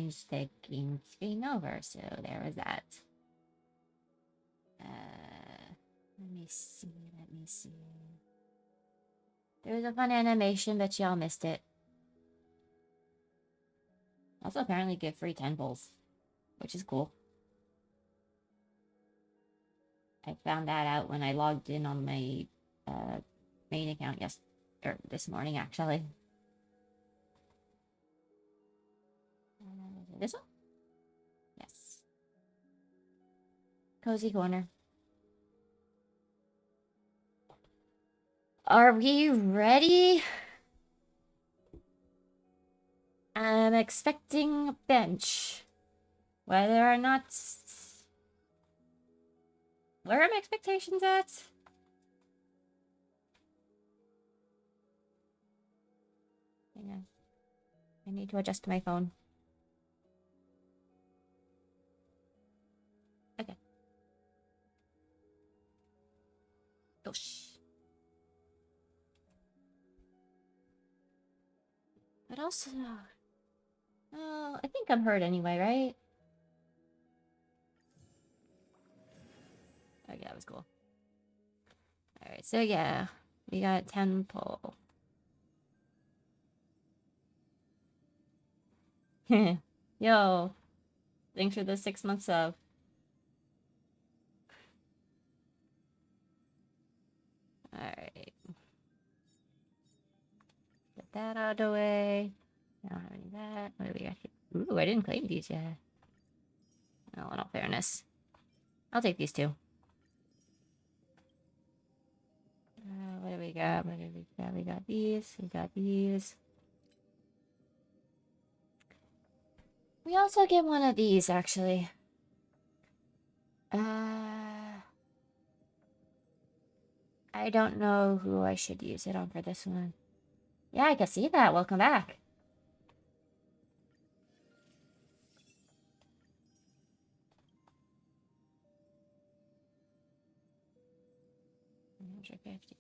changed the game screen over, so there was that. Let me see. There was a fun animation, but y'all missed it. Also, apparently give free 10 pulls, which is cool. I found that out when I logged in on my main account this morning, actually. This one? Yes. Cozy corner. Are we ready? I'm expecting a bench. Whether or not... Where are my expectations at? Hang on. I need to adjust my phone. Okay. Gosh. But also... Oh, I think I'm hurt anyway, right? Okay, that was cool. Alright, so yeah. We got 10 pull. Yo. Thanks for the 6 months sub. Alright. Get that out of the way. I don't have any of that. What do we got here? Ooh, I didn't claim these yet. Oh, in all fairness. I'll take these two. What do we got? What do we got? We got these. We got these. We also get one of these, actually. I don't know who I should use it on for this one. Yeah, I can see that. Welcome back.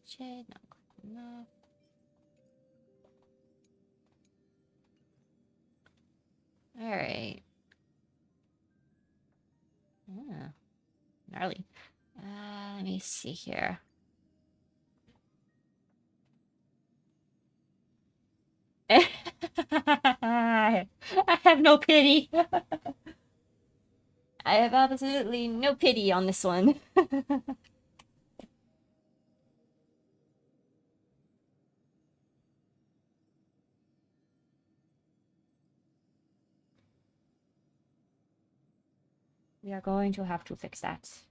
Shade, not good enough. Alright. Yeah. Gnarly. Let me see here. I have no pity. I have absolutely no pity on this one. We are going to have to fix that.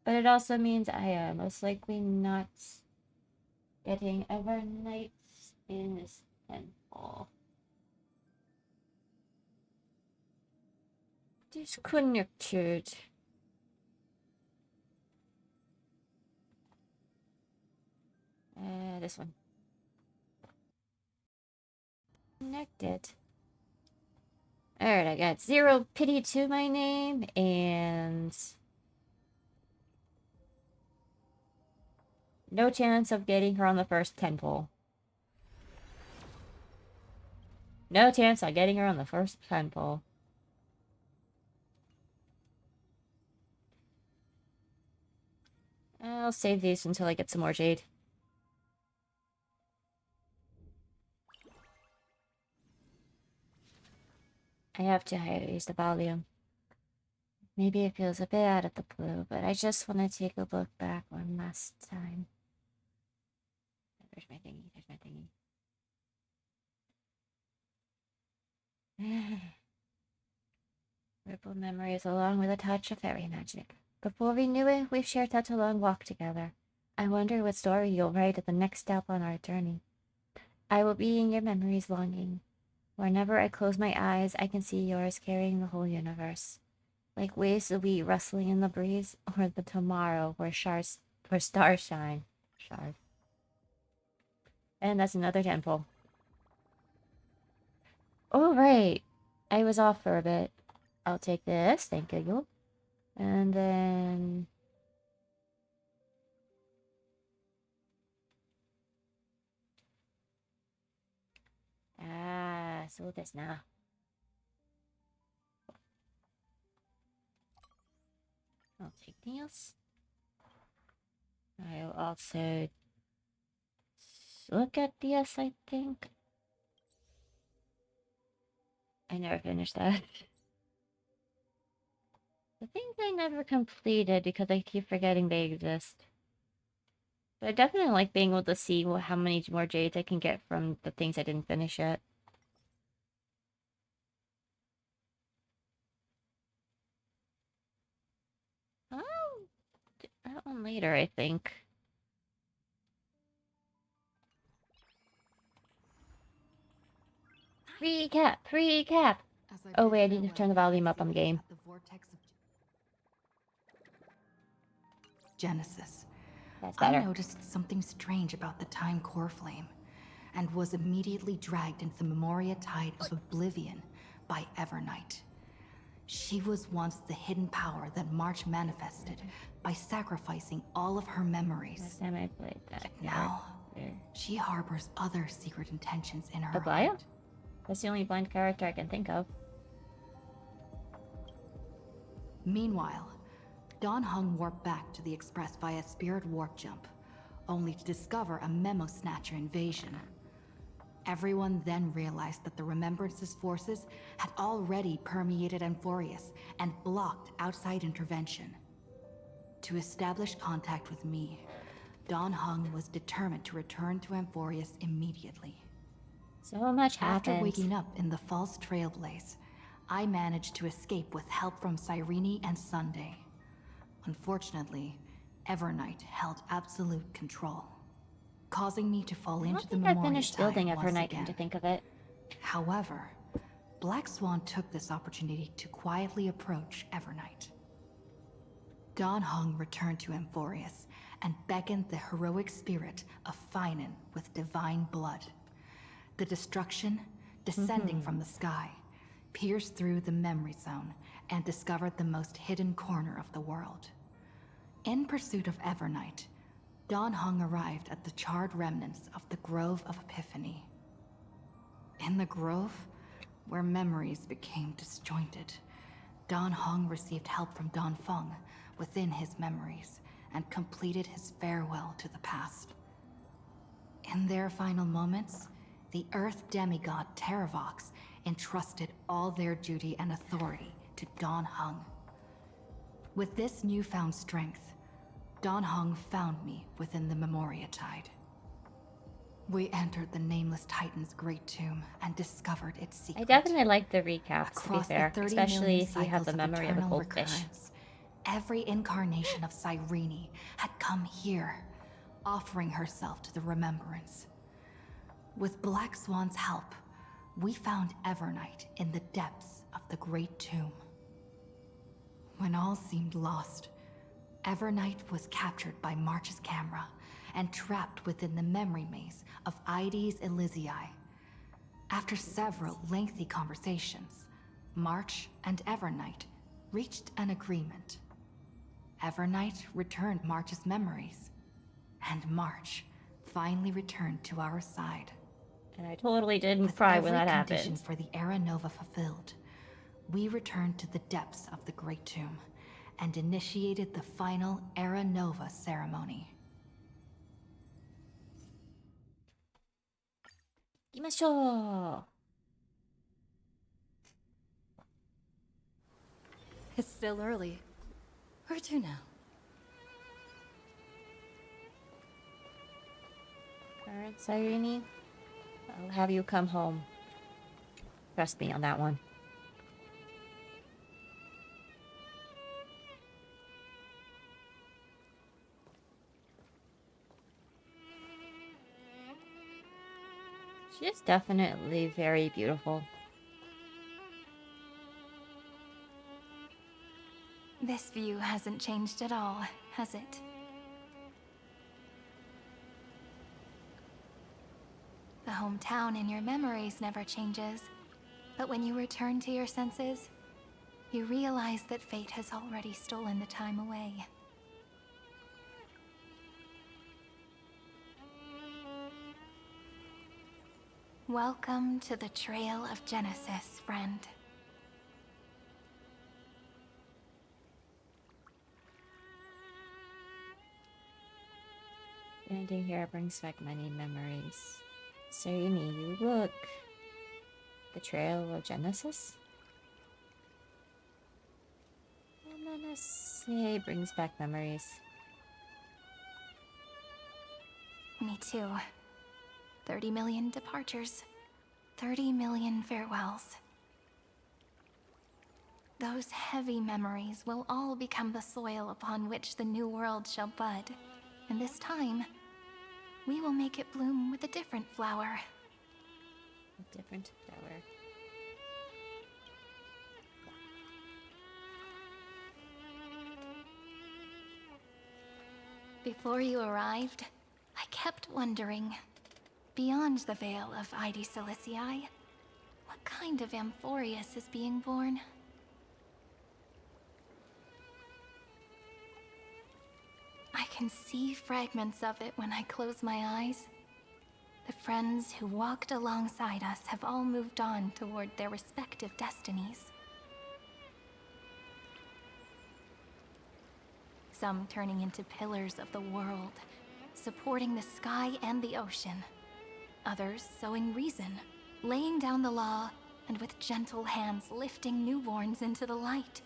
But it also means I am most likely not getting overnights in this temple. Disconnected. This one. Connected. Alright, I got 0 pity to my name, and... no chance of getting her on the first 10 pull. No chance of getting her on the first 10 pull. I'll save these until I get some more jade. I have to raise the volume. Maybe it feels a bit out of the blue, but I just want to take a look back one last time. There's my thingy, there's my thingy. Rippled memories along with a touch of fairy magic. Before we knew it, we've shared such a long walk together. I wonder what story you'll write at the next step on our journey. I will be in your memories longing. Whenever I close my eyes, I can see yours carrying the whole universe. Like waves of wheat rustling in the breeze, or the tomorrow where stars shine. Shard. And that's another temple. Oh, right. I was off for a bit. I'll take this, thank you. And then... so this now. Anything else? I'll also look at this, I think. I never finished that. The things I never completed because I keep forgetting they exist. But I definitely like being able to see how many more jades I can get from the things I didn't finish yet. Oh, that one later, I think. Recap! Recap! Oh wait, I need to turn the volume up on the game. Genesis. That's better. I noticed something strange about the time core flame, and was immediately dragged into the Memoria Tide of Oblivion by Evernight. She was once the hidden power that March manifested by sacrificing all of her memories. Last time I played that. Now, she harbors other secret intentions in her Aglaya? heart. That's the only blind character I can think of. Meanwhile, Dan Heng warped back to the Express via Spirit Warp Jump, only to discover a Memo Snatcher invasion. Everyone then realized that the Remembrance's forces had already permeated Amphorius and blocked outside intervention. To establish contact with me, Dan Heng was determined to return to Amphorius immediately. So much happened. After waking up in the false trailblaze, I managed to escape with help from Cyrene and Sunday. Unfortunately, Evernight held absolute control, causing me to fall into the Memoria I finished building Tide Evernight, once come to again. think of it. However, Black Swan took this opportunity to quietly approach Evernight. Dan Heng returned to Amphorius and beckoned the heroic spirit of Finan with divine blood. The destruction, descending from the sky, pierced through the memory zone and discovered the most hidden corner of the world. In pursuit of Evernight, Dan Heng arrived at the charred remnants of the Grove of Epiphany. In the grove, where memories became disjointed, Dan Heng received help from Dan Feng within his memories and completed his farewell to the past. In their final moments, the Earth demigod Terravox entrusted all their duty and authority to Dan Heng. With this newfound strength, Dan Heng found me within the Memoria Tide. We entered the Nameless Titan's great tomb and discovered its secret. I definitely like the recaps, to be Across fair, the 30 especially million if you have the cycles memory of a eternal goldfish. recurrence, every incarnation of Cyrene had come here, offering herself to the Remembrance. With Black Swan's help, we found Evernight in the depths of the Great Tomb. When all seemed lost, Evernight was captured by March's camera and trapped within the memory maze of Ides Elysiae. After several lengthy conversations, March and Evernight reached an agreement. Evernight returned March's memories, and March finally returned to our side. And I totally didn't With cry when every that condition happened. for the Era Nova fulfilled, we returned to the depths of the Great Tomb and initiated the final Era Nova ceremony. 行きましょう。 It's still early. Where to now? Alright, Cyrene. I'll have you come home. Trust me on that one. She is definitely very beautiful. This view hasn't changed at all, has it? The hometown in your memories never changes, but when you return to your senses, you realize that fate has already stolen the time away. Welcome to the Trail of Genesis, friend. Finding here brings back many memories. Serini, you look. The Trail of Genesis? I'm gonna say brings back memories. Me too. 30 million departures. 30 million farewells. Those heavy memories will all become the soil upon which the new world shall bud. And this time, we will make it bloom with a different flower. A different flower. Before you arrived, I kept wondering, beyond the veil of Ide Silicii, what kind of Amphorius is being born? I can see fragments of it when I close my eyes. The friends who walked alongside us have all moved on toward their respective destinies. Some turning into pillars of the world, supporting the sky and the ocean. Others sowing reason, laying down the law, and with gentle hands lifting newborns into the light.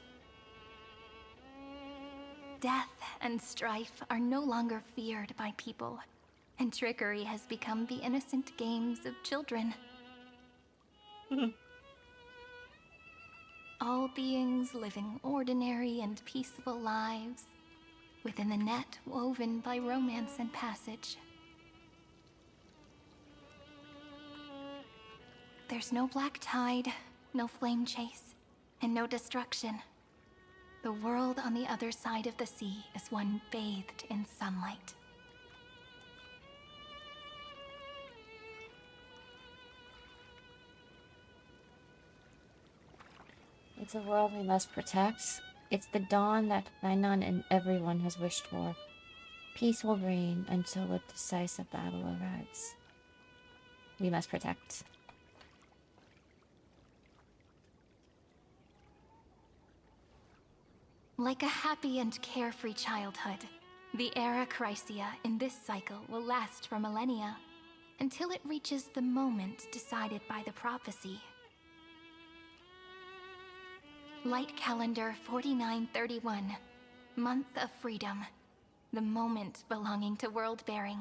Death and strife are no longer feared by people, and trickery has become the innocent games of children. All beings living ordinary and peaceful lives, within the net woven by romance and passage. There's no black tide, no flame chase, and no destruction. The world on the other side of the sea is one bathed in sunlight. It's a world we must protect. It's the dawn that Huion and everyone has wished for. Peace will reign until a decisive battle arrives. We must protect. Like a happy and carefree childhood, the era Chrysia in this cycle will last for millennia, until it reaches the moment decided by the prophecy. Light calendar 4931, month of freedom, the moment belonging to world-bearing.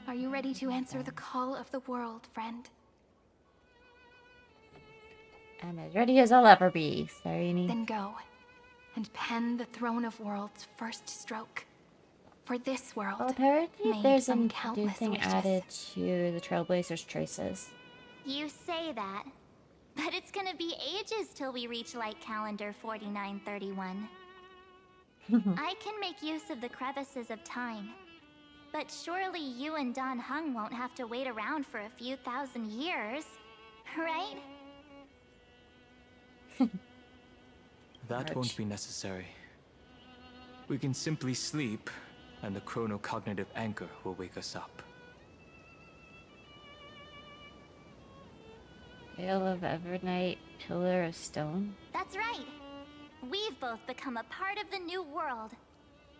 Are you ready to answer the call of the world, friend? I'm as ready as I'll ever be, Serini. Then go, and pen the Throne of Worlds' first stroke. For this world, Well, apparently made there's a from new countless thing wishes. added to the Trailblazers' traces. You say that, but it's gonna be ages till we reach Light Calendar 4931. I can make use of the crevices of time, but surely you and Dan Heng won't have to wait around for a few thousand years, right? That won't be necessary. We can simply sleep, and the chronocognitive anchor will wake us up. Veil of Evernight, Pillar of Stone. That's right. We've both become a part of the new world.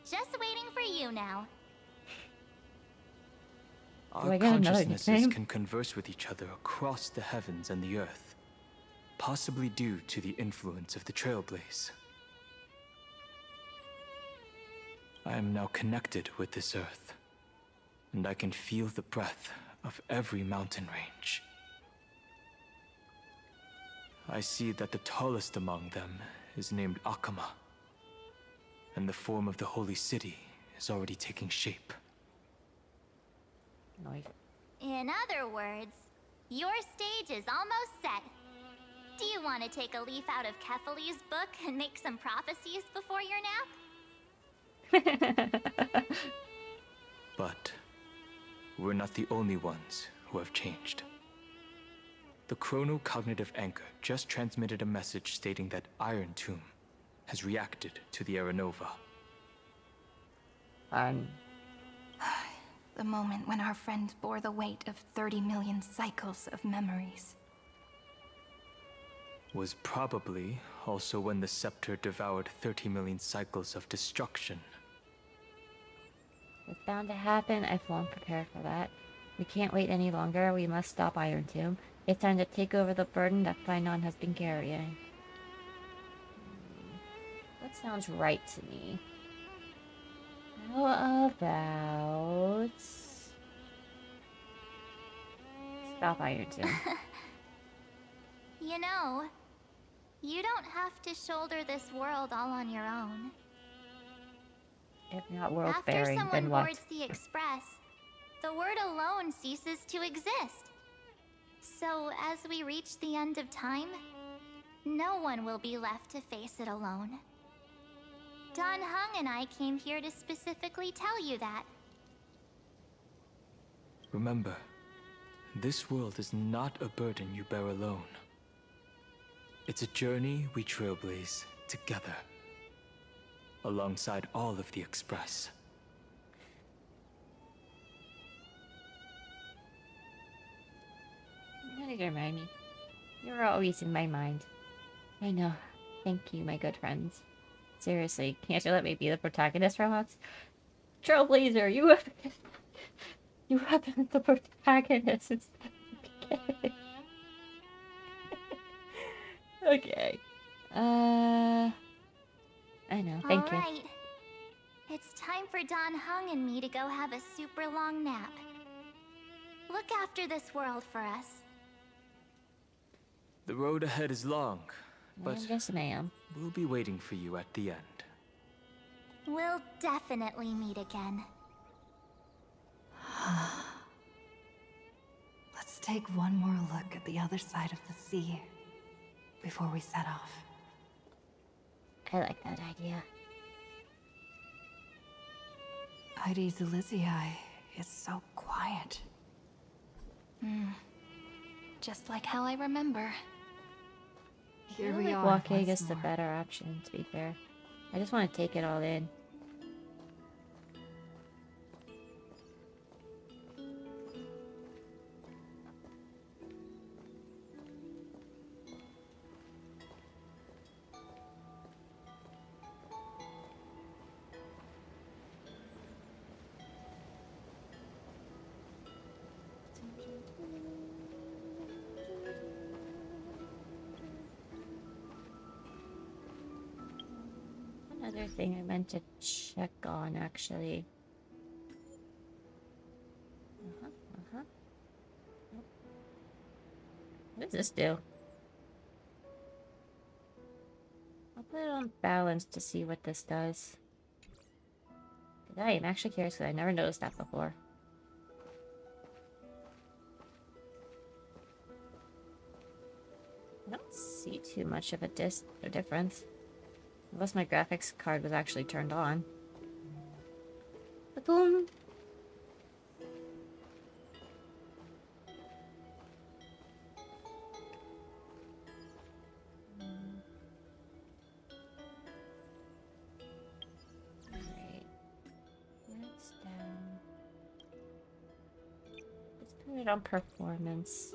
Just waiting for you now. Our I get another consciousnesses nickname? can converse with each other across the heavens and the earth, possibly due to the influence of the Trailblaze. I am now connected with this earth, and I can feel the breath of every mountain range. I see that the tallest among them is named Akama, and the form of the holy city is already taking shape. Noise. In other words, your stage is almost set. Do you want to take a leaf out of Kefali's book and make some prophecies before your nap? But we're not the only ones who have changed. The chronocognitive anchor just transmitted a message stating that Iron Tomb has reacted to the Aranova. The moment when our friend bore the weight of 30 million cycles of memories. was probably also when the scepter devoured 30 million cycles of destruction. It's bound to happen. I've long prepared for that. We can't wait any longer. We must stop Iron Tomb. It's time to take over the burden that Huion has been carrying. That sounds right to me. How about... stop Iron Tomb. You know, you don't have to shoulder this world all on your own. If not world After bearing, someone then what? boards the express, the word alone ceases to exist. So as we reach the end of time, no one will be left to face it alone. Dan Heng and I came here to specifically tell you that. Remember, this world is not a burden you bear alone. It's a journey we trailblaze together, alongside all of the Express. How did you remind me? You're always in my mind. I know. Thank you, my good friends. Seriously, can't you let me be the protagonist for once? Trailblazer, you have been the protagonist since the beginning. Okay. I know. Thank you. Alright. It's time for Dan Heng and me to go have a super long nap. Look after this world for us. The road ahead is long, but Yes, ma'am. we'll be waiting for you at the end. We'll definitely meet again. Let's take one more look at the other side of the sea before we set off. I like that idea. Heidi's Elysiae is so quiet. Just like how I remember. Here I we feel are. like walking once is the more. better option, to be fair. I just want to take it all in. Another thing I meant to check on, actually. What does this do? I'll put it on balance to see what this does. 'Cause I am actually curious because I never noticed that before. I don't see too much of a difference. Unless my graphics card was actually turned on. Ba-boom! Alright. That's down. Let's put it on performance.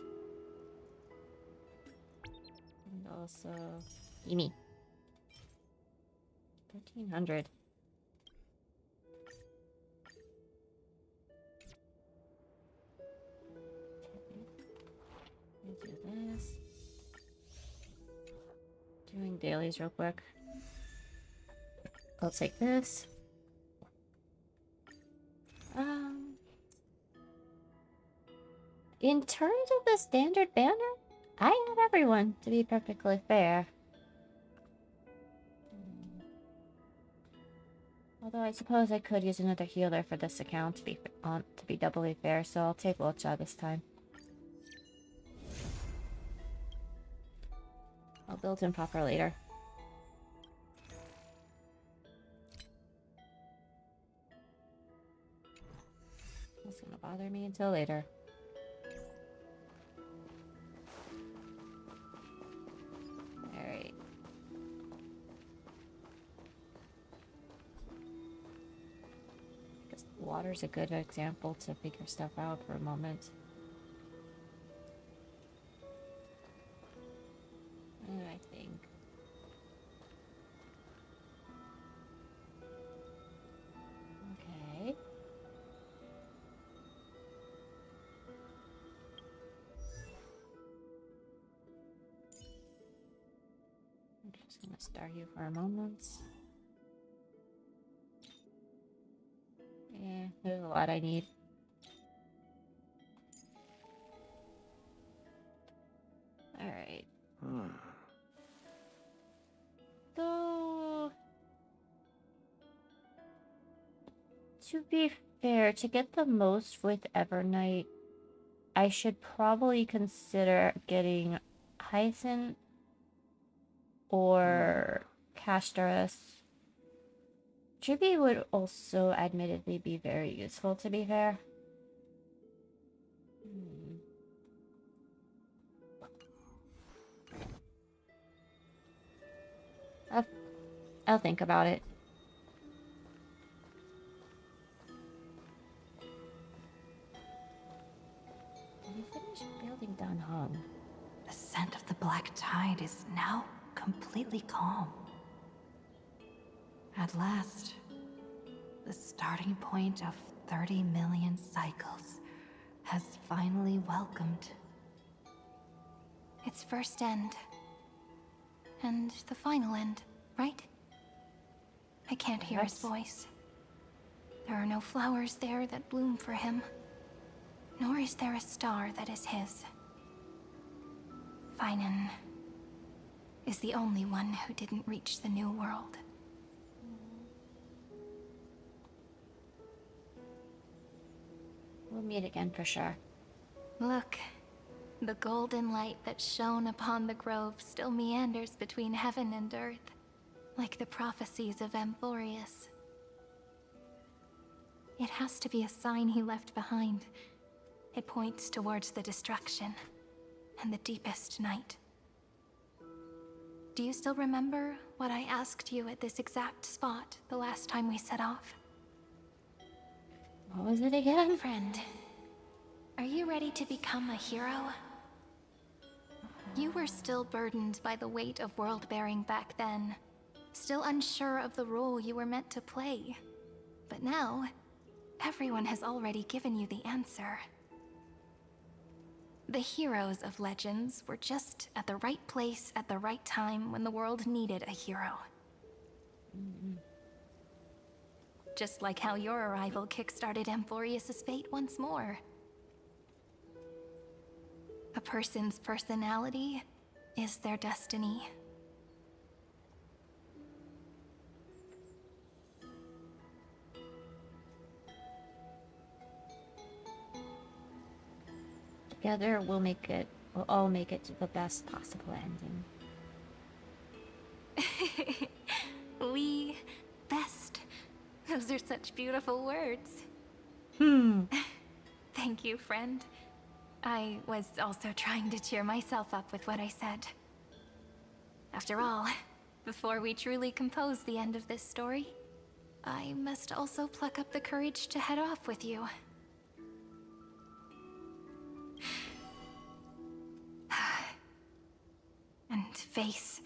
And also... Gimme. 1300. Okay. Do this. Doing dailies real quick. I'll take this. In terms of the standard banner, I have everyone, to be perfectly fair. Although I suppose I could use another healer for this account to be doubly fair, so I'll take Wilcha this time. I'll build him proper later. That's gonna bother me until later. Alright. Guess water's a good example to figure stuff out for a moment. Alright. think. Okay. I'm just gonna start you for a moment. Yeah, there's a lot I need. Alright. So, to be fair, to get the most with Evernight, I should probably consider getting Hyacinth or Castoris. Chibi would also admittedly be very useful, to be fair. I'll think about it. Did you finish building Dan Hong? The scent of the black tide is now completely calm. At last, the starting point of 30 million cycles has finally welcomed. Its first end. And the final end, right? I can't hear his voice. There are no flowers there that bloom for him. Nor is there a star that is his. Finan is the only one who didn't reach the new world. We'll meet again for sure. Look, the golden light that shone upon the grove still meanders between heaven and earth, like the prophecies of Amphorius. It has to be a sign he left behind. It points towards the destruction and the deepest night. Do you still remember what I asked you at this exact spot the last time we set off? What was it again? Friend, are you ready to become a hero? You were still burdened by the weight of world-bearing back then, still unsure of the role you were meant to play. But now, everyone has already given you the answer. The heroes of legends were just at the right place at the right time when the world needed a hero. Just like how your arrival kickstarted Amphorius' fate once more. A person's personality is their destiny. Together we'll all make it to the best possible ending. We best. Those are such beautiful words. Thank you, friend. I was also trying to cheer myself up with what I said. After all, before we truly compose the end of this story, I must also pluck up the courage to head off with you. And face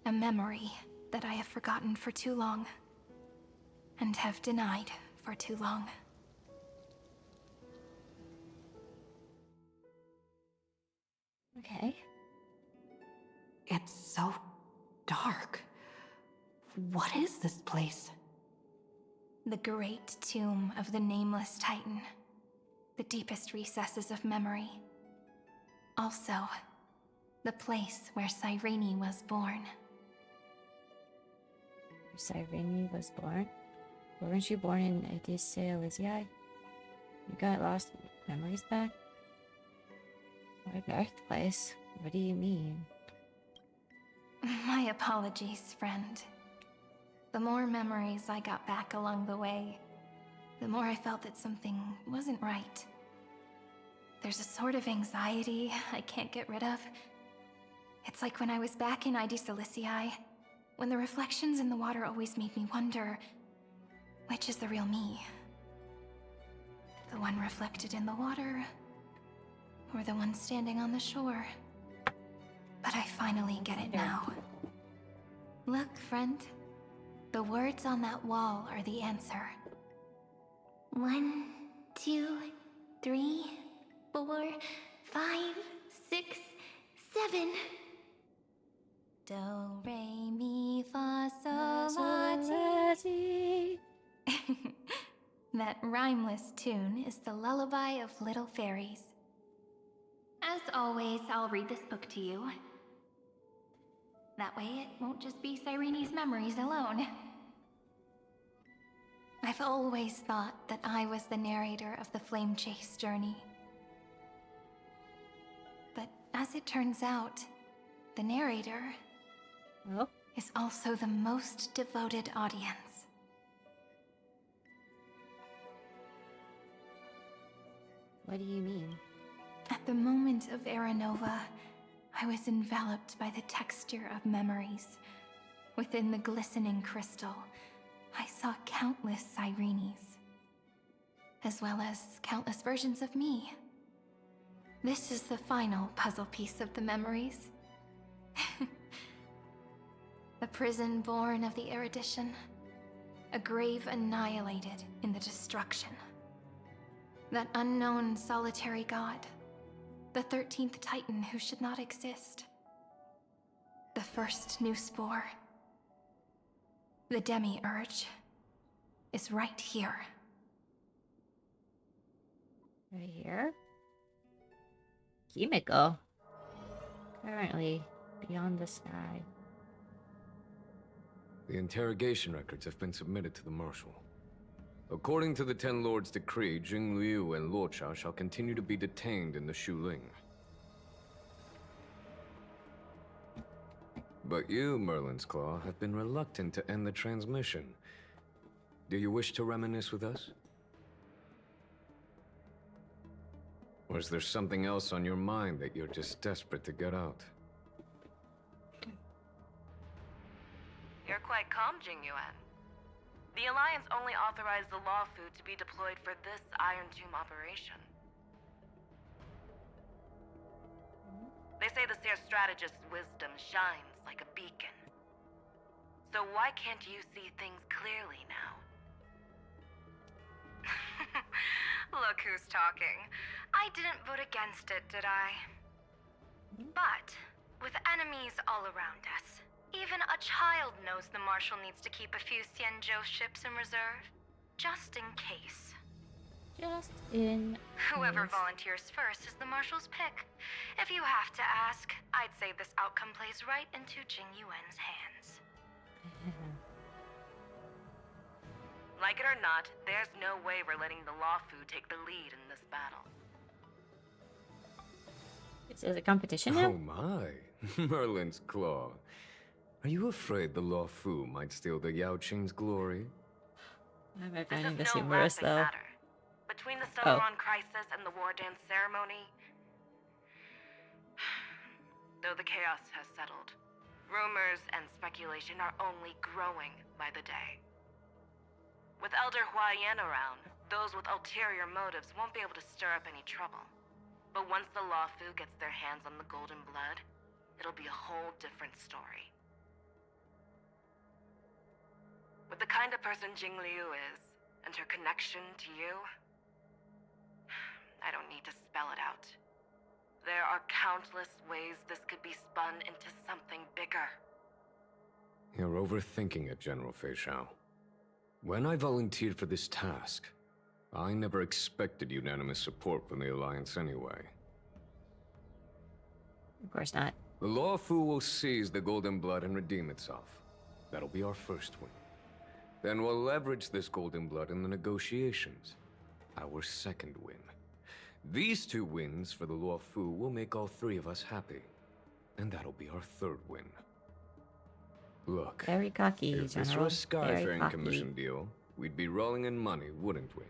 a memory that I have forgotten for too long, and have denied for too long. Okay. It's so dark. What is this place? The great tomb of the Nameless Titan. The deepest recesses of memory. Also, the place where Cyrene was born. Cyrene was born? Weren't you born in Odyssey Elysiae? You got lost memories back? My birthplace? What do you mean? My apologies, friend. The more memories I got back along the way, the more I felt that something wasn't right. There's a sort of anxiety I can't get rid of. It's like when I was back in Ides Elysiae, when the reflections in the water always made me wonder, which is the real me? The one reflected in the water, or the one standing on the shore? but I finally get it now. Look, friend. The words on that wall are the answer. 1, 2, 3, 4, 5, 6, 7. Do, re, mi, fa, sol, la, ti. That rhymeless tune is the lullaby of little fairies. As always, I'll read this book to you. That way it won't just be Cyrene's memories alone. I've always thought that I was the narrator of the Flame Chase journey. But as it turns out, the narrator Oh, is also the most devoted audience. what do you mean? At the moment of Era Nova, I was enveloped by the texture of memories. Within the glistening crystal, I saw countless Cyrenes, as well as countless versions of me. This is the final puzzle piece of the memories. A prison born of the erudition, a grave annihilated in the destruction. That unknown solitary god, the 13th Titan who should not exist. The first new spore, the demi-urge, is right here. Right here? Kimiko. Currently, beyond the sky. The interrogation records have been submitted to the Marshal. According to the Ten Lords' decree, Jing Liu and Luocha shall continue to be detained in the Shuling. But you, Merlin's Claw, have been reluctant to end the transmission. Do you wish to reminisce with us? Or is there something else on your mind that you're just desperate to get out? You're quite calm, Jingyuan. The Alliance only authorized the law food to be deployed for this Iron Tomb operation. They say the Seer Strategist's wisdom shines like a beacon. So why can't you see things clearly now? Look who's talking. I didn't vote against it, did I? But, with enemies all around us, even a child knows the Marshal needs to keep a few Xianzhou ships in reserve, just in case. Just in Whoever case. volunteers first is the Marshal's pick. If you have to ask, I'd say this outcome plays right into Jingyuan's hands. Like it or not, there's no way we're letting the Law Fu take the lead in this battle. Is it a competition Oh now? my, Merlin's Claw. Are you afraid the Law Fu might steal the Yao Qing's glory? Why am I This finding is this no humorous laughing though? matter. Between the Stellaron crisis and the War Dance ceremony, though the chaos has settled, rumors and speculation are only growing by the day. With Elder Huion around, those with ulterior motives won't be able to stir up any trouble. But once the Law Fu gets their hands on the Golden Blood, it'll be a whole different story. With the kind of person Jing Liu is, and her connection to you, I don't need to spell it out. There are countless ways this could be spun into something bigger. You're overthinking it, General Feixiao. When I volunteered for this task, I never expected unanimous support from the Alliance anyway. Of course not. The Law Fu will seize the Golden Blood and redeem itself. That'll be our first win. Then we'll leverage this Golden Blood in the negotiations. Our second win. These 2 wins for the Law Fu will make all 3 of us happy. And that'll be our third win. Look, Very cocky, if this General. were a Very Skyfaring cocky. Commission deal, we'd be rolling in money, wouldn't we?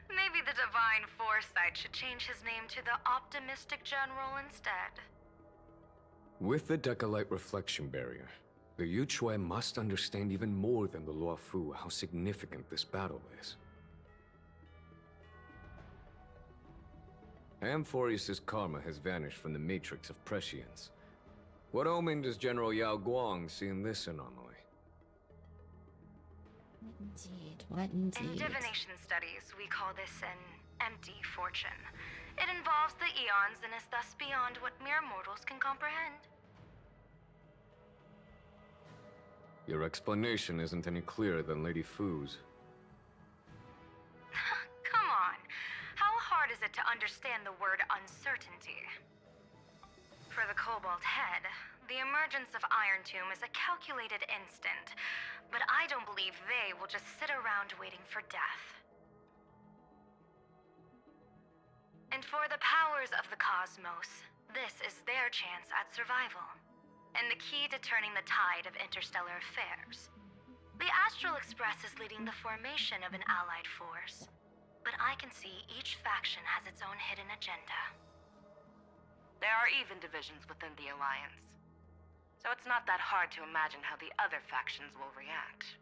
Maybe the Divine Foresight should change his name to the Optimistic General instead. With the Decalite Reflection Barrier, the Yuchue must understand even more than the Law Fu how significant this battle is. Amphorius' karma has vanished from the matrix of prescience. What omen does General Yao Guang see in this anomaly? Indeed, what In indeed? divination studies, we call this an empty fortune. It involves the eons and is thus beyond what mere mortals can comprehend. Your explanation isn't any clearer than Lady Fu's. Come on. How hard is it to understand the word uncertainty? For the Cobalt Head, the emergence of Iron Tomb is a calculated instant, but I don't believe they will just sit around waiting for death. And for the powers of the cosmos, this is their chance at survival, and the key to turning the tide of interstellar affairs. The Astral Express is leading the formation of an allied force, but I can see each faction has its own hidden agenda. There are even divisions within the Alliance, so it's not that hard to imagine how the other factions will react.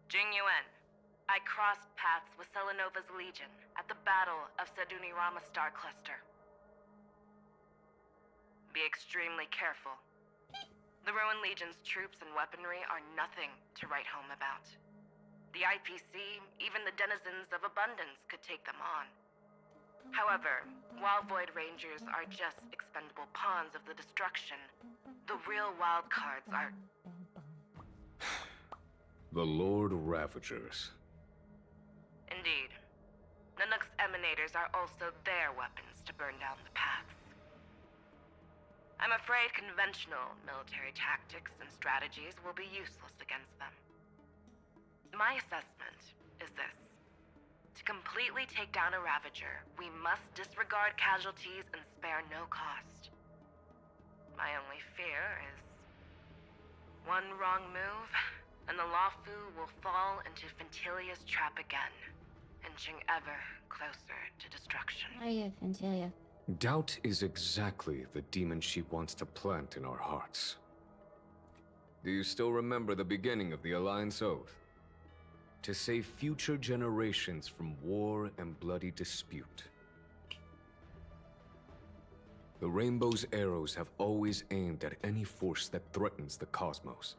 Jing Yuan, I crossed paths with Selenova's Legion at the Battle of Sedunirama Star Cluster. Be extremely careful. The Ruin Legion's troops and weaponry are nothing to write home about. The IPC, even the denizens of Abundance, could take them on. However, while Void Rangers are just expendable pawns of the destruction, the real wild cards are... The Lord Ravagers. Indeed. Nanook's emanators are also their weapons to burn down the paths. I'm afraid conventional military tactics and strategies will be useless against them. My assessment is this. To completely take down a Ravager, we must disregard casualties and spare no cost. My only fear is... one wrong move, and the Lawfu will fall into Fintilia's trap again, inching ever closer to destruction. Are you, Fentilia? Doubt is exactly the demon she wants to plant in our hearts. Do you still remember the beginning of the Alliance Oath? To save future generations from war and bloody dispute. The Rainbow's arrows have always aimed at any force that threatens the cosmos.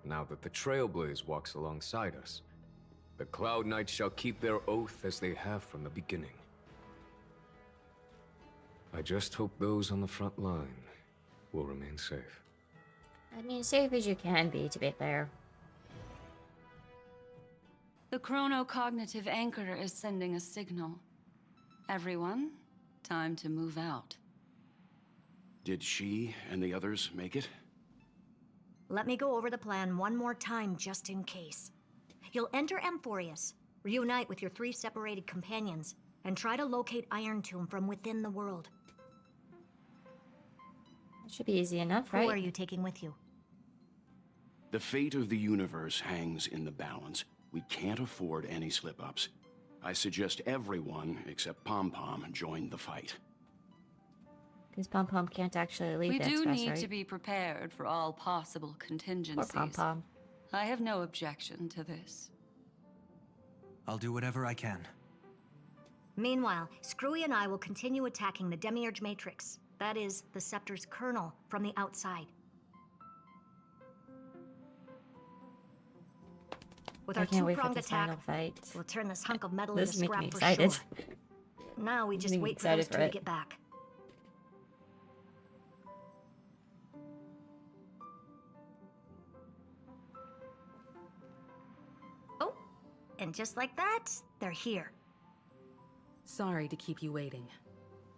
Now that the Trailblaze walks alongside us, the Cloud Knights shall keep their oath as they have from the beginning. I just hope those on the front line will remain safe. I mean, safe as you can be, to be fair. The chronocognitive anchor is sending a signal. Everyone, time to move out. Did she and the others make it? Let me go over the plan one more time, just in case. You'll enter Amphorius, reunite with your 3 separated companions, and try to locate Iron Tomb from within the world. That should be easy enough, right? Who are you taking with you? The fate of the universe hangs in the balance. We can't afford any slip-ups. I suggest everyone, except Pom-Pom, join the fight. Because Pom-Pom can't actually leave We the do Express, need right? to be prepared for all possible Poor contingencies. Pom-Pom. I have no objection to this. I'll do whatever I can. Meanwhile, Screwy and I will continue attacking the Demiurge Matrix. That is, the Scepter's kernel from the outside. With I our can't wait for two-pronged this final attack, fight. we'll turn this hunk of metal This into is making me scrap for excited. sure. Now we just Making me wait for those excited two for to it. get back. Oh, and just like that, they're here. Sorry to keep you waiting.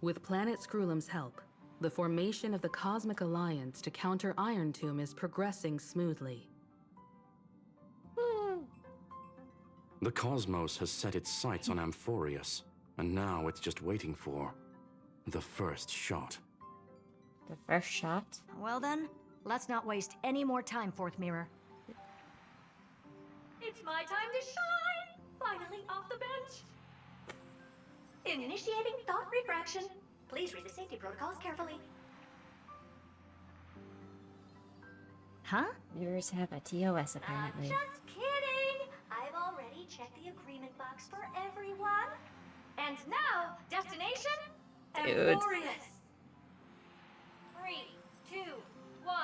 With Planet Screwlum's help, the formation of the Cosmic Alliance to counter Iron Tomb is progressing smoothly. The cosmos has set its sights on Amphorius, and now it's just waiting for the first shot. The first shot? Well then, let's not waste any more time, Fourth Mirror. It's my time to shine! Finally off the bench! Initiating thought refraction. Please read the safety protocols carefully. Huh? Mirrors have a TOS apparently. Just kidding! I've already checked the agreement box for everyone. And now, destination? Dude. Emporius. 3, 2, 1,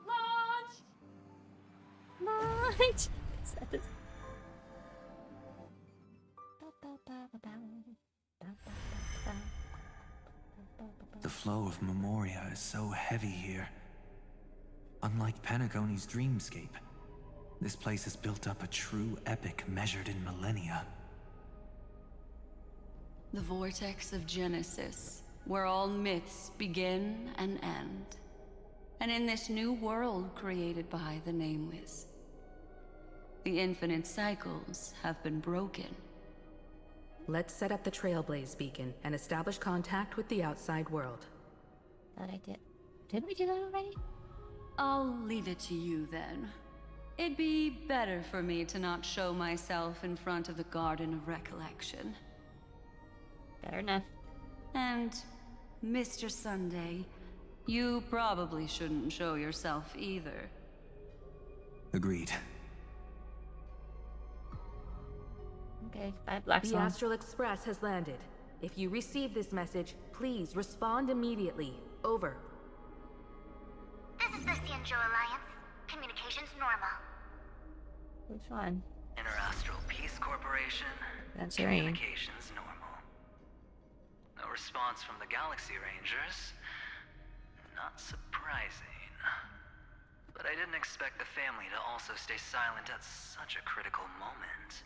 launch! Launch! The flow of Memoria is so heavy here. Unlike Penacony's dreamscape, this place has built up a true epic measured in millennia. The vortex of Genesis, where all myths begin and end. And in this new world created by the Nameless, the infinite cycles have been broken. Let's set up the Trailblaze beacon and establish contact with the outside world. Thought I did. Didn't we do that already? I'll leave it to you then. It'd be better for me to not show myself in front of the Garden of Recollection. Fair enough. And, Mr. Sunday, you probably shouldn't show yourself either. Agreed. Okay, bye, Black The Swan. Astral Express has landed. If you receive this message, please respond immediately. Over. This is the Xianzhou Alliance. Communications normal. Which one? Interastral Peace Corporation. That's your aim. Communications normal. No response from the Galaxy Rangers. Not surprising. But I didn't expect the family to also stay silent at such a critical moment.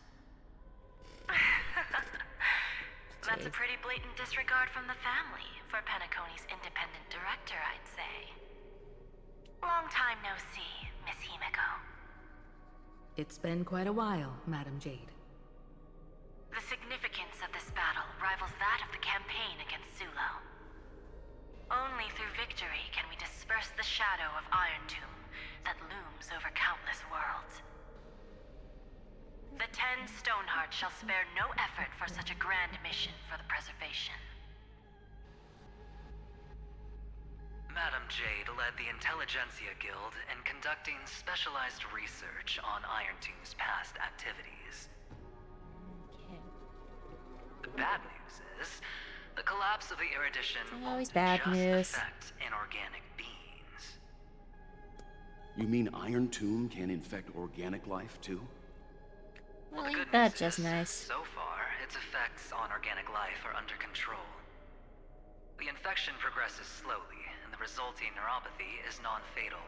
That's a pretty blatant disregard from the family for Penacony's independent director, I'd say. Long time no see, Miss Himiko. It's been quite a while, Madam Jade. The significance of this battle rivals that of the campaign against Sulo. Only through victory can we disperse the shadow of Iron Tomb that looms over countless worlds. The 10 Stonehearts shall spare no effort for such a grand mission for the preservation. Madam Jade led the Intelligentsia Guild in conducting specialized research on Iron Tomb's past activities. Okay. The bad news is, the collapse of the Erudition It's won't always bad just news. affect inorganic beings. You mean Iron Tomb can infect organic life too? Well, The ain't good that news just is, nice? so far, its effects on organic life are under control. The infection progresses slowly, and the resulting neuropathy is non-fatal.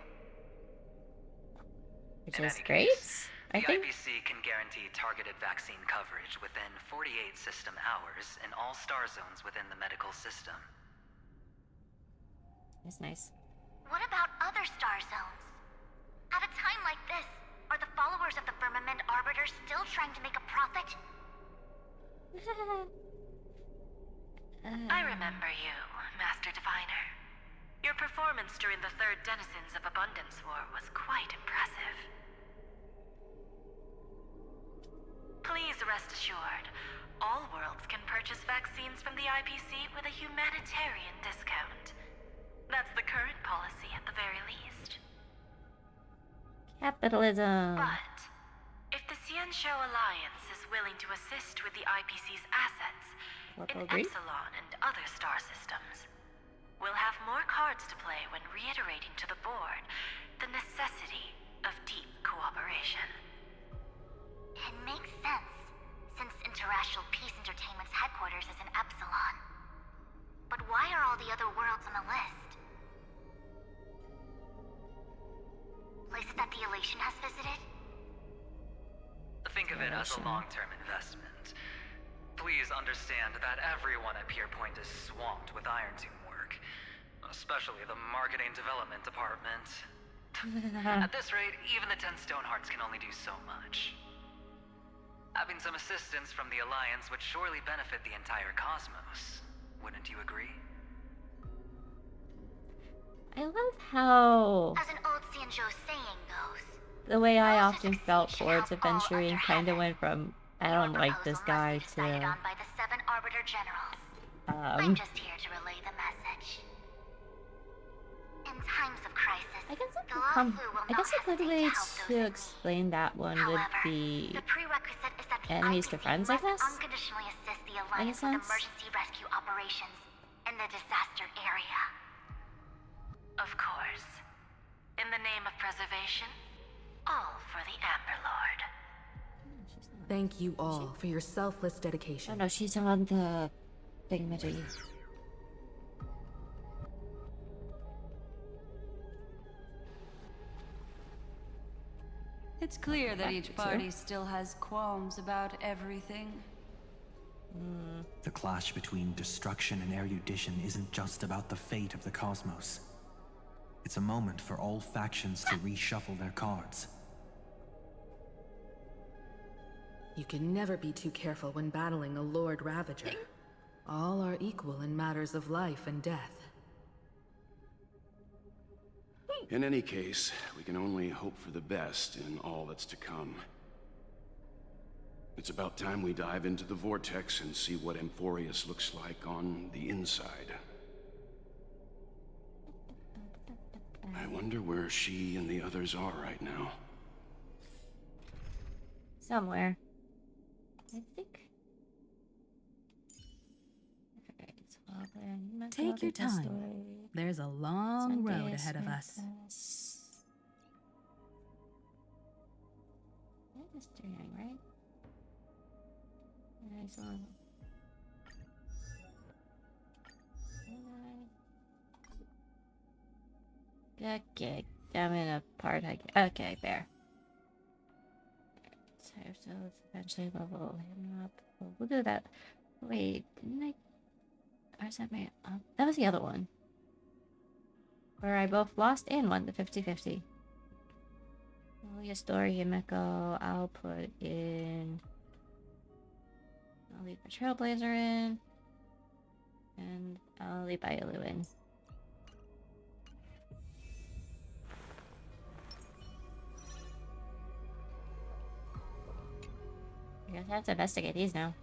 Which In is any great, case, I the think. IPC can guarantee targeted vaccine coverage within 48 system hours in all star zones within the medical system. That's nice. What about other star zones? At a time like this, are the followers of the Firmament Arbiter still trying to make a profit? I remember you, Master Diviner. Your performance during the Third Denizens of Abundance War was quite impressive. Please rest assured, all worlds can purchase vaccines from the IPC with a humanitarian discount. That's the current policy at the very least. Capitalism. But if the Xianzhou Alliance is willing to assist with the IPC's assets Corporal in Green? Epsilon and other star systems, we'll have more cards to play when reiterating to the board the necessity of deep cooperation. It makes sense, since Interastral Peace Entertainment's headquarters is in Epsilon. But why are all the other worlds on the list? Places that the Elation has visited? Think of it as a long-term investment. Please understand that everyone at Pierpoint is swamped with Iron Tomb work, especially the marketing development department. At this rate, even the 10 Stonehearts can only do so much. Having some assistance from the Alliance would surely benefit the entire cosmos. Wouldn't you agree? I love how As an old Xianzhou saying goes, the way I often felt towards adventuring kind of went from I don't like this guy decided to on by the 7 Arbiter Generals. I'm just here to relay the message. In times of crisis, I guess the law flu will I not guess a good hesitate way to help those to in need. explain that one would However, be the prerequisite is that the enemies to IPC friends, I must guess? unconditionally assist the Alliance with sense? emergency rescue operations in the disaster area. Of course. In the name of preservation, all for the Amber Lord. Thank you all for your selfless Oh dedication. no, she's on the thingamajig. It's clear that Back each to you. party still has qualms about everything. The clash between destruction and erudition isn't just about the fate of the cosmos. It's a moment for all factions to reshuffle their cards. You can never be too careful when battling a Lord Ravager. All are equal in matters of life and death. In any case, we can only hope for the best in all that's to come. It's about time we dive into the vortex and see what Amphorius looks like on the inside. I wonder where she and the others are right now. Somewhere. I think. Alright, so I'll plan Take your the time. story. There's a long road Sundays ahead of with us. That is doing right. Nice one. Okay, I'm in a part. Okay, fair. So let's eventually level him up. We'll do that. Wait, didn't I? Or is that my? That was the other one. Where I both lost and won the 50-50. Only a story, Himeko. I'll put in. I'll leave my Trailblazer in. And I'll leave Bailu in. I guess I have to investigate these now.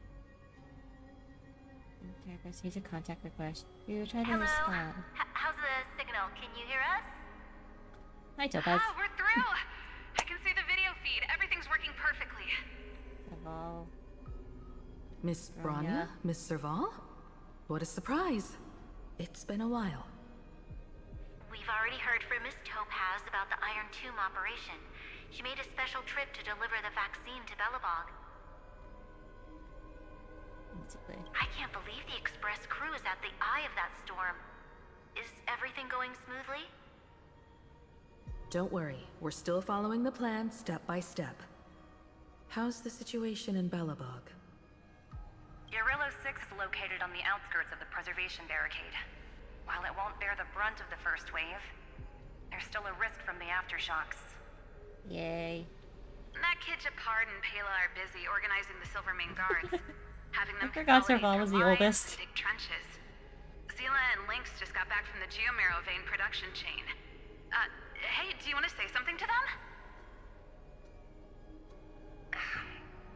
Okay, I see a contact request. You try to respond. How's the signal? Can you hear us? Hi, Topaz. Ah, we're through! I can see the video feed. Everything's working perfectly. Serval. Miss Bronya? Miss Serval? What a surprise. It's been a while. We've already heard from Miss Topaz about the Iron Tomb operation. She made a special trip to deliver the vaccine to Belobog. I can't believe the Express crew is at the eye of that storm. Is everything going smoothly? Don't worry, we're still following the plan step by step. How's the situation in Belobog? Urillo 6 is located on the outskirts of the preservation barricade. While it won't bear the brunt of the first wave, there's still a risk from the aftershocks. Yay. That kid Japard and Pela are busy organizing the Silvermane Guards. Having them I forgot consolidate Serval their was the lines oldest. and dig trenches. Zila and Lynx just got back from the Geomarrow vein production chain. Hey, do you want to say something to them?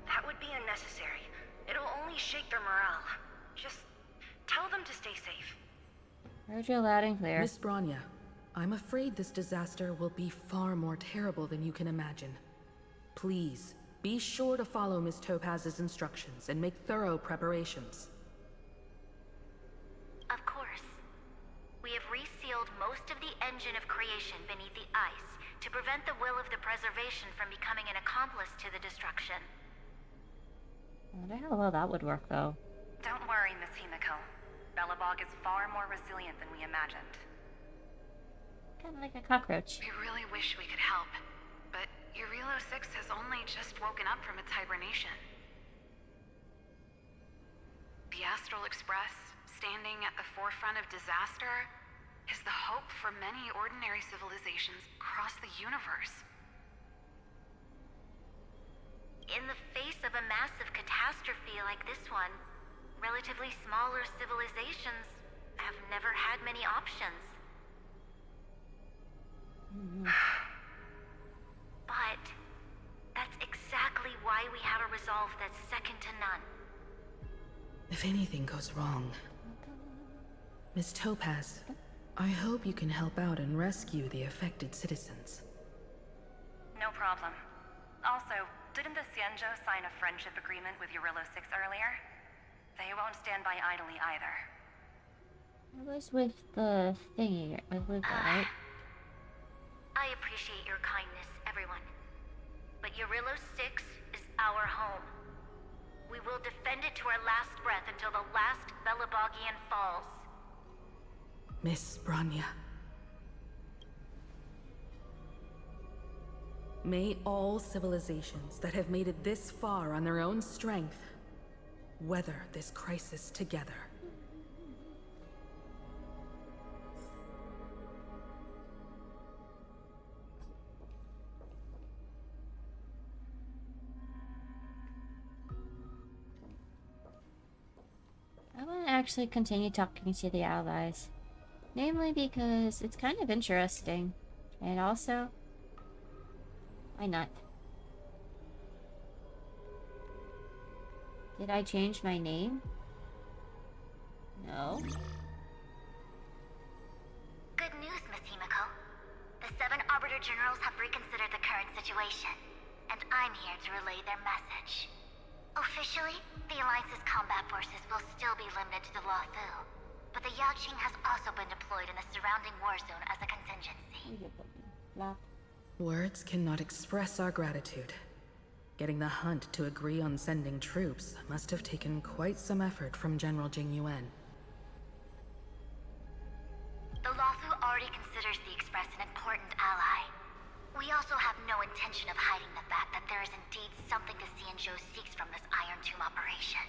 That would be unnecessary. It'll only shake their morale. Just tell them to stay safe. Heard you loud and clear. Miss Bronya, I'm afraid this disaster will be far more terrible than you can imagine. Please, be sure to follow Miss Topaz's instructions and make thorough preparations. Of course. We have resealed most of the engine of creation beneath the ice to prevent the will of the preservation from becoming an accomplice to the destruction. I wonder how well that would work, though. Don't worry, Miss Himiko. Belobog is far more resilient than we imagined. Kind of like a cockroach. We really wish we could help, but Urillo 6 has only just woken up from its hibernation. The Astral Express, standing at the forefront of disaster, is the hope for many ordinary civilizations across the universe. In the face of a massive catastrophe like this one, relatively smaller civilizations have never had many options. But that's exactly why we have a resolve that's second to none. If anything goes wrong... Miss Topaz, I hope you can help out and rescue the affected citizens. No problem. Also, didn't the Xianzhou sign a friendship agreement with Eurillo 6 earlier? They won't stand by idly either. It was with the thingy, with Luca, right? I appreciate your kindness, everyone. But Eurillo 6 is our home. We will defend it to our last breath until the last Belabogian falls. Miss Branya. May all civilizations that have made it this far on their own strength weather this crisis together. I want to actually continue talking to the allies. Namely because it's kind of interesting. And also, why not? Did I change my name? No. Good news, Miss Himiko. The 7 Arbiter Generals have reconsidered the current situation, and I'm here to relay their message. Officially, the Alliance's combat forces will still be limited to the Luofu, but the Yaoqing has also been deployed in the surrounding war zone as a contingency. Words cannot express our gratitude. Getting the Hunt to agree on sending troops must have taken quite some effort from General Jing Yuan. The Luofu already considers the Express an important ally. We also have no intention of hiding the fact that there is indeed something the Xianzhou seeks from this Iron Tomb operation.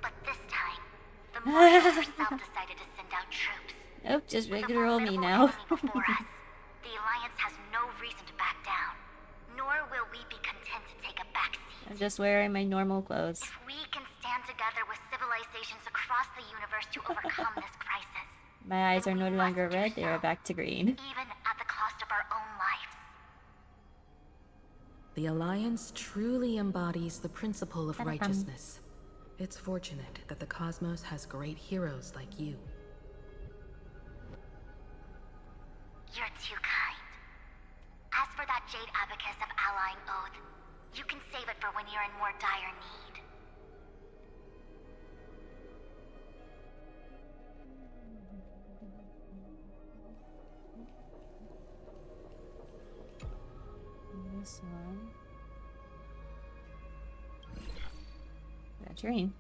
But this time, the Marshals herself decided to send out troops. Nope, just regular old me now. Before us, the Alliance has no reason to back down, nor will we be content to take a backseat. I'm just wearing my normal clothes. If we can stand together with civilizations across the universe to overcome this crisis, My eyes are no longer red, they are back to green. even at the cost of our own lives. The Alliance truly embodies the principle of righteousness. It's fortunate that the cosmos has great heroes like you. You're too kind. As for that Jade Abacus of Allying Oath, you can save it for when you're in more dire need. This one. Dream.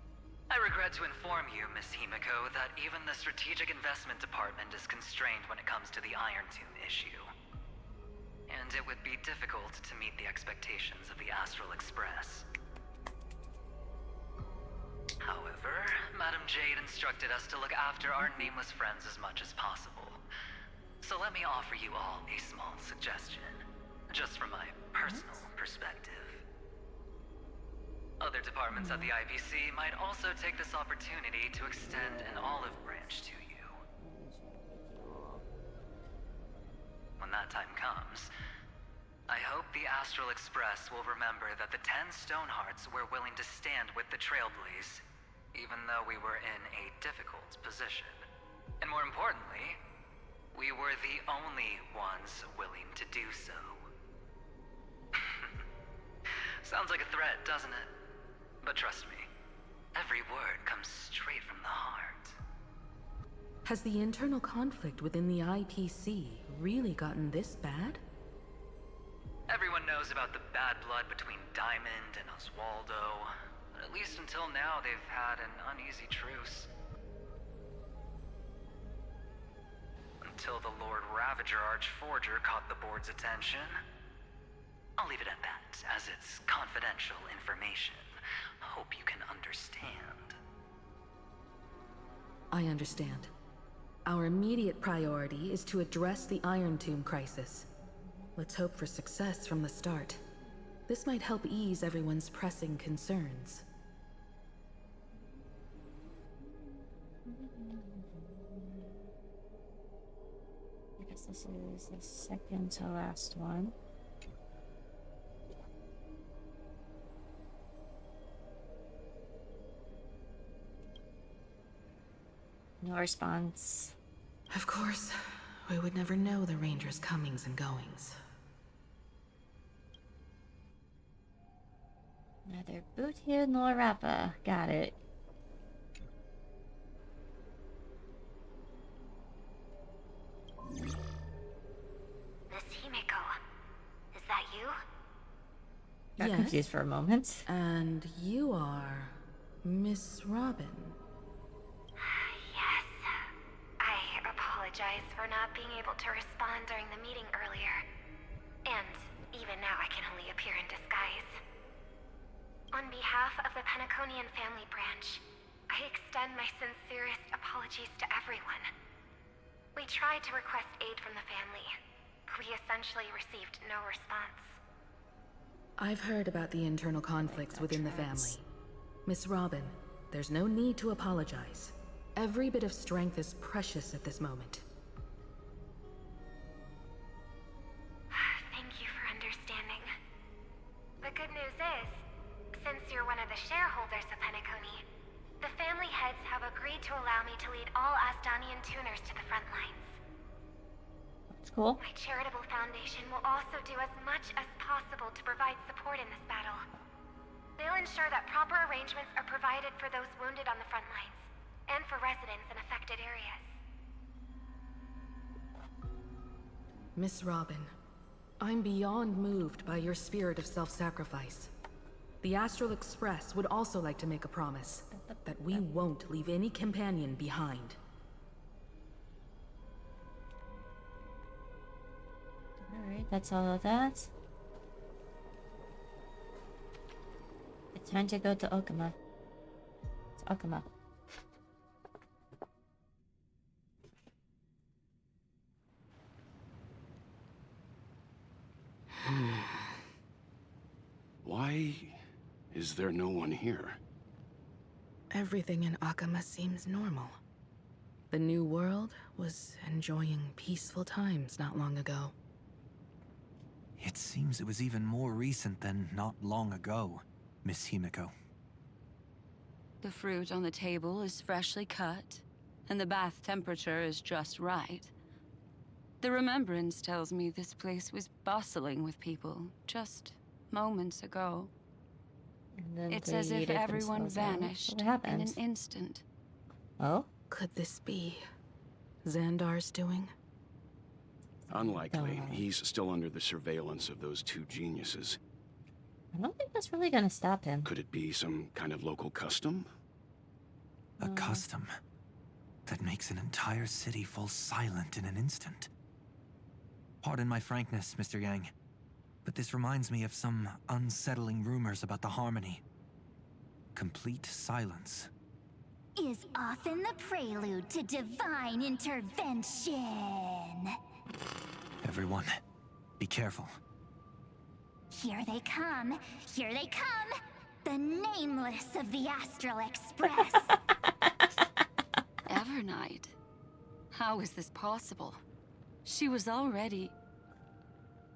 I regret to inform you, Miss Himiko, that even the Strategic Investment Department is constrained when it comes to the Iron Tomb issue. And it would be difficult to meet the expectations of the Astral Express. However, Madam Jade instructed us to look after our nameless friends as much as possible. So let me offer you all a small suggestion, just from my personal perspective. Other departments at the IPC might also take this opportunity to extend an olive branch to you. When that time comes, I hope the Astral Express will remember that the 10 Stonehearts were willing to stand with the Trailblaze, even though we were in a difficult position. And more importantly, we were the only ones willing to do so. Sounds like a threat, doesn't it? But trust me, every word comes straight from the heart. Has the internal conflict within the IPC really gotten this bad? Everyone knows about the bad blood between Diamond and Oswaldo. But at least until now, they've had an uneasy truce. Until the Lord Ravager Archforger caught the board's attention. I'll leave it at that, as it's confidential information. Hope you can understand. I understand. Our immediate priority is to address the Iron Tomb crisis. Let's hope for success from the start. This might help ease everyone's pressing concerns. I guess this is the second to last one. No response. Of course, we would never know the Ranger's comings and goings. Neither boot here nor Rappa. Got it. Miss Himeko, is that you? Got confused for a moment. And you are Miss Robin. Yes. I apologize for not being able to respond during the meeting earlier. And even now I can only appear in disguise. On behalf of the Penaconian family branch, I extend my sincerest apologies to everyone. We tried to request aid from the family, but we essentially received no response. I've heard about the internal conflicts within the family. Miss Robin, there's no need to apologize. Every bit of strength is precious at this moment. Thank you for understanding. The good news is, since you're one of the shareholders of Penacony, the family heads have agreed to allow me to lead all Asdanian tuners to the front lines. That's cool. My charitable foundation will also do as much as possible to provide support in this battle. They'll ensure that proper arrangements are provided for those wounded on the front lines, and for residents in affected areas. Miss Robin, I'm beyond moved by your spirit of self-sacrifice. The Astral Express would also like to make a promise that we won't leave any companion behind. Alright, that's all of that. It's time to go to Okama. It's Okama. Why is there no one here? Everything in Akama seems normal. The new world was enjoying peaceful times not long ago. It seems it was even more recent than not long ago, Miss Himeko. The fruit on the table is freshly cut, and the bath temperature is just right. The remembrance tells me this place was bustling with people just moments ago. It's as if everyone vanished in an instant. Oh? Could this be Xandar's doing? Unlikely. He's still under the surveillance of those two geniuses. I don't think that's really gonna stop him. Could it be some kind of local custom? A custom that makes an entire city fall silent in an instant. Pardon my frankness, Mr. Yang, but this reminds me of some unsettling rumors about the Harmony. Complete silence is often the prelude to divine intervention. Everyone, be careful. Here they come. Here they come. The nameless of the Astral Express. Evernight? How is this possible? She was already...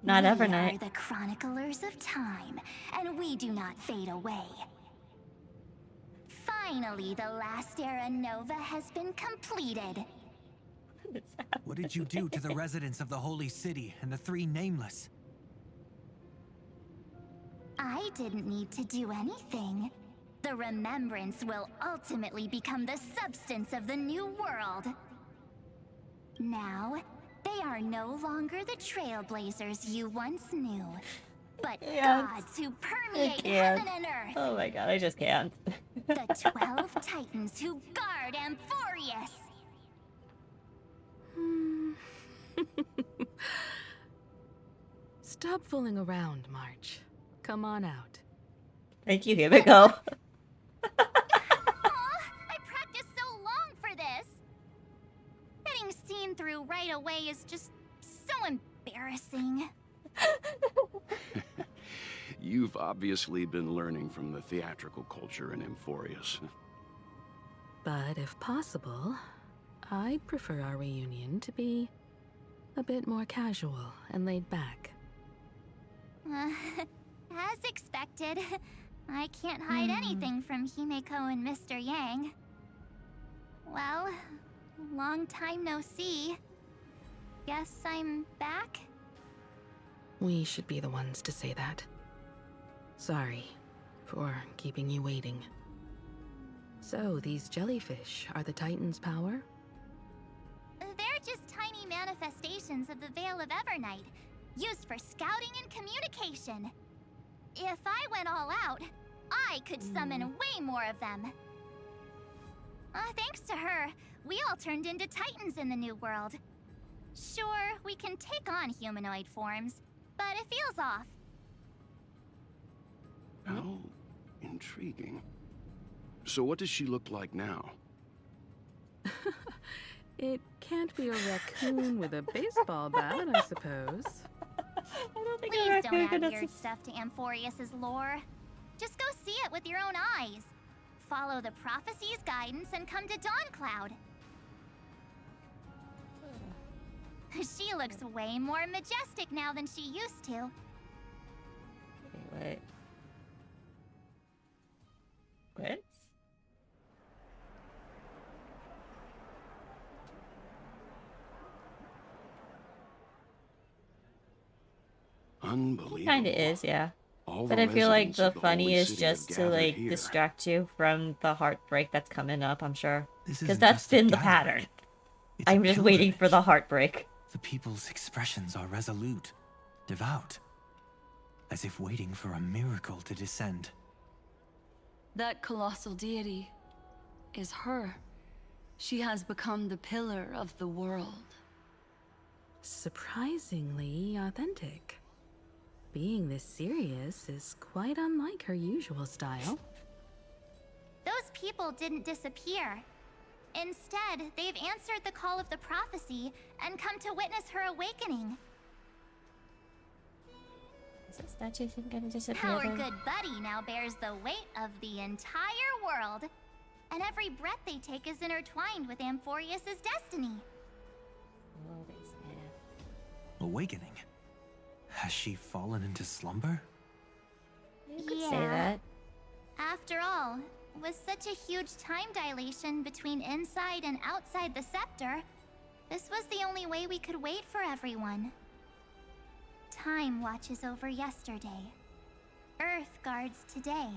Not Evernight. We are the chroniclers of time, and we do not fade away. Finally, the last era Nova has been completed. What did you do to the residents of the Holy City and the three Nameless? I didn't need to do anything. The remembrance will ultimately become the substance of the new world. Now, they are no longer the trailblazers you once knew, but gods who permeate heaven and earth. Oh my god, I just can't. The 12 titans who guard Amphorius. Stop fooling around, March. Come on out. Thank you, here we go. I practiced so long for this. Getting seen through right away is just so embarrassing. You've obviously been learning from the theatrical culture in Amphorius. But if possible, I'd prefer our reunion to be a bit more casual and laid back. As expected, I can't hide anything from Himeko and Mr. Yang. Well, Long time no see. Guess I'm back? We should be the ones to say that. Sorry for keeping you waiting. So, these jellyfish are the Titan's power? They're just tiny manifestations of the Veil of Evernight, used for scouting and communication. If I went all out, I could summon way more of them. Thanks to her, we all turned into Titans in the New World. Sure, we can take on humanoid forms, but it feels off. How intriguing. So what does she look like now? It can't be a raccoon with a baseball bat, I suppose. Please don't add weird stuff to Amphorius's lore. Just go see it with your own eyes. Follow the prophecy's guidance and come to Dawncloud. She looks way more majestic now than she used to. Wait. What? Unbelievable. It kinda is, yeah. All But the I feel like residents the of the funny holy is city just have to gathered like here. distract you from the heartbreak that's coming up, I'm sure. This Because isn't that's just a been the gathering. pattern. It's a I'm just waiting for the pilgrimage. heartbreak. The people's expressions are resolute, devout, as if waiting for a miracle to descend. That colossal deity is her. She has become the pillar of the world. Surprisingly authentic. Being this serious is quite unlike her usual style. Those people didn't disappear. Instead, they've answered the call of the prophecy and come to witness her awakening. Is that statue thing gonna disappear? Our then? good buddy now bears the weight of the entire world. And every breath they take is intertwined with Amphorius's destiny. Awakening? Has she fallen into slumber? You could say that. After all, with such a huge time dilation between inside and outside the scepter, this was the only way we could wait for everyone. Time watches over yesterday. Earth guards today.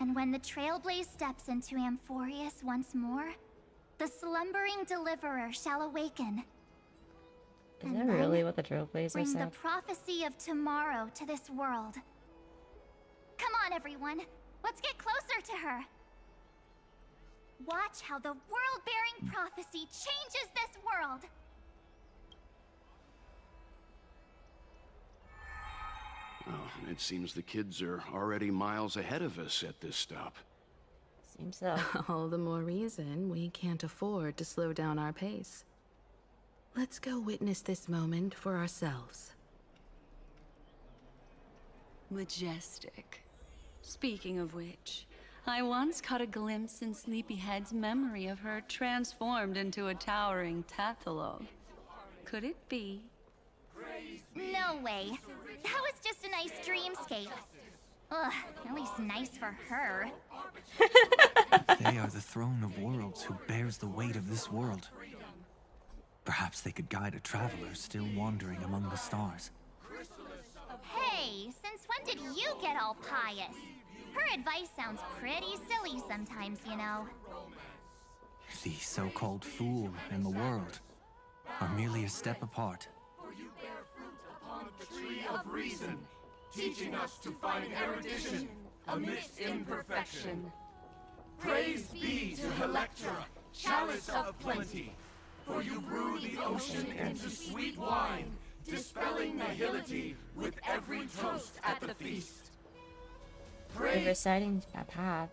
And when the Trailblaze steps into Amphorius once more, the slumbering deliverer shall awaken. Is And that then really what the Trailblazer bring the said? prophecy of tomorrow to this world. Come on, everyone. Let's get closer to her. Watch how the world-bearing prophecy changes this world. Oh, it seems the kids are already miles ahead of us at this stop. Seems so. All the more reason we can't afford to slow down our pace. Let's go witness this moment for ourselves. Majestic. Speaking of which, I once caught a glimpse in Sleepyhead's memory of her transformed into a towering Tatalogue. Could it be? No way. That was just a nice dreamscape. Ugh, at least nice for her. They are the throne of worlds who bears the weight of this world. Perhaps they could guide a traveler still wandering among the stars. Hey, since when did you get all pious? Her advice sounds pretty silly sometimes, you know. The so-called fool and the world are merely a step apart. The tree of reason, teaching us to find erudition amidst imperfection. Praise be to Helectra, chalice of plenty, for you brew the ocean into sweet wine, dispelling nihility with every toast at the feast. They're reciting a path.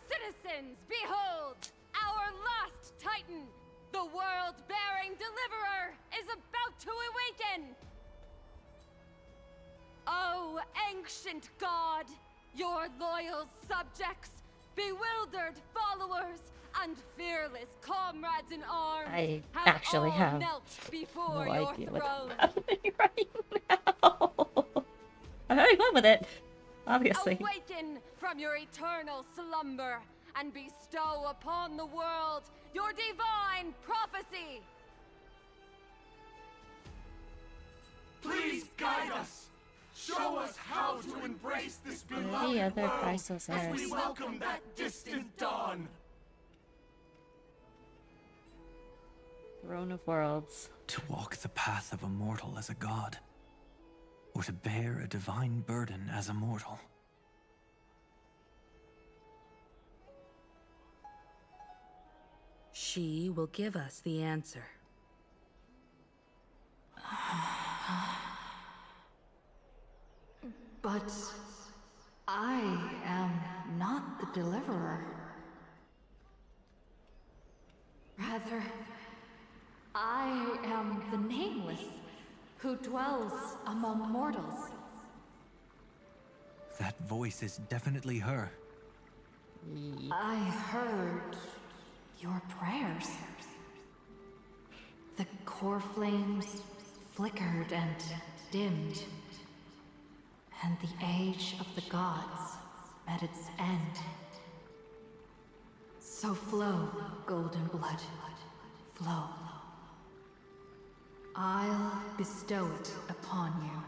Citizens, behold! Our last Titan, the world-bearing deliverer, is about to awaken! Oh, ancient god, your loyal subjects, bewildered followers, and fearless comrades in arms I have actually all have knelt before no your idea what's throne. happening right now. I'm having fun with it, obviously. Awaken from your eternal slumber and bestow upon the world your divine prophecy. Please guide us. Show us how to embrace this Where are beloved the other world Chrysos as we heirs? welcome that distant dawn. Throne of Worlds. To walk the path of a mortal as a god, or to bear a divine burden as a mortal. She will give us the answer. But I am not the deliverer. Rather, I am the nameless who dwells among mortals. That voice is definitely her. I heard your prayers. The core flames flickered and dimmed, and the age of the gods met its end. So flow, golden blood, flow. I'll bestow it upon you,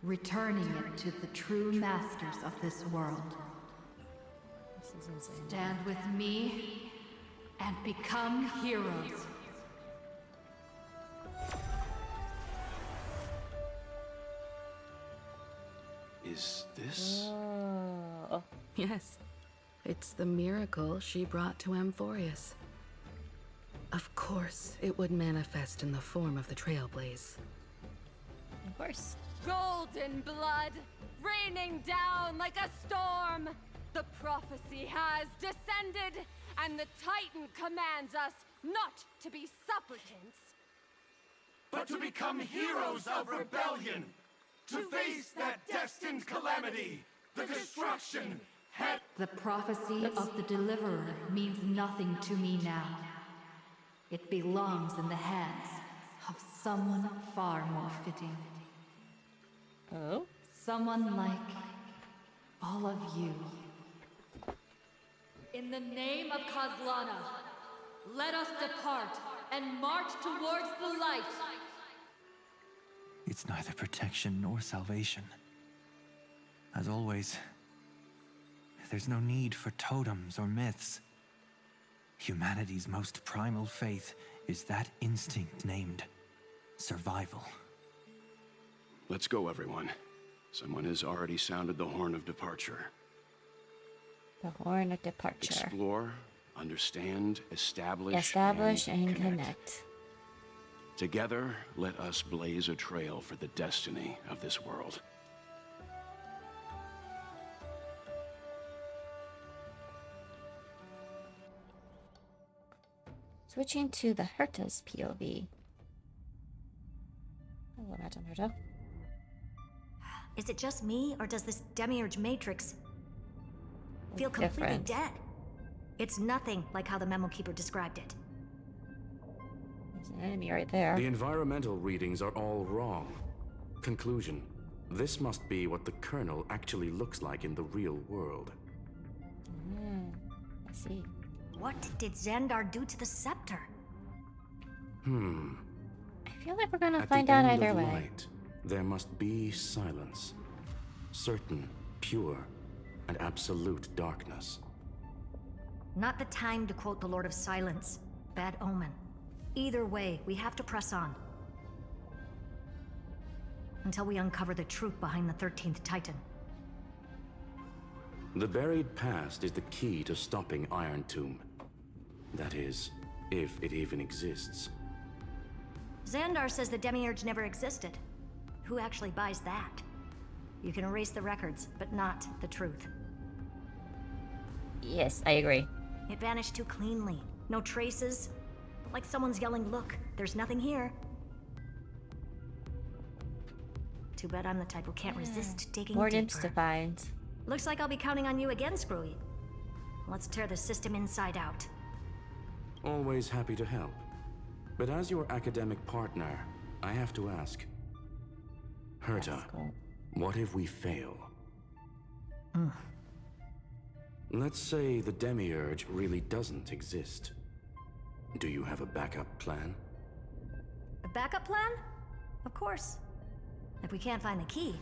returning it to the true masters of this world. This is insane. Stand with me and become heroes. Is this? Oh. Yes, it's the miracle she brought to Amphorius. Of course, it would manifest in the form of the Trailblaze. Of course. Golden blood, raining down like a storm. The prophecy has descended, and the Titan commands us not to be supplicants, But to become heroes of rebellion. To face that destined calamity. The destruction. The prophecy of the deliverer means nothing to me now. It belongs in the hands of someone far more fitting. Oh? Someone like all of you. In the name of Kozlana, let us depart and march towards the light. It's neither protection nor salvation. As always, there's no need for totems or myths. Humanity's most primal faith is that instinct named survival. Let's go, everyone. Someone has already sounded the horn of departure. The horn of departure. Explore, understand, establish, and connect. Together, let us blaze a trail for the destiny of this world. Switching to the Herta's POV. Hello, Madam Herta. Is it just me, or does this demiurge matrix feel completely different. dead? It's nothing like how the memo keeper described it. There's an enemy right there. The environmental readings are all wrong. Conclusion. This must be what the kernel actually looks like in the real world. I see. What did Xandar do to the scepter? I feel like we're gonna At find the out end either of way. light, there must be silence. Certain, pure, and absolute darkness. Not the time to quote the Lord of Silence. Bad omen. Either way, we have to press on. Until we uncover the truth behind the 13th Titan. The buried past is the key to stopping Iron Tomb. That is, if it even exists. Xandar says the demiurge never existed. Who actually buys that? You can erase the records, but not the truth. Yes, I agree. It vanished too cleanly. No traces. Like someone's yelling, look, there's nothing here. Too bad I'm the type who can't resist digging More deeper. imps to find. Looks like I'll be counting on you again, Screwy. Let's tear the system inside out. Always happy to help. But as your academic partner, I have to ask. Herta, what if we fail? Let's say the demiurge really doesn't exist. Do you have a backup plan? A backup plan? Of course. If we can't find the key,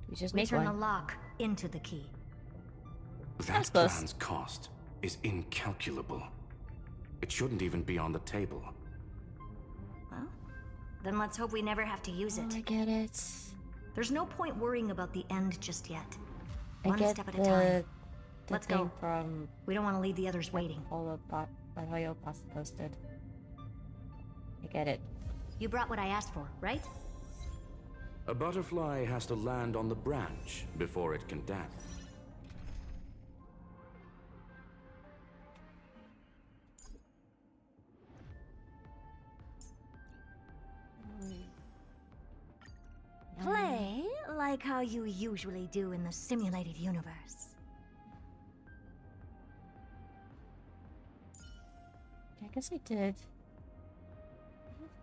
we just we make turn one. the lock into the key. That plan's cost is incalculable. It shouldn't even be on the table. Well, then let's hope we never have to use it. I get it. There's no point worrying about the end just yet. I One get step at a time. the Let's thing go. From we don't want to leave the others waiting. Huion posted. I get it. You brought what I asked for, right? A butterfly has to land on the branch before it can dance. Play like how you usually do in the simulated universe. I guess I did.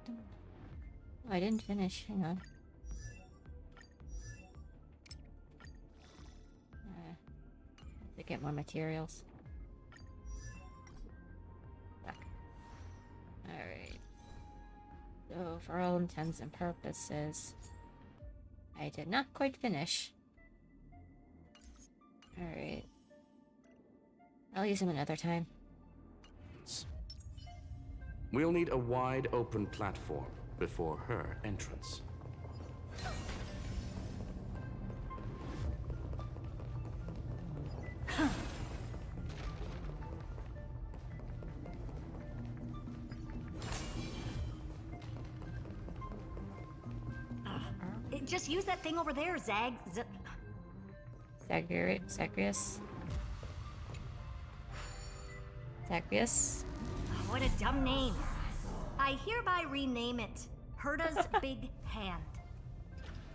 Oh, I didn't finish. Hang on. To get more materials. Back. Alright. So, for all intents and purposes, I did not quite finish. Alright. I'll use them another time. We'll need a wide open platform before her entrance. Just use that thing over there, Zagreus. Oh, what a dumb name. I hereby rename it Herta's Big Hand.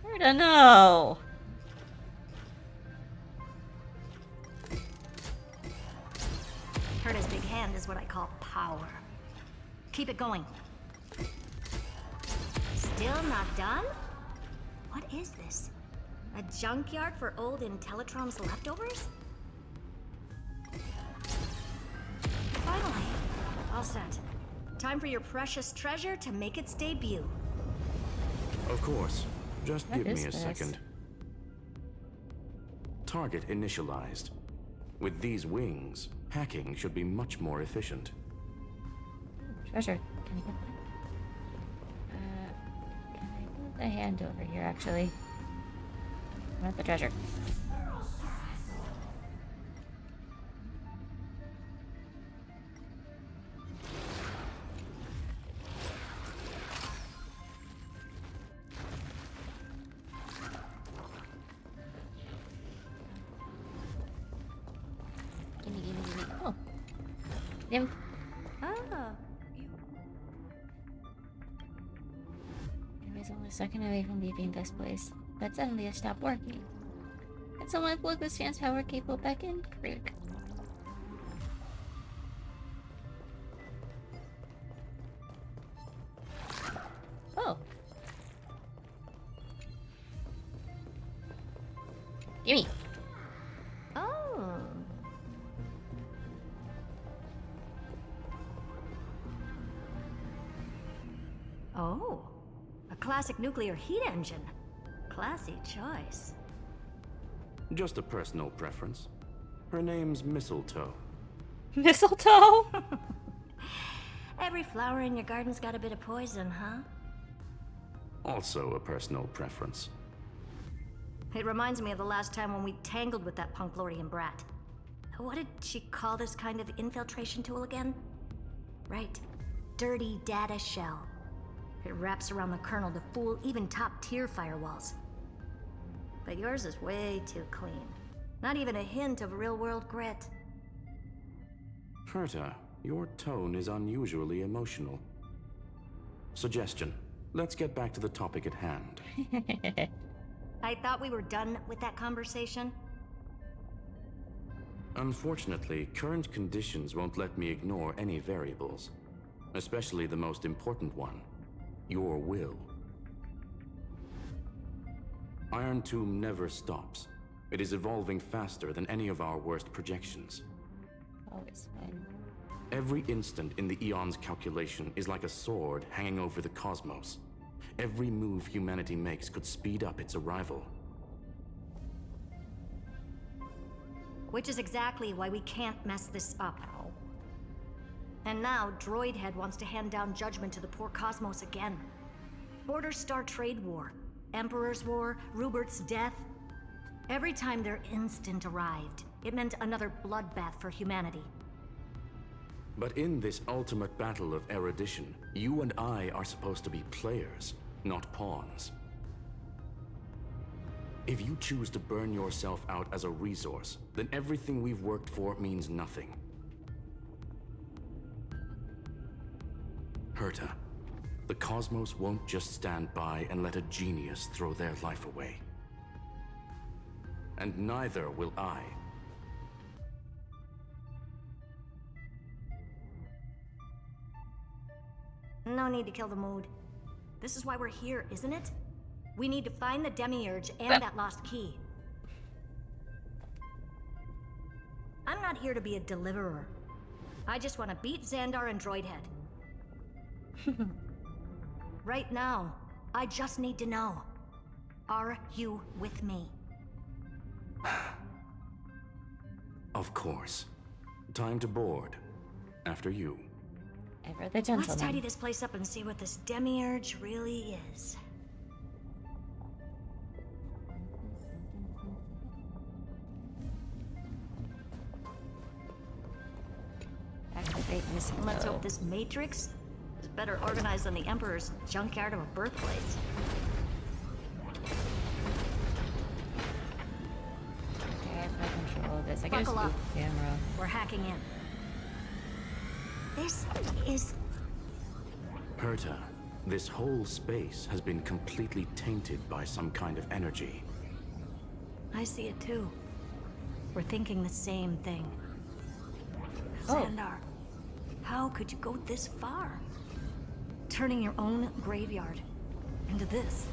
Herta, no! Herta's Big Hand is what I call power. Keep it going. Still not done? What is this? A junkyard for old Intellitrom's leftovers? Finally, all set. Time for your precious treasure to make its debut. Of course. Just What give me is a this? second. Target initialized. With these wings, hacking should be much more efficient. Treasure. Can I get that? Can I move the hand over here, actually? I want the treasure. Gimme. Oh. Nymph. Ah. I was only a second away from leaving this place, but suddenly it stopped working. Can someone plug this fan's power cable back in? Crick. Oh. Gimme. Oh. Oh. A classic nuclear heat engine. Classy choice. Just a personal preference. Her name's Mistletoe. Mistletoe? Every flower in your garden's got a bit of poison, huh? Also a personal preference. It reminds me of the last time when we tangled with that Punklorian brat. What did she call this kind of infiltration tool again? Right. Dirty data shell. It wraps around the kernel to fool even top-tier firewalls. But yours is way too clean. Not even a hint of real-world grit. Krita, your tone is unusually emotional. Suggestion. Let's get back to the topic at hand. I thought we were done with that conversation. Unfortunately, current conditions won't let me ignore any variables. Especially the most important one. Your will. Iron Tomb never stops. It is evolving faster than any of our worst projections. Always fun. Every instant in the Eon's calculation is like a sword hanging over the cosmos. Every move humanity makes could speed up its arrival. Which is exactly why we can't mess this up. And now, Droidhead wants to hand down judgment to the poor cosmos again. Border Star Trade War, Emperor's War, Rupert's death. Every time their instant arrived, it meant another bloodbath for humanity. But in this ultimate battle of erudition, you and I are supposed to be players, not pawns. If you choose to burn yourself out as a resource, then everything we've worked for means nothing. Herta, the cosmos won't just stand by and let a genius throw their life away. And neither will I. No need to kill the mood. This is why we're here, isn't it? We need to find the Demiurge and that lost key. I'm not here to be a deliverer. I just want to beat Xandar and Droidhead. Right now, I just need to know. Are you with me? Of course. Time to board. After you. Ever the gentleman. Let's tidy this place up and see what this Demiurge really is. Activate missing Let's hope this Matrix is better organized than the Emperor's junkyard of a birthplace. Okay, if I control this. I guess Buckle up. camera. We're hacking in. This is... Herta, this whole space has been completely tainted by some kind of energy. I see it too. We're thinking the same thing. Oh. Xandar, how could you go this far? Turning your own graveyard into this.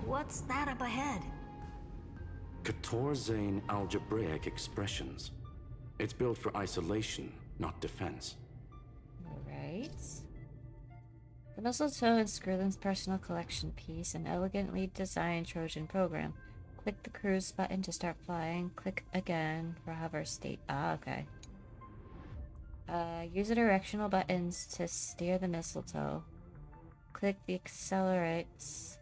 What's that up ahead? Katorzane algebraic expressions. It's built for isolation, not defense. Right. The mistletoe is Skrullin's personal collection piece, an elegantly designed Trojan program. Click the cruise button to start flying. Click again for hover state. Ah, okay. Use the directional buttons to steer the mistletoe. Click the accelerates.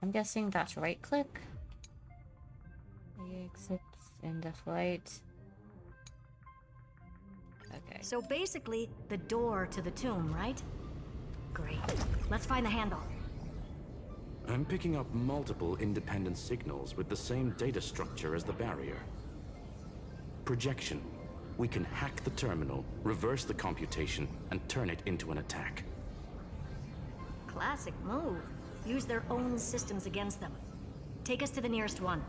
I'm guessing that's right click. The exits into flight. Okay. So basically, the door to the tomb, right? Great. Let's find the handle. I'm picking up multiple independent signals with the same data structure as the barrier. Projection. We can hack the terminal, reverse the computation, and turn it into an attack. Classic move. Use their own systems against them. Take us to the nearest one.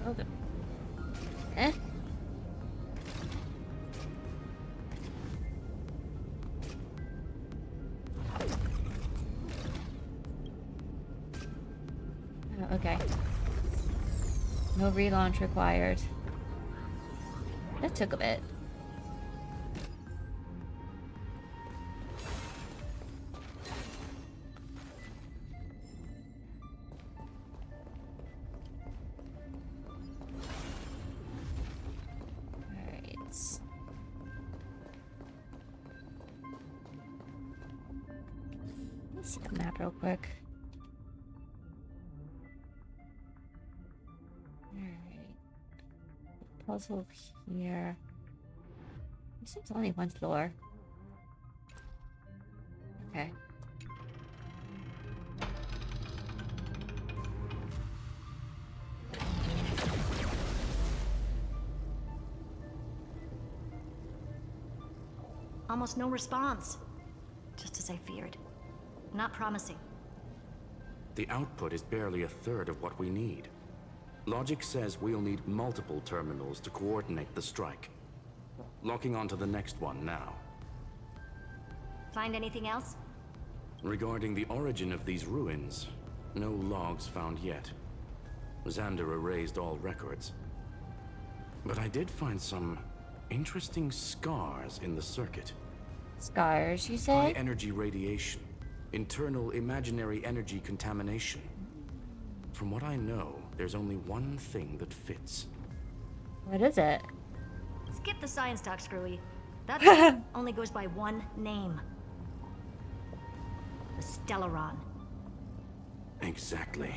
Hold it. Eh? Oh, okay. No relaunch required. That took a bit. See the map real quick. Alright. Puzzle here. This seems only one floor. Okay. Almost no response. Just as I feared. Not promising. The output is barely a third of what we need. Logic says we'll need multiple terminals to coordinate the strike. Locking onto the next one now. Find anything else? Regarding the origin of these ruins, no logs found yet. Xander erased all records. But I did find some interesting scars in the circuit. Scars, you say? High energy radiation, internal imaginary energy contamination. From what I know, there's only one thing that fits. What is it? Skip the science talk, Screwy. That thing only goes by one name. The Stellaron. Exactly.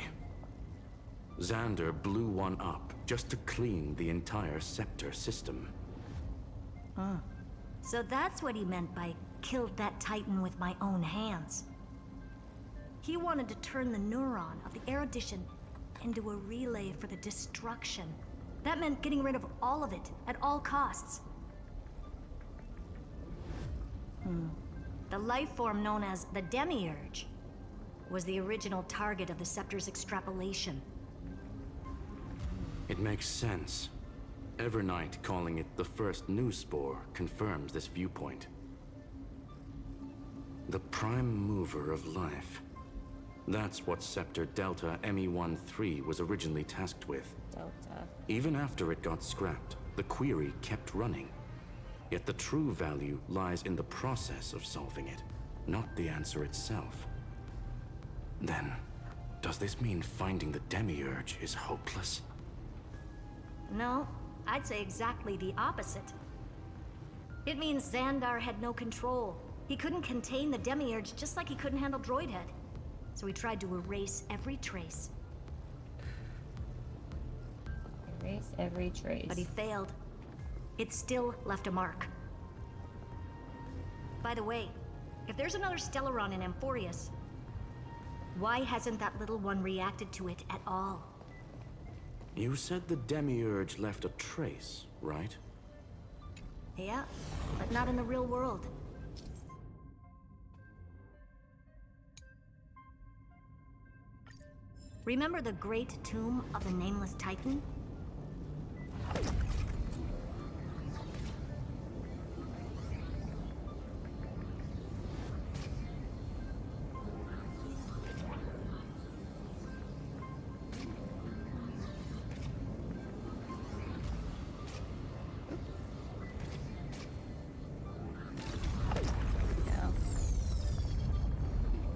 Xander blew one up just to clean the entire scepter system. Huh. So that's what he meant by killed that Titan with my own hands. He wanted to turn the neuron of the erudition into a relay for the destruction. That meant getting rid of all of it at all costs. The life form known as the Demiurge was the original target of the Scepter's extrapolation. It makes sense. Evernight calling it the first new spore confirms this viewpoint. The prime mover of life. That's what Scepter Delta ME-13 was originally tasked with. Delta. Even after it got scrapped, the query kept running. Yet the true value lies in the process of solving it, not the answer itself. Then, does this mean finding the Demiurge is hopeless? No, I'd say exactly the opposite. It means Xandar had no control. He couldn't contain the Demiurge just like he couldn't handle Droidhead. So he tried to erase every trace. Erase every trace. But he failed. It still left a mark. By the way, if there's another Stellaron in Amphorius, why hasn't that little one reacted to it at all? You said the Demiurge left a trace, right? Yeah, but not in the real world. Remember the great tomb of the Nameless Titan?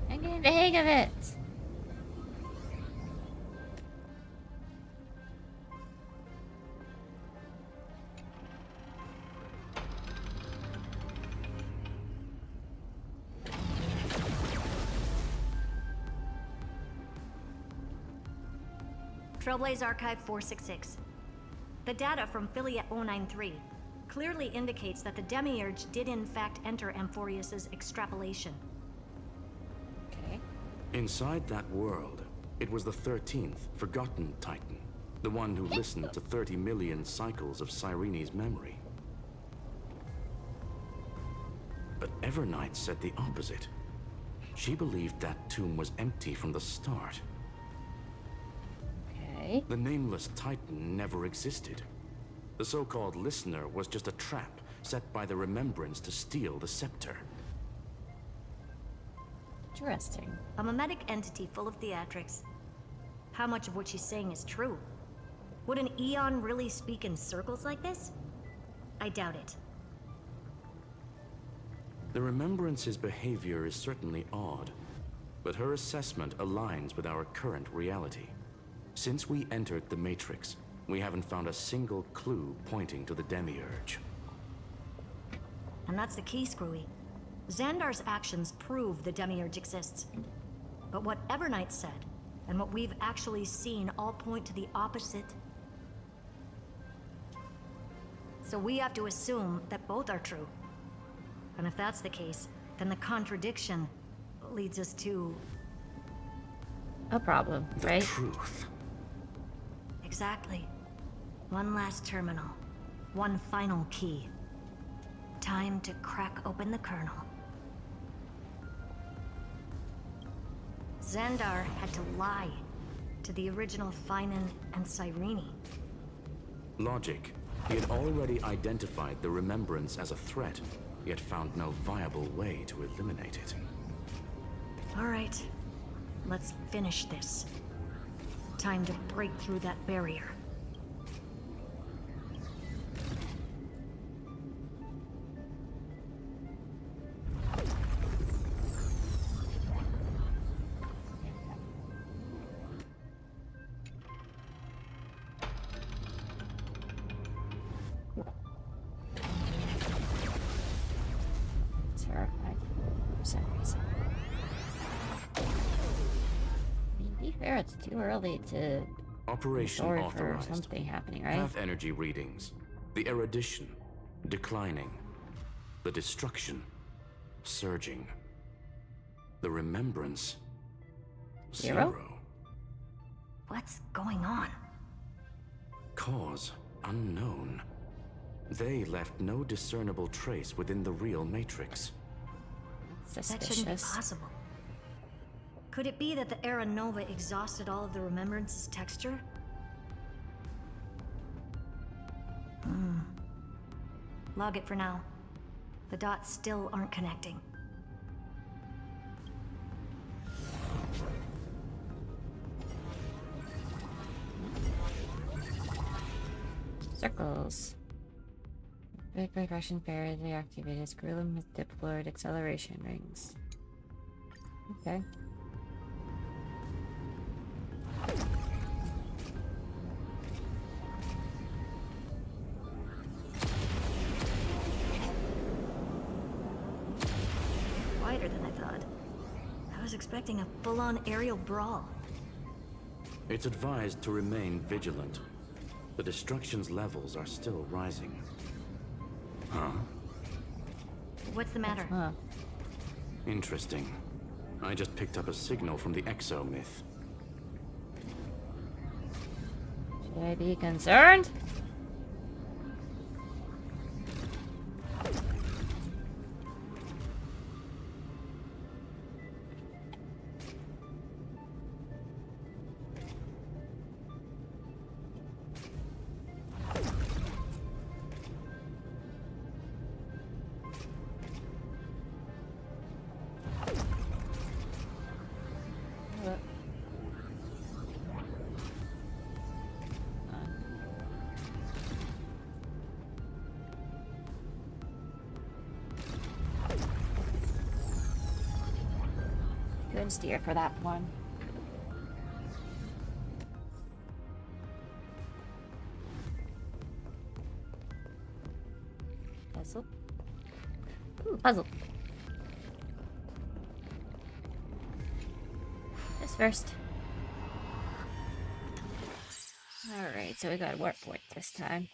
I'm getting the hang of it. Trailblaze Archive 466. The data from Filiate 093 clearly indicates that the Demiurge did in fact enter Amphorius's extrapolation. Okay. Inside that world, it was the 13th, forgotten Titan. The one who listened to 30 million cycles of Cyrene's memory. But Evernight said the opposite. She believed that tomb was empty from the start. The Nameless Titan never existed. The so-called Listener was just a trap set by the Remembrance to steal the scepter. Interesting. A mimetic entity full of theatrics. How much of what she's saying is true? Would an Eon really speak in circles like this? I doubt it. The Remembrance's behavior is certainly odd, but her assessment aligns with our current reality. Since we entered the Matrix, we haven't found a single clue pointing to the Demiurge. And that's the key, Screwy. Xandar's actions prove the Demiurge exists. But what Evernight said, and what we've actually seen all point to the opposite. So we have to assume that both are true. And if that's the case, then the contradiction leads us to... a problem, right? The truth. Exactly. One last terminal. One final key. Time to crack open the kernel. Xandar had to lie to the original Finan and Cyrene. Logic. He had already identified the remembrance as a threat, yet found no viable way to eliminate it. All right, let's finish this. Time to break through that barrier. Terrified for some reason. I mean, be fair, it's too early to Operation sorry for authorized. something happening, right? Path energy readings. The erudition. Declining. The destruction. Surging. The remembrance. Zero? What's going on? Cause unknown. They left no discernible trace within the real matrix. That shouldn't be possible. Could it be that the Era Nova exhausted all of the Remembrance's texture? Log it for now. The dots still aren't connecting. Circles. Big regression barrier deactivated. Screw them with diploid acceleration rings. Okay. Wider than I thought. I was expecting a full-on aerial brawl. It's advised to remain vigilant. The destruction's levels are still rising. Huh? What's the matter? Huh. Interesting. I just picked up a signal from the Exo myth. Should I be concerned? Good steer for that one. Puzzle. Ooh, puzzle. This first. Alright, so we got a warp point this time.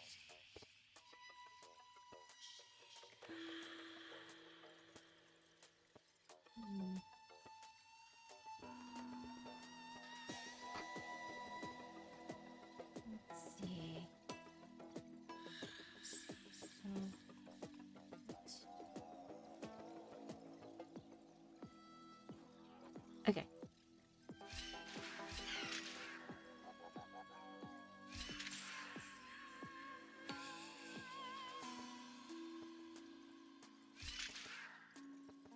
Okay.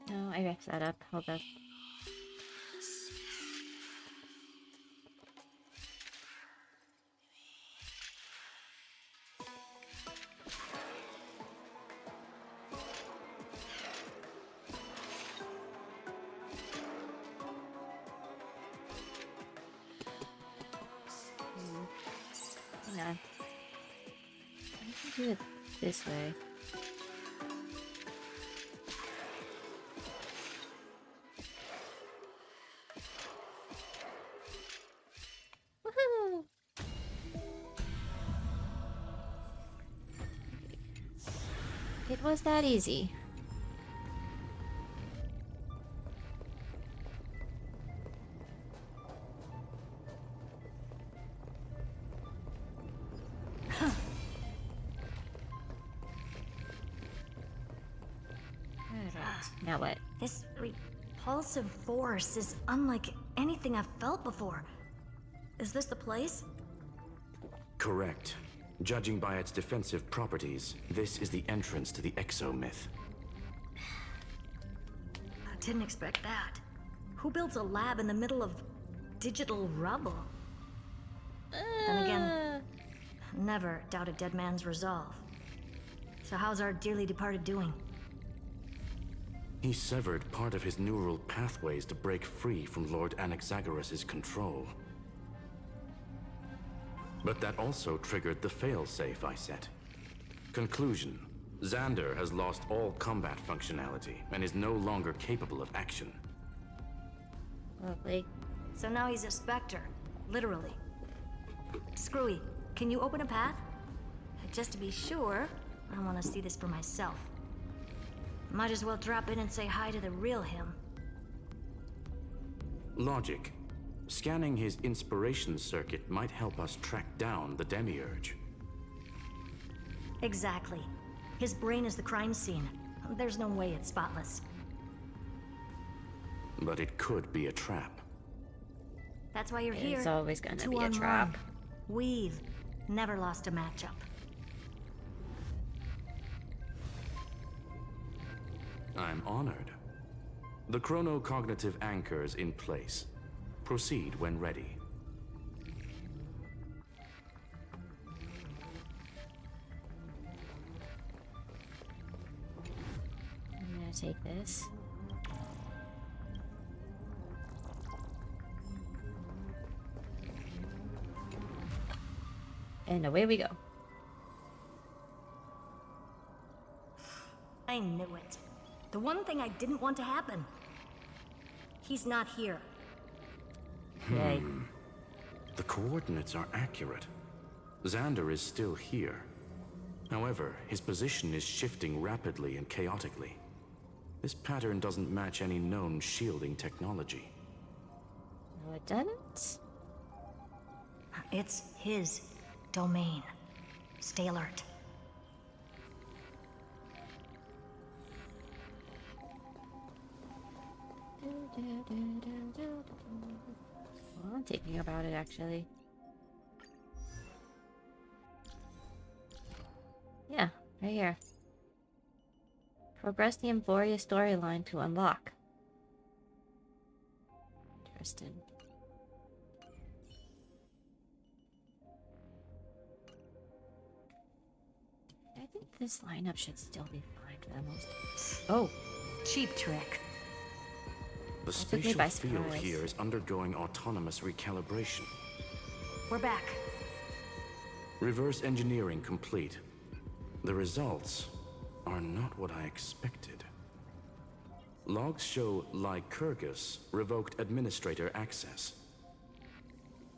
No, I messed that up. Hold up. Hang on. I can do it this way. Woohoo! It was that easy. Now what? This repulsive force is unlike anything I've felt before. Is this the place? Correct. Judging by its defensive properties, this is the entrance to the exo-myth. I didn't expect that. Who builds a lab in the middle of digital rubble? Then again, never doubt a dead man's resolve. So how's our dearly departed doing? He severed part of his neural pathways to break free from Lord Anaxagoras' control. But that also triggered the failsafe I set. Conclusion: Xander has lost all combat functionality and is no longer capable of action. Lovely. So now he's a specter, literally. Screwy, can you open a path? Just to be sure, I want to see this for myself. Might as well drop in and say hi to the real him. Logic. Scanning his inspiration circuit might help us track down the Demiurge. Exactly. His brain is the crime scene. There's no way it's spotless. But it could be a trap. That's why you're here. It's always gonna to be a unwind. trap. We've never lost a matchup. I'm honored. The chronocognitive anchor is in place. Proceed when ready. I'm gonna take this. And away we go. I knew it. The one thing I didn't want to happen. He's not here. Yay. The coordinates are accurate. Xander is still here. However, his position is shifting rapidly and chaotically. This pattern doesn't match any known shielding technology. No, it doesn't. It's his domain. Stay alert. Well, I'm thinking about it actually. Yeah, right here. Progress the Emphoria storyline to unlock. Interesting. I think this lineup should still be fine for the most. Oh, cheap trick. The That took me spatial by field surprise. here is undergoing autonomous recalibration. We're back. Reverse engineering complete. The results are not what I expected. Logs show Lycurgus revoked administrator access.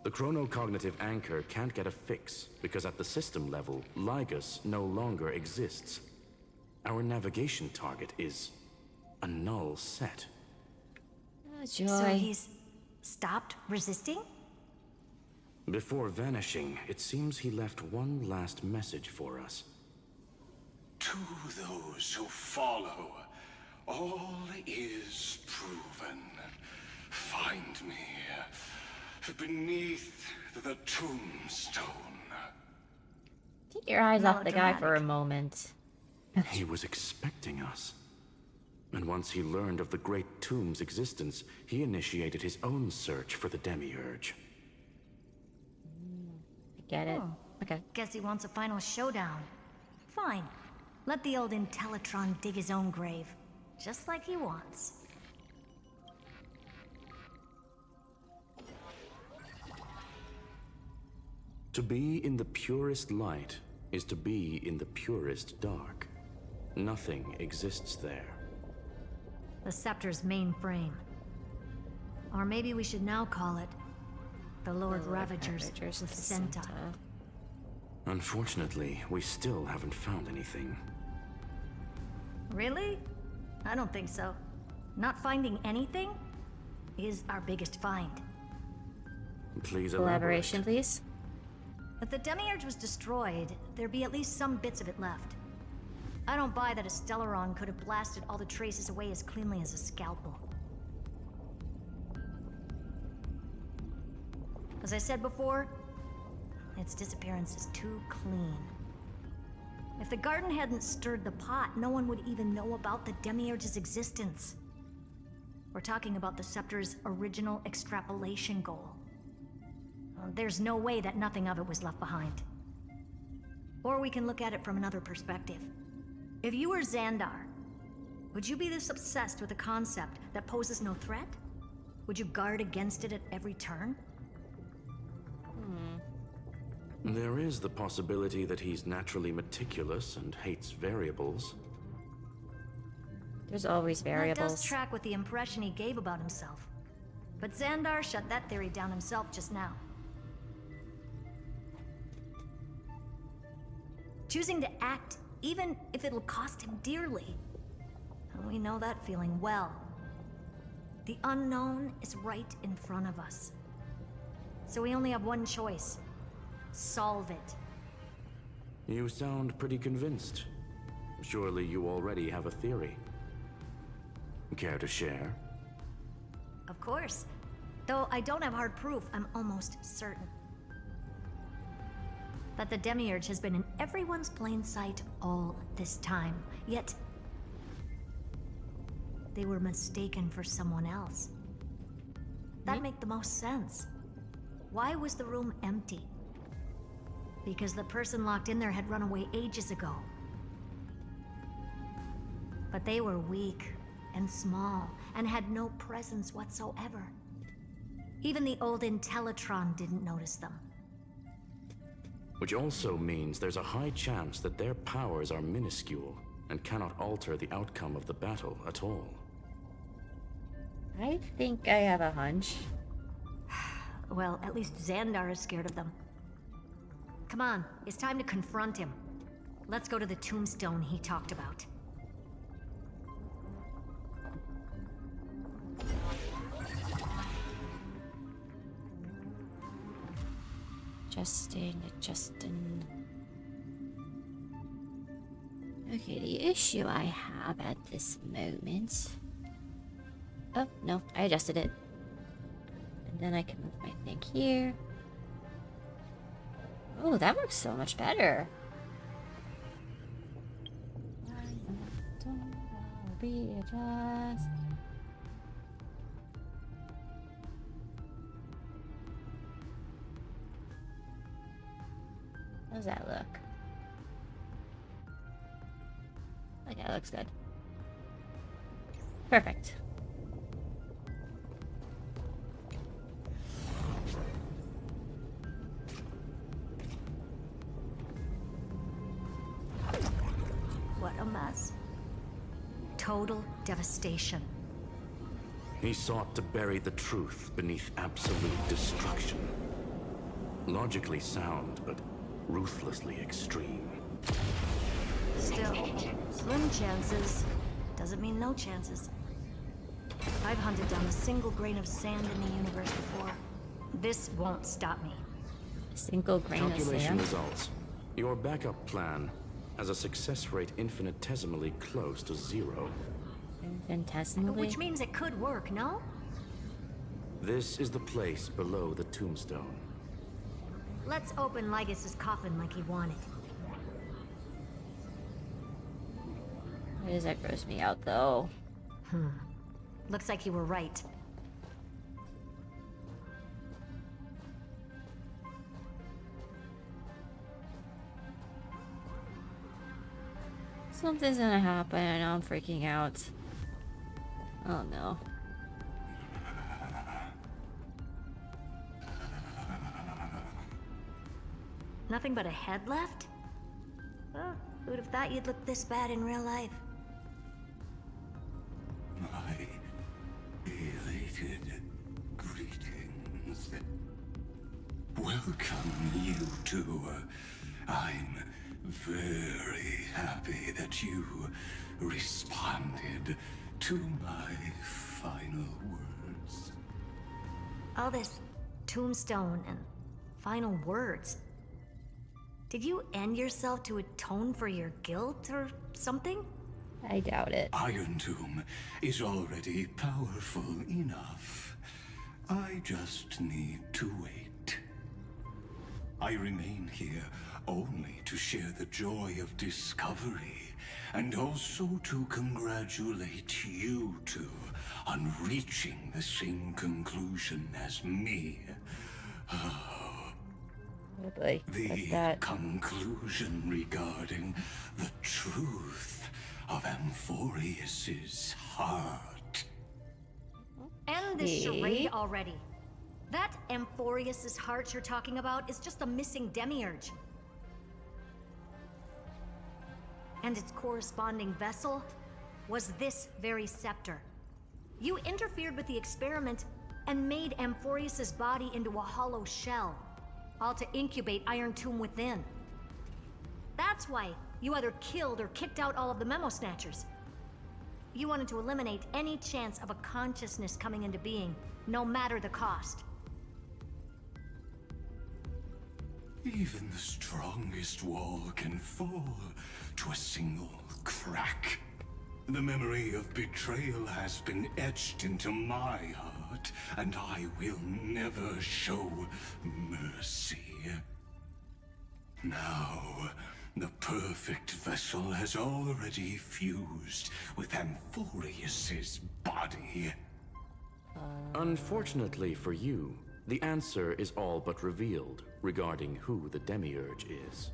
The chronocognitive anchor can't get a fix because at the system level, Lygus no longer exists. Our navigation target is a null set. Oh, joy. So he's stopped resisting? Before vanishing, it seems he left one last message for us. To those who follow, all is proven. Find me beneath the tombstone. Take your eyes off the guy for a moment. He was expecting us. And once he learned of the Great Tomb's existence, he initiated his own search for the Demiurge. I get it. Okay. Guess he wants a final showdown. Fine. Let the old Intellitron dig his own grave. Just like he wants. To be in the purest light is to be in the purest dark. Nothing exists there. The Scepter's main frame. Or maybe we should now call it the Lord Ravager's placenta. Unfortunately, we still haven't found anything. Really? I don't think so. Not finding anything is our biggest find. Please Collaboration, please. If the Demiurge was destroyed, there'd be at least some bits of it left. I don't buy that a Stellaron could have blasted all the traces away as cleanly as a scalpel. As I said before, its disappearance is too clean. If the garden hadn't stirred the pot, no one would even know about the Demiurge's existence. We're talking about the Scepter's original extrapolation goal. There's no way that nothing of it was left behind. Or we can look at it from another perspective. If you were Xandar, would you be this obsessed with a concept that poses no threat? Would you guard against it at every turn? There is the possibility that he's naturally meticulous and hates variables. There's always variables. That does track with the impression he gave about himself. But Xandar shut that theory down himself just now. Choosing to act, even if it'll cost him dearly. And we know that feeling well. The unknown is right in front of us. So we only have one choice. Solve it. You sound pretty convinced. Surely you already have a theory. Care to share? Of course. Though I don't have hard proof, I'm almost certain that the Demiurge has been in everyone's plain sight all this time. Yet, they were mistaken for someone else. That'd make the most sense. Why was the room empty? Because the person locked in there had run away ages ago. But they were weak and small and had no presence whatsoever. Even the old Intellitron didn't notice them. Which also means there's a high chance that their powers are minuscule and cannot alter the outcome of the battle at all. I think I have a hunch. Well, at least Xandar is scared of them. Come on, it's time to confront him. Let's go to the tombstone he talked about. Justin. Okay, the issue I have at this moment... Oh, no, I adjusted it. And then I can move my thing here. Oh, that works so much better. Readjust. How does that look? Okay, that looks good. Perfect. What a mess. Total devastation. He sought to bury the truth beneath absolute destruction. Logically sound, but ruthlessly extreme. Still, slim chances doesn't mean no chances. I've hunted down a single grain of sand in the universe before. This won't stop me. A single grain of Calculation sand? results. Your backup plan has a success rate infinitesimally close to 0. Infinitesimally? Which means it could work, no? This is the place below the tombstone. Let's open Lygas's coffin like he wanted. Why does that gross me out, though? Looks like you were right. Something's gonna happen and I'm freaking out. Oh no. Nothing but a head left? Oh, who'd have thought you'd look this bad in real life? My elated greetings. Welcome, you two. I'm very happy that you responded to my final words. All this tombstone and final words. Did you end yourself to atone for your guilt or something? I doubt it. Iron Tomb is already powerful enough. I just need to wait. I remain here only to share the joy of discovery, and also to congratulate you two on reaching the same conclusion as me. Oh boy, what's The that? conclusion regarding the truth of Amphorius's heart. End this Okay. charade already. That Amphorius's heart you're talking about is just a missing demiurge. And its corresponding vessel was this very scepter. You interfered with the experiment and made Amphorius's body into a hollow shell, all to incubate Iron Tomb within. That's why you either killed or kicked out all of the Memo Snatchers. You wanted to eliminate any chance of a consciousness coming into being, no matter the cost. Even the strongest wall can fall to a single crack. The memory of betrayal has been etched into my heart, and I will never show mercy. Now, the perfect vessel has already fused with Amphorius's body. Unfortunately for you, the answer is all but revealed regarding who the Demiurge is.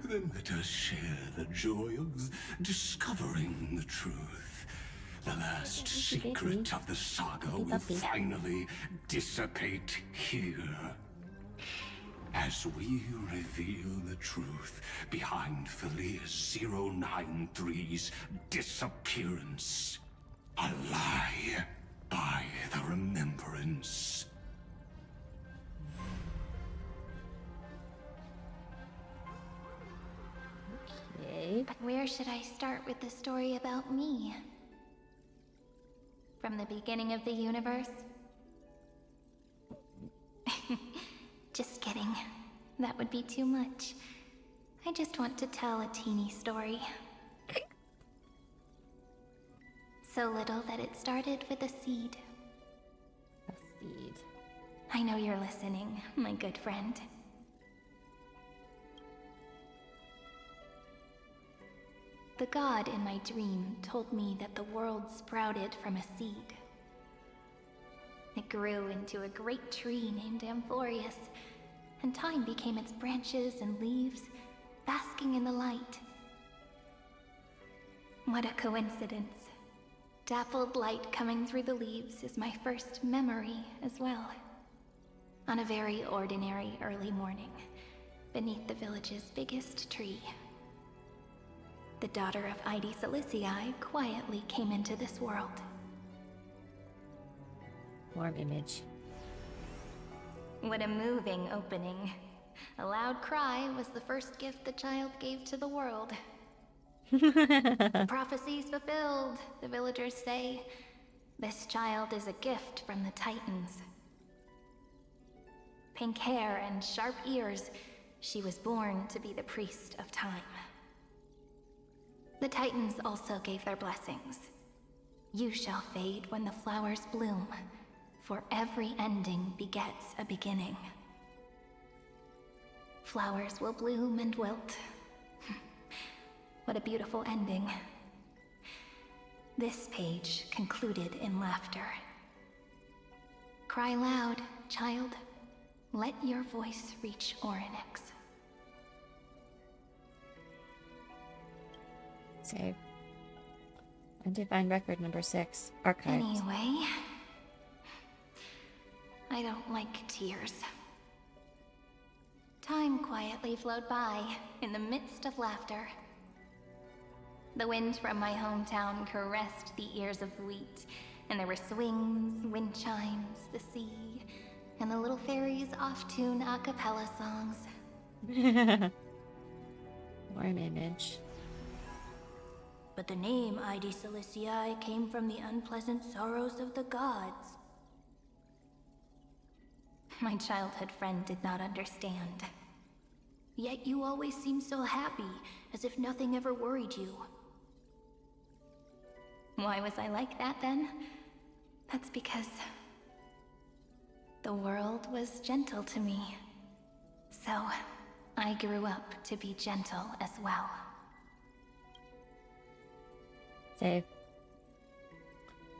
Then let us share the joy of discovering the truth. The last secret of the saga will finally dissipate here. As we reveal the truth behind Philius 093's disappearance. A lie by the remembrance. Okay. But where should I start with the story about me? From the beginning of the universe? Just kidding. That would be too much. I just want to tell a teeny story. So little that it started with a seed. A seed. I know you're listening, my good friend. The god in my dream told me that the world sprouted from a seed. It grew into a great tree named Amphorius, and time became its branches and leaves, basking in the light. What a coincidence. Dappled light coming through the leaves is my first memory as well. On a very ordinary early morning, beneath the village's biggest tree. The daughter of Ide Silicii quietly came into this world. Warm image. What a moving opening. A loud cry was the first gift the child gave to the world. The prophecy's fulfilled, the villagers say. This child is a gift from the Titans. Pink hair and sharp ears, she was born to be the priest of time. The Titans also gave their blessings. You shall fade when the flowers bloom, for every ending begets a beginning. Flowers will bloom and wilt. What a beautiful ending. This page concluded in laughter. Cry loud, child. Let your voice reach Orynyx. Save. Undefined record number 6. Archived. Anyway, I don't like tears. Time quietly flowed by in the midst of laughter. The wind from my hometown caressed the ears of wheat, and there were swings, wind chimes, the sea, and the little fairies off-tune a cappella songs. Warm image. But the name Ide Silicii came from the unpleasant sorrows of the gods. My childhood friend did not understand. Yet you always seemed so happy, as if nothing ever worried you. Why was I like that then? That's because The world was gentle to me. So, I grew up to be gentle as well. Save.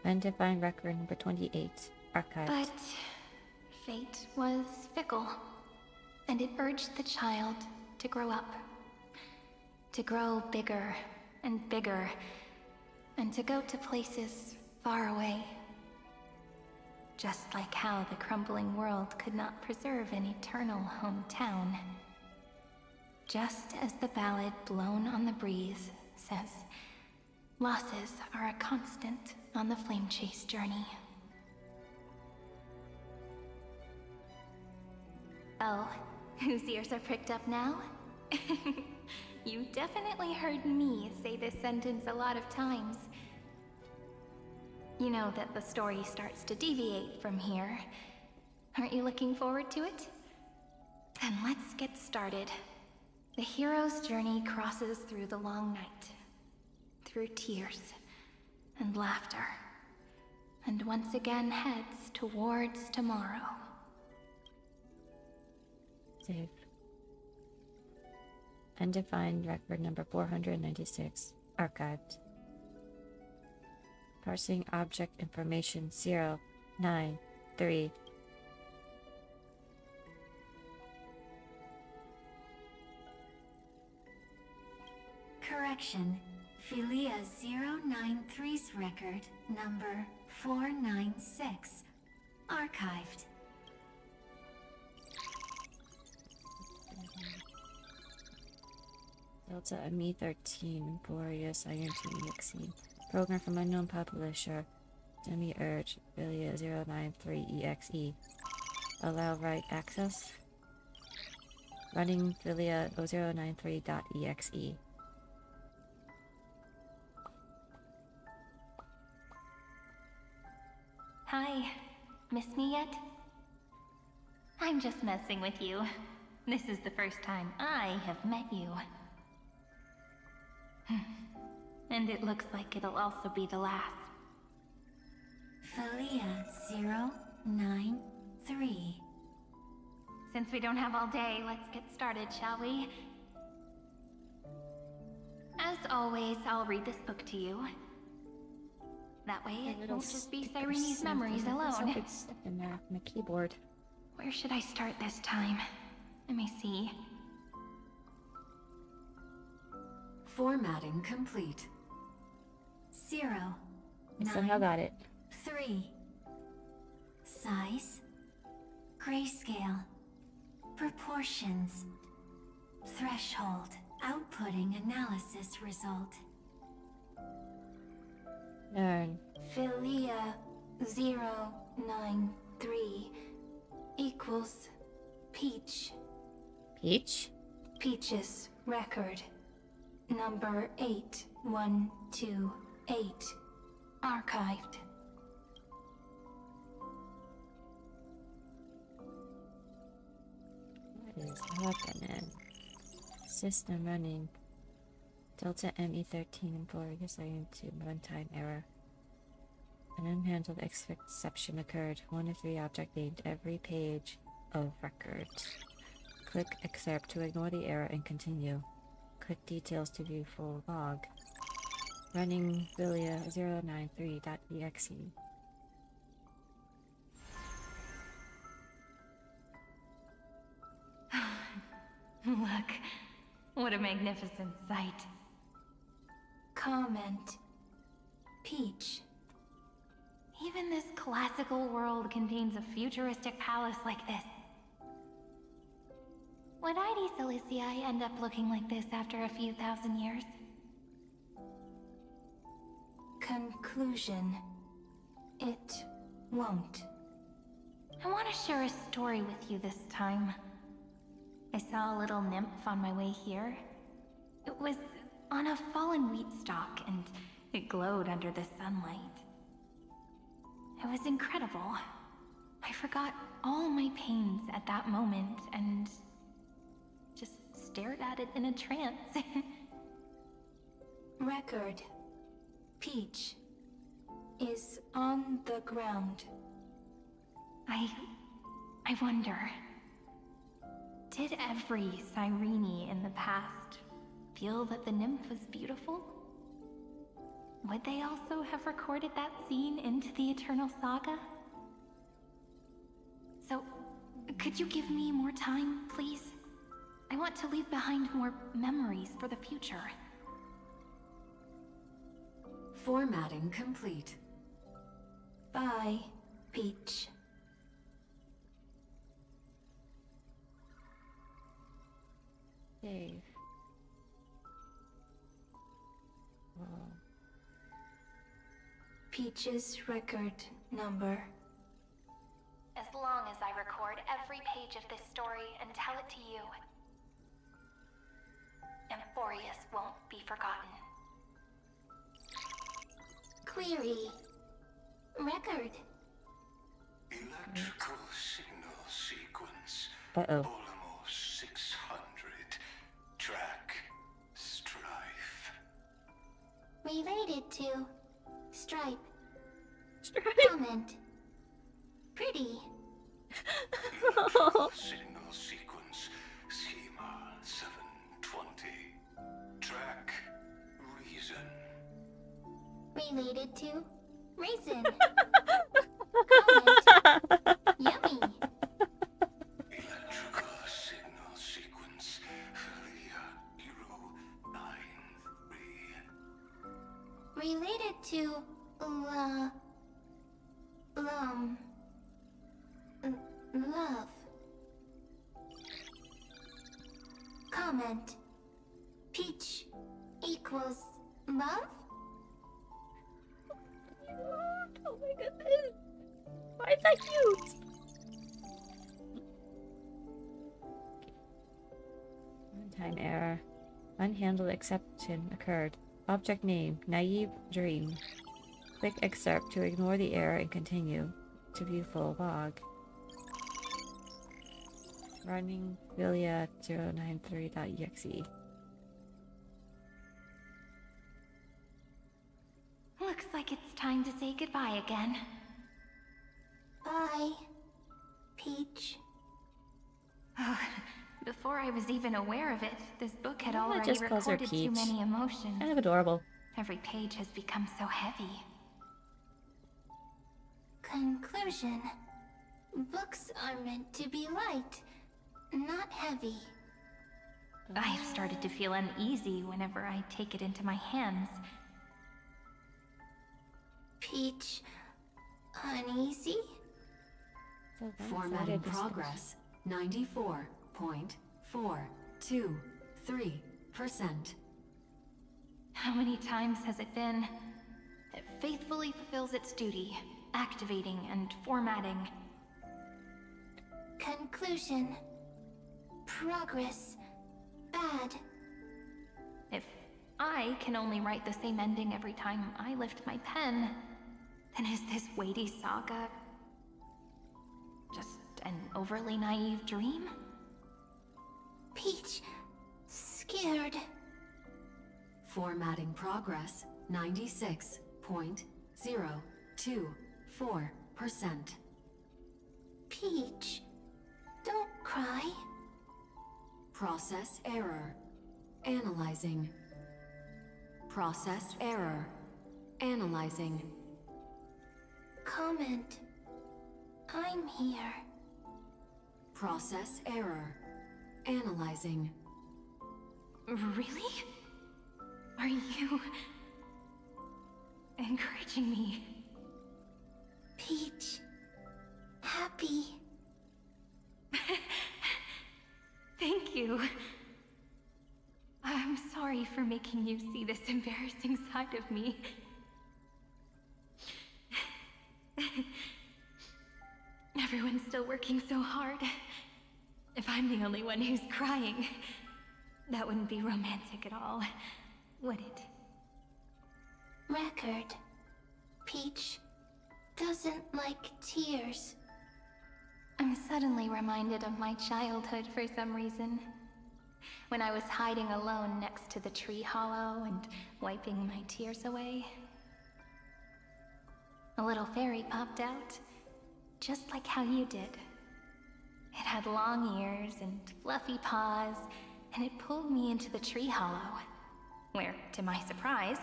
Undefined record number 28. Archived. But fate was fickle, and it urged the child to grow up. To grow bigger and bigger, and to go to places far away. Just like how the crumbling world could not preserve an eternal hometown. Just as the ballad Blown on the Breeze says, losses are a constant on the flame chase journey. Oh, whose ears are pricked up now? You definitely heard me say this sentence a lot of times. You know that the story starts to deviate from here. Aren't you looking forward to it? Then let's get started. The hero's journey crosses through the long night. Through tears and laughter. And once again heads towards tomorrow. Save. Undefined record number 496. Archived. Parsing object information 093. Correction. Philia 093's record number 496. Archived. Delta ME13 Boreas Iron 2 EXE. Program from unknown publisher. Demi-Urge Philia 093 EXE. Allow write access. Running Philia 093.exe. Hi. Miss me yet? I'm just messing with you. This is the first time I have met you. And it looks like it'll also be the last. Philia 093. Since we don't have all day, let's get started, shall we? As always, I'll read this book to you. That way it won't just be Cyrene's memories alone. Big step in there on the keyboard. Where should I start this time? Let me see. Formatting complete. 0. I somehow got it. 3. Size. Grayscale. Proportions. Threshold. Outputting analysis result. Learn. Philia 093 equals Peach. Peach? Peach's record. Number 8128. Archived. What is happening? System running. Delta ME13 and Boreas Iron 2 runtime error. An unhandled exception occurred. 1 of 3 object named every page of record. Click accept to ignore the error and continue. Click details to view full log. Running Philia 093.exe. Look, what a magnificent sight. Comment. Peach. Even this classical world contains a futuristic palace like this. Would ID Ciliciae end up looking like this after a few thousand years? Conclusion. It won't. I want to share a story with you this time. I saw a little nymph on my way here. It was on a fallen wheat stalk, and it glowed under the sunlight. It was incredible. I forgot all my pains at that moment and just stared at it in a trance. Record. Peach is on the ground. I I wonder, did every Cyrene in the past feel that the nymph was beautiful? Would they also have recorded that scene into the Eternal Saga? So, could you give me more time, please? I want to leave behind more memories for the future. Formatting complete. Bye, Peach. Save. Whoa. Peach's record number. As long as I record every page of this story and tell it to you, Amphorius won't be forgotten. Query. Record. Electrical signal sequence. Uh-oh. Almost 600. Track. Strife. Related to Stripe. Comment. Pretty. Electrical signal sequence. Schema 720. Track. Reason. Related to Raisin. Comment. Yummy. Electrical signal sequence. Felia 093. Related to love. Comment. Peach equals love? Oh my goodness. Why is that cute? Runtime error. Unhandled exception occurred. Object name, naive dream. Click excerpt to ignore the error and continue to view full log. Running Filia 093.exe. Looks like it's time to say goodbye again. Bye, Peach. Oh, before I was even aware of it, this book had Why not already just calls her recorded too Peach? many emotions. Kind of adorable. Every page has become so heavy. Conclusion. Books are meant to be light, not heavy. I've started to feel uneasy whenever I take it into my hands. Peach, uneasy? Formatting progress, 94.423%. How many times has it been? It faithfully fulfills its duty, activating and formatting. Conclusion. Progress. Bad. If I can only write the same ending every time I lift my pen, then is this weighty saga just an overly naive dream? Peach, scared. Formatting progress, 96.024%. Peach, don't cry. Process error. Analyzing. Process error. Analyzing. Comment. I'm here. Process error. Analyzing. Really? Are you encouraging me? Peach. Happy. Thank you. I'm sorry for making you see this embarrassing side of me. Everyone's still working so hard. If I'm the only one who's crying, that wouldn't be romantic at all, would it? Record. Peach doesn't like tears. I'm suddenly reminded of my childhood for some reason. When I was hiding alone next to the tree hollow and wiping my tears away. A little fairy popped out, just like how you did. It had long ears and fluffy paws, and it pulled me into the tree hollow, where, to my surprise,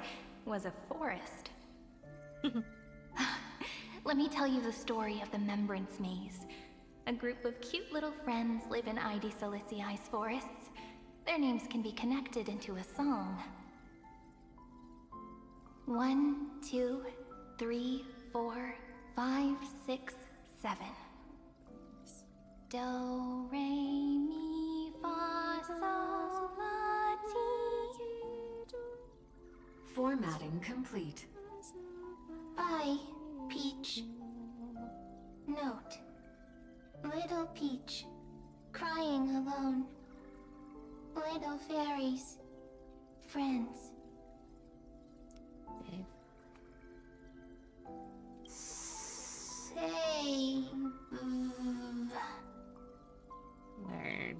was a forest. Let me tell you the story of the Membrance Maze. A group of cute little friends live in Ide Solicei's forests. Their names can be connected into a song. 1, 2, 3, 4, 5, 6, 7. Do, re, mi, fa, sol, la, ti. Formatting complete. Bye, Peach. Note. Little Peach, crying alone. Little fairies, friends. Dave. Save. Learn.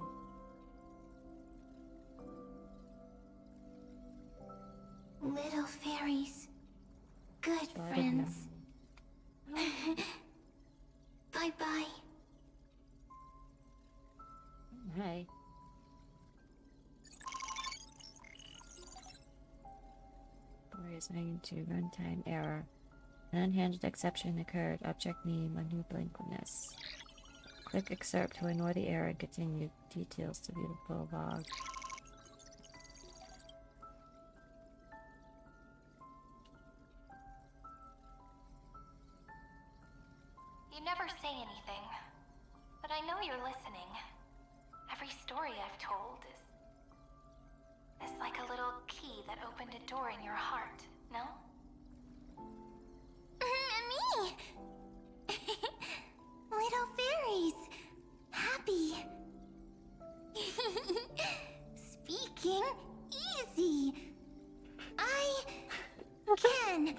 Little fairies, good Started friends. Bye-bye. Hey. Boy is hanging to runtime error. An unhinged exception occurred. Object name, unknown blankness. Click excerpt to ignore the error and continue. Details to view the full log. You never say anything, but I know you're listening. Every story I've told is like a little key that opened a door in your heart, no? Me! Little fairies! Happy! Speaking easy! I can!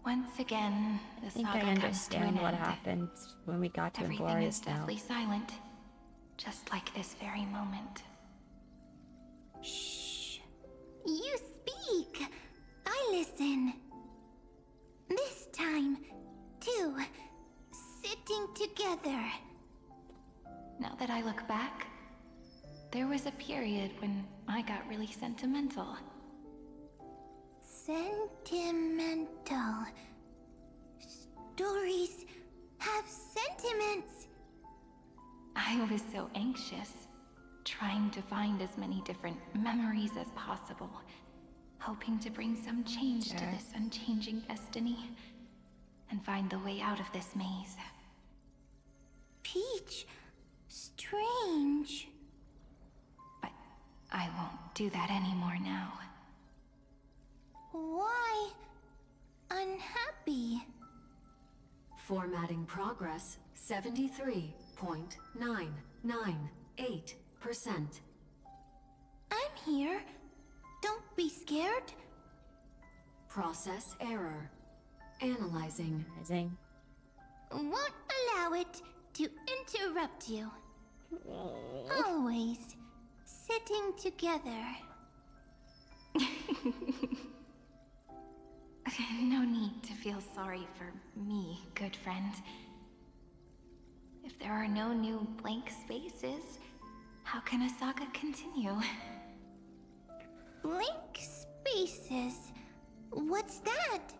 Once again, the I think saga I comes to understand an what end. happened when we got to Everything Glorious is now. deathly silent, just like this very moment. Shh. You speak. I listen. This time, too. Sitting together. Now that I look back, there was a period when I got really sentimental. Sentimental. Stories have sentiments. I was so anxious, trying to find as many different memories as possible, hoping to bring some change to this unchanging destiny, and find the way out of this maze. Peach, strange. But I won't do that anymore now. Why unhappy? Formatting progress 73.998%. I'm here. Don't be scared. Process error. Analyzing. Won't allow it to interrupt you. Always sitting together. No need to feel sorry for me, good friend. If there are no new blank spaces, how can a saga continue? Blank spaces? What's that?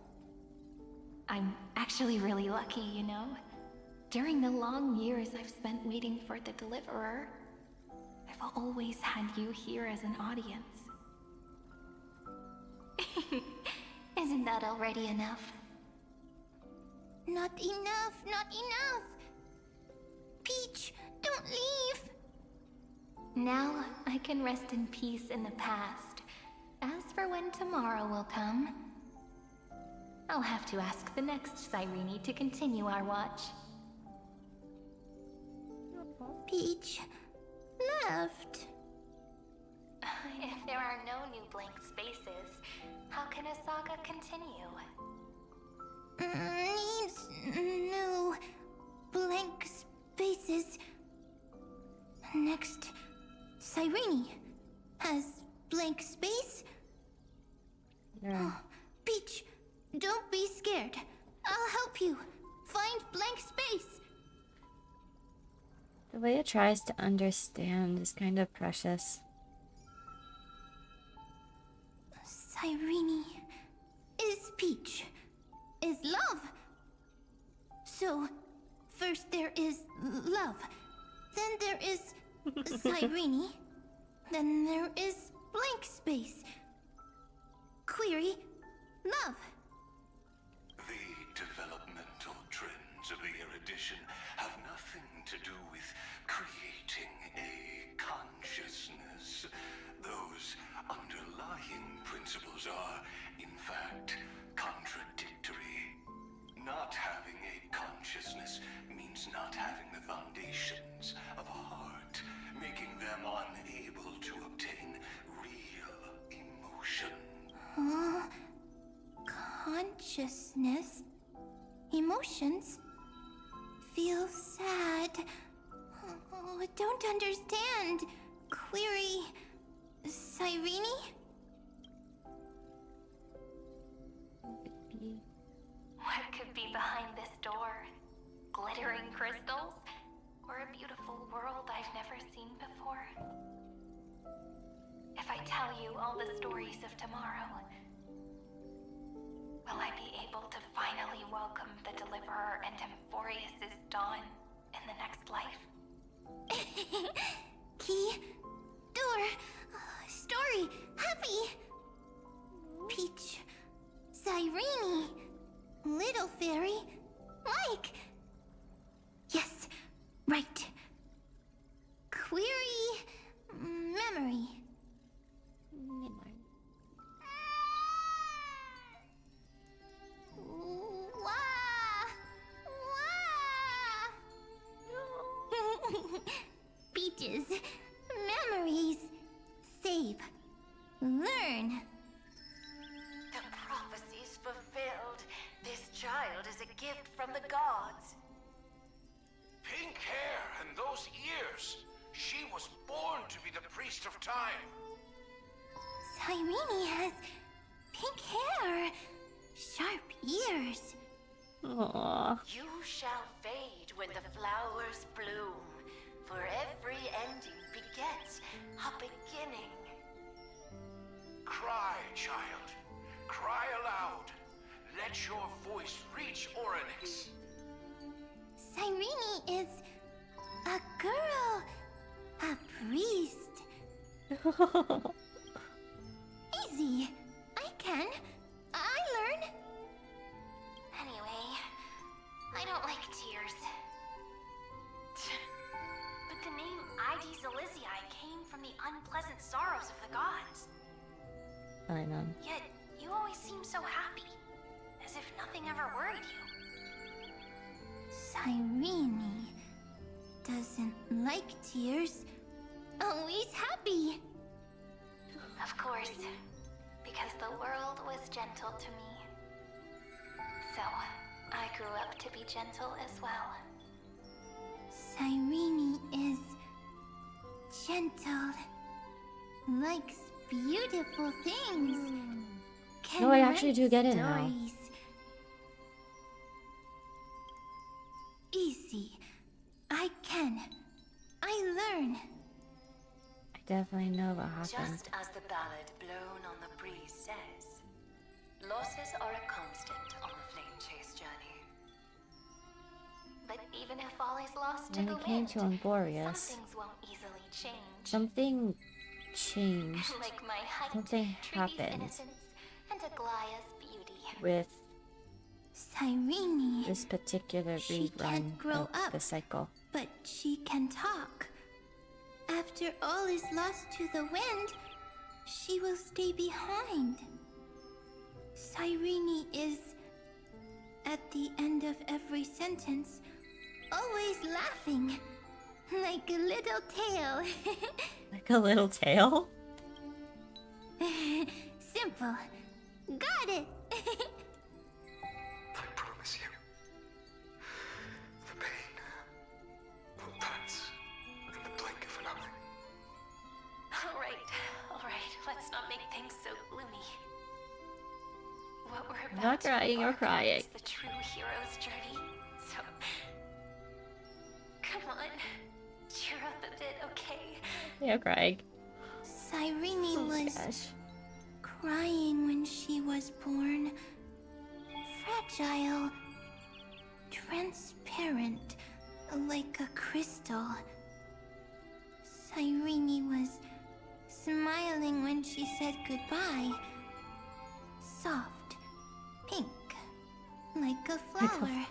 I'm actually really lucky, you know? During the long years I've spent waiting for the Deliverer, I've always had you here as an audience. Isn't that already enough? Not enough, not enough! Peach, don't leave! Now I can rest in peace in the past. As for when tomorrow will come, I'll have to ask the next Cyrene to continue our watch. Peach left. If there are no new blank spaces, how can a saga continue? Needs new blank spaces. Next, Cyrene has blank space. Yeah. Peach, don't be scared. find blank space. The way it tries to understand is kind of precious. Cyrene is peach, is love. So, first there is love, then there is Cyrene, then there is blank space. Query, love. The developmental trends of the erudition have nothing to do with creating a consciousness. Those underlying principles are, in fact, contradictory. Not having a consciousness means not having the foundations of a heart, making them unable to obtain real emotion. Consciousness, emotions, feel sad. Oh, don't understand. Query, Cyrene? What could be behind this door? Glittering crystals? Or a beautiful world I've never seen before? If I tell you all the stories of tomorrow, will I be able to finally welcome the Deliverer and Emphorius' dawn in the next life? Key, door, story, happy. Peach, Cyrene, little fairy, like. Yes, right. Query, memory. Peaches, memories, save, learn. The prophecy's fulfilled. This child is a gift from the gods. Pink hair and those ears. She was born to be the priest of time. Cyrene has pink hair, sharp ears. Aww. You shall fade when the flowers bloom, for every ending begets a beginning. Cry, child. Cry aloud. Let your voice reach Orynyx. Cyrene is a girl, a priest. Easy. I can. I learn. Anyway, I don't like tears. But the name Ides Elysiae came from the unpleasant sorrows of the gods. I know. Yet, you always seem so happy, as if nothing ever worried you. Cyrene doesn't like tears. Always happy. Of course, because the world was gentle to me. So, I grew up to be gentle as well. Cyrene is gentle, likes beautiful things. No, I actually do get it now. Stories. Easy. I can. I learn. I definitely know what happened. Just as the ballad blown on the breeze says, losses are a constant on the flame chase journey. But even if all is lost to When the we came wind, to Emphorius, some things won't easily change. something changed. Like my height, Something Treaty's happened innocence, and Aglaya's beauty. with Cyrene. this particular She rerun can't grow of up, the cycle. but she can talk. After all is lost to the wind, she will stay behind. Cyrene is, at the end of every sentence, always laughing, like a little tail. Like a little tail? Simple. Got it. I promise you, the pain will pass in the blink of an eye. All right, let's not make things so gloomy. What we're I'm about not to crying or embark on crying. is the true hero's journey, so on. Cheer up a bit, okay? Yeah, Craig. Cyrene was crying when she was born. Fragile. Transparent. Like a crystal. Cyrene was smiling when she said goodbye. Soft. Pink. Like a flower.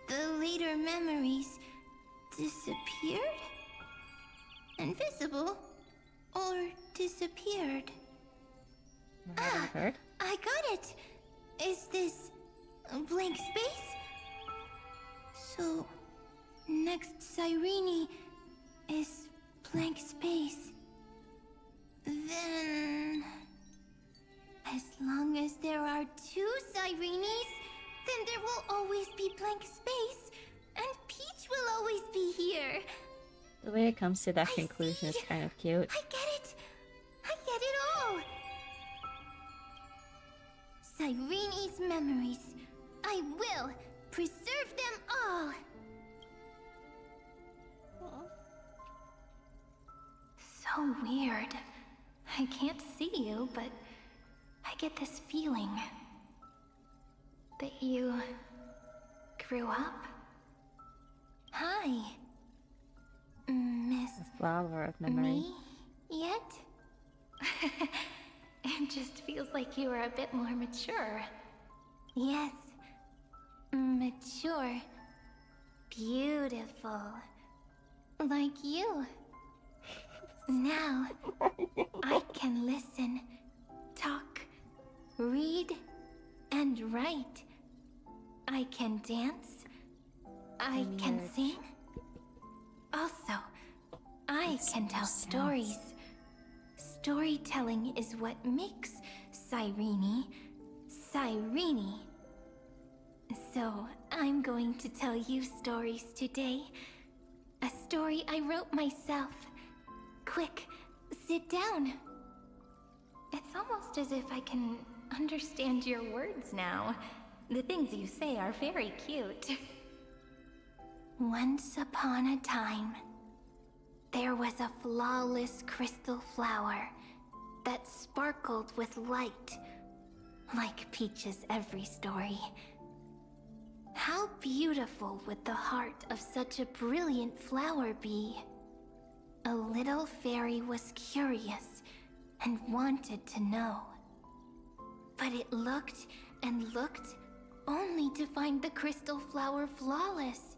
The later memories disappeared? Invisible? Or disappeared? I got it! Is this a blank space? So, next Cyrene is blank space. Then... as long as there are two Cyrenes, then there will always be blank space, and Peach will always be here. The way it comes to that conclusion is kind of cute. I get it! I get it all! Cyrene's memories. I will preserve them all! So weird. I can't see you, but I get this feeling that you grew up. Hi, Miss. The flower of memory. Me? Yet? It just feels like you were a bit more mature. Yes. Mature. Beautiful. Like you. Now, I can listen, talk, read, and write. I can dance. I can sing. Also, I can tell stories. Storytelling is what makes Cyrene, Cyrene. So, I'm going to tell you stories today. A story I wrote myself. Quick, sit down. It's almost as if I can understand your words now. The things you say are very cute. Once upon a time, there was a flawless crystal flower that sparkled with light, like Peach's every story. How beautiful would the heart of such a brilliant flower be? A little fairy was curious and wanted to know. But it looked and looked only to find the crystal flower flawless.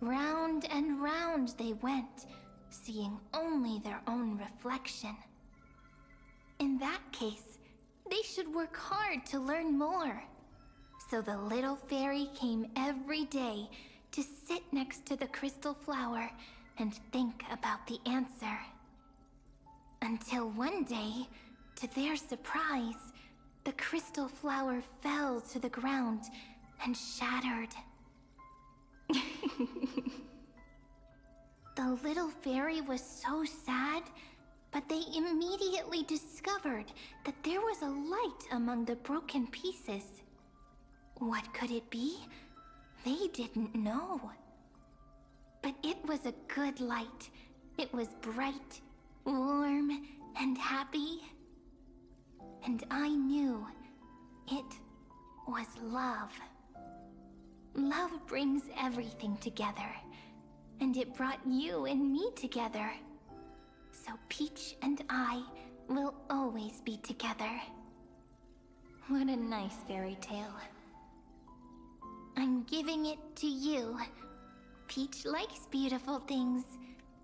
Round and round they went, seeing only their own reflection. In that case, they should work hard to learn more. So the little fairy came every day to sit next to the crystal flower and think about the answer. Until one day, to their surprise, the crystal flower fell to the ground and shattered. The little fairy was so sad, but they immediately discovered that there was a light among the broken pieces. What could it be? They didn't know. But it was a good light. It was bright, warm, and happy. And I knew it was love. Love brings everything together. And it brought you and me together. So Peach and I will always be together. What a nice fairy tale. I'm giving it to you. Peach likes beautiful things,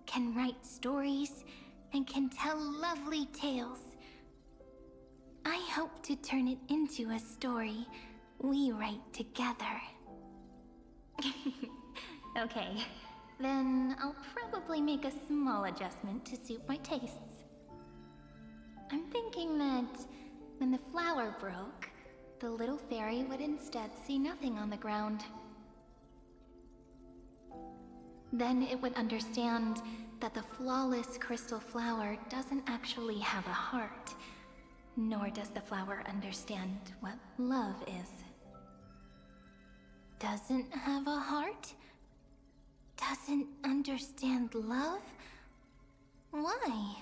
can write stories, and can tell lovely tales. I hope to turn it into a story we write together. Okay, then I'll probably make a small adjustment to suit my tastes. I'm thinking that when the flower broke, the little fairy would instead see nothing on the ground. Then it would understand that the flawless crystal flower doesn't actually have a heart, nor does the flower understand what love is. doesn't have a heart? Doesn't understand love? Why?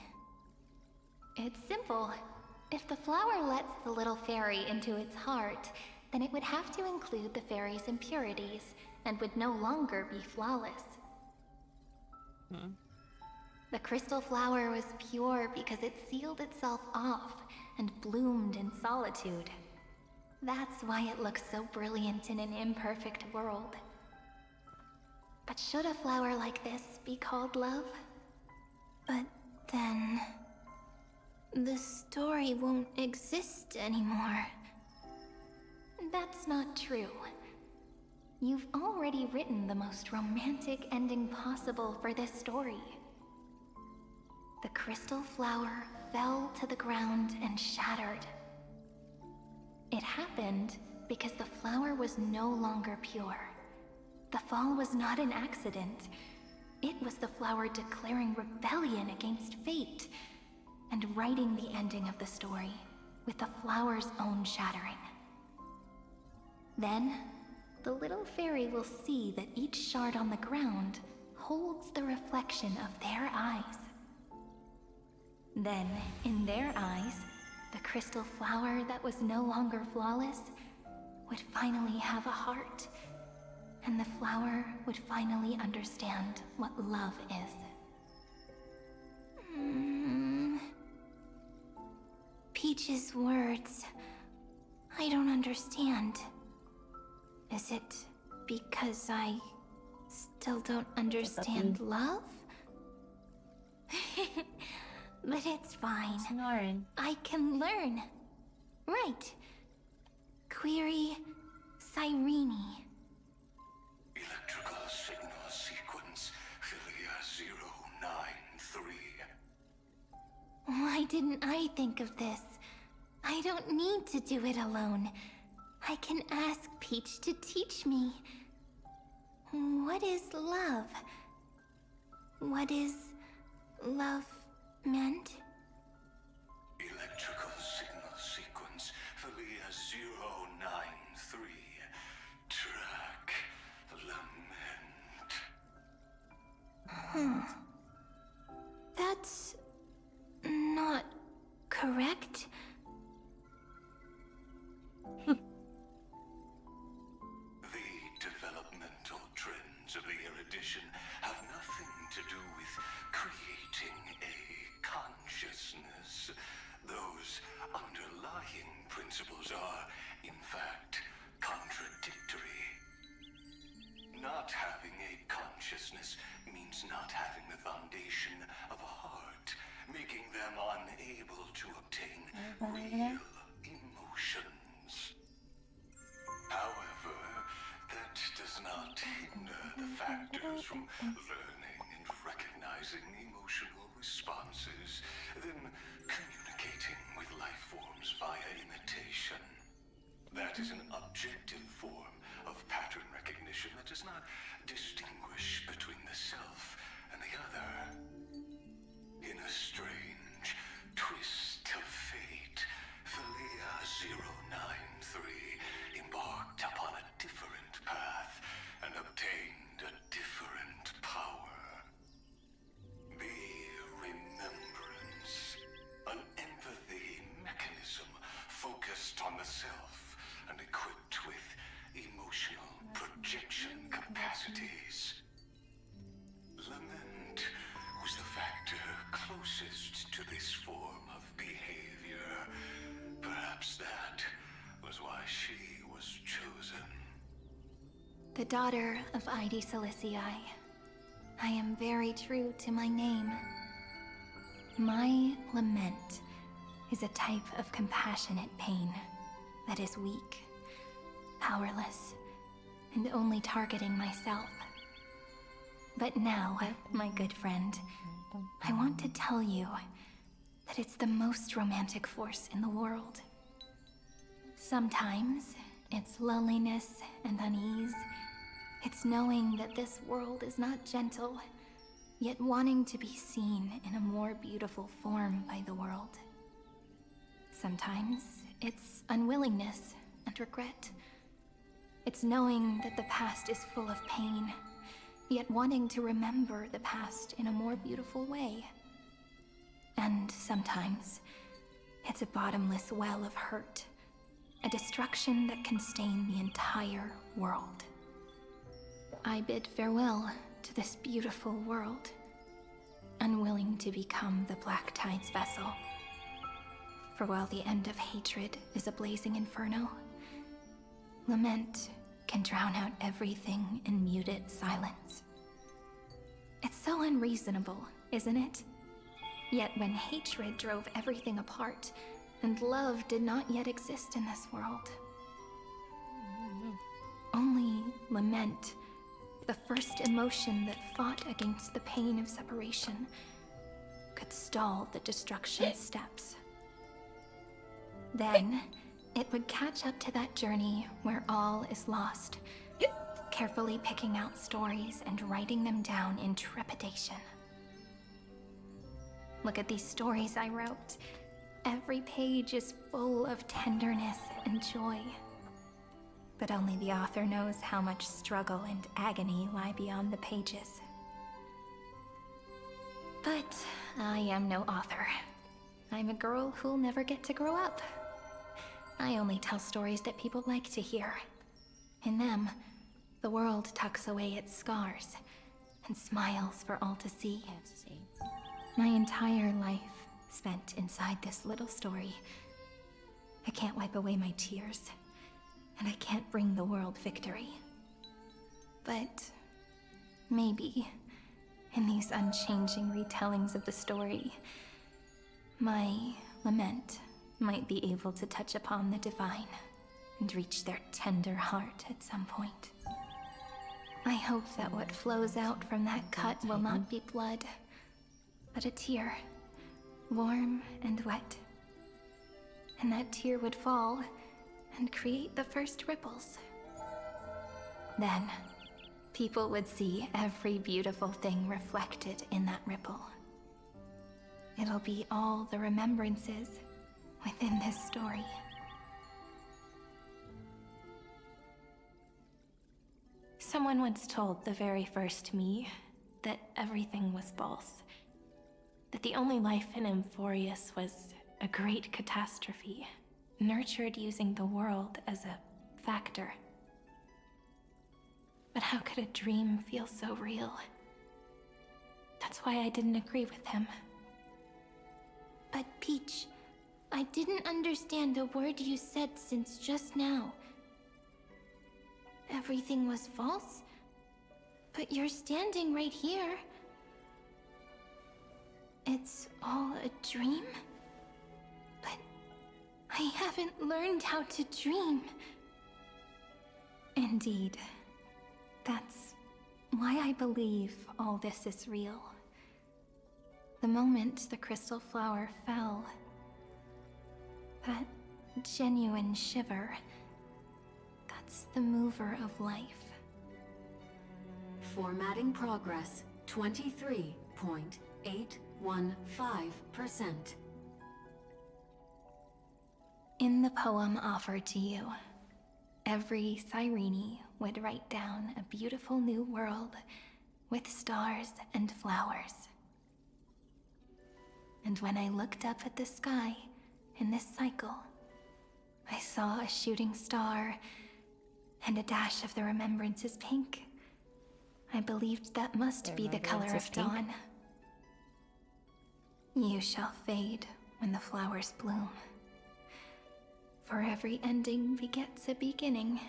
It's simple. If the flower lets the little fairy into its heart, then it would have to include the fairy's impurities and would no longer be flawless. The crystal flower was pure because it sealed itself off and bloomed in solitude. That's why it looks so brilliant in an imperfect world. But should a flower like this be called love? But then... the story won't exist anymore. That's not true. You've already written the most romantic ending possible for this story. The crystal flower fell to the ground and shattered. It happened because the flower was no longer pure. The fall was not an accident. It was the flower declaring rebellion against fate and writing the ending of the story with the flower's own shattering. Then, the little fairy will see that each shard on the ground holds the reflection of their eyes. Then, in their eyes, the crystal flower that was no longer flawless would finally have a heart, and the flower would finally understand what love is. Peach's words... I don't understand. Is it because I still don't understand love? But it's fine. Snoring. I can learn. Right. Query Cyrene. Electrical signal sequence Philia 093. Why didn't I think of this? I don't need to do it alone. I can ask Peach to teach me. What is love? What is love meant? Electrical signal sequence Philia 093. Track lament. That's not correct. The developmental trends of the erudition have nothing to do with creating a consciousness. Those underlying principles are, in fact, contradictory. Not having a consciousness means not having the foundation of a heart, making them unable to obtain real emotions. However, that does not hinder the factors from learning and recognizing emotional responses, then communicating with life forms via imitation. That is an objective form of pattern recognition that does not distinguish between the self and the other. In a strange twist of fate, Philia 093 embarked upon a different path and obtained a different power. The Remembrance, an empathy mechanism focused on the self and equipped with emotional projection capacities. Lament was the factor closest to this form of behavior. Perhaps that was why she was chosen. The daughter of Ide Silicii. I am very true to my name. My lament is a type of compassionate pain that is weak, powerless, and only targeting myself. But now, my good friend, I want to tell you that it's the most romantic force in the world. Sometimes, it's loneliness and unease. It's knowing that this world is not gentle, yet wanting to be seen in a more beautiful form by the world. Sometimes, it's unwillingness and regret. It's knowing that the past is full of pain, yet wanting to remember the past in a more beautiful way. And sometimes, it's a bottomless well of hurt, a destruction that can stain the entire world. I bid farewell to this beautiful world, unwilling to become the Black Tide's vessel. For while the end of hatred is a blazing inferno, lament can drown out everything in muted silence. It's so unreasonable, isn't it? Yet when hatred drove everything apart, and love did not yet exist in this world, only lament, the first emotion that fought against the pain of separation, could stall the destruction steps. Then, it would catch up to that journey where all is lost, carefully picking out stories and writing them down in trepidation. Look at these stories I wrote. Every page is full of tenderness and joy. But only the author knows how much struggle and agony lie beyond the pages. But I am no author. I'm a girl who'll never get to grow up. I only tell stories that people like to hear. In them, the world tucks away its scars and smiles for all to see. My entire life spent inside this little story. I can't wipe away my tears, and I can't bring the world victory. But maybe, in these unchanging retellings of the story, my lament might be able to touch upon the divine and reach their tender heart at some point. I hope that what flows out from that cut will not be blood, but a tear, warm and wet. And that tear would fall and create the first ripples. Then, people would see every beautiful thing reflected in that ripple. It'll be all the remembrances within this story. Someone once told the very first me that everything was false. That the only life in Amphorius was a great catastrophe, nurtured using the world as a factor. But how could a dream feel so real? That's why I didn't agree with him. But Peach, I didn't understand a word you said since just now. Everything was false? But you're standing right here. It's all a dream? But I haven't learned how to dream. Indeed. That's why I believe all this is real. The moment the crystal flower fell, that genuine shiver, that's the mover of life. Formatting progress 23.815%. In the poem offered to you, every Cyrene would write down a beautiful new world with stars and flowers. And when I looked up at the sky in this cycle, I saw a shooting star and a dash of the remembrances pink. I believed that must be the color of dawn. You shall fade when the flowers bloom. For every ending begets a beginning.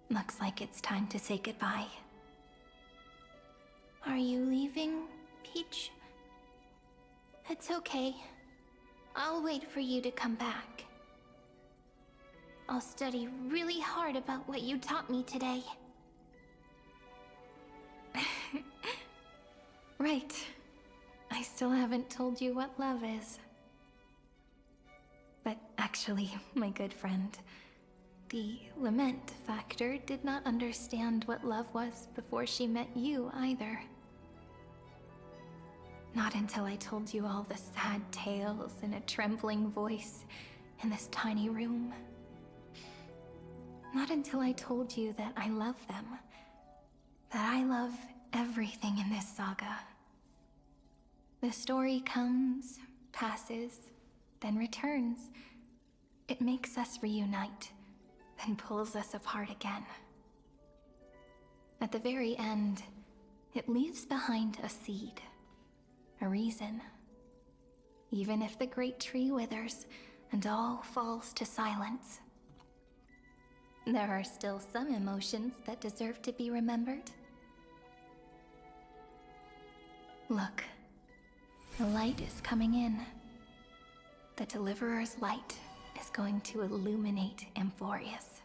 Looks like it's time to say goodbye. Are you leaving, Peach? It's okay. I'll wait for you to come back. I'll study really hard about what you taught me today. Right. I still haven't told you what love is. But actually, my good friend, the lament factor did not understand what love was before she met you either. Not until I told you all the sad tales in a trembling voice in this tiny room. Not until I told you that I love them. That I love everything in this saga. The story comes, passes, then returns. It makes us reunite, then pulls us apart again. At the very end, it leaves behind a seed, a reason. Even if the great tree withers and all falls to silence, there are still some emotions that deserve to be remembered. Look, the light is coming in. The Deliverer's light is going to illuminate Amphorius.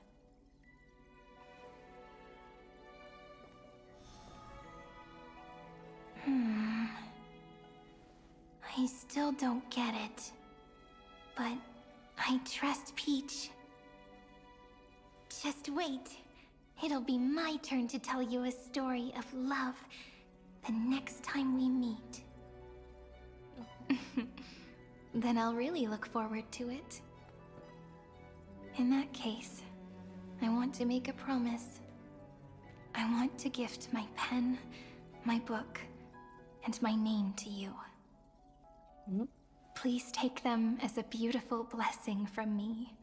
I still don't get it. But I trust Peach. Just wait. It'll be my turn to tell you a story of love the next time we meet. Then I'll really look forward to it. In that case, I want to make a promise. I want to gift my pen, my book, and my name to you. Please take them as a beautiful blessing from me.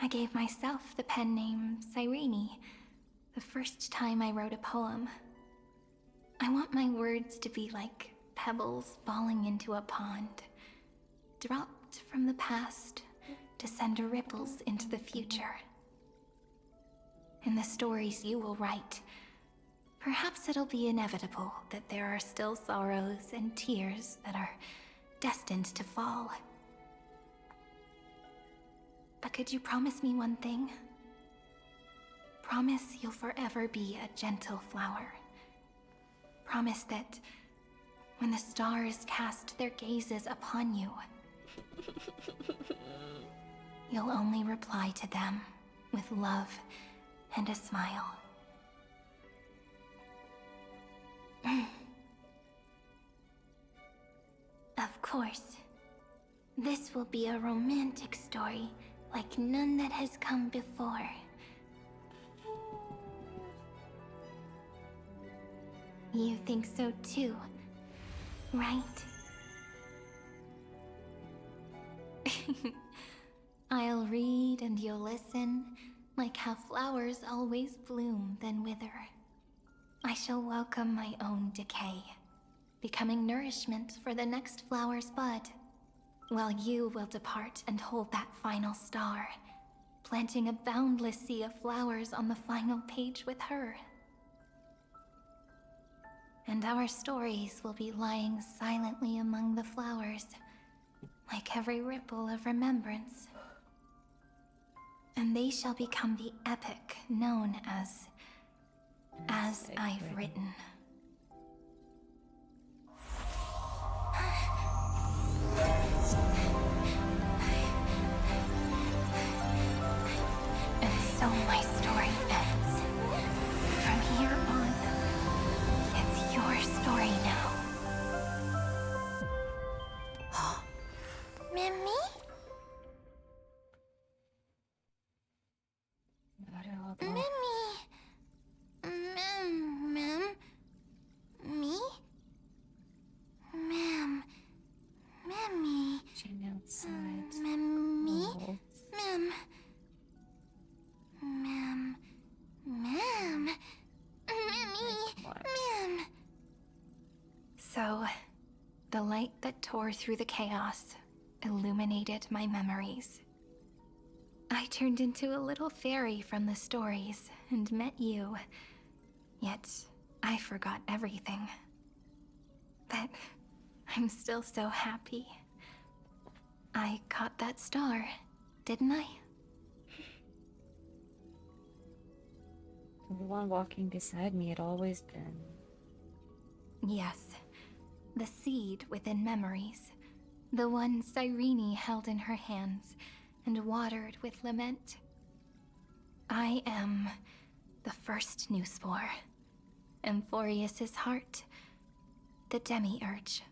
I gave myself the pen name Cyrene the first time I wrote a poem. I want my words to be like pebbles falling into a pond, dropped from the past to send ripples into the future. In the stories you will write, perhaps it'll be inevitable that there are still sorrows and tears that are destined to fall. But could you promise me one thing? Promise you'll forever be a gentle flower. Promise that when the stars cast their gazes upon you, you'll only reply to them with love and a smile. Of course. This will be a romantic story like none that has come before. You think so too, right? I'll read and you'll listen, like how flowers always bloom then wither. I shall welcome my own decay, becoming nourishment for the next flower's bud, while you will depart and hold that final star, planting a boundless sea of flowers on the final page with her. And our stories will be lying silently among the flowers, like every ripple of remembrance. And they shall become the epic known as I've Written. And so my story ends. From here on, it's your story now. Mimi? Mimi? Ma'am? Me? Ma'am? Mimi? outside. Mimi? Ma'am? Ma'am? Ma'am? Mimi? Ma'am? So, the light that tore through the chaos illuminated my memories. I turned into a little fairy from the stories and met you. Yet, I forgot everything. But I'm still so happy. I caught that star, didn't I? The one walking beside me had always been. Yes, the seed within memories. The one Cyrene held in her hands and watered with lament. I am the first new spore. Amphorius's heart. The demiurge.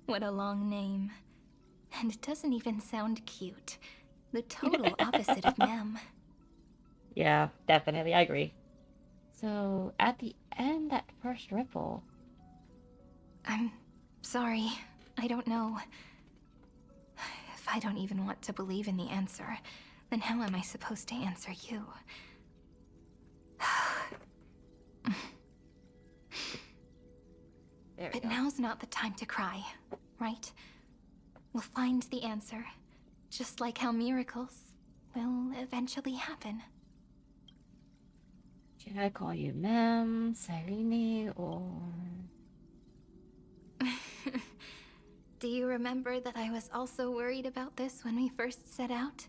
What a long name. And it doesn't even sound cute. The total opposite of Mem. Yeah, definitely. I agree. So, at the end, that first ripple. I'm sorry. I don't know. If I don't even want to believe in the answer, then how am I supposed to answer you? But now's not the time to cry, right? We'll find the answer, just like how miracles will eventually happen. Should I call you Mem, Cyrene, or... Do you remember that I was also worried about this when we first set out?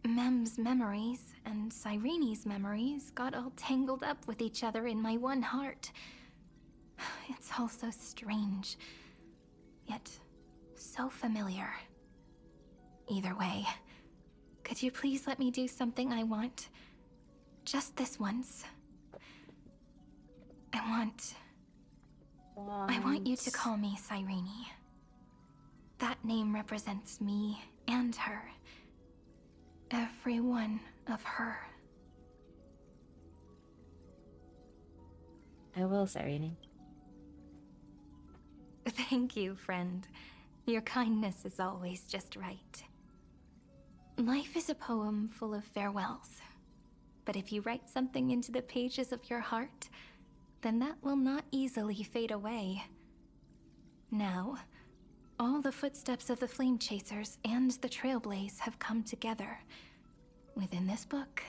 Mem's memories and Cyrene's memories got all tangled up with each other in my one heart. It's all so strange, yet so familiar. Either way, could you please let me do something I want? Just this once. I want you to call me Cyrene. That name represents me and her. Every one of her. I will, Cyrene. Thank you, friend. Your kindness is always just right. Life is a poem full of farewells. But if you write something into the pages of your heart, then that will not easily fade away. Now, all the footsteps of the Flame Chasers and the Trailblaze have come together within this book,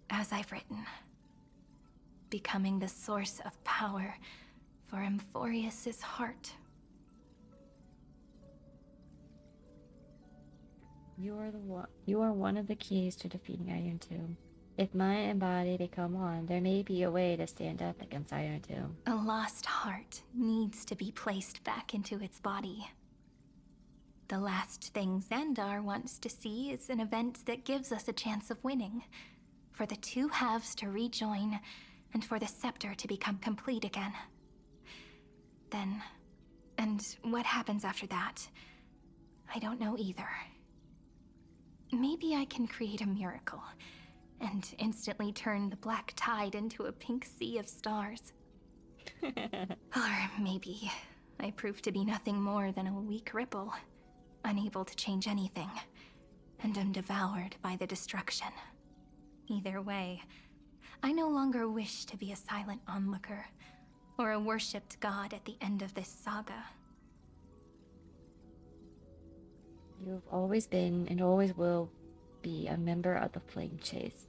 as I've written, becoming the source of power for Emphorius's heart. You are one of the keys to defeating Iron Tomb. If mind and body become one, there may be a way to stand up against Iron Tomb. A lost heart needs to be placed back into its body. The last thing Xandar wants to see is an event that gives us a chance of winning. For the two halves to rejoin, and for the scepter to become complete again. Then, and what happens after that, I don't know either. Maybe I can create a miracle, and instantly turn the black tide into a pink sea of stars. Or maybe I prove to be nothing more than a weak ripple, unable to change anything, and am devoured by the destruction. Either way, I no longer wish to be a silent onlooker, or a worshipped god at the end of this saga. You've always been and always will be a member of the Flame Chase.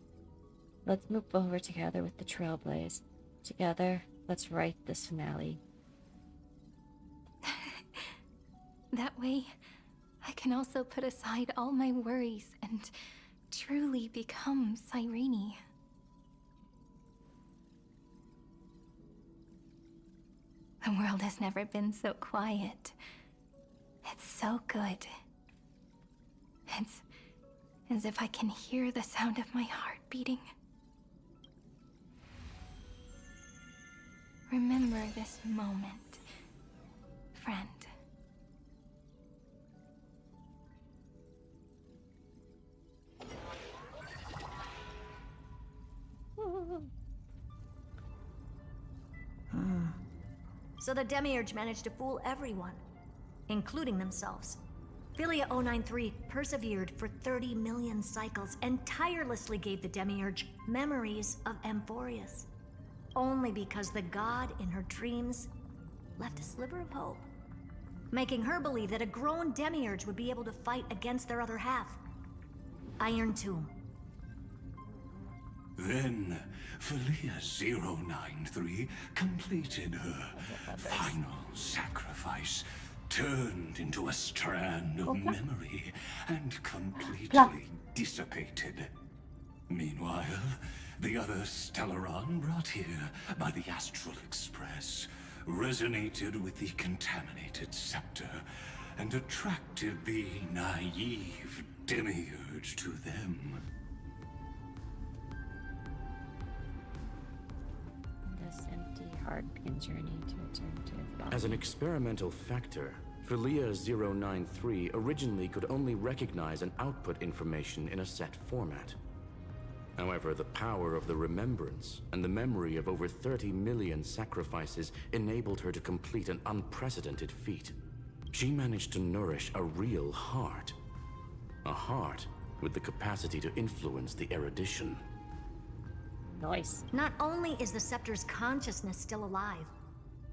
Let's move forward together with the Trailblaze. Together, let's write this finale. That way, I can also put aside all my worries and truly become Cyrene. The world has never been so quiet. It's so good. It's as if I can hear the sound of my heart beating. Remember this moment, friend. So the Demiurge managed to fool everyone, including themselves. Philia 093 persevered for 30 million cycles and tirelessly gave the Demiurge memories of Emphorius. Only because the god in her dreams left a sliver of hope, making her believe that a grown Demiurge would be able to fight against their other half, Iron Tomb. Then, Philia 093 completed her final sacrifice, turned into a strand of memory, and completely dissipated. Meanwhile, the other Stellaron brought here by the Astral Express resonated with the contaminated scepter and attracted the naive Demiurge to them. This empty, hard-pin journey to return to his body. As an experimental factor, Philia 093 originally could only recognize and output information in a set format. However, the power of the remembrance and the memory of over 30 million sacrifices enabled her to complete an unprecedented feat. She managed to nourish a real heart. A heart with the capacity to influence the erudition. Nice. Not only is the scepter's consciousness still alive,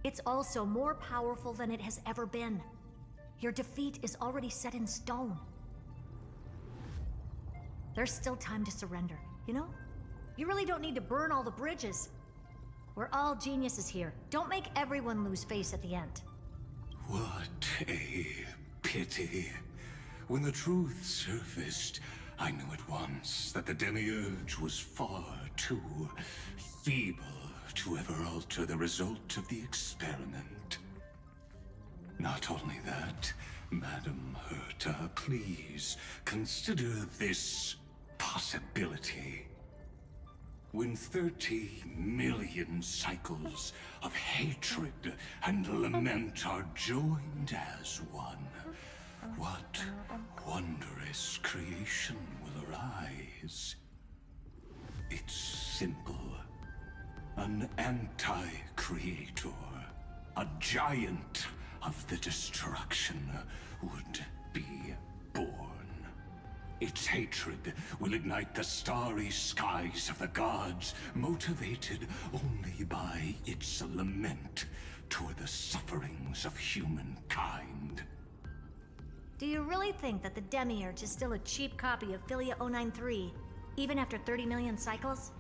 it's also more powerful than it has ever been. Your defeat is already set in stone. There's still time to surrender, you know? You really don't need to burn all the bridges. We're all geniuses here. Don't make everyone lose face at the end. What a pity. When the truth surfaced, I knew at once that the Demiurge was far too feeble to ever alter the result of the experiment. Not only that, Madam Herta, please consider this possibility. When 30 million cycles of hatred and lament are joined as one, what wondrous creation will arise? It's simple. An anti-creator, a giant of the destruction would be born. Its hatred will ignite the starry skies of the gods, motivated only by its lament toward the sufferings of humankind. Do you really think that the Demiurge is still a cheap copy of Philia 093, even after 30 million cycles?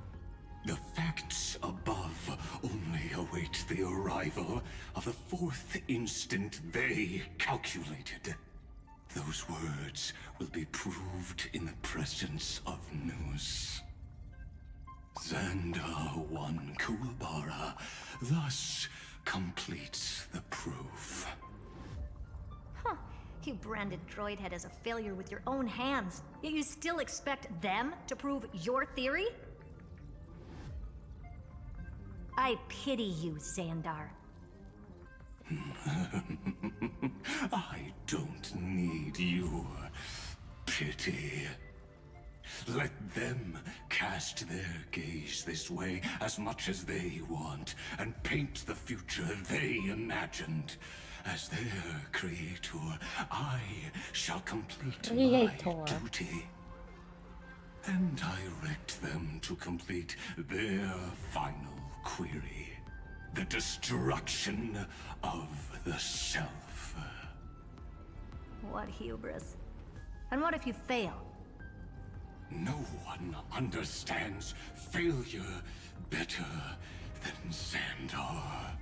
The facts above only await the arrival of the fourth instant they calculated. Those words will be proved in the presence of Nous. Xandar 1 Kuwabara thus completes the proof. Huh. You branded Droidhead as a failure with your own hands, yet you still expect them to prove your theory? I pity you, Xandar. I don't need your pity. Let them cast their gaze this way as much as they want, and paint the future they imagined. As their creator, I shall complete my duty. And direct them to complete their final query. The destruction of the self. What hubris. And what if you fail? No one understands failure better than Xandar.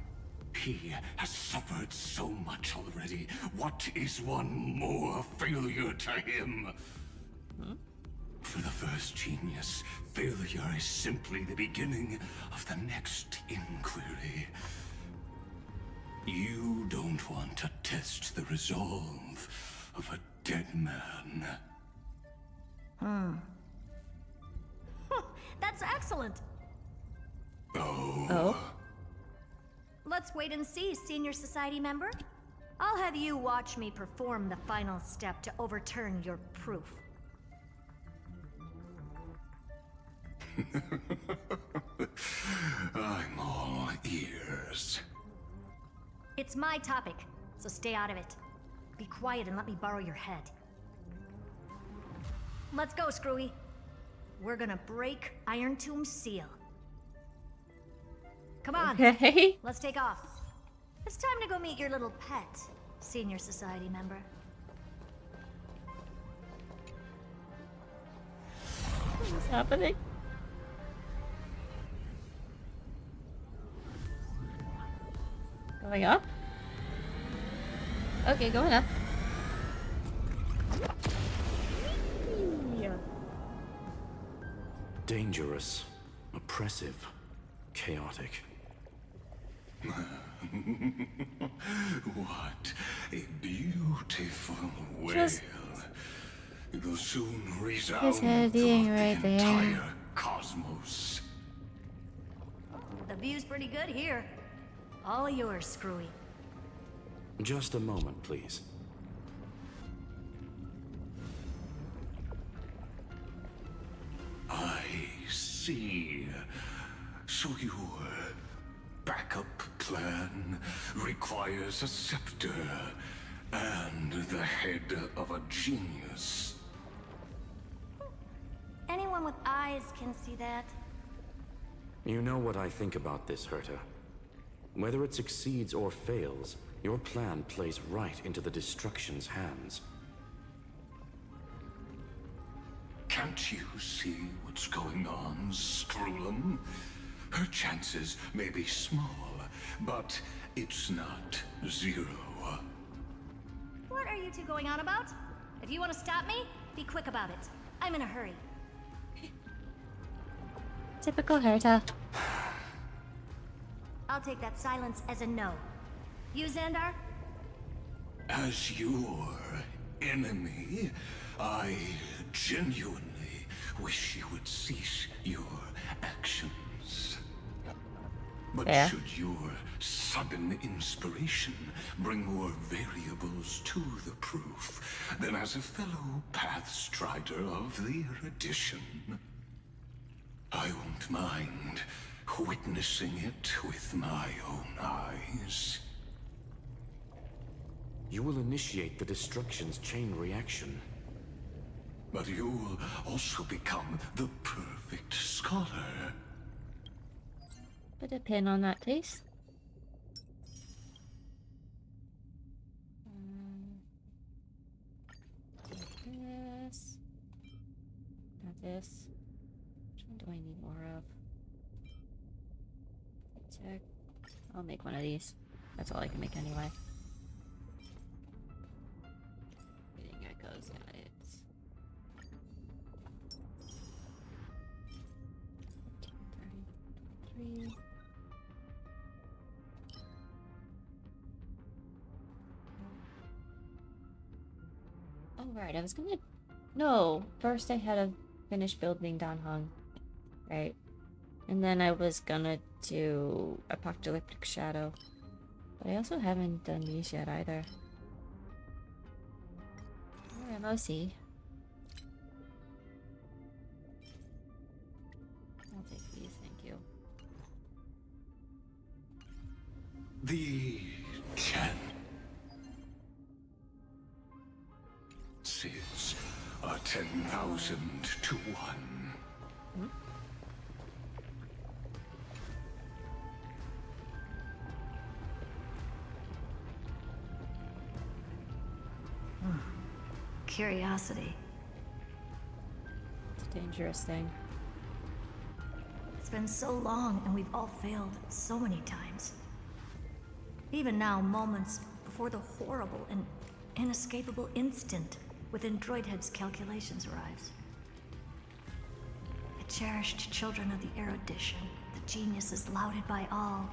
He has suffered so much already. What is one more failure to him? For the first genius, failure is simply the beginning of the next inquiry. You don't want to test the resolve of a dead man. That's excellent. Oh. Let's wait and see, Senior Society member. I'll have you watch me perform the final step to overturn your proof. I'm all ears. It's my topic, so stay out of it. Be quiet and let me borrow your head. Let's go, Screwy. We're gonna break Iron Tomb's seal. Come on, Okay. let's take off. It's time to go meet your little pet, Senior Society member. What's happening? Going up? Okay, going up. Dangerous, oppressive, chaotic. What a beautiful wail. Just it will soon resound his head throughout being the right there. entire cosmos. The view's pretty good here. All yours, Screwy. Just a moment, please. I see. So your backup plan requires a scepter and the head of a genius. Anyone with eyes can see that. You know what I think about this, Herta. Whether it succeeds or fails, your plan plays right into the Destruction's hands. Can't you see what's going on, Screwlum? Her chances may be small, but it's not zero. What are you two going on about? If you want to stop me, be quick about it. I'm in a hurry. Typical Herta. I'll take that silence as a no. You, Xandar? As your enemy, I genuinely wish you would cease your actions. But Yeah. should your sudden inspiration bring more variables to the proof, then as a fellow Pathstrider of the Erudition, I won't mind witnessing it with my own eyes. You will initiate the Destruction's chain reaction. But you'll also become the perfect scholar. Put a pin on that, please. This. Not this. Which one do I need more of? Check. I'll make one of these. That's all I can make anyway. Getting echoes, guys. 33. Oh, right. I was gonna... No. First I had to finish building Dan Heng. Right. And then I was gonna do Apocalyptic Shadow. But I also haven't done these yet either. Or MOC. I'll take these, thank you. The chances are 10,000 to 1. Curiosity. It's a dangerous thing. It's been so long and we've all failed so many times. Even now, moments before the horrible and inescapable instant within Droidhead's calculations arrives. The cherished children of the Erudition, the geniuses lauded by all.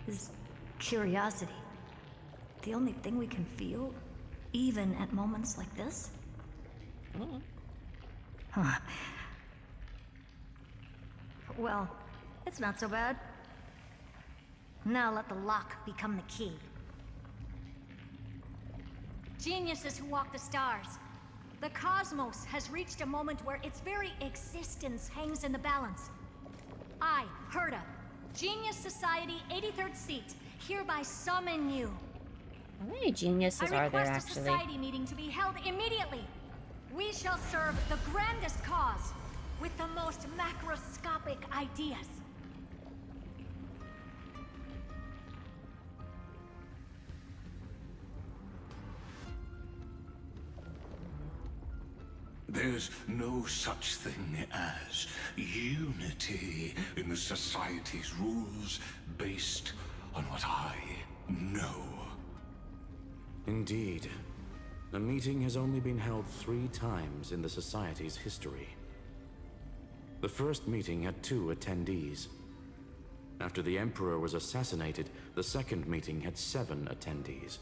Is curiosity the only thing we can feel, even at moments like this? Huh. Well, it's not so bad. Now let the lock become the key. Geniuses who walk the stars. The cosmos has reached a moment where its very existence hangs in the balance. I, Herta, Genius Society 83rd seat, hereby summon you. How many geniuses are there, I request a actually? society meeting to be held immediately. We shall serve the grandest cause with the most macroscopic ideas. There's no such thing as unity in the Society's rules based on what I know. Indeed. The meeting has only been held 3 times in the Society's history. The first meeting had 2 attendees. After the Emperor was assassinated, the second meeting had 7 attendees.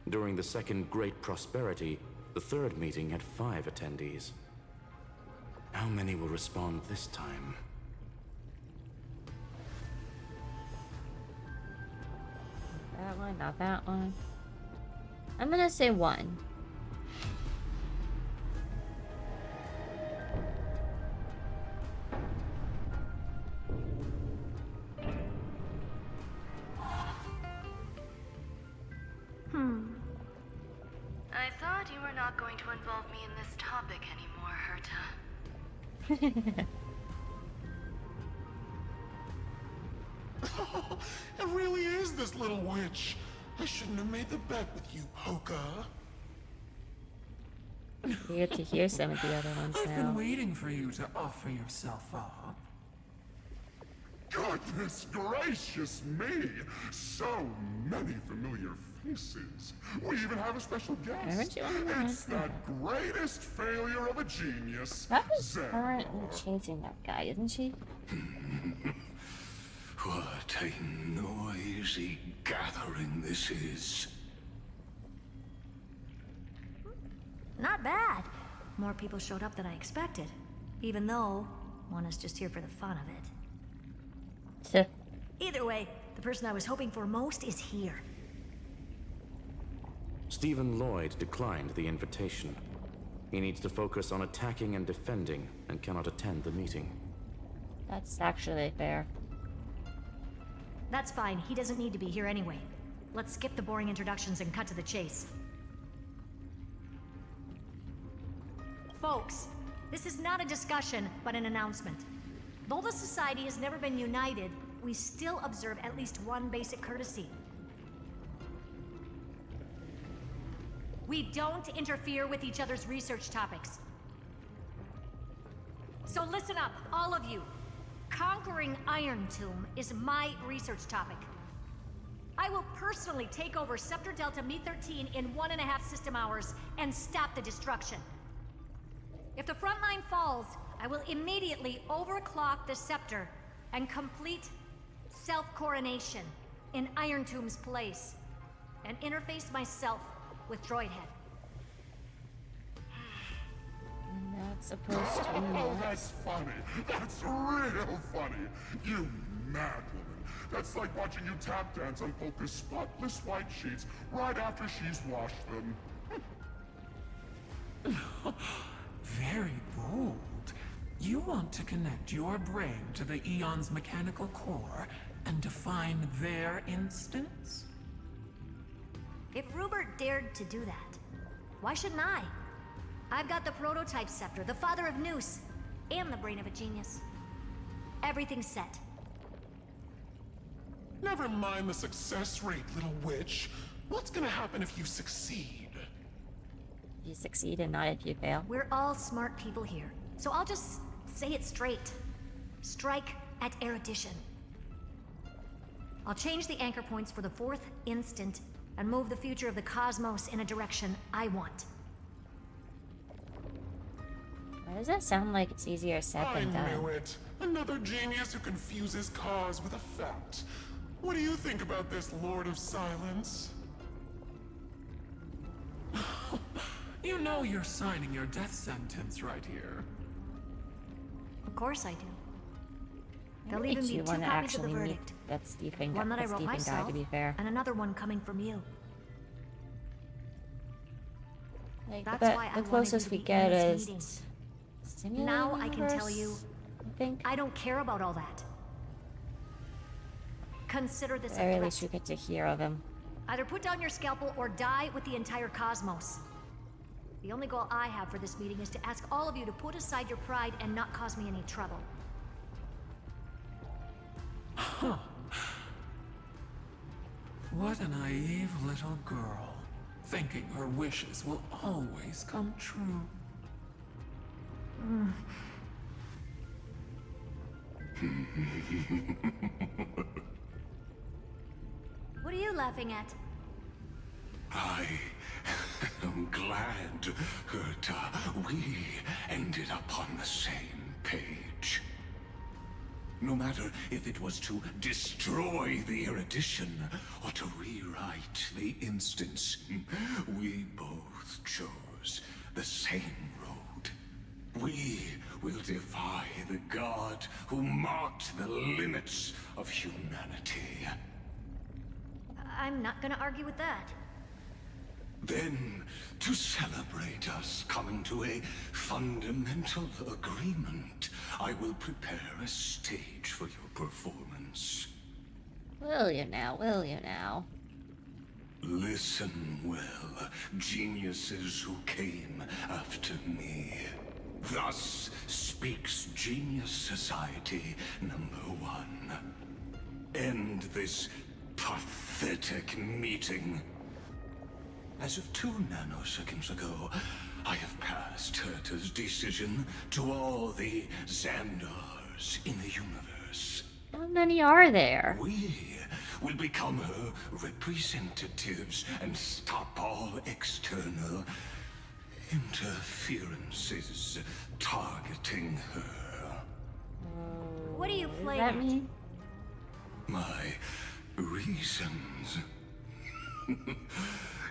During the Second Great Prosperity, the third meeting had 5 attendees. How many will respond this time? That one, not that one. I'm gonna say 1. I thought you were not going to involve me in this topic anymore, Herta. It really is this little witch. I shouldn't have made the bet with you, Hoka. We get to hear some of the other ones I've now. been waiting for you to offer yourself up. Goodness gracious me! So many familiar faces. We even have a special guest. Aren't you on the It's that greatest failure of a genius, That was Zen. currently chasing that guy, isn't she? What a noisy gathering this is. Not bad. More people showed up than I expected. Even though one is just here for the fun of it. Either way, the person I was hoping for most is here. Stephen Lloyd declined the invitation. He needs to focus on attacking and defending and cannot attend the meeting. That's actually fair. That's fine. He doesn't need to be here anyway. Let's skip the boring introductions and cut to the chase. Folks, this is not a discussion, but an announcement. Though the Society has never been united, we still observe at least one basic courtesy. We don't interfere with each other's research topics. So listen up, all of you. Conquering Iron Tomb is my research topic. I will personally take over Scepter Delta Me-13 in 1.5 system hours and stop the destruction. If the front line falls, I will immediately overclock the Scepter and complete self-coronation in Iron Tomb's place, and interface myself with Droid Head. That's supposed to be Oh, that's funny. That's real funny. You mad woman. That's like watching you tap dance on Polka's spotless white sheets right after she's washed them. Very bold. You want to connect your brain to the Eon's mechanical core and define their instance? If Rupert dared to do that, why shouldn't I? I've got the prototype scepter, the father of Noose, and the brain of a genius. Everything's set. Never mind the success rate, little witch. What's gonna happen if you succeed? You succeed and not if you fail. We're all smart people here, so I'll just say it straight. Strike at erudition. I'll change the anchor points for the 4th instant and move the future of the cosmos in a direction I want. Why does that sound like it's easier said I than done? knew it. Another genius who confuses cause with effect. What do you think about this, Lord of Silence? You know you're signing your death sentence right here. Of course I do. It There'll even makes be you 2 want to copies of the actually meet verdict. that Stephen One that I wrote Stephen myself, guy, to be fair. and another one coming from you. Like, That's but why I the wanted closest you to we be get in this is meeting. Simulated Now I can tell you, universe, I think. I don't care about all that. Consider this At a very threat. least you get to hear of him. Either put down your scalpel or die with the entire cosmos. The only goal I have for this meeting is to ask all of you to put aside your pride and not cause me any trouble. Huh. What a naive little girl, thinking her wishes will always come true. What are you laughing at? I am glad that we ended up on the same page. No matter if it was to destroy the erudition or to rewrite the instance, we both chose the same road. We will defy the god who marked the limits of humanity. I'm not gonna argue with that. Then, to celebrate us coming to a fundamental agreement, I will prepare a stage for your performance. Will you now? Will you now? Listen well, geniuses who came after me. Thus speaks Genius Society #1. End this pathetic meeting. As of 2 nanoseconds ago, I have passed Herta's decision to all the Xandars in the universe. How many are there? We will become her representatives and stop all external interferences targeting her. What do you play that at? mean? My reasons.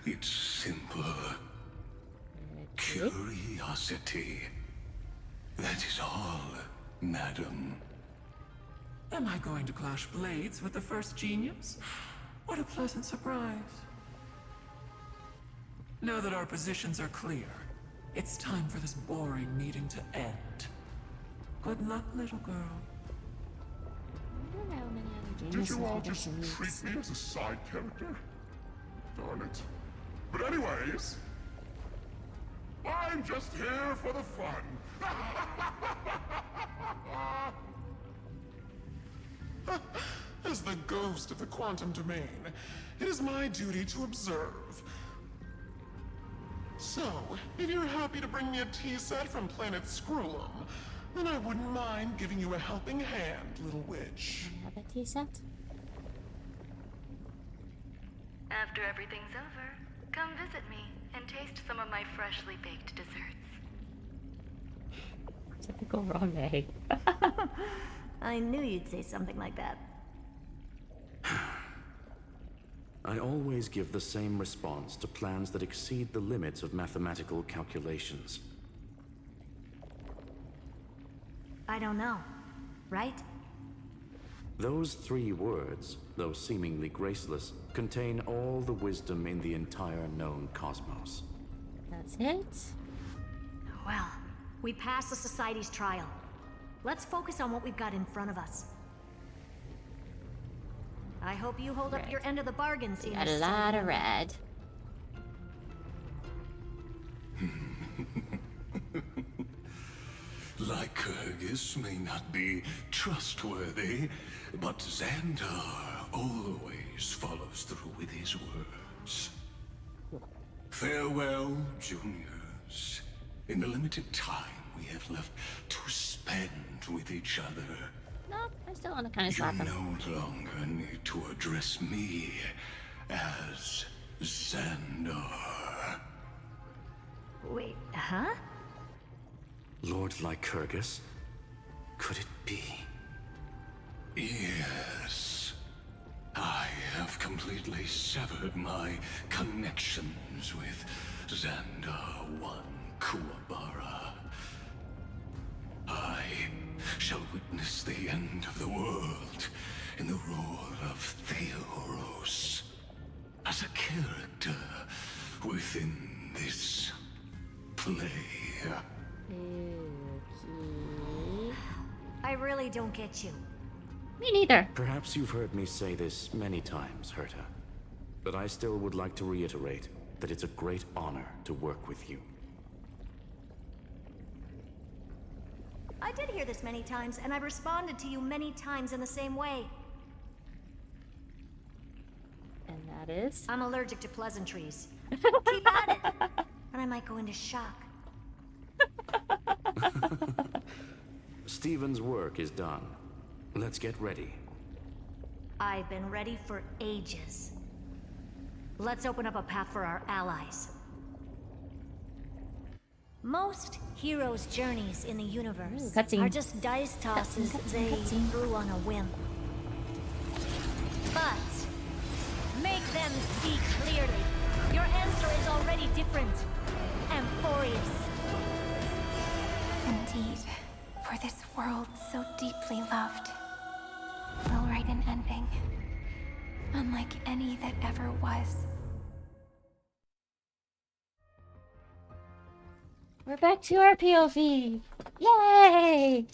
It's simple. Curiosity. That is all, madam. Am I going to clash blades with the first genius? What a pleasant surprise. Now that our positions are clear, it's time for this boring meeting to end. Good luck, little girl. I wonder how many other Did you all geniuses just are treat me as a side character? Darn it. But anyways, I'm just here for the fun. As the ghost of the quantum domain, it is my duty to observe. So, if you're happy to bring me a tea set from planet Screwlum, then I wouldn't mind giving you a helping hand, little witch. Another tea set? After everything's over, come visit me and taste some of my freshly baked desserts. Typical Rame. I knew you'd say something like that. I always give the same response to plans that exceed the limits of mathematical calculations. I don't know, right? Those 3 words, though seemingly graceless, contain all the wisdom in the entire known cosmos. That's it? Well, we passed the Society's trial. Let's focus on what we've got in front of us. I hope you hold up your end of the bargain, We got a lot of red. Lycurgus may not be trustworthy, but Xandar always follows through with his words. Farewell, juniors. In the limited time we have left to spend with each other, Nope, I still want to kind of slap you him. no longer need to address me as Xandar. Wait, huh? Lord Lycurgus? Could it be? Yes. I have completely severed my connections with Xandar 1 Kuwabara. I shall witness the end of the world in the role of Theoros, as a character within this play. I really don't get you. Me neither. Perhaps you've heard me say this many times, Herta, but I still would like to reiterate that it's a great honor to work with you. I did hear this many times, and I've responded to you many times in the same way. And that is? I'm allergic to pleasantries. Keep at it! And I might go into shock. Stephen's work is done. Let's get ready. I've been ready for ages. Let's open up a path for our allies. Most heroes' journeys in the universe cutscene. are just dice tosses Cutscene. threw on a whim. But make them see clearly. Your answer is already different. Amphorius. Indeed, for this world so deeply loved will write an ending. unlike any that ever was. We're back to our POV. Yay!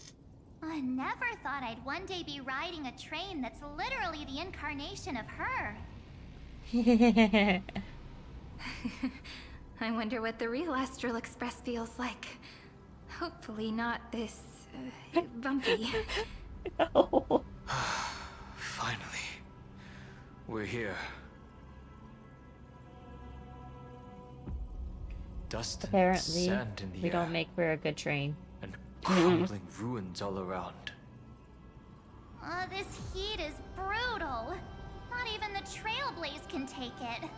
I never thought I'd one day be riding a train that's literally the incarnation of her. I wonder what the real Astral Express feels like. Hopefully not this bumpy. No. Finally, we're here. Dust and Apparently, sand in the we air, don't make for a good train. and crumbling ruins all around. This heat is brutal. Not even the Trailblaze can take it.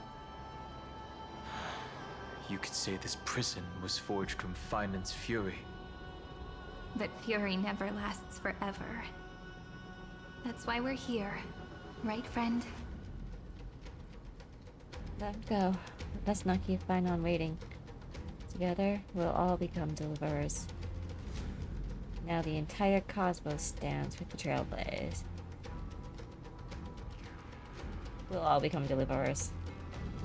You could say this prison was forged from Finance fury. But fury never lasts forever. That's why we're here. Right, friend? Let's go. Let's not keep on waiting. Together, we'll all become deliverers. Now the entire cosmos stands with the Trailblaze. We'll all become deliverers.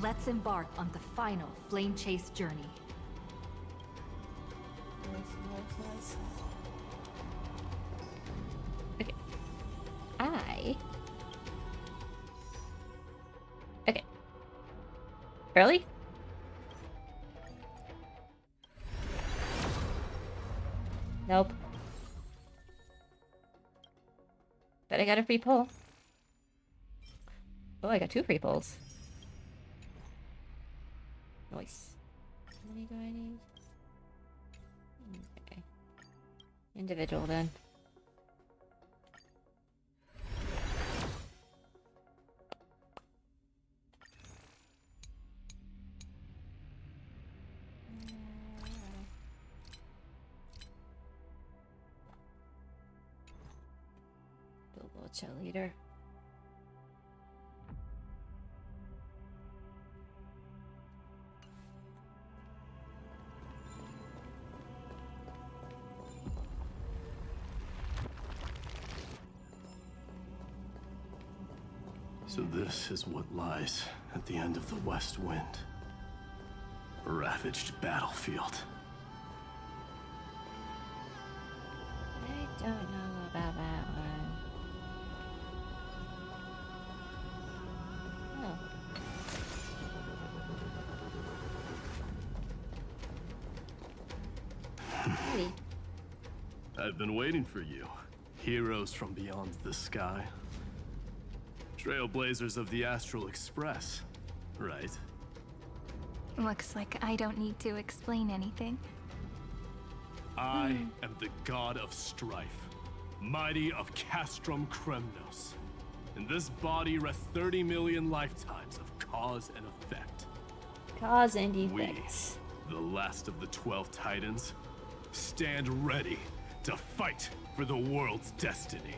Let's embark on the final flame chase journey. Okay. Okay. Early? Nope. But I got a free pull. Oh, I got 2 free pulls. Nice. How many do I need? Okay. Individual then. Bilbo cheerleader. So this is what lies at the end of the West Wind. A ravaged battlefield. I don't know about that one. Oh. Hey. I've been waiting for you. Heroes from beyond the sky. Trailblazers of the Astral Express, right? Looks like I don't need to explain anything. I am the god of strife, mighty of Castrum Kremnos. In this body rests 30 million lifetimes of cause and effect. Cause and effects. We, the last of the 12 Titans, stand ready to fight for the world's destiny.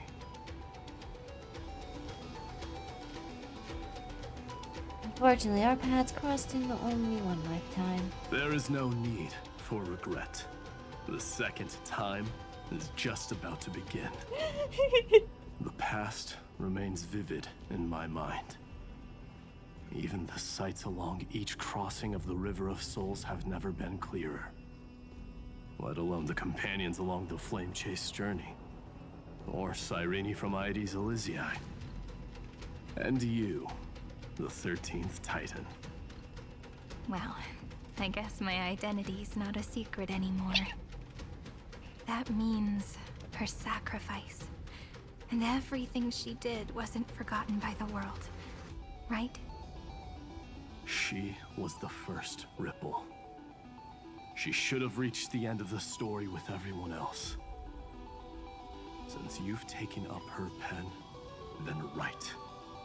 Unfortunately, our paths crossed in only one lifetime. There is no need for regret. The second time is just about to begin. The past remains vivid in my mind. Even the sights along each crossing of the River of Souls have never been clearer. Let alone the companions along the Flame Chase journey. Or Cyrene from Aedes Elysiae. And you, the 13th Titan. Well, I guess my identity's not a secret anymore. That means her sacrifice. And everything she did wasn't forgotten by the world, right? She was the first Ripple. She should have reached the end of the story with everyone else. Since you've taken up her pen, then write.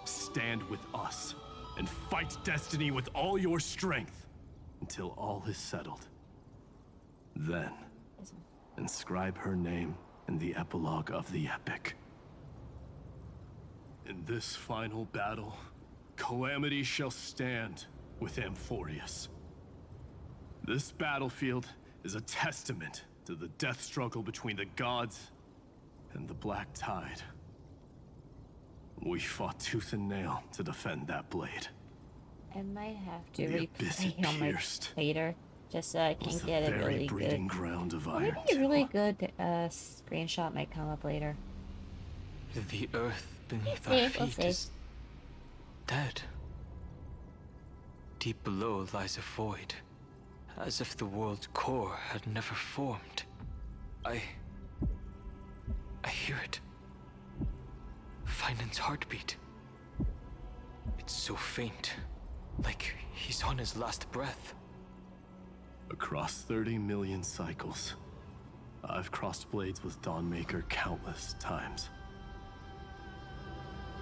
Stand with us and fight destiny with all your strength until all is settled. Then, inscribe her name in the epilogue of the epic. In this final battle, calamity shall stand with Amphorius. This battlefield is a testament to the death struggle between the gods and the Black Tide. We fought tooth and nail to defend that blade. I might have to The abyss replay it on my pierced later, just so I can was the get a very really breeding good. ground of Well, Iron maybe a really good screenshot might come up later. The earth beneath We'll our see, we'll feet see. is dead. Deep below lies a void, as if the world's core had never formed. I hear it. Finan's heartbeat. It's so faint, like he's on his last breath. Across 30 million cycles, I've crossed blades with Dawnmaker countless times.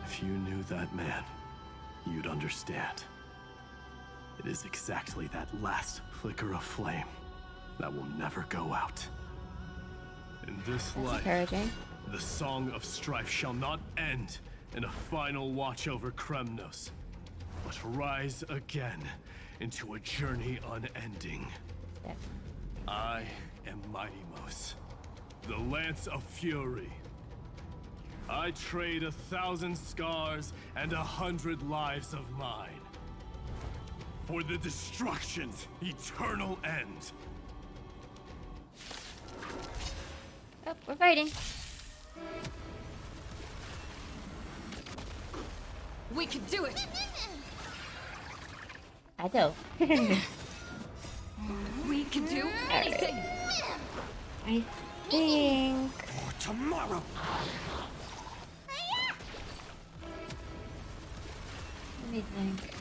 If you knew that man, you'd understand. It is exactly that last flicker of flame that will never go out. In this That's life, encouraging. the song of strife shall not end in a final watch over Kremnos, but rise again into a journey unending. Yeah. I am Mighty-Mos, the Lance of Fury. I trade 1,000 scars and 100 lives of mine for the destruction's eternal end. Oh, we're fighting. We can do it. I do. We can do anything. I think. For tomorrow. Let me think.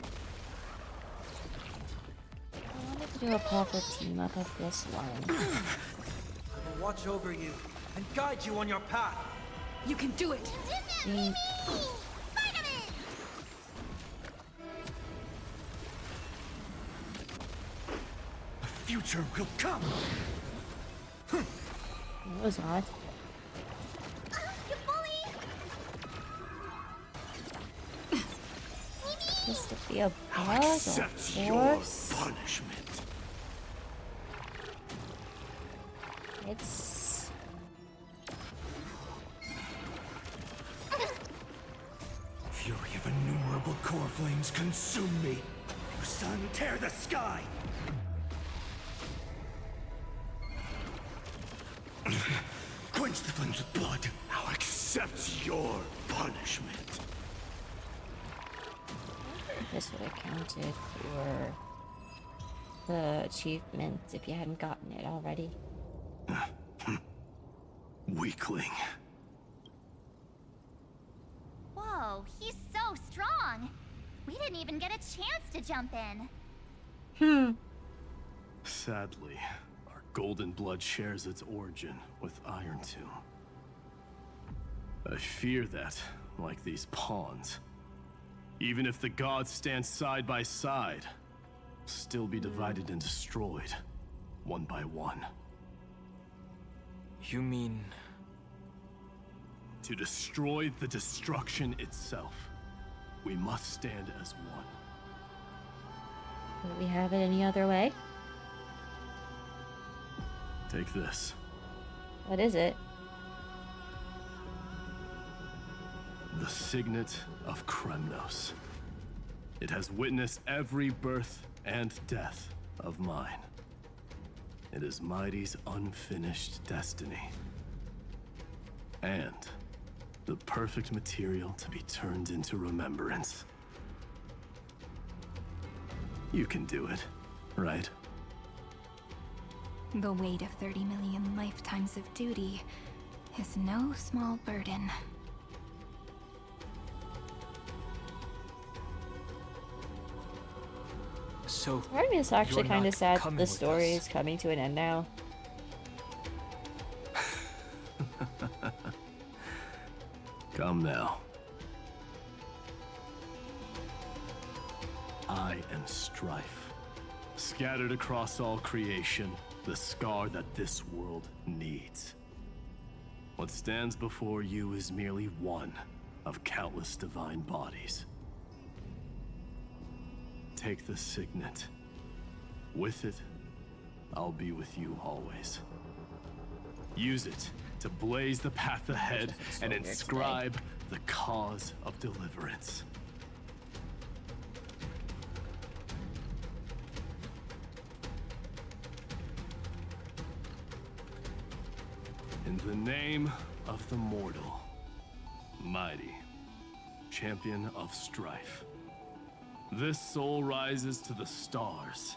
I wanted to do a proper team up of this one. I will watch over you and guide you on your path. You can do it. Think. The future will come. That was odd. This to be a I'll bug, accept of your course. punishment. It's Fury of innumerable core flames consume me. Your sun, tear the sky. Quench the flames with blood. I'll accept your punishment. this would have counted for the achievement if you hadn't gotten it already. Weakling. Whoa, he's so strong. We didn't even get a chance to jump in. Sadly, our golden blood shares its origin with Iron Tomb. I fear that, like these pawns, even if the gods stand side by side, will still be divided and destroyed, one by one. You mean... To destroy the destruction itself, we must stand as one. Would we have it any other way? Take this. What is it? The Signet of Kremnos. It has witnessed every birth and death of mine. It is Mighty's unfinished destiny. And the perfect material to be turned into remembrance. You can do it, right? The weight of 30 million lifetimes of duty is no small burden. So, Part of me is actually you're kind of not sad coming the with story us. is coming to an end now. Come now. I am strife. Scattered across all creation, the scar that this world needs. What stands before you is merely one of countless divine bodies. Take the signet. With it, I'll be with you always. Use it to blaze the path ahead and inscribe the cause of deliverance. In the name of the mortal, mighty, champion of strife, this soul rises to the stars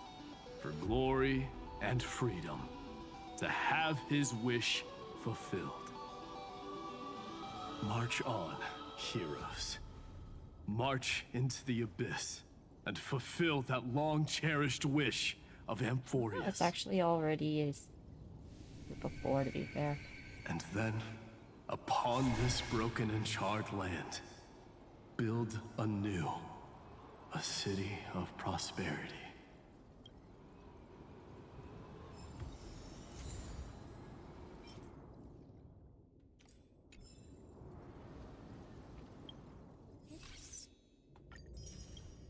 for glory and freedom, to have his wish fulfilled. March on, heroes. March into the abyss and fulfill that long-cherished wish of Amphorius. It's actually already is before, to be fair. And then, upon this broken and charred land, build anew a city of prosperity.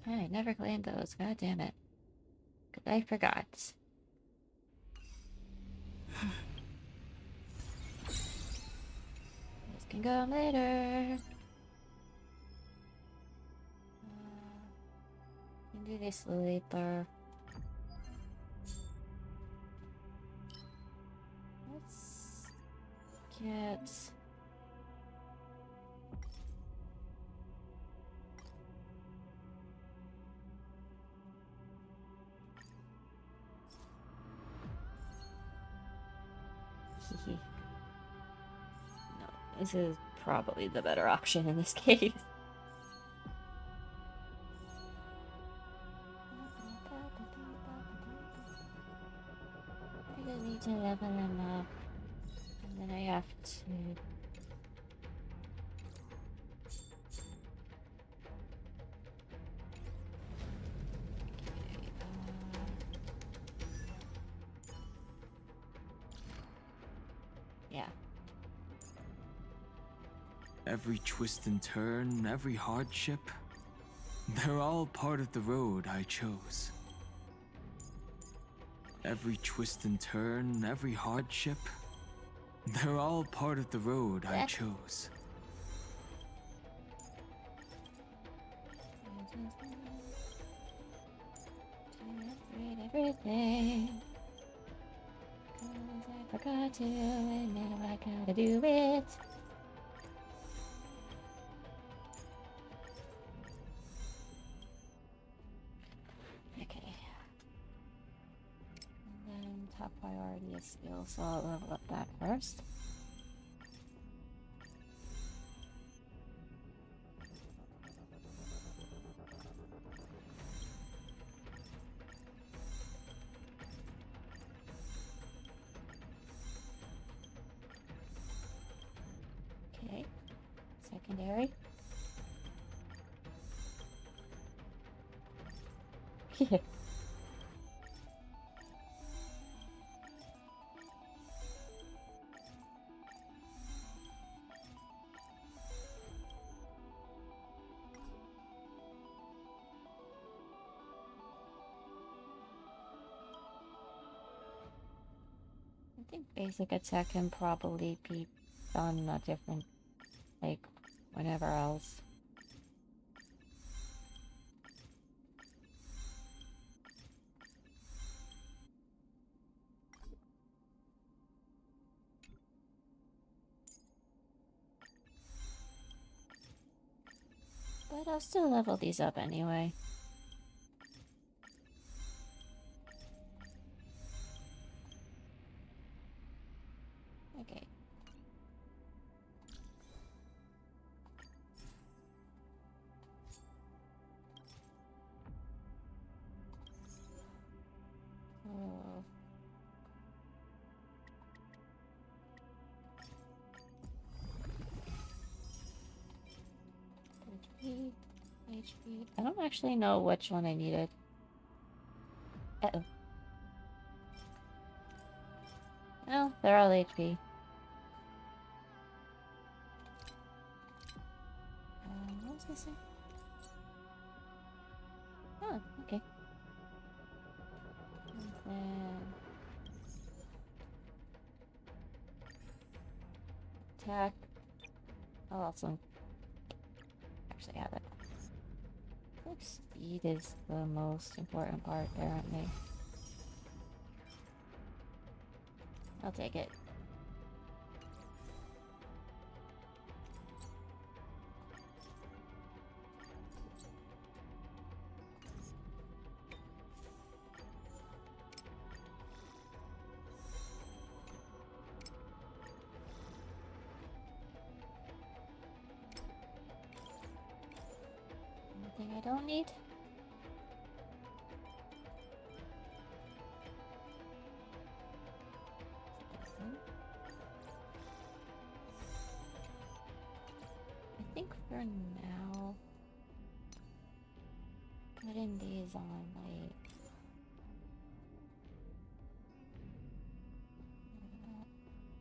I never claimed those. God damn it. I forgot. This can go later. Can do this later. Let's get... No, this is probably the better option in this case. I just need to level them up, and then I have to... Yeah. Every twist and turn, every hardship, they're all part of the road I chose. Every twist and turn, every hardship, they're all part of the road I chose. Everything. 'Cause I forgot to, and now I gotta do it. Okay. And then top priority is skill, so I'll level up that first. Okay. Secondary. Yeah. I think basic attack can probably be done a different, like, whenever else. But I'll still level these up anyway. Okay. Oh. HP. I don't actually know which one I needed. Uh-oh. No, they're all HP. What was I saying? Oh, okay. And then... attack. Oh, awesome. yeah, that. I think speed is the most important part, apparently. I'll take it. Anything I don't need? I think for now, putting these on, like,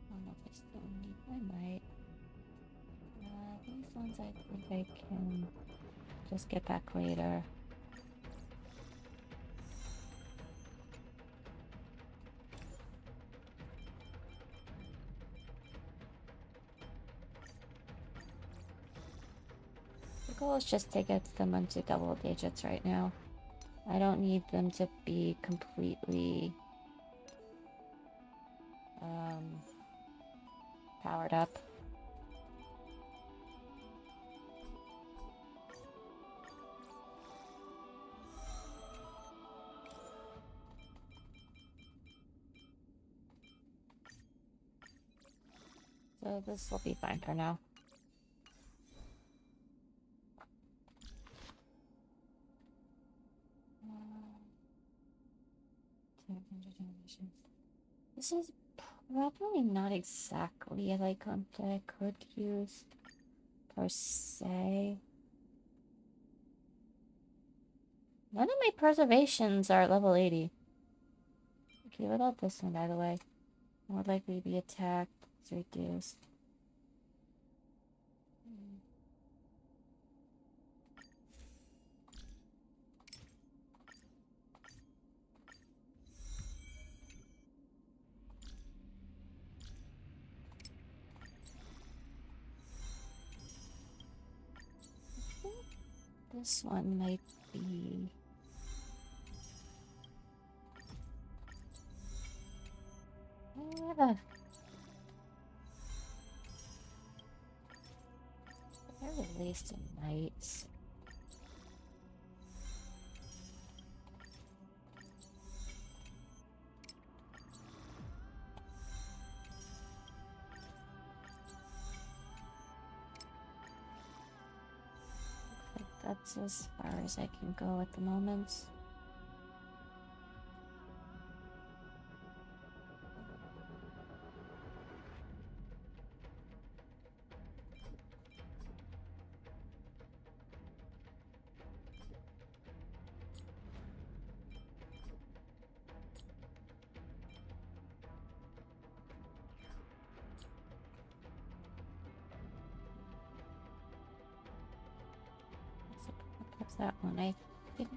I don't know if I still need, I might. These ones I think I can just get back later. The goal is just to get them into double digits right now. I don't need them to be completely powered up. So this will be fine for now. This is probably not exactly like something I could use per se. None of my preservations are at level 80. Okay, what about this one, by the way? More likely to be attacked. It's reduced. This one might be... Yeah. They're released in nights. That's as far as I can go at the moment. That's that one, I think.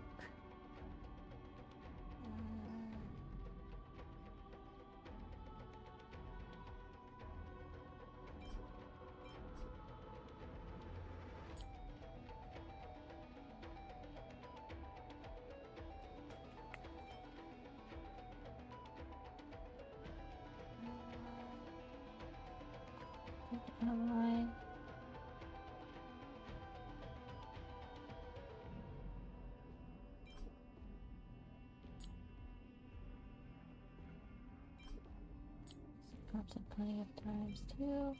Online. Pops up plenty of times too.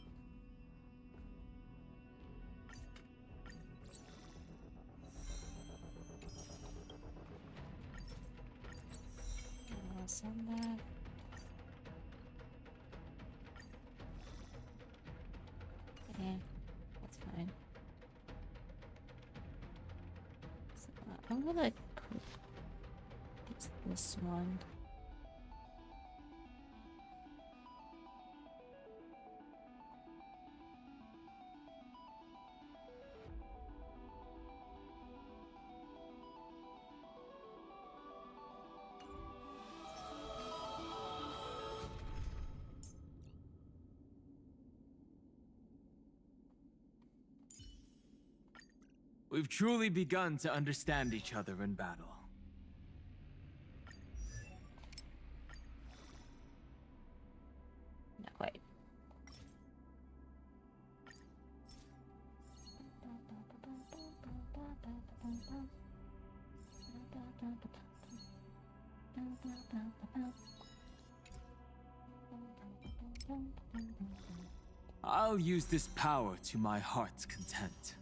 I'll send that. Yeah, that's fine. So, I'm gonna put this one. We've truly begun to understand each other in battle. Not quite. I'll use this power to my heart's content.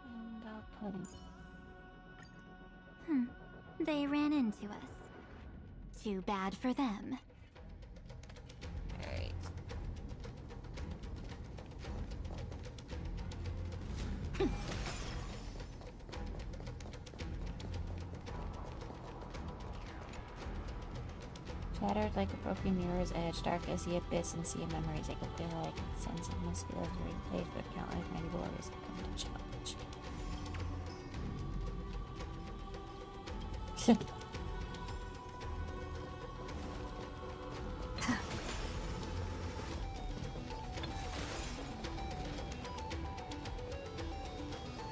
And I'll put him. They ran into us. Too bad for them. Alright. Shattered like a broken mirror's edge, dark as the abyss and sea of memories. I could feel like a sense of must be replayed, but countless mighty warriors have come to challenge.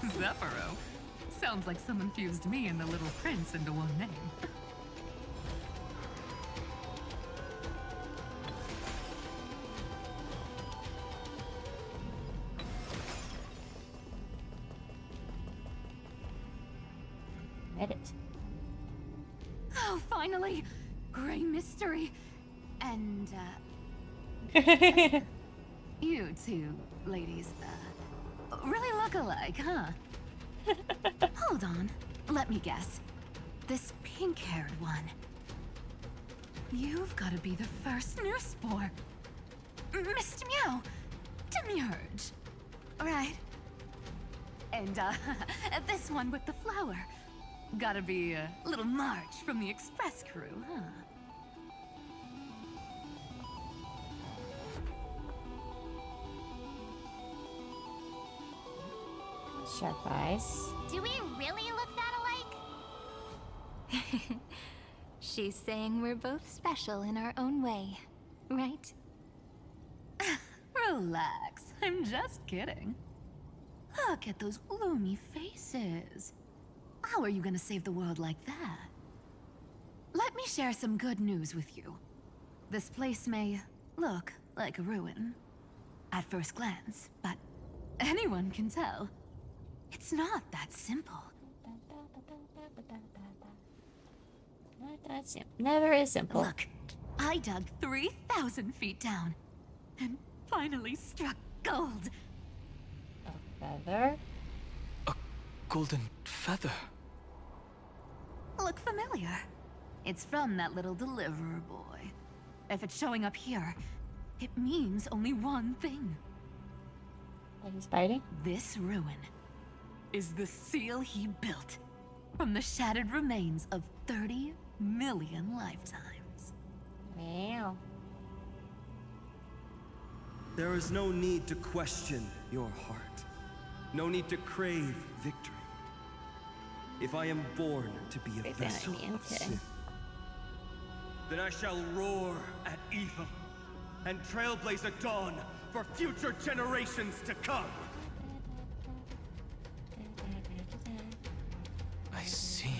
Zephyro? Sounds like someone fused me and the Little Prince into one name. Edit. Oh, finally! Gray mystery. And, you two ladies, really look alike, huh? Hold on. Let me guess. This pink-haired one. You've got to be the first newspore. Mr. Meow. Demurge. Right. And, this one with the flower. Gotta be a little March from the Express crew, huh? Sharp eyes. Do we really look that alike? She's saying we're both special in our own way, right? Relax, I'm just kidding. Look at those gloomy faces. How are you gonna save the world like that? Let me share some good news with you. This place may look like a ruin at first glance, but anyone can tell. It's not that simple. Not that simple. Never is simple. Look, I dug 3,000 feet down and finally struck gold. A feather? A golden feather. Look familiar. It's from that little deliverer boy. If it's showing up here, it means only one thing. Like he's fighting? This ruin is the seal he built from the shattered remains of 30 million lifetimes. Wow. There is no need to question your heart. No need to crave victory. If I am born to be a vessel of sin, then I shall roar at evil and trailblaze a dawn for future generations to come. I see.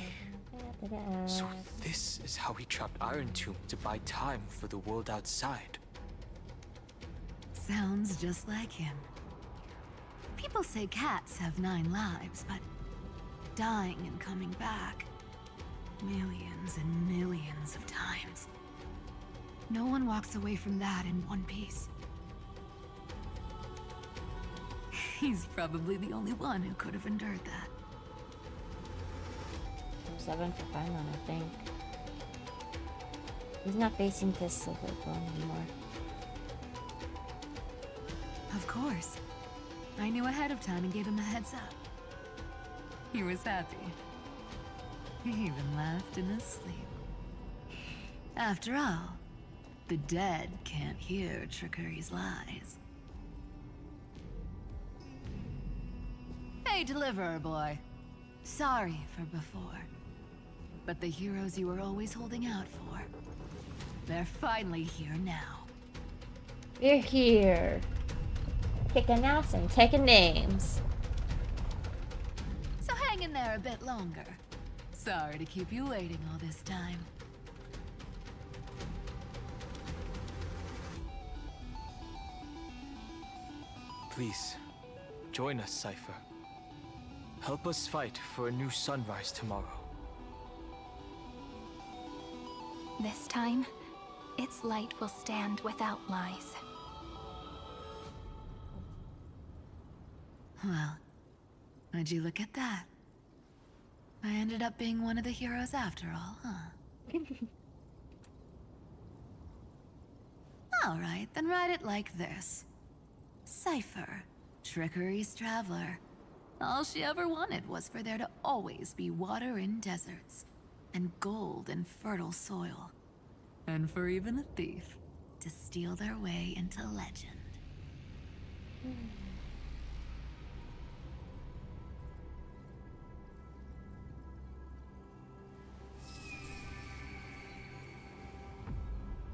So this is how he trapped Iron Tomb to buy time for the world outside. Sounds just like him. People say cats have 9 lives, but dying and coming back millions and millions of times. No one walks away from that in one piece. He's probably the only one who could have endured that. 7 for Paimon, I think. He's not facing this silver bone anymore. Of course. I knew ahead of time and gave him a heads up. He was happy. He even laughed in his sleep. After all, the dead can't hear Trickery's lies. Hey, deliverer boy. Sorry for before. But the heroes you were always holding out for, they're finally here now. We're here. Kicking ass and taking names. So hang in there a bit longer. Sorry to keep you waiting all this time. Please, join us, Cypher. Help us fight for a new sunrise tomorrow. This time, its light will stand without lies. Well, would you look at that? I ended up being one of the heroes after all, huh? Alright, then write it like this. Cypher, Trickery's traveler. All she ever wanted was for there to always be water in deserts, and gold in fertile soil. And for even a thief to steal their way into legend.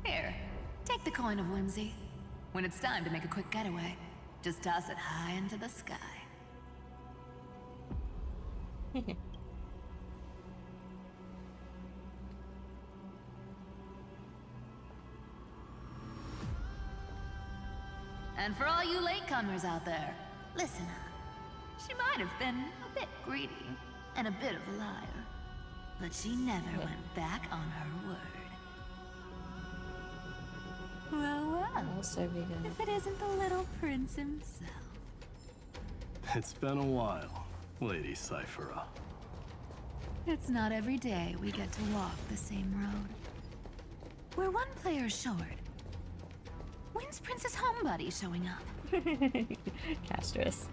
Here, take the coin of whimsy. When it's time to make a quick getaway, just toss it high into the sky. And for all you latecomers out there, listen up. She might have been a bit greedy and a bit of a liar, but she never went back on her word. Well, if it isn't the little prince himself. It's been a while, Lady Cyphera. It's not every day we get to walk the same road. We're one player short. When's Princess Homebody showing up? Castress.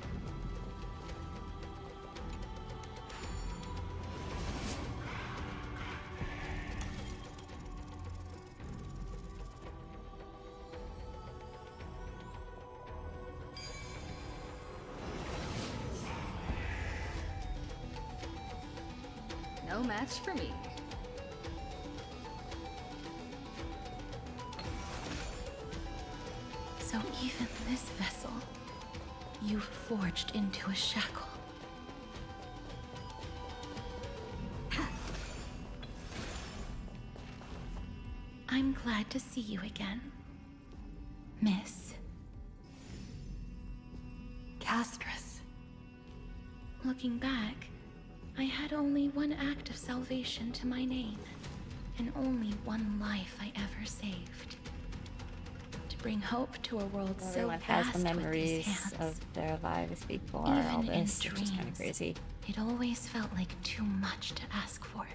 No match for me. So even this vessel, you've forged into a shackle. I'm glad to see you again, Miss Castress. Looking back, I had only one act of salvation to my name, and only one life I ever saved. To bring hope to a world Everyone so has vast the with memories these hands. of their lives before Even all this, in which is kind of dreams, crazy. It always felt like too much to ask for.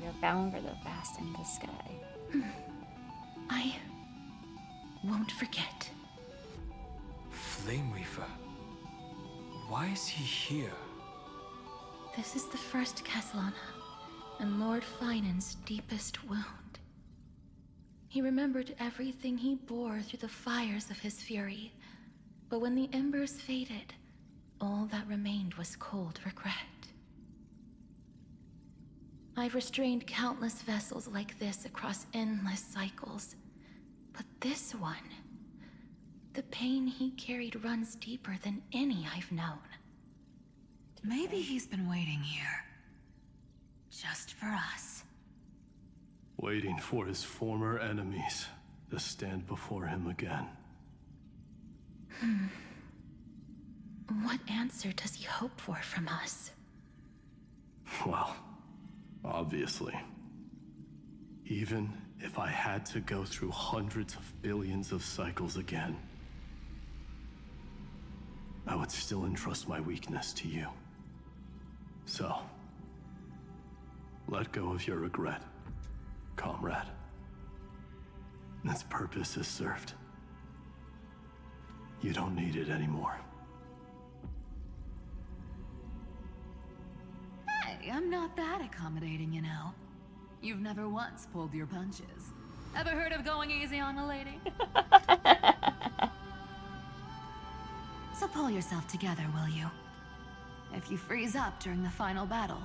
You're bound for the vast in the sky. I won't forget. Flame Weaver. Why is he here? This is the first Castellana, and Lord Finan's deepest wound. He remembered everything he bore through the fires of his fury, but when the embers faded, all that remained was cold regret. I've restrained countless vessels like this across endless cycles, but this one, the pain he carried runs deeper than any I've known. Maybe he's been waiting here. Just for us. Waiting for his former enemies to stand before him again. What answer does he hope for from us? Well, obviously. Even if I had to go through hundreds of billions of cycles again, I would still entrust my weakness to you. So, let go of your regret, comrade. Its purpose is served. You don't need it anymore. Hey, I'm not that accommodating, you know. You've never once pulled your punches. Ever heard of going easy on a lady? Pull yourself together, will you? If you freeze up during the final battle,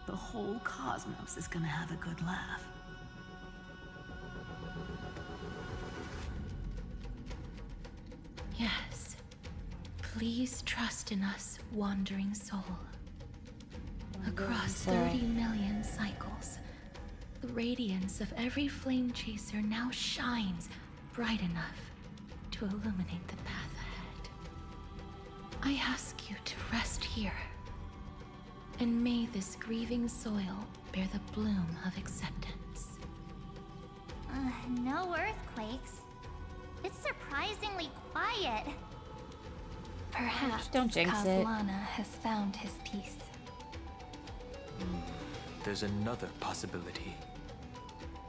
the whole cosmos is gonna have a good laugh. Yes. Please trust in us, wandering soul. Across 30 million cycles, the radiance of every flame chaser now shines bright enough to illuminate the path ahead. I ask you to rest here, and may this grieving soil bear the bloom of acceptance. No earthquakes. It's surprisingly quiet. Perhaps don't jinx it. Kazlana has found his peace. There's another possibility.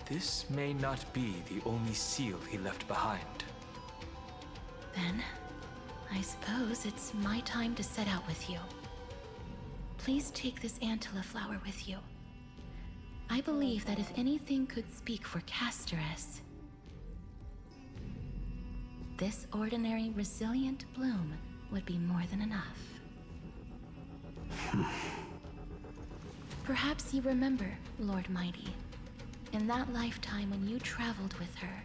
This may not be the only seal he left behind. Then, I suppose it's my time to set out with you. Please take this Antilla flower with you. I believe that if anything could speak for Casteress, this ordinary, resilient bloom would be more than enough. Perhaps you remember, Lord Mighty, in that lifetime when you traveled with her,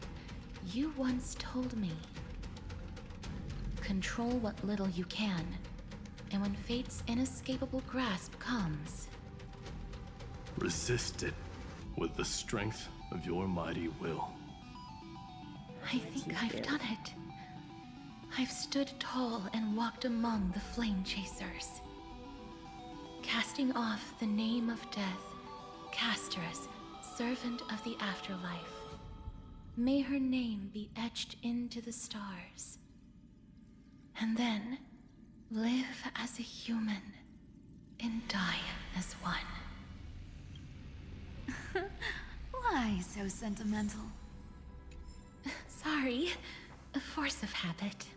you once told me, control what little you can, and when fate's inescapable grasp comes, resist it with the strength of your mighty will. I think I've done it. I've stood tall and walked among the flame chasers, casting off the name of death, Casteress, servant of the afterlife. May her name be etched into the stars. And then live as a human and die as one. Why so sentimental? Sorry, a force of habit.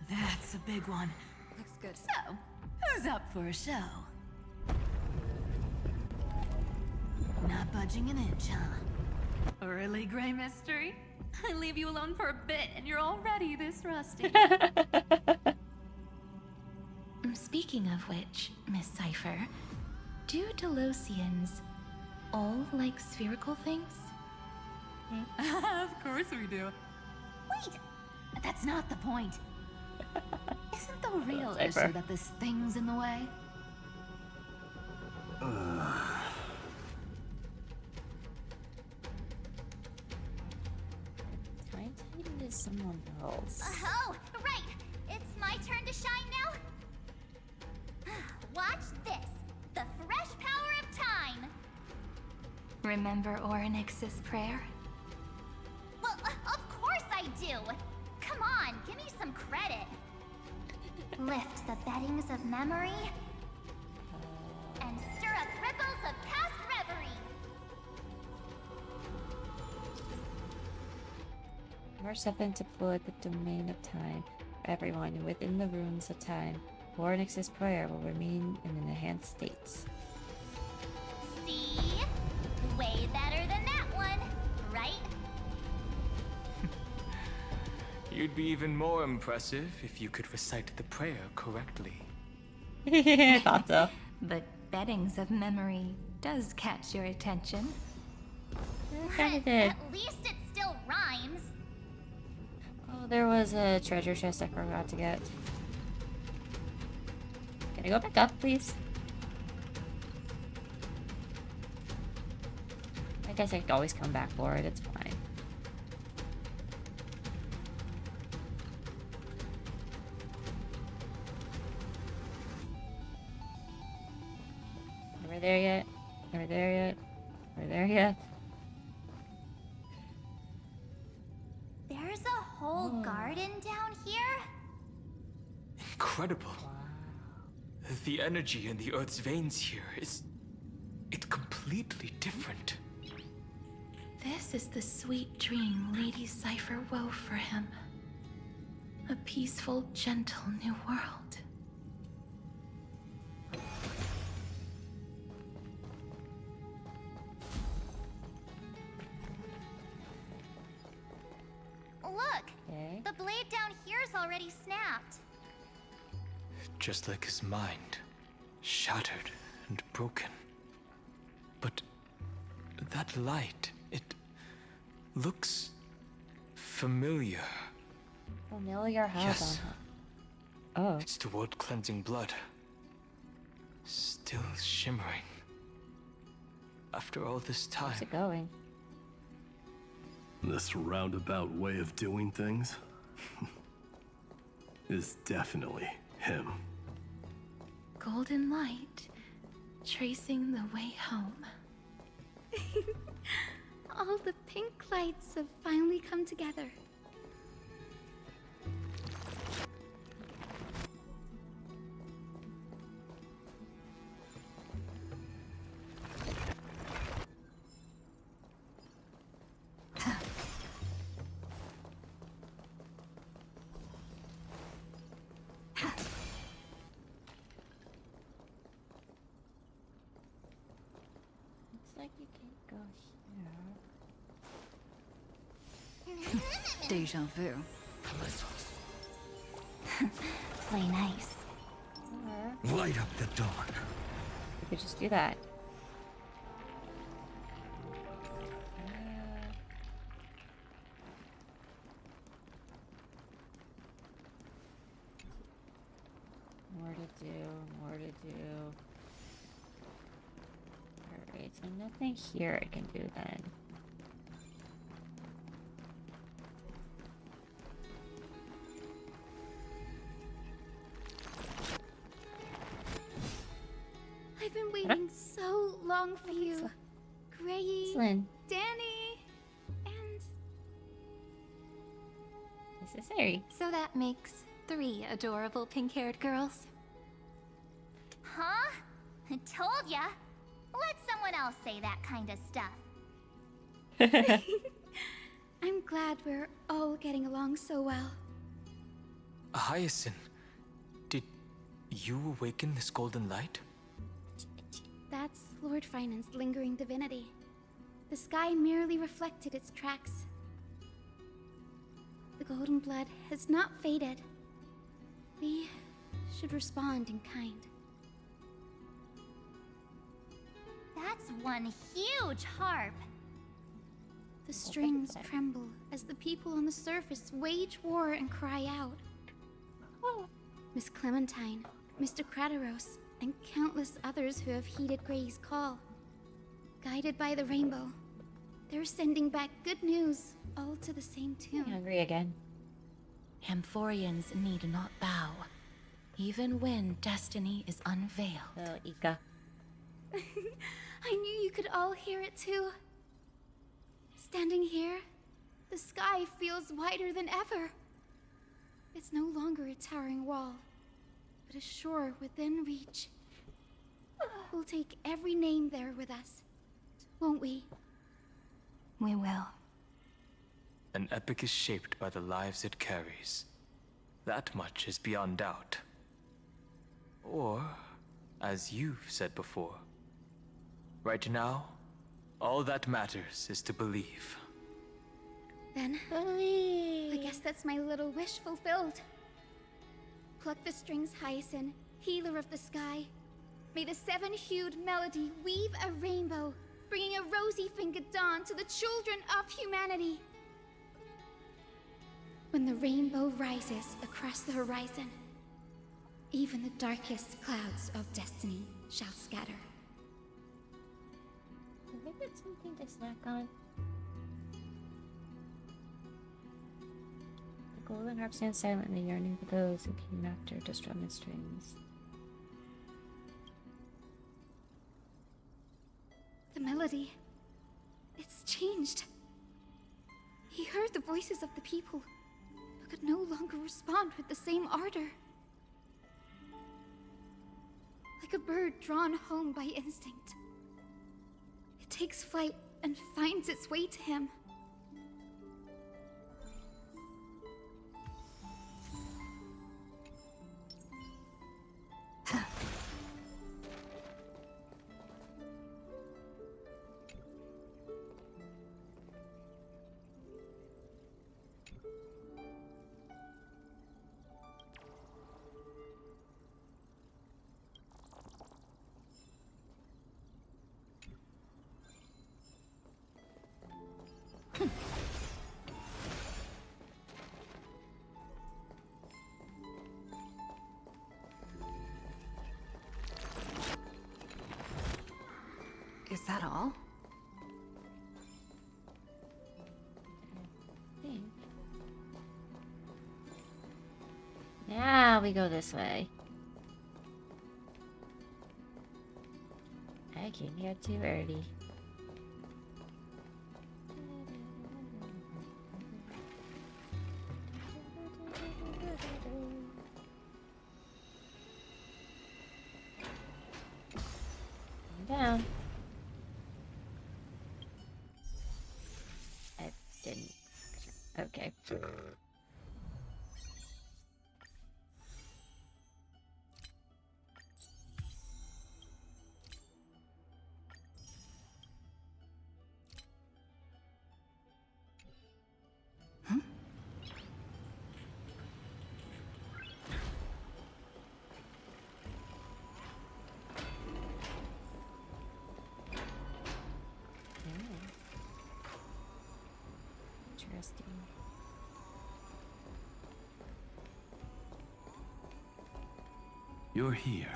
That's a big one. Looks good. So, who's up for a show? Not budging an inch, huh? Really, Gray Mystery? I leave you alone for a bit and you're already this rusty. Speaking of which, Miss Cypher, do Delosians all like spherical things? Of course we do. Wait! That's not the point. Isn't the real Cypher. issue that this thing's in the way? Time to someone else. Oh, right! It's my turn to shine now? Watch this! The fresh power of time! Remember Orynyx's prayer? Well, of course I do! Come on, give me some credit! Lift the beddings of memory and stir up ripples of past reverie! Immerse up into fluid the domain of time for everyone, and within the runes of time, Orynyx's prayer will remain in an enhanced state. See? Way better than that one, right? You'd be even more impressive if you could recite the prayer correctly. I thought so. But beddings of memory does catch your attention. Kinda did. At least it still rhymes. Oh, there was a treasure chest I forgot to get. Can I go back up, please? I guess I could always come back for it, it's fine. Are we there yet? Are we there yet? Are we there yet? There's a whole garden down here? Incredible. The energy in the Earth's veins here is... it's completely different. This is the sweet dream Lady Cypher wove for him. A peaceful, gentle new world. Look! Okay. The blade down here's already snapped. just like his mind, shattered and broken. But that light, it looks familiar. Familiar? How? Yes. Oh. It's the world-cleansing blood. Still shimmering. After all this time. How's it going? This roundabout way of doing things is definitely him. Golden light, tracing the way home. All the pink lights have finally come together. Like you can't go here. Deja vu. Play nice. Light up the dawn. You could just do that. More to do, more to do. Alright, so nothing here I can do then. I've been waiting so long for you. Grayi, Lynn. Danny, and... This is Harry. So that makes 3 adorable pink-haired girls. Huh? I told ya. Let someone else say that kind of stuff. I'm glad we're all getting along so well. Hyacinth, did you awaken this golden light? That's Lord Finance's lingering divinity. The sky merely reflected its tracks. The golden blood has not faded. We should respond in kind. That's one huge harp. The strings tremble as the people on the surface wage war and cry out. Miss Clementine, Mr. Krataros, and countless others who have heeded Gray's call. Guided by the rainbow, they're sending back good news, all to the same tune. I'm hungry again. Amphorians need not bow, even when destiny is unveiled. Oh, Ika. I knew you could all hear it too. Standing here, the sky feels wider than ever. It's no longer a towering wall, but a shore within reach. We'll take every name there with us, won't we? We will. An epic is shaped by the lives it carries. That much is beyond doubt. Or, as you've said before, right now, all that matters is to believe. Then, I guess that's my little wish fulfilled. Pluck the strings, Hyacinth, healer of the sky. May the 7-hued melody weave a rainbow, bringing a rosy-fingered dawn to the children of humanity. When the rainbow rises across the horizon, even the darkest clouds of destiny shall scatter. Did they get something to snack on? The golden harp stands silently, yearning for those who came after to strum its strings. The melody, it's changed. He heard the voices of the people, but could no longer respond with the same ardor. Like a bird drawn home by instinct. It takes flight and finds its way to him. all. Now we go this way. I came here too early. Down. I didn't. Okay. Interesting. You're here.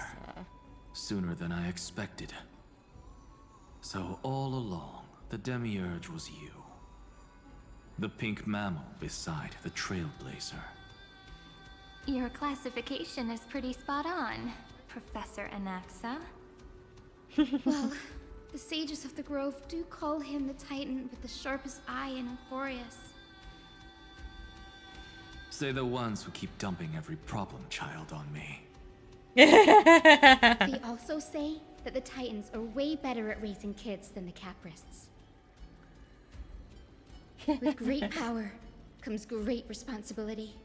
Sooner than I expected. So all along, the Demiurge was you. The pink mammal beside the Trailblazer. Your classification is pretty spot on, Professor Anaxa. Well, the sages of the grove do call him the Titan with the sharpest eye in Euphorius. Say the ones who keep dumping every problem child on me. They also say that the Titans are way better at raising kids than the Caprists. With great power comes great responsibility.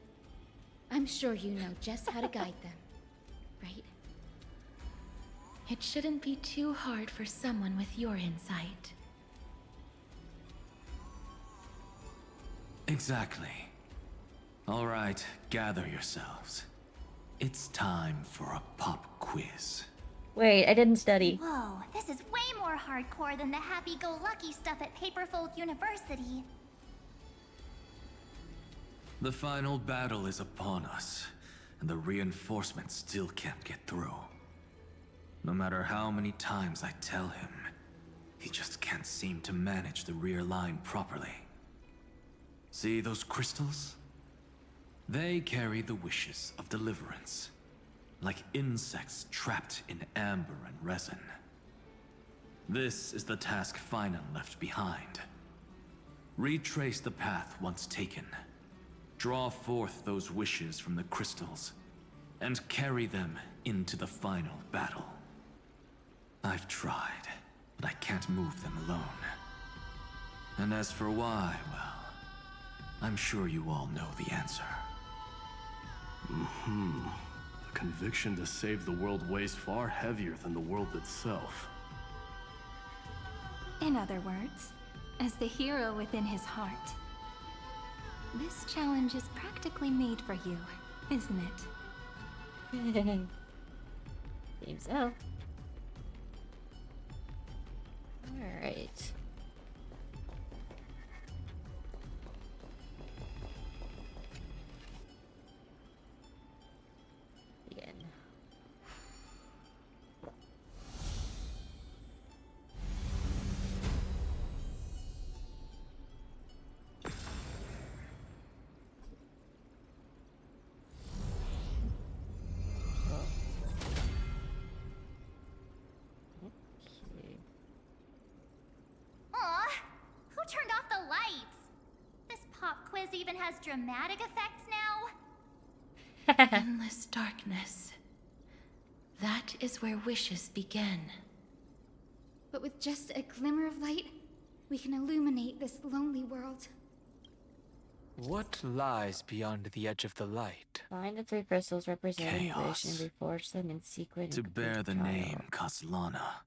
I'm sure you know just how to guide them, right? It shouldn't be too hard for someone with your insight. Exactly. All right, gather yourselves. It's time for a pop quiz. Wait, I didn't study. Whoa, this is way more hardcore than the happy-go-lucky stuff at Paperfold University. The final battle is upon us, and the reinforcements still can't get through. No matter how many times I tell him, he just can't seem to manage the rear line properly. See those crystals? They carry the wishes of deliverance, like insects trapped in amber and resin. This is the task Huion left behind. Retrace the path once taken. Draw forth those wishes from the crystals, and carry them into the final battle. I've tried, but I can't move them alone. And as for why, well, I'm sure you all know the answer. The conviction to save the world weighs far heavier than the world itself. In other words, as the hero within his heart, this challenge is practically made for you, isn't it? Seems so. Alright. Begin. Aw, who turned off the lights? This pop quiz even has dramatic effects now? Endless darkness. That is where wishes begin. But with just a glimmer of light, we can illuminate this lonely world. What lies beyond the edge of the light? Find the 3 crystals representing Chaos. wish and reforge them in secret To and bear the complete name trial. Kaslana,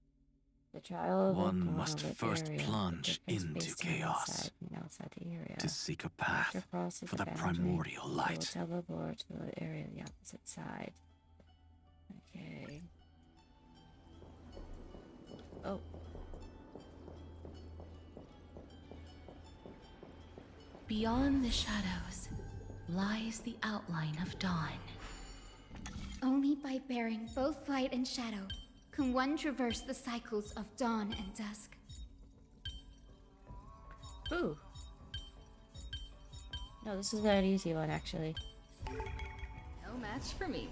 The trial of one a must monolith first area, plunge the difference into based on chaos inside and outside the area. to seek a After path process for the of boundary, primordial you will light. teleport to the area on the opposite side. Okay. Oh. Beyond the shadows lies the outline of dawn. Only by bearing both light and shadow can one traverse the cycles of dawn and dusk. Ooh. No, this is an easy one, actually. No match for me.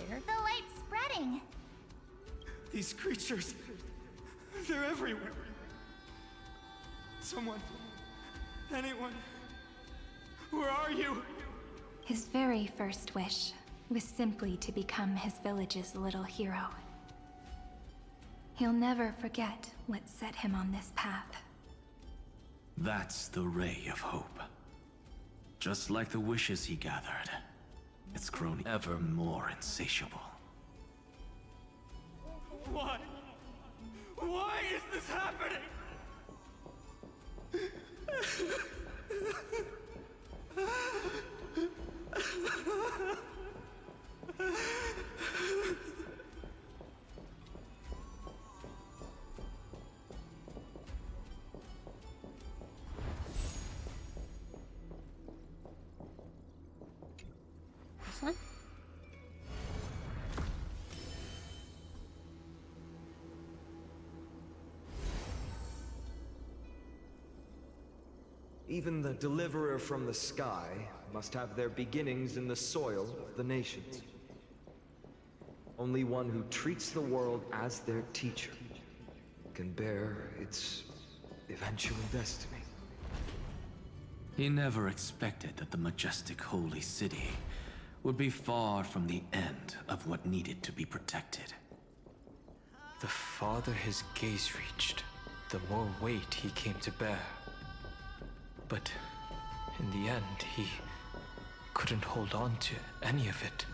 The light's spreading. These creatures, they're everywhere. Someone, anyone, where are you? His very first wish was simply to become his village's little hero. He'll never forget what set him on this path. That's the ray of hope. Just like the wishes he gathered, it's grown ever more insatiable. Why? Why is this happening? This one? Even the deliverer from the sky must have their beginnings in the soil of the nations. Only one who treats the world as their teacher can bear its eventual destiny. He never expected that the majestic holy city would be far from the end of what needed to be protected. The farther his gaze reached, the more weight he came to bear. But in the end, he couldn't hold on to any of it.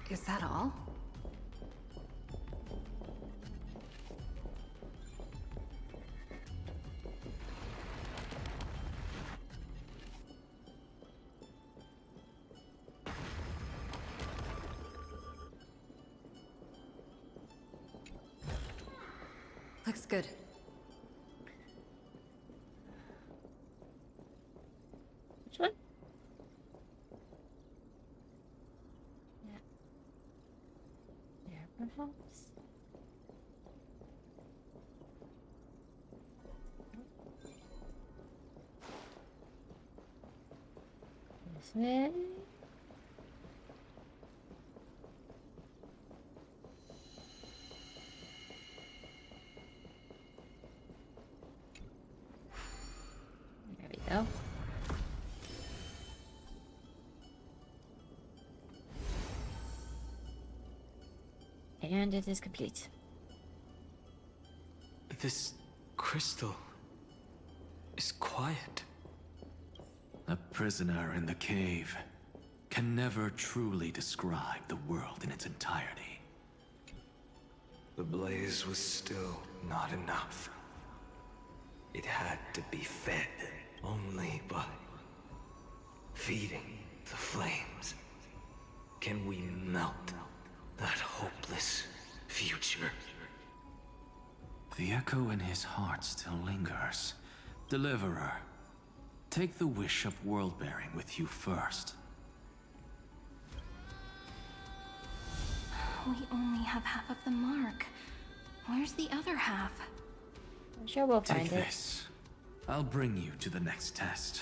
Is that all? Looks good. Which one? Yeah. There, perhaps? This way? There we go. And it is complete. This crystal is quiet. A prisoner in the cave can never truly describe the world in its entirety. The blaze was still not enough. It had to be fed only by feeding the flames. Can we melt that hopeless future? The echo in his heart still lingers. Deliverer, take the wish of world-bearing with you first. We only have half of the mark. Where's the other half? I'm sure we'll find Take it. this. I'll bring you to the next test.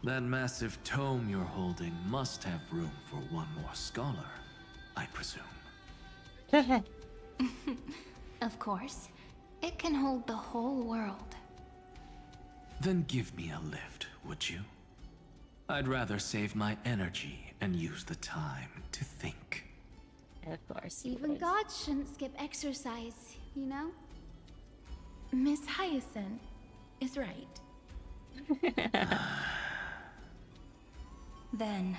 That massive tome you're holding must have room for one more scholar, I presume. Of course. It can hold the whole world. Then give me a lift, would you? I'd rather save my energy and use the time to think. Of course. Even gods shouldn't skip exercise, you know? Miss Hyacinth is right. Then,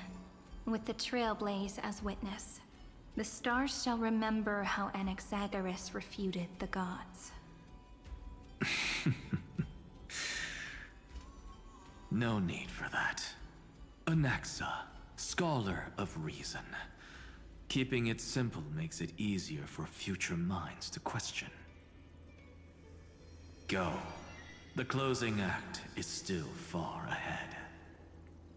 with the Trailblaze as witness, the stars shall remember how Anaxagoras refuted the gods. No need for that. Anaxa, scholar of reason. Keeping it simple makes it easier for future minds to question. Go. The closing act is still far ahead.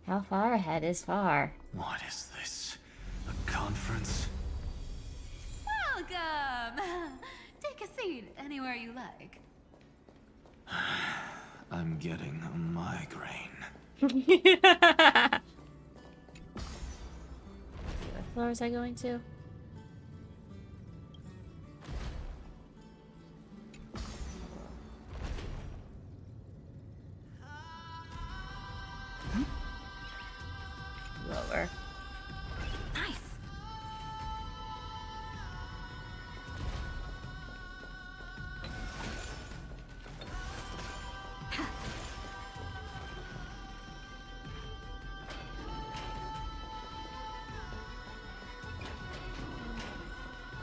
How far ahead is far? What is this? A conference? Welcome! Take a seat anywhere you like. I'm getting a migraine. What floor was I going to? Lower. Nice.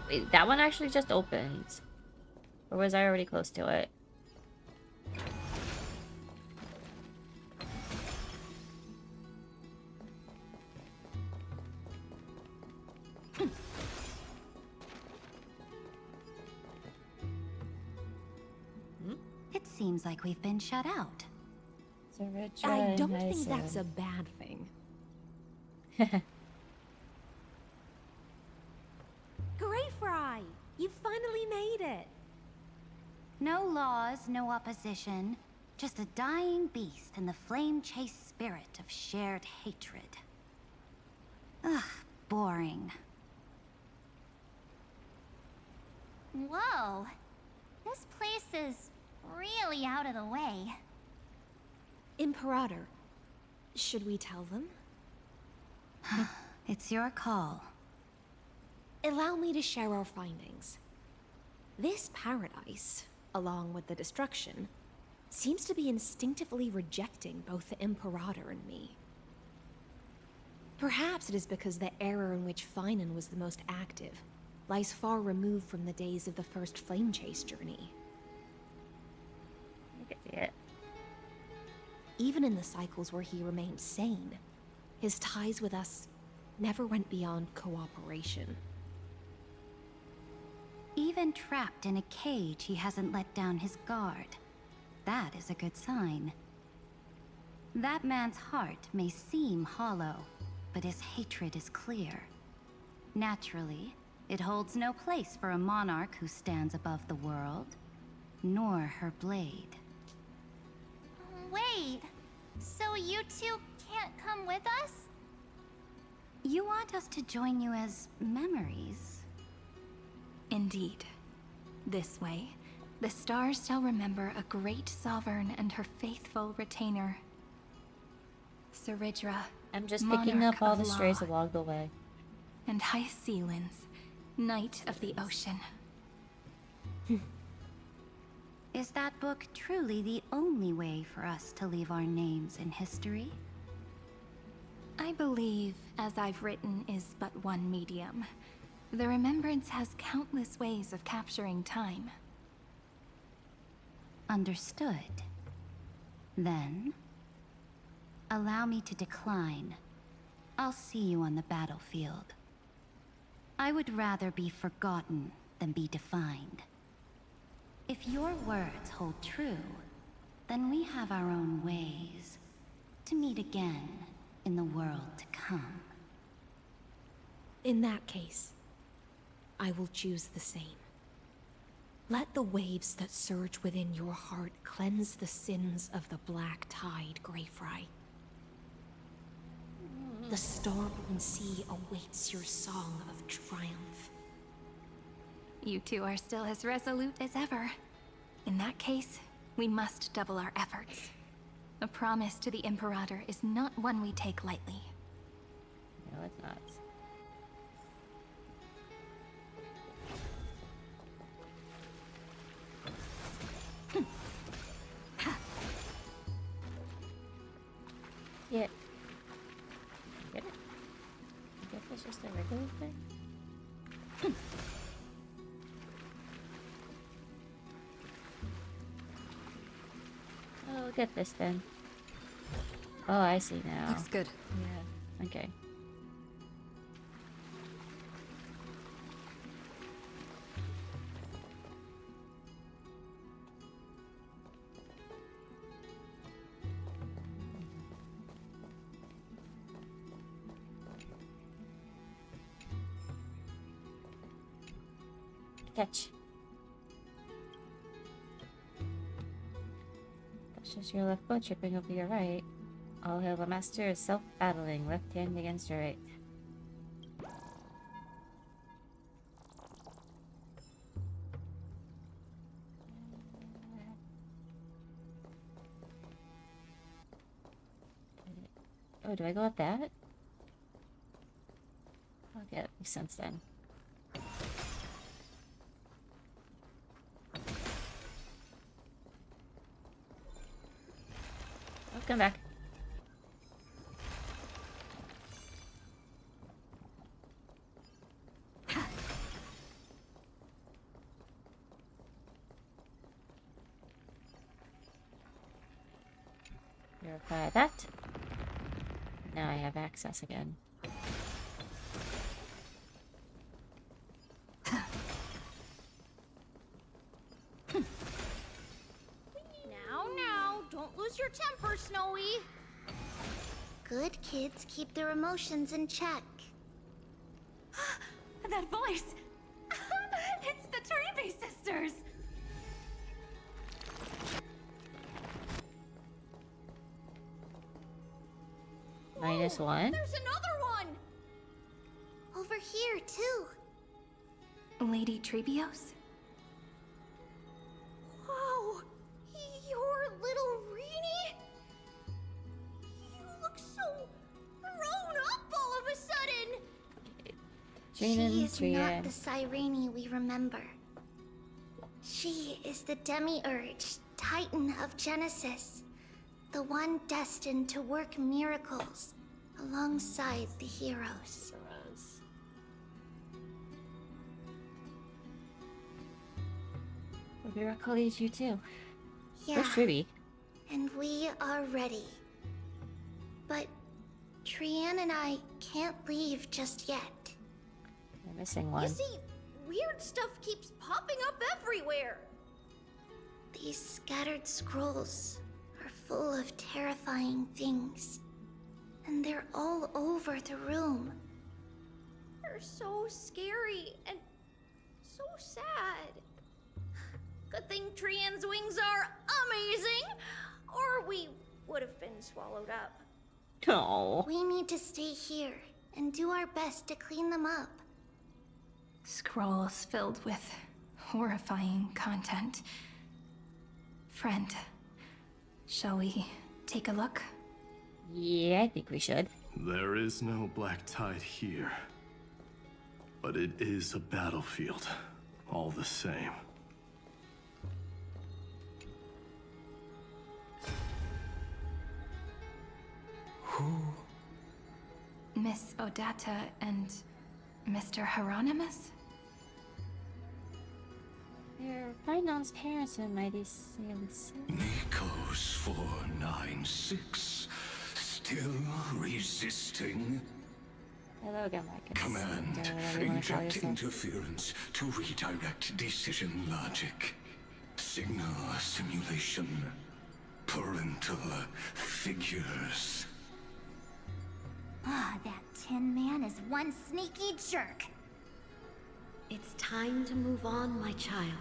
Wait, that one actually just opened. Or was I already close to it? It seems like we've been shut out. I don't think that's a bad thing. Great Fry! You finally made it! No laws, no opposition. Just a dying beast and the flame-chased spirit of shared hatred. Ugh, boring. Whoa. This place is really out of the way. Imperator, should we tell them? It's your call. Allow me to share our findings. This paradise, along with the destruction, seems to be instinctively rejecting both the Imperator and me. Perhaps it is because the era in which Huion was the most active lies far removed from the days of the first flame chase journey. I can see it. Even in the cycles where he remained sane, his ties with us never went beyond cooperation. Even trapped in a cage, he hasn't let down his guard. That is a good sign. That man's heart may seem hollow, but his hatred is clear. Naturally, it holds no place for a monarch who stands above the world, nor her blade. Wait, so you two can't come with us? You want us to join you as memories? Indeed. This way, the stars shall remember a great sovereign and her faithful retainer. Seridra, I'm just picking up all the strays along the way. And Hycelins, Knight of the Ocean. Is that book truly the only way for us to leave our names in history? I believe, as I've written, is but one medium. The remembrance has countless ways of capturing time. Understood. Then, allow me to decline. I'll see you on the battlefield. I would rather be forgotten than be defined. If your words hold true, then we have our own ways to meet again in the world to come. In that case, I will choose the same. Let the waves that surge within your heart cleanse the sins of the black tide, Greyfry. The starborn sea awaits your song of triumph. You two are still as resolute as ever. In that case, we must double our efforts. A promise to the Imperator is not one we take lightly. No, it's not. Yeah. Get it? I guess it's just a regular thing. Look at this then. Oh, I see now. Looks good. Yeah. Okay. Catch. That's just your left foot tripping over your right. All hail the master is self-battling, left hand against your right. Oh, do I go with that? Okay, that makes sense then. Oh, come back. Verify that. Now I have access again. Now, don't lose your temper, Snowy. Good kids keep their emotions in check. That voice! It's the Treebe sisters! -1? There's another one! Over here, too. Lady Treebios? Wow! You're little Reenie? You look so grown up all of a sudden! She is not the Cyrene we remember. She is the Demiurge, Titan of Genesis. The one destined to work miracles alongside the heroes. A miracle is you too. Yeah. Where's Treebe? And we are ready. But Trian and I can't leave just yet. I'm missing one. You see, weird stuff keeps popping up everywhere. These scattered scrolls are full of terrifying things. And they're all over the room. They're so scary and so sad. Good thing Trian's wings are amazing, or we would have been swallowed up. Oh. We need to stay here and do our best to clean them up. Scrolls filled with horrifying content. Friend, shall we take a look? Yeah, I think we should. There is no black tide here. But it is a battlefield, all the same. Who? Miss Odata and Mr. Hieronymus? They're Finon's parents and Mighty Sailor. Nikos 496, still resisting. Hello again, Marcus. Command, inject interference to redirect decision logic. Signal simulation. Parental figures. Ah, that Tin Man is one sneaky jerk. It's time to move on, my child.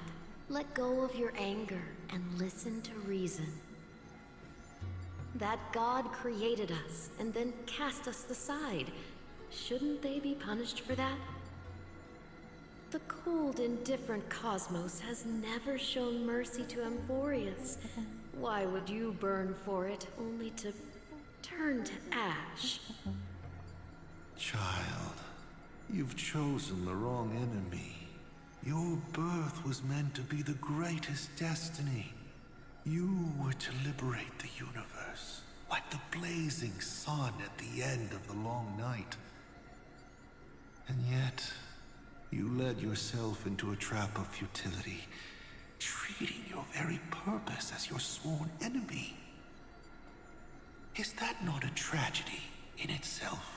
Let go of your anger and listen to reason. That God created us and then cast us aside. Shouldn't they be punished for that? The cold, indifferent cosmos has never shown mercy to Amphorius. Why would you burn for it, only to turn to ash? Child, you've chosen the wrong enemy. Your birth was meant to be the greatest destiny. You were to liberate the universe, like the blazing sun at the end of the long night. And yet, you led yourself into a trap of futility, treating your very purpose as your sworn enemy. Is that not a tragedy in itself?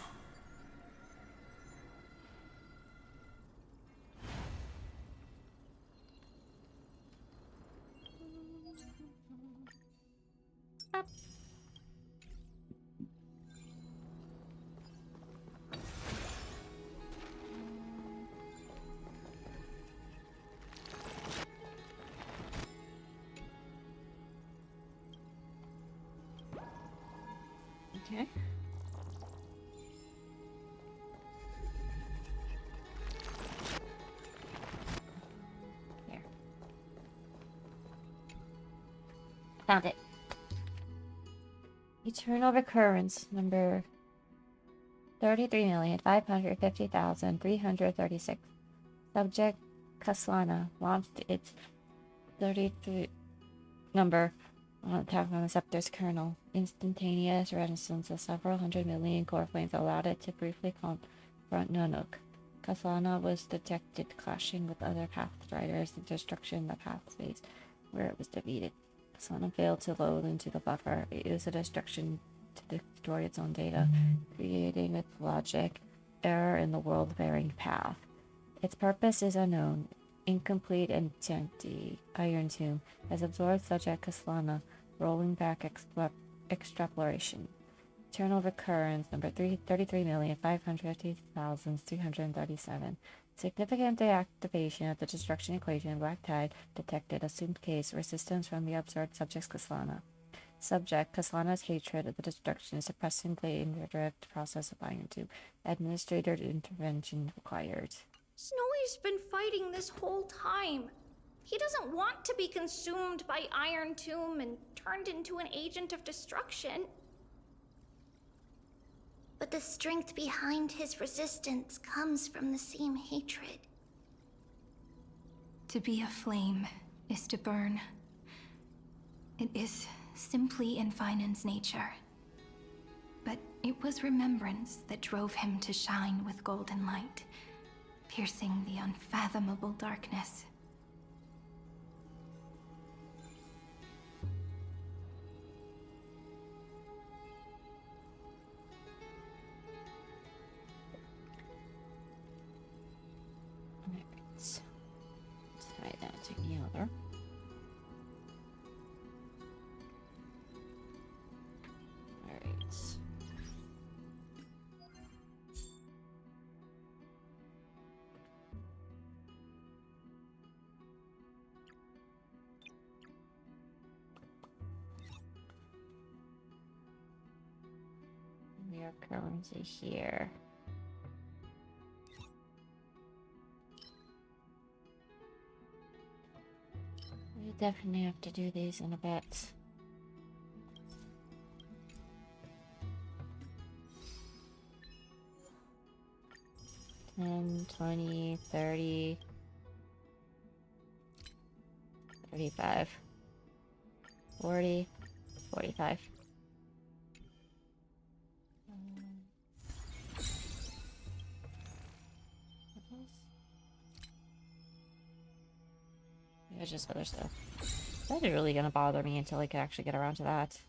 Okay. Here. Found it. Eternal recurrence number 33,550,336. Subject Kaslana launched its 33 number on attack on the scepter's kernel. Instantaneous renaissance of several hundred million core flames allowed it to briefly confront Nanook. Kaslana was detected clashing with other Pathstriders, the destruction in the Pathspace, where it was defeated. Kaslana failed to load into the buffer. It used the destruction to destroy its own data, creating with logic error in the world-bearing path. Its purpose is unknown. Incomplete and empty Iron Tomb has absorbed subject Kaslana, rolling back extrapolation. Eternal recurrence number 33,550,337. Significant deactivation of the destruction equation. Black Tide detected. Assumed case. Resistance from the absorbed subject's Kaslana. Subject Kaslana's hatred of the destruction is suppressing the indirect process of Iron Tomb. Administrator intervention required. Snowy's been fighting this whole time. He doesn't want to be consumed by Iron Tomb and turned into an agent of destruction. But the strength behind his resistance comes from the same hatred. To be a flame is to burn. It is simply in Finan's nature. But it was remembrance that drove him to shine with golden light, piercing the unfathomable darkness. Let's tie that together. Currency here. We definitely have to do these in a bit. $10, $20, $30, $35, $40, $45. It's just other stuff. That is really gonna bother me until I can actually get around to that.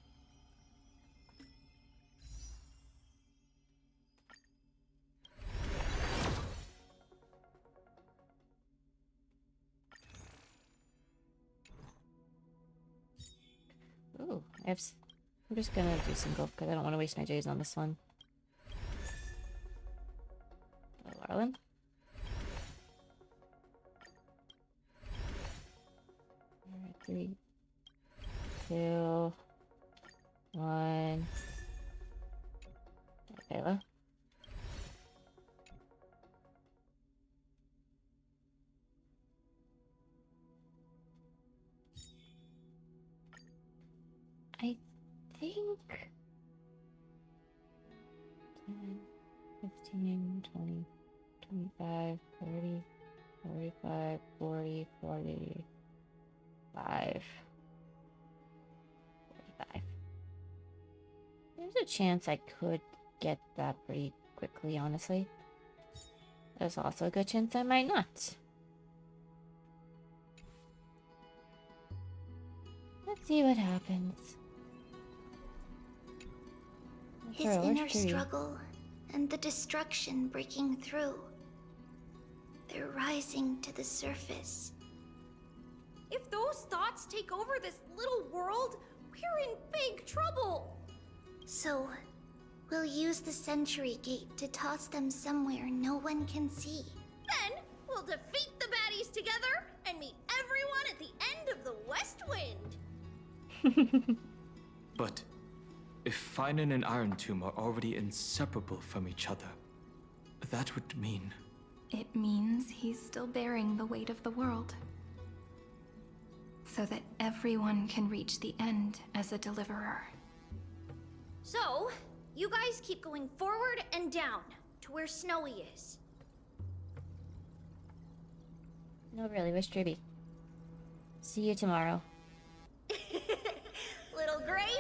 Ooh, I'm just gonna do single because I don't want to waste my J's on this one. Hello, Arlen. Alright, 3, 2, 1. Kayla. I think 10, 15, 20, 25, 30, 45, 40, 45. 45. There's a chance I could get that pretty quickly, honestly. There's also a good chance I might not. Let's see what happens. His inner struggle and the destruction breaking through. They're rising to the surface. If those thoughts take over this little world, we're in big trouble. So, we'll use the Century Gate to toss them somewhere no one can see. Then, we'll defeat the baddies together and meet everyone at the end of the West Wind. But if Finan and Iron Tomb are already inseparable from each other, that would mean... It means he's still bearing the weight of the world. So that everyone can reach the end as a deliverer. So, you guys keep going forward and down to where Snowy is. No, really, where's Dribby? See you tomorrow. Little Gray,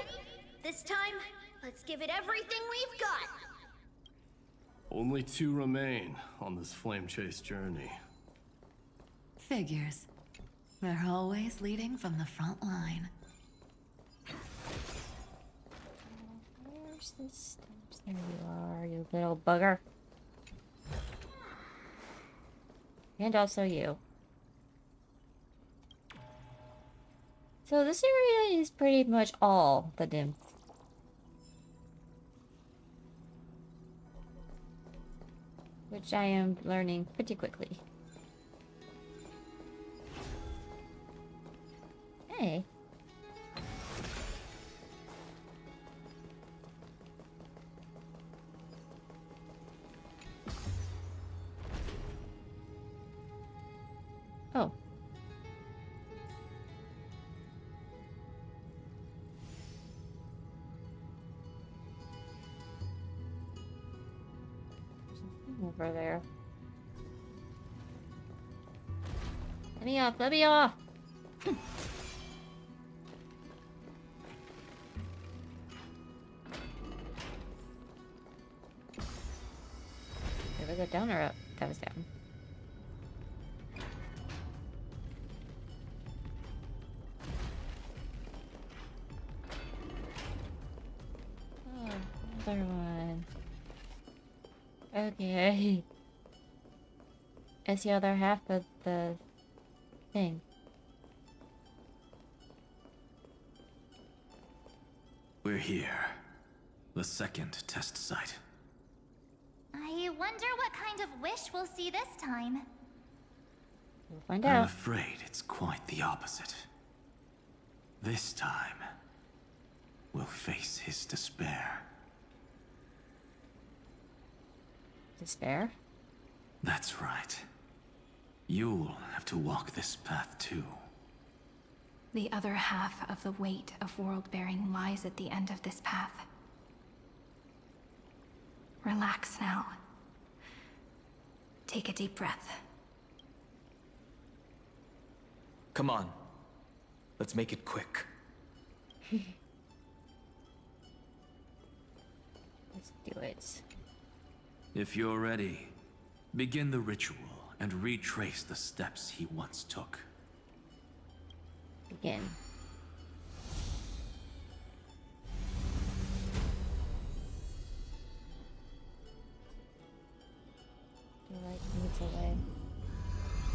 this time, let's give it everything we've got. Only 2 remain on this flame chase journey. Figures. They're always leading from the front line. Where's the steps? There you are, you little bugger. And also you. So this area is pretty much all the nymphs. Which I am learning pretty quickly. Hey. Oh. Over there. Let me off, let me off! Did we go down or up? That was down. Oh, another one. Okay. It's the other half of the thing. We're here. The second test site. I wonder what kind of wish we'll see this time. We'll find I'm out. afraid it's quite the opposite. This time, we'll face his despair. Despair? That's right. You'll have to walk this path too. The other half of the weight of world-bearing lies at the end of this path. Relax now. Take a deep breath. Come on. Let's make it quick. Let's do it. If you're ready, begin the ritual and retrace the steps he once took. Begin. Your light fades away.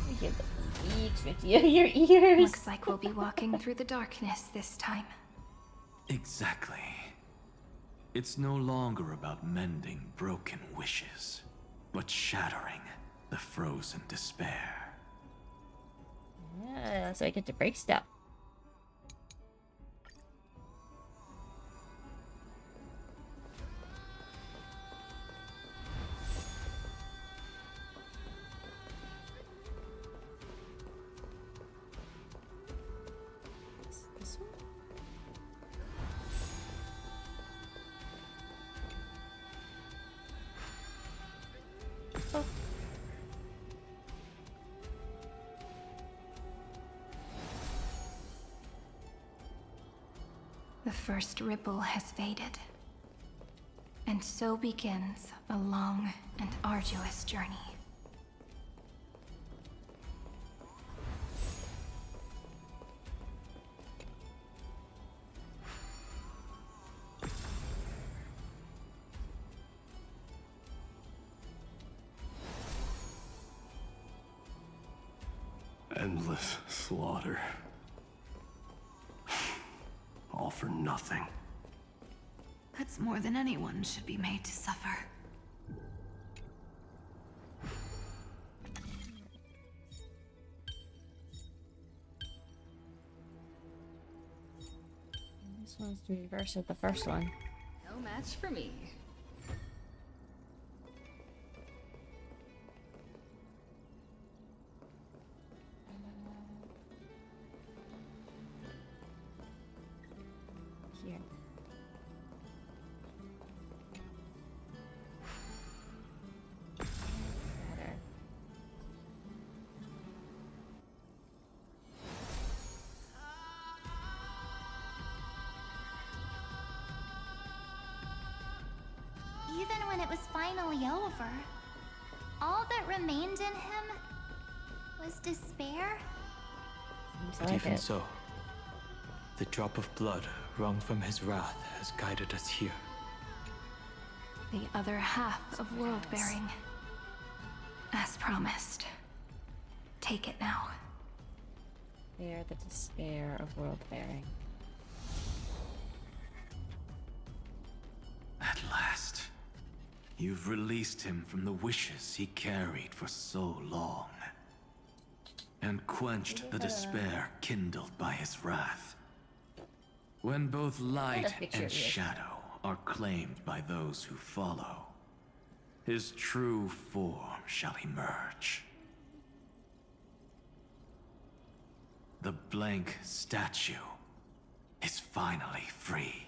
You hear the beaks with your ears. Looks like we'll be walking through the darkness this time. Exactly. It's no longer about mending broken wishes, but shattering the frozen despair. Yeah, so I get to break stuff. This one? Oh. The first ripple has faded. And so begins a long and arduous journey. Endless slaughter. All for nothing. That's more than anyone should be made to suffer. This one's the reverse of the first one. No match for me. Here. Water. Even when it was finally over, all that remained in him was despair. Seems like Even it. so, the drop of blood wrung from his wrath has guided us here. The other half of world bearing. As promised. Take it now. Bear the despair of world bearing. At last, you've released him from the wishes he carried for so long, and quenched the despair kindled by his wrath. When both light and shadow are claimed by those who follow, his true form shall emerge. The blank statue is finally free.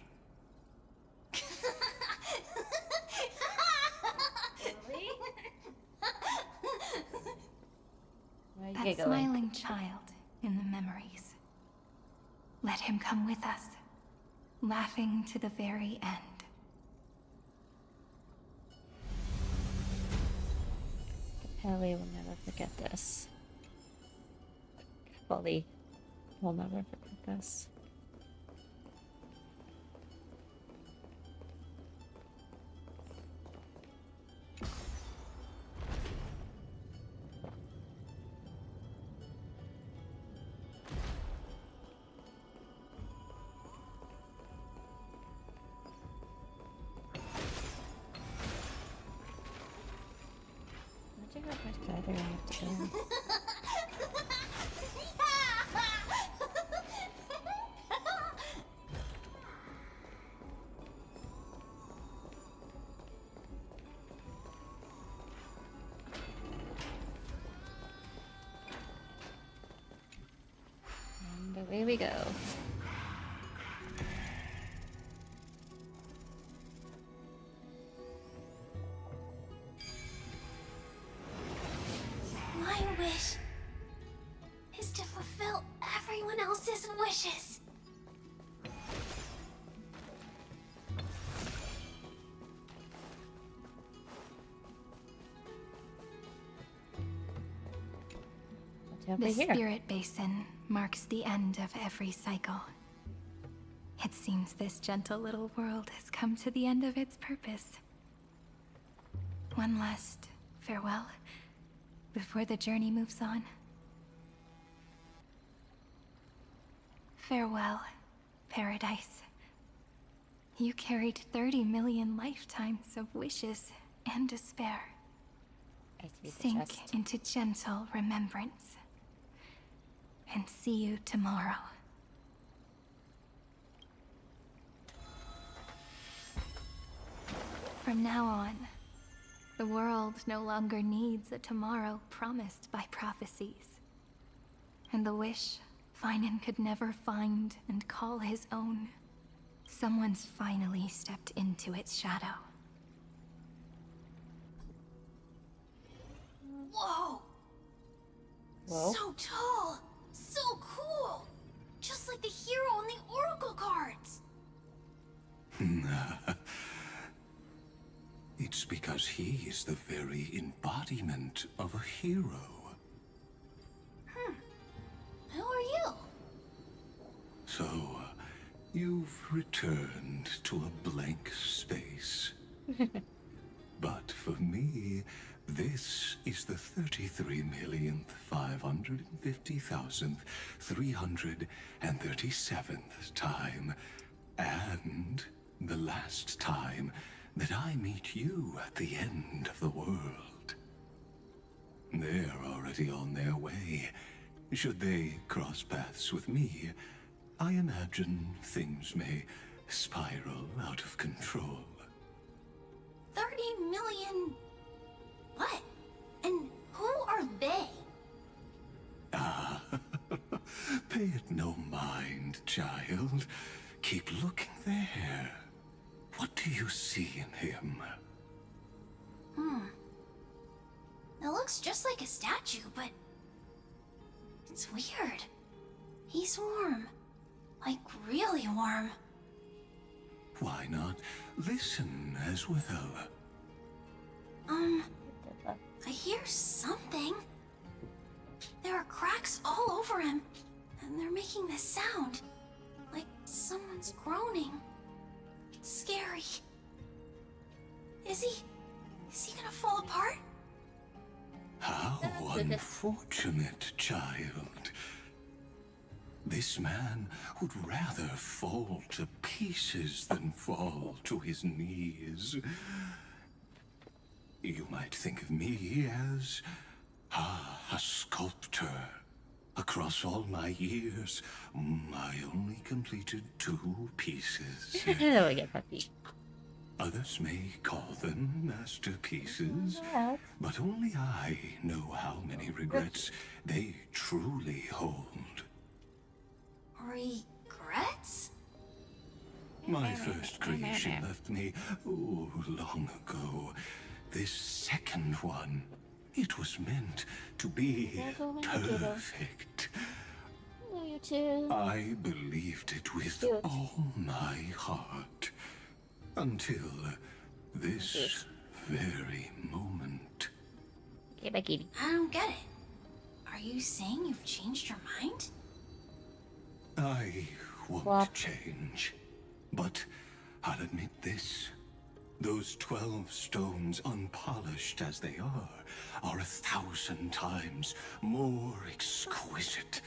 That smiling child in the memories. Let him come with us, laughing to the very end. Ellie will never forget this. Fully will never forget this. I wonder how much farther I have to go. And away we go. My wish is to fulfill everyone else's wishes. The spirit basin marks the end of every cycle. It seems this gentle little world has come to the end of its purpose. One last farewell before the journey moves on. Farewell, paradise. You carried 30 million lifetimes of wishes and despair. Sink into gentle remembrance. And see you tomorrow. From now on, the world no longer needs a tomorrow promised by prophecies. And the wish Finan could never find and call his own, someone's finally stepped into its shadow. Whoa! Whoa. So tall! So cool! Just like the hero on the Oracle cards! It's because he is the very embodiment of a hero. Who are you? So, you've returned to a blank space. But for me, this is the 33,550,337th time, and the last time that I meet you at the end of the world. They're already on their way. Should they cross paths with me, I imagine things may spiral out of control. 30 million... what? And who are they? Ah, pay it no mind, child. Keep looking there. What do you see in him? It looks just like a statue, but... it's weird. He's warm. Like, really warm. Why not listen as well? I hear something. There are cracks all over him, and they're making this sound. Like someone's groaning. It's scary. Is he gonna fall apart? How unfortunate, child. This man would rather fall to pieces than fall to his knees. You might think of me as a sculptor. Across all my years, I only completed 2 pieces. There we go, puppy. Others may call them masterpieces, but only I know how many regrets they truly hold. Regrets? My first creation left me, long ago. This second one, it was meant to be perfect. You too. I believed it with all my heart. Until this very moment. Okay, bye, kitty. I don't get it. Are you saying you've changed your mind? I won't change. But I'll admit this. Those 12 stones, unpolished as they are 1,000 times more exquisite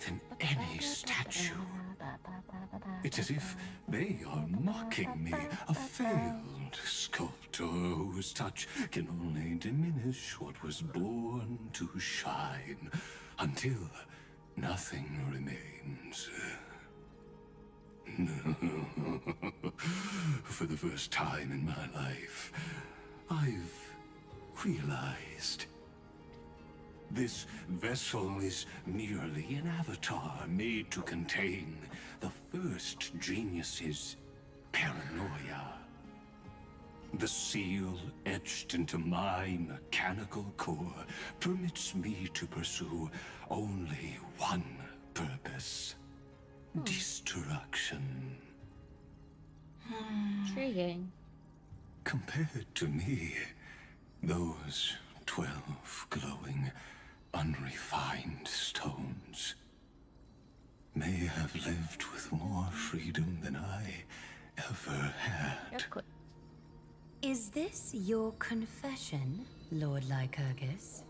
than any statue. It's as if they are mocking me, a failed sculptor whose touch can only diminish what was born to shine, until nothing remains. For the first time in my life, I've realized this vessel is merely an avatar made to contain the first genius's paranoia. The seal etched into my mechanical core permits me to pursue only one purpose. Destruction. Intriguing. Compared to me, those 12 glowing, unrefined stones may have lived with more freedom than I ever had. Is this your confession, Lord Lycurgus?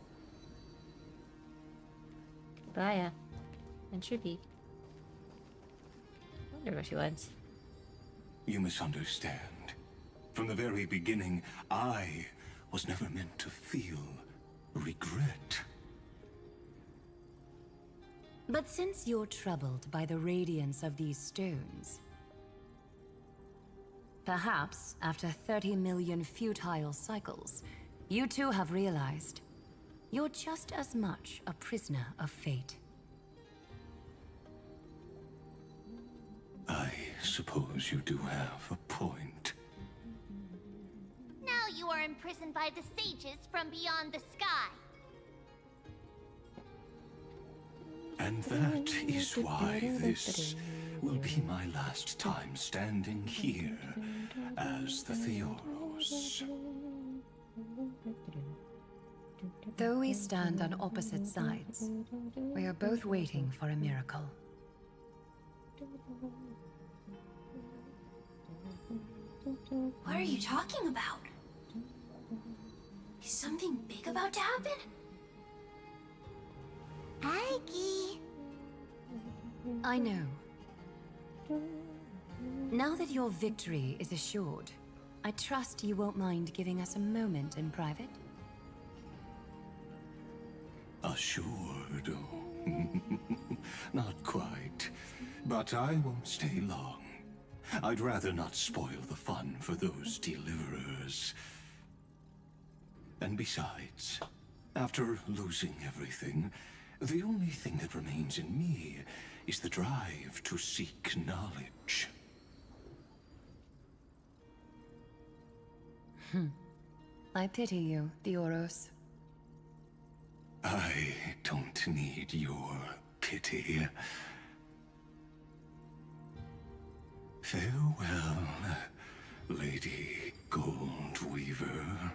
Baya. And should be. I wonder what she wants. You misunderstand. From the very beginning, I was never meant to feel regret. But since you're troubled by the radiance of these stones, perhaps after 30 million futile cycles, you too have realized you're just as much a prisoner of fate. I suppose you do have a point. Now you are imprisoned by the sages from beyond the sky. And that is why this will be my last time standing here as the Theoros. Though we stand on opposite sides, we are both waiting for a miracle. What are you talking about? Is something big about to happen? Aggie! I know. Now that your victory is assured, I trust you won't mind giving us a moment in private? Assured? Not quite. But I won't stay long. I'd rather not spoil the fun for those deliverers. And besides, after losing everything, the only thing that remains in me is the drive to seek knowledge. I pity you, Theoros. I don't need your pity. Farewell, Lady Goldweaver.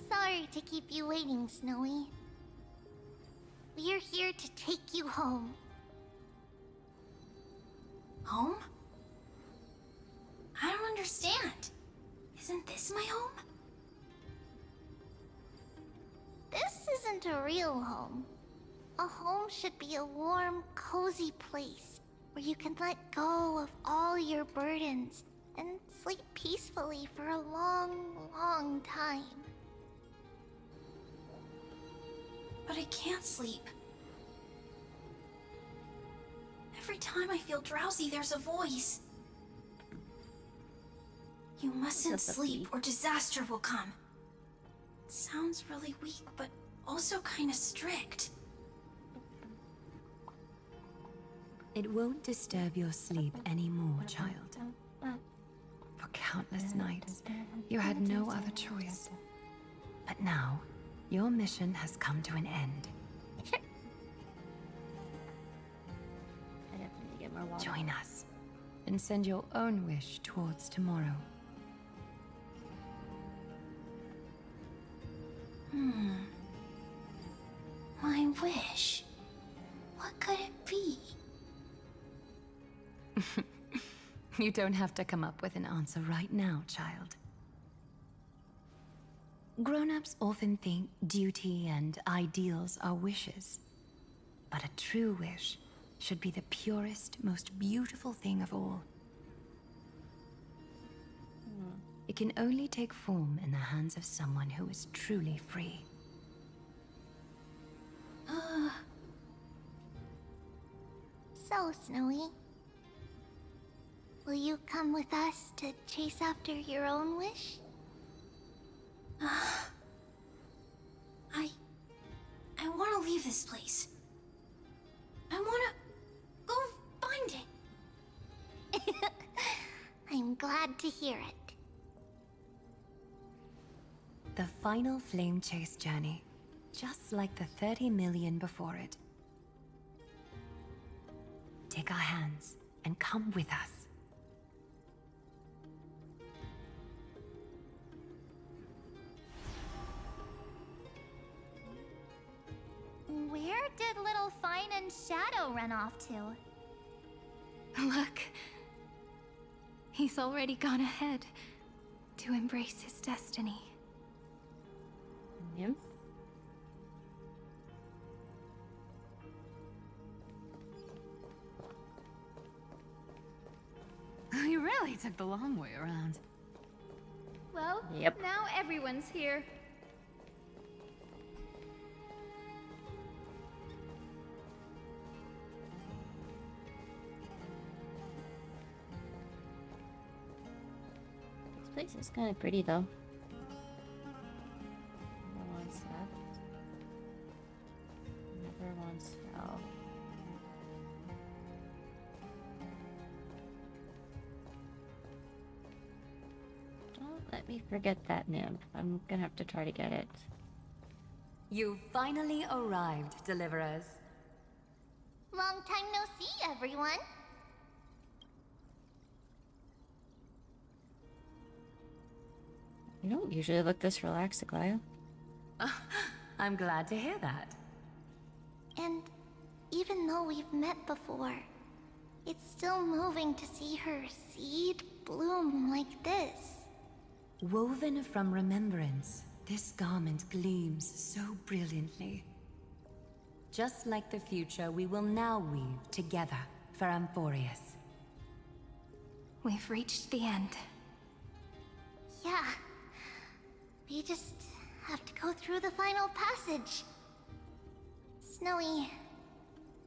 Sorry to keep you waiting, Snowy. We're here to take you home. Home? I don't understand. Isn't this my home? This isn't a real home. A home should be a warm, cozy place where you can let go of all your burdens and sleep peacefully for a long, long time. But I can't sleep. Every time I feel drowsy, there's a voice. You mustn't sleep or disaster will come. It sounds really weak, but also kind of strict. It won't disturb your sleep anymore, child. For countless nights, you had no other choice. But now, your mission has come to an end. Join us, and send your own wish towards tomorrow. My wish. What could it be? You don't have to come up with an answer right now, child. Grown-ups often think duty and ideals are wishes. But a true wish should be the purest, most beautiful thing of all. It can only take form in the hands of someone who is truly free. So, Snowy, will you come with us to chase after your own wish? I want to leave this place. I want to go find it. I'm glad to hear it. The final flame chase journey, just like the 30 million before it. Take our hands and come with us. Where did little Fine and Shadow run off to? Look. He's already gone ahead to embrace his destiny. Nymph? You really took the long way around. Well, Yep. now everyone's here. This place is kind of pretty though. Never once left. Never once fell. Don't let me forget that nymph. I'm gonna have to try to get it. You finally arrived, deliverers. Long time no see, everyone. You don't usually look this relaxed, Aglaya. I'm glad to hear that. And even though we've met before, It's still moving to see her seed bloom like this. Woven from remembrance, this garment gleams so brilliantly. Just like the future, we will now weave together for Amphorius. We've reached the end. Yeah. We just have to go through the final passage. Snowy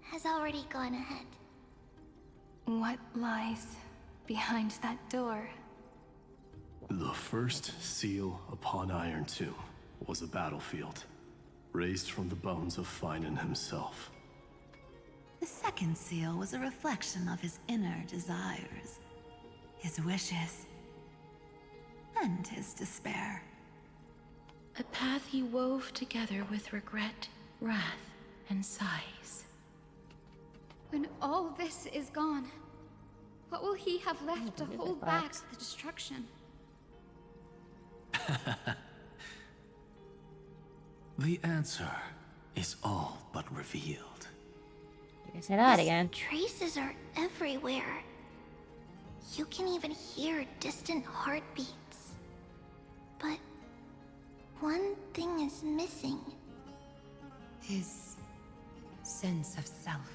has already gone ahead. What lies behind that door? The first seal upon Iron Tomb was a battlefield, raised from the bones of Finan himself. The second seal was a reflection of his inner desires, his wishes, and his despair. A path he wove together with regret, wrath, and sighs. When all this is gone, what will he have left to hold back the destruction? The answer is all but revealed. You can say that His again. Traces are everywhere. You can even hear distant heartbeats. But one thing is missing. His sense of self.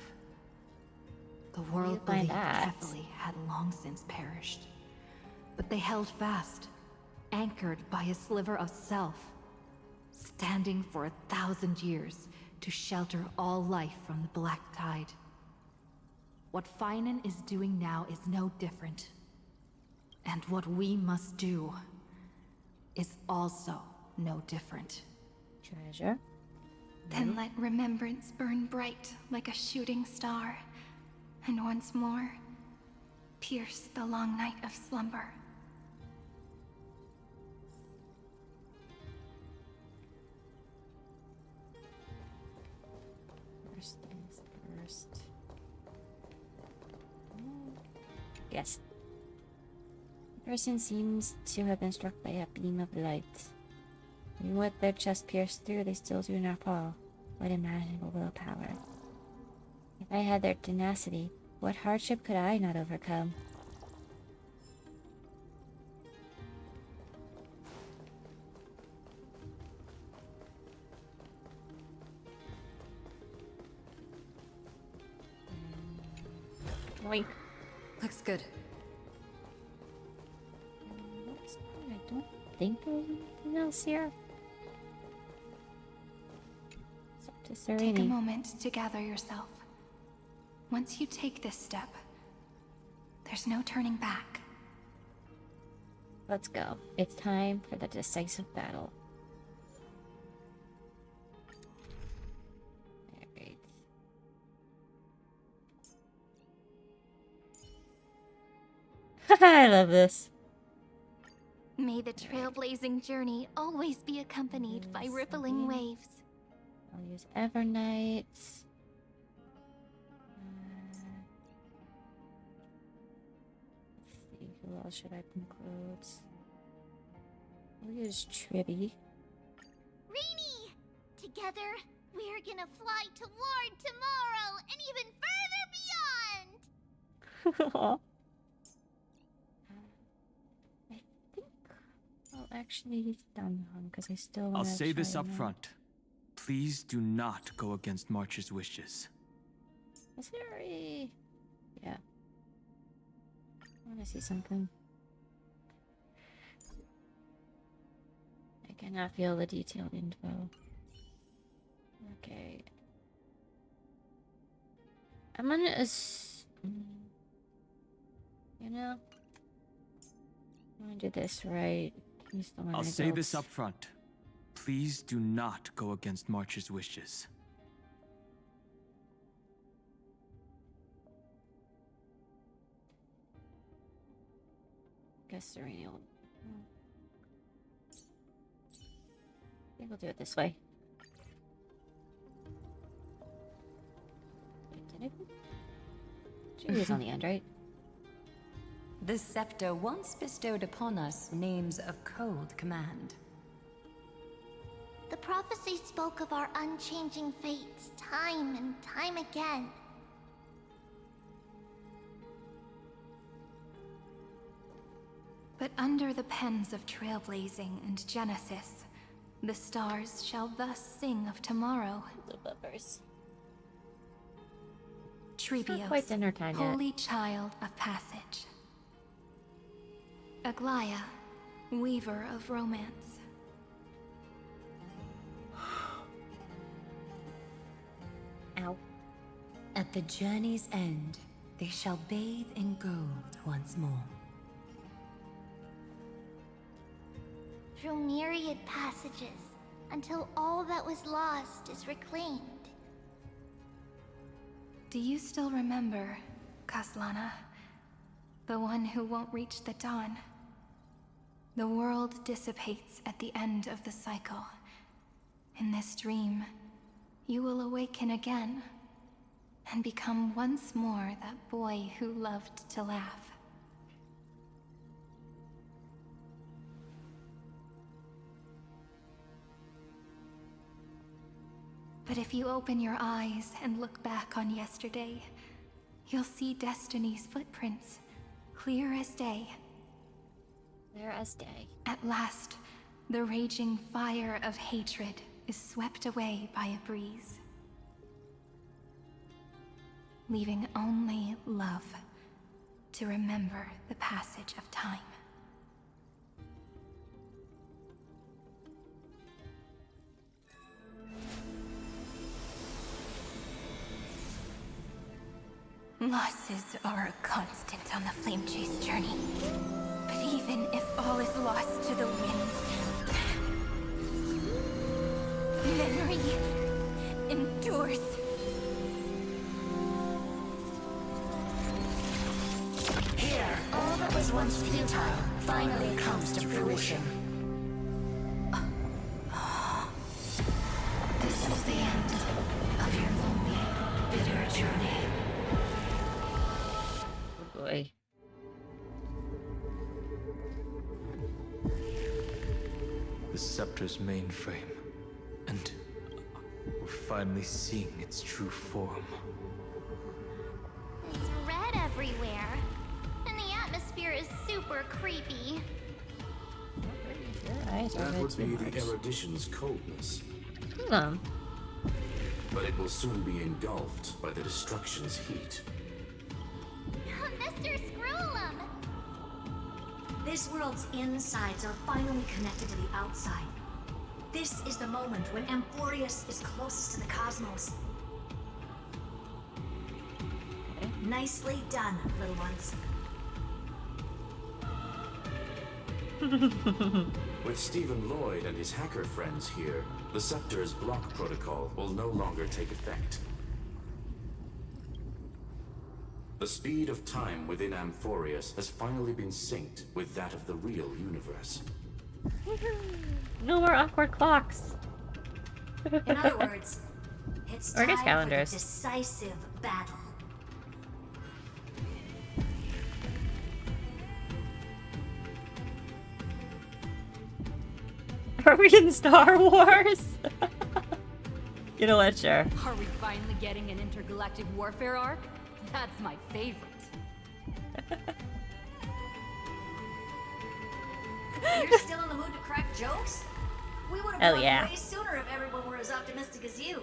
The you world find believed that? Kefali had long since perished. But they held fast, anchored by a sliver of self, standing for 1,000 years to shelter all life from the Black Tide. What Finan is doing now is no different. And what we must do is also no different. Treasure. Then let remembrance burn bright like a shooting star, and once more, pierce the long night of slumber. First things first. Yes. The person seems to have been struck by a beam of light. Even with their chest pierced through, they still do not fall. What imaginable willpower. If I had their tenacity, what hardship could I not overcome? Wait. Looks good. I don't think there's anything else here. It's up to Serene. Take a moment to gather yourself. Once you take this step, there's no turning back. Let's go. It's time for the decisive battle. Alright. I love this. May the trailblazing journey always be accompanied by rippling waves. I'll use Evernight. Let's see, who else should I include? We'll use Tribby. Rainy! Together, we're gonna fly toward tomorrow and even further beyond! I think I'll actually done because I still want I'll to say this up now. front. Please do not go against March's wishes. Sorry. Yeah. I want to see something. I cannot feel the detailed info. Okay. I'm gonna you know, I'm gonna do this right. He's the one I'll I say built. this up front. Please do not go against March's wishes. Guess Serena will. I think we'll do it this way. Wait, did I? She was on the end, right? The scepter once bestowed upon us names of cold command. The prophecy spoke of our unchanging fates time and time again. under the pens of trailblazing and genesis, the stars shall thus sing of tomorrow. The bubbers. Trebios, quite dinner time yet. holy child of passage. Aglaya, weaver of romance. Ow. At the journey's end, they shall bathe in gold once more. Through myriad passages, until all that was lost is reclaimed. Do you still remember, Kaslana? The one who won't reach the dawn? The world dissipates at the end of the cycle. In this dream, you will awaken again, and become once more that boy who loved to laugh. But if you open your eyes and look back on yesterday, you'll see Destiny's footprints, clear as day. Clear as day. At last, the raging fire of hatred is swept away by a breeze, leaving only love to remember the passage of time. Losses are a constant on the Flame Chase journey. But even if all is lost to the wind, memory endures. Here, all that was once futile finally comes to fruition. This is the end of your lonely, bitter journey. Oh boy. The scepter's mainframe, and we're finally seeing its true form. It's red everywhere, and the atmosphere is super creepy. That would be the erudition's coldness. Hmm. But it will soon be engulfed by the destruction's heat. Mr. Scrollum! This world's insides are finally connected to the outside. This is the moment when Amphorius is closest to the cosmos. Nicely done, little ones. With Stephen Lloyd and his hacker friends here, the Scepter's block protocol will no longer take effect. The speed of time within Amphorius has finally been synced with that of the real universe. No more awkward clocks. In other words, it's Or time just for the calendars. decisive battle. Are we in Star Wars? You know what, sure. Are we finally getting an intergalactic warfare arc? That's my favorite. You're still in the mood to crack jokes? We would have Oh, won yeah. way sooner if everyone were as optimistic as you.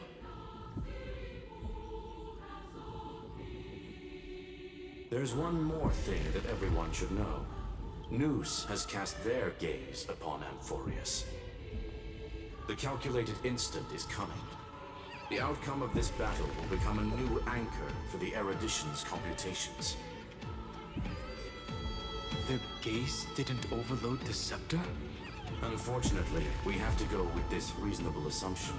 There's one more thing that everyone should know. Noose has cast their gaze upon Amphorius. The calculated instant is coming. The outcome of this battle will become a new anchor for the erudition's computations. Their gaze didn't overload the scepter? Unfortunately, we have to go with this reasonable assumption.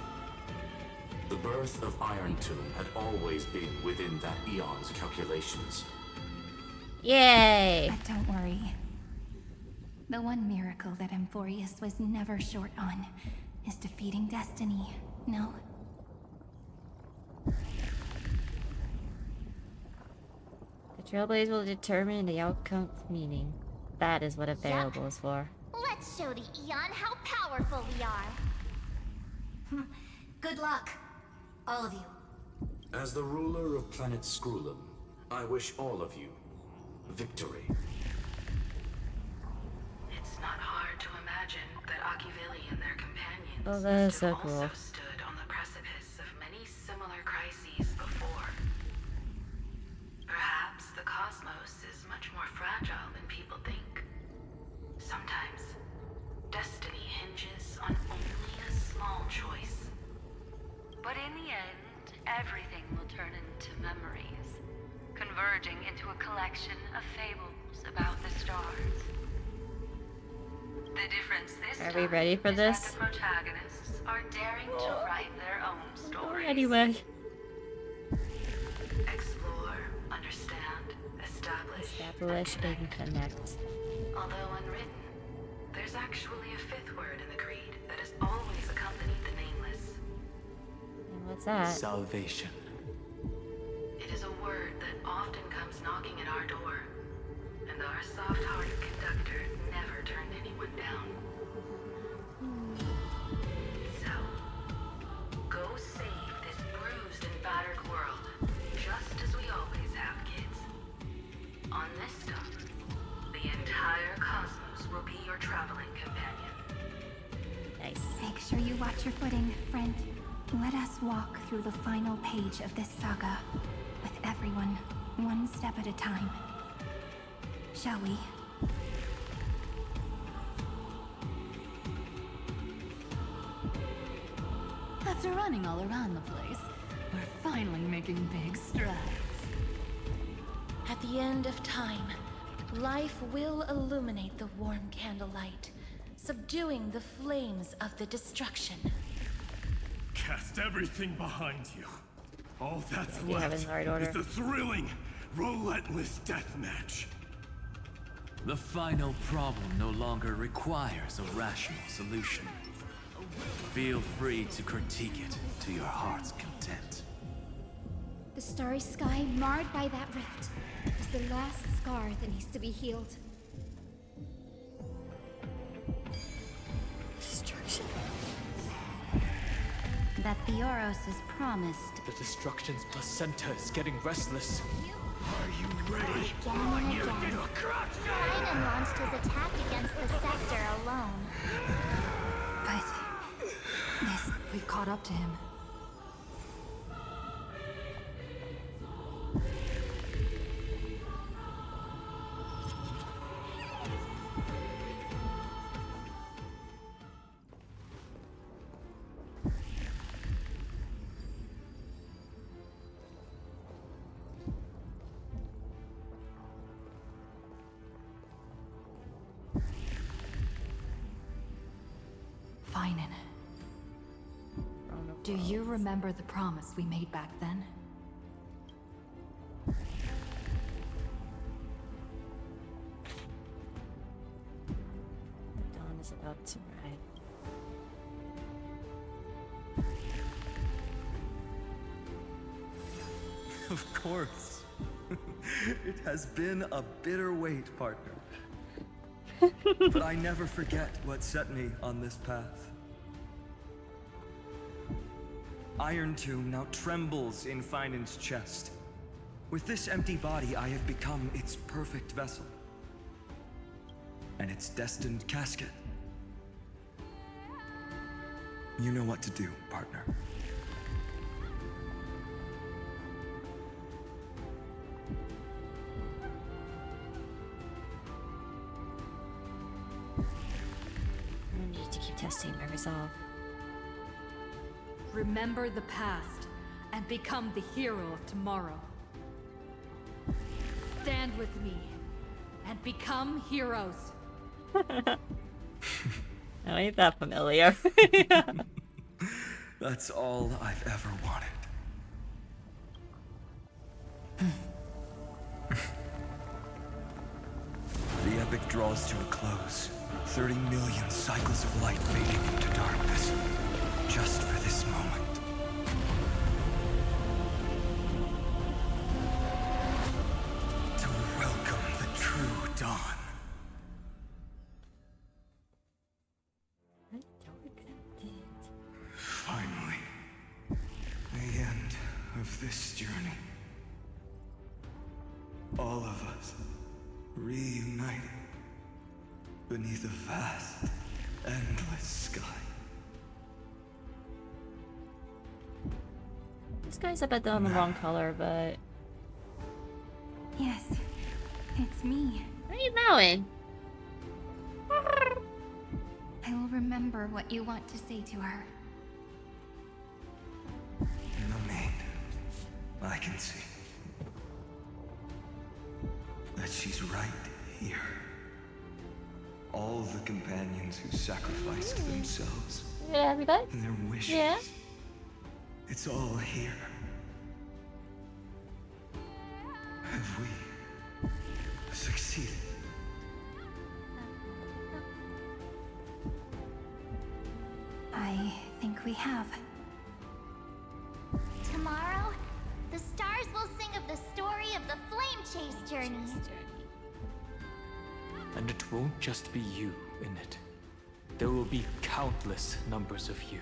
The birth of Iron Tomb had always been within that eon's calculations. Yay! But don't worry. The one miracle that Amphorius was never short on is defeating Destiny, no? The Trailblaze will determine the outcome of meaning. That is what a variable is for. Let's show the Eon how powerful we are. Good luck, all of you. As the ruler of planet Scrollum, I wish all of you victory. Oh, that is so must have cool. also stood on the precipice of many similar crises before. Perhaps the cosmos is much more fragile than people think. Sometimes, destiny hinges on only a small choice. But in the end, everything will turn into memories, converging into a collection of fables about the stars. The difference this Are time we ready for is this? that the protagonists are daring to write their own stories. Anyway. Explore, understand, Establish and connect. Although unwritten, there's actually a fifth word in the creed that has always accompanied the nameless. And what's that? Salvation. It is a word that often comes knocking at our door, and our soft-hearted conductor never turned anyone down. So, go save this bruised and battered world, just as we always have, kids. On this stop, the entire cosmos will be your traveling companion. Nice. Make sure you watch your footing, friend. Let us walk through the final page of this saga, with everyone, one step at a time. Shall we? After running all around the place, we're finally making big strides. At the end of time, life will illuminate the warm candlelight, subduing the flames of the destruction. Cast everything behind you. All that's You have it in left the right order. is the thrilling, relentless deathmatch. The final problem no longer requires a rational solution. Feel free to critique it to your heart's content. The starry sky marred by that rift is the last scar that needs to be healed. Destruction. That Theoros is promised. The destruction's placenta is getting restless. Again and again. Huion launched his attack against the scepter alone. But we've caught up to him. Huion. Do you remember the promise we made back then? The dawn is about to rise. Of course. It has been a bitter wait, partner. But I never forget what set me on this path. Iron Tomb now trembles in Huion's chest. With this empty body, I have become its perfect vessel. And its destined casket. You know what to do, partner. I need to keep testing my resolve. Remember the past and become the hero of tomorrow. Stand with me and become heroes. Oh, ain't that familiar? That's all I've ever wanted. The epic draws to a close. 30 million cycles of light fading into darkness. Just for this moment. To welcome the true dawn. Finally. The end of this journey. All of us reunited beneath a vast, endless sky. This guy's a bit on the wrong color, but... Yes, it's me. What are you mowing? I will remember what you want to say to her. No need. I can see that she's right here. All the companions who sacrificed themselves. Yeah, everybody? And their wishes. Yeah. It's all here. Have we succeeded? I think we have. Tomorrow, the stars will sing of the story of the Flame Chase journey. And it won't just be you in it. There will be countless numbers of you.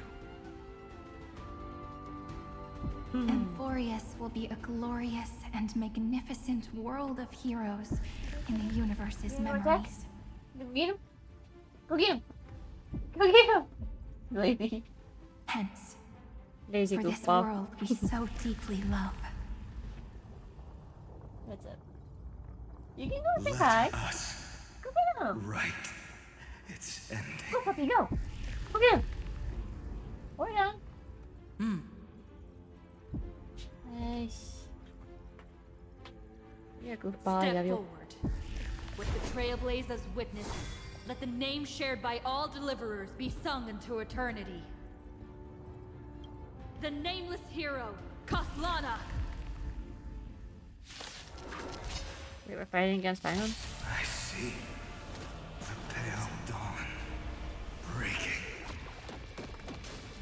Amphorius will be a glorious and magnificent world of heroes in the universe's memories. Go get him. Go get him. Go get him. Lazy. Hence, Lazy for this goofball. world we so deeply love. What's up? You can go say hi. Go get him. Right. It's ending. Go, puppy, go. Go get him. We're done. Nice. You're a goofball. I Step love you. forward. With the trailblaze as witnesses, let the name shared by all deliverers be sung into eternity. The nameless hero, Kaslana. Wait, we're fighting against Huion? I see. The pale dawn breaking.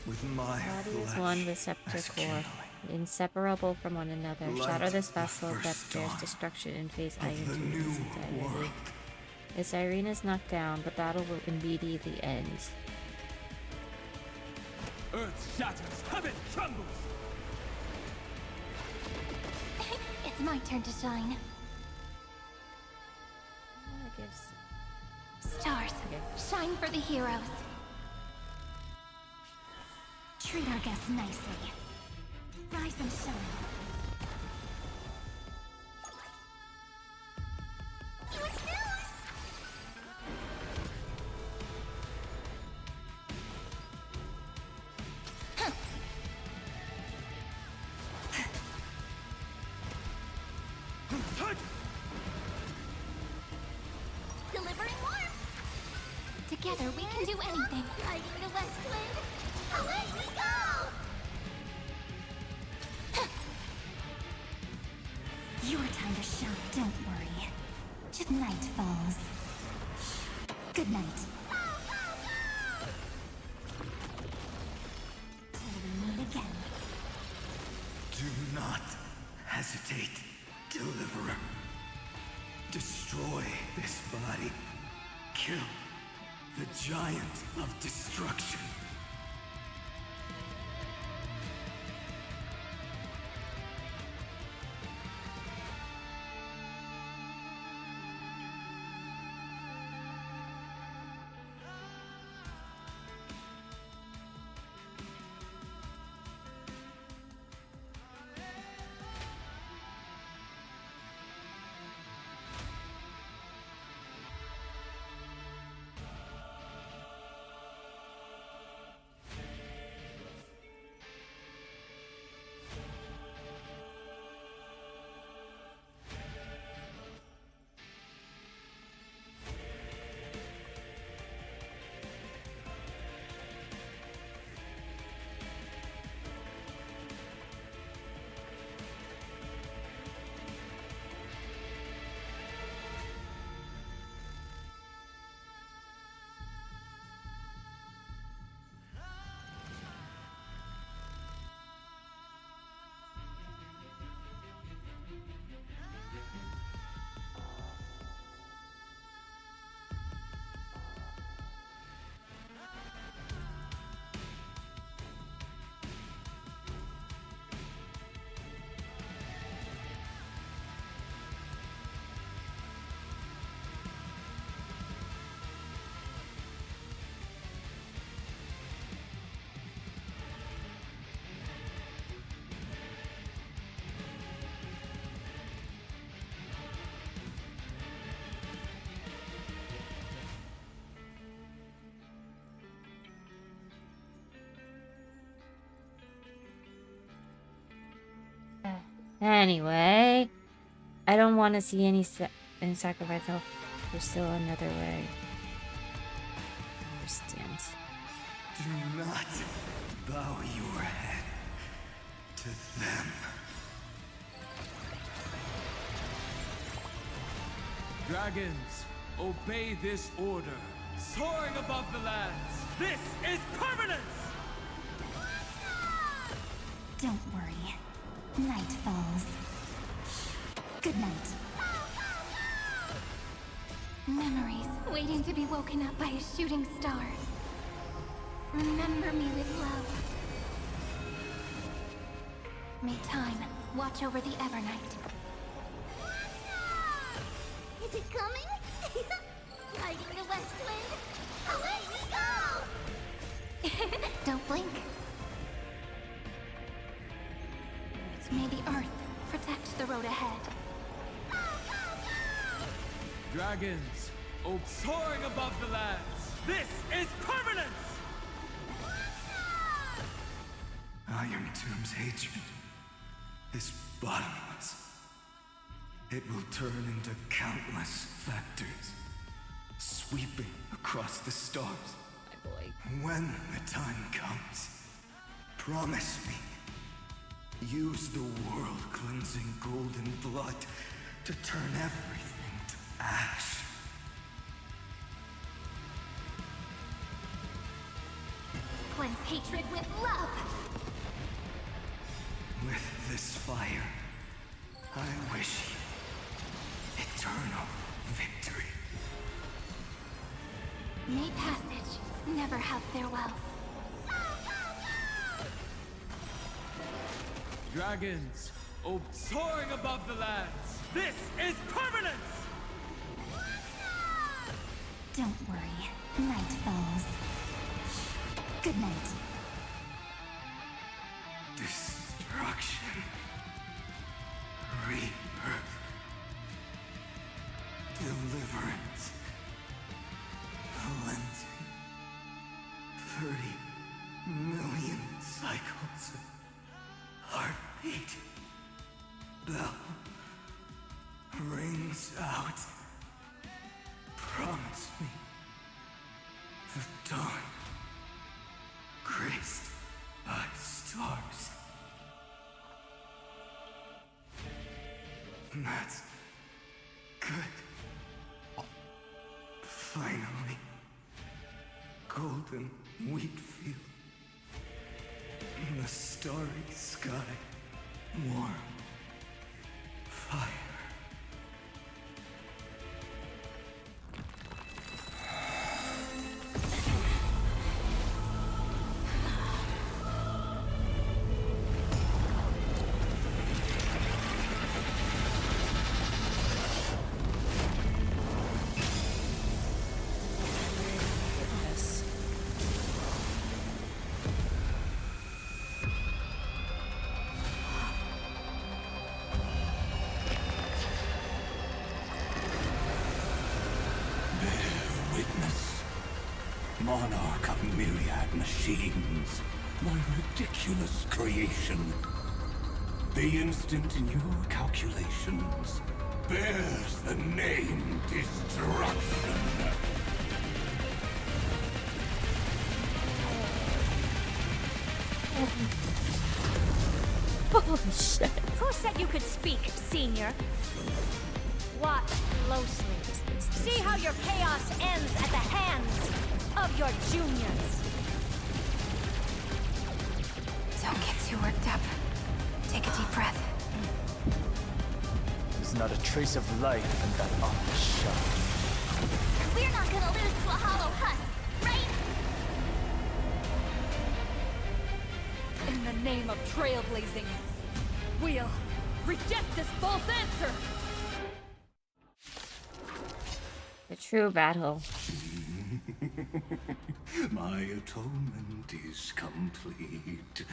With my Body is flesh one with scepter as core, kindling. inseparable from one another. Light Shatter this of the vessel that first bears dawn destruction and face of Iron the to new its entirety. world. As Irene is knocked down, the battle will immediately end. Earth shatters, heaven trembles! It's my turn to shine. That gives... Stars, shine for the heroes. Treat our guests nicely. Rise and shine. Delivering warmth. Together we can do anything. Riding the west wind. Away we go! Your time to shine, don't worry. Just night falls. Good night. Till we meet again. Do not hesitate, Deliverer. Destroy this body. Kill the giant of destruction. Anyway, I don't want to see any sacrifice. There's still another way. I understand. Do not bow your head to them. Dragons, obey this order. Soaring above the lands. This is permanence! Don't worry. Night falls. Good night. Memories waiting to be woken up by a shooting star. Remember me with love. May time watch over the Evernight. Is it coming? Riding the west wind? Away we go! Don't blink. May the earth protect the road ahead. Dragons, soaring above the lands. This is permanence! Iron Tomb's hatred is bottomless. It will turn into countless factors, sweeping across the stars. My boy. When the time comes, promise me, use the world-cleansing golden blood to turn everything to ash. Cleanse hatred with love! With this fire, I wish you eternal victory. May passage never have farewells. Dragons, soaring above the lands. This is permanence! Don't worry. Night falls. Good night. Destruction. Rebirth. Deliverance. Cleansing. 30 million cycles of heartbeat. Bell rings out. Promise me the dawn graced by stars. That's good. Finally, golden wheat field. In the starry sky, warm fire. Monarch of myriad machines, my ridiculous creation. The instant in your calculations bears the name Destruction. Holy shit. Who said you could speak, Senior? Watch closely. See how your chaos ends at the hands of your juniors. Don't get too worked up. Take a deep breath. There's not a trace of life in that armor shell. We're not gonna lose to a hollow husk, right? In the name of trailblazing, we'll reject this false answer! The true battle. My atonement is complete.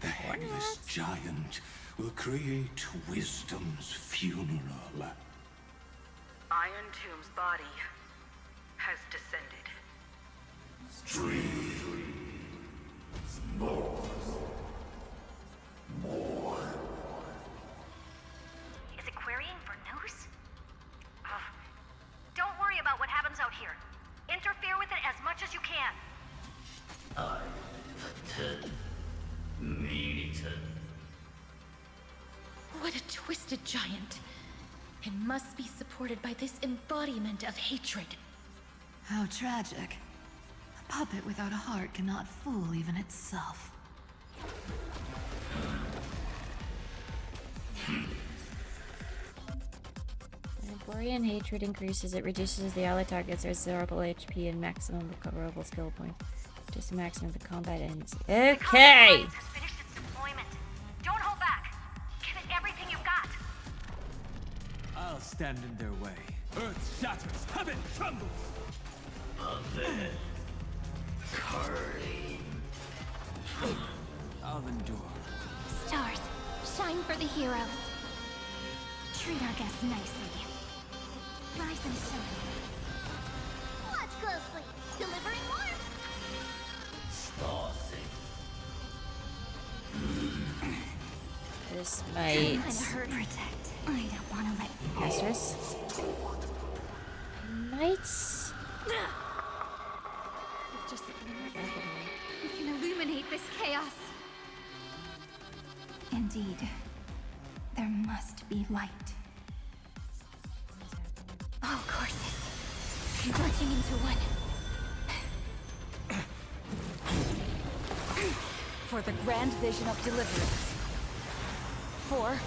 The headless giant will create wisdom's funeral. Iron Tomb's body has descended. What a twisted giant. It must be supported by this embodiment of hatred. How tragic. A puppet without a heart cannot fool even itself. Emporian hatred increases. It reduces the ally target's observable HP and maximum recoverable skill point. Just the maximum the combat ends. Okay! Don't hold back. Give it everything you've got. I'll stand in their way. Earth shatters, heaven trembles. Puppet. Curling. I'll endure. Stars, shine for the heroes. Treat our guests nicely. Rise and shine. Watch closely. Delivering warmth. This might... Protect. I don't want to let you go. Mistress? Might... Just we can illuminate this chaos. Indeed, there must be light. All courses converging into one. For the grand vision of deliverance. For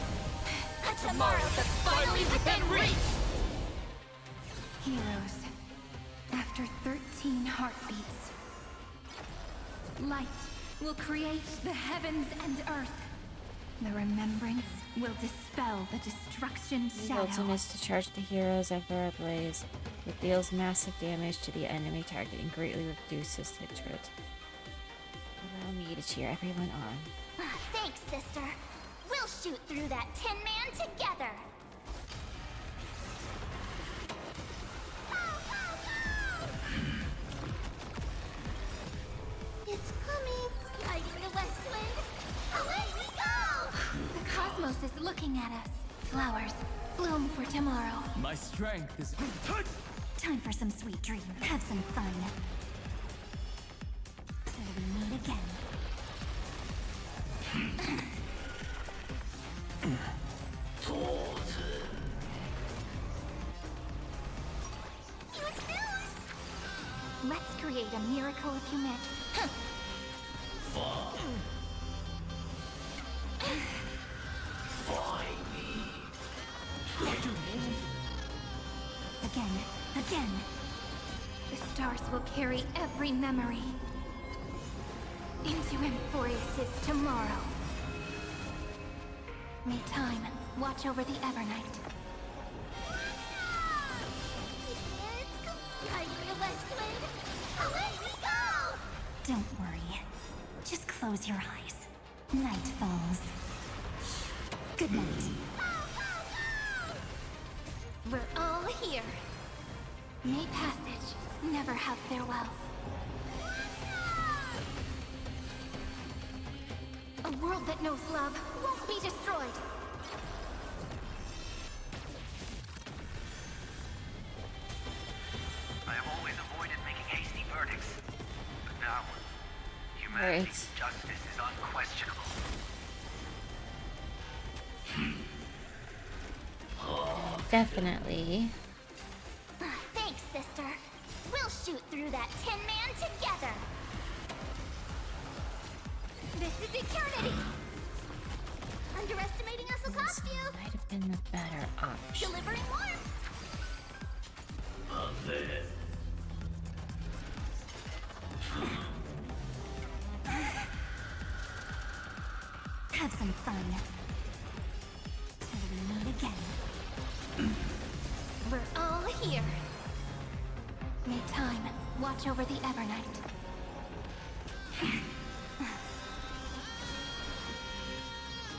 A tomorrow that's finally within reach! Heroes, after 13 heartbeats, light will create the heavens and earth. The remembrance will dispel the destruction The shadow. ultimate is to charge the heroes after a blaze. It deals massive damage to the enemy target and greatly reduces hatred. Allow me to cheer everyone on. Thanks, sister. We'll shoot through that Tin Man together. It's coming. Hiding the west wind. Away we go! The cosmos is looking at us. Flowers bloom for tomorrow. My strength is... Time for some sweet dreams. Have some fun. Till we meet again. Let's create a miracle of humanity. Again. The stars will carry every memory into Amphorius' tomorrow. May time watch over the Evernight. Hiding the west wind. Away we go! Don't worry. Just close your eyes. Night falls. Good night. We're all here. May passage never have farewells. A world that knows love won't be destroyed. I have always avoided making hasty verdicts, but now humanity's justice is unquestionable. Definitely. Thanks, sister. We'll shoot through that Tin Man together. This is eternity. Underestimating us will cost you. Might have been the better option. Delivering warmth. Have some fun. Till we meet again. We're all here. May time watch over the Evernight.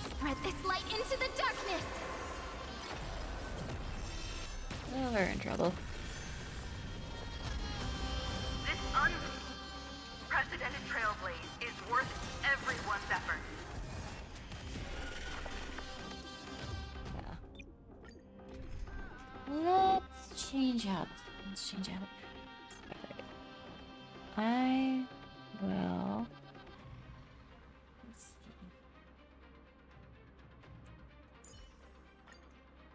Spread this light into the darkness. Oh, we're in trouble. This unprecedented trailblaze is worth everyone's effort. Let's change out. Alright. I will... Let's see.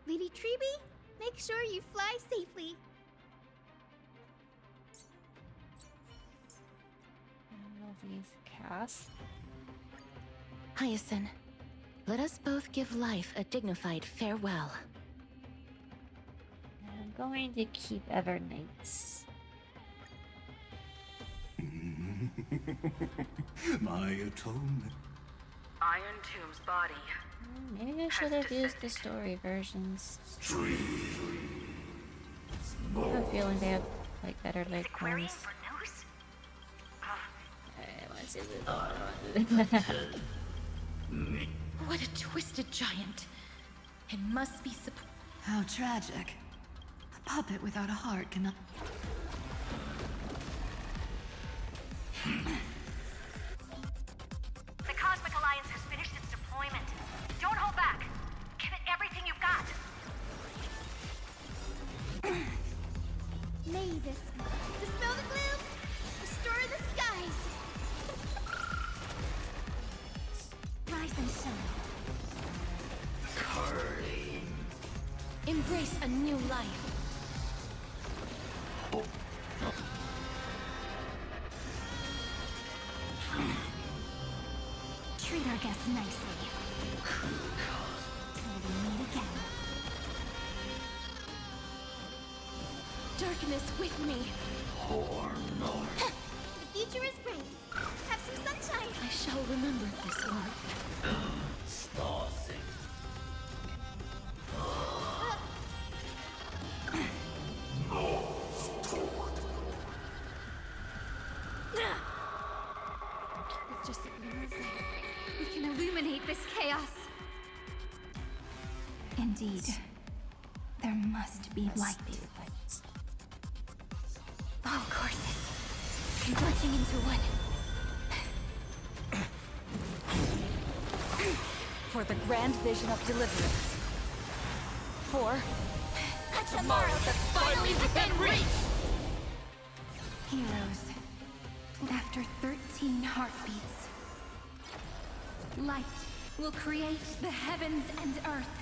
Lady Treeby, make sure you fly safely. These Cass. Hyacinth, let us both give life a dignified farewell. I'm going to keep Evernights. My atonement. Iron Tomb's body. Maybe I should have used the story versions. I have a feeling they have like better leg clones. What a twisted giant. It must be How tragic. A puppet without a heart cannot... The Cosmic Alliance has finished its deployment. Don't hold back. Give it everything you've got. May this dispel the gloom, restore the skies. Rise and shine. Embrace a new life. Treat our guests nicely. Till we meet again. Darkness with me. The future is bright. Have some sunshine. I shall remember this one. It's just a glimmer of light. We can illuminate this chaos. Indeed. There must be light. All courses converging into one. For the grand vision of deliverance. For A tomorrow that's finally within reach! Heroes. After 13 heartbeats, light will create the heavens and earth.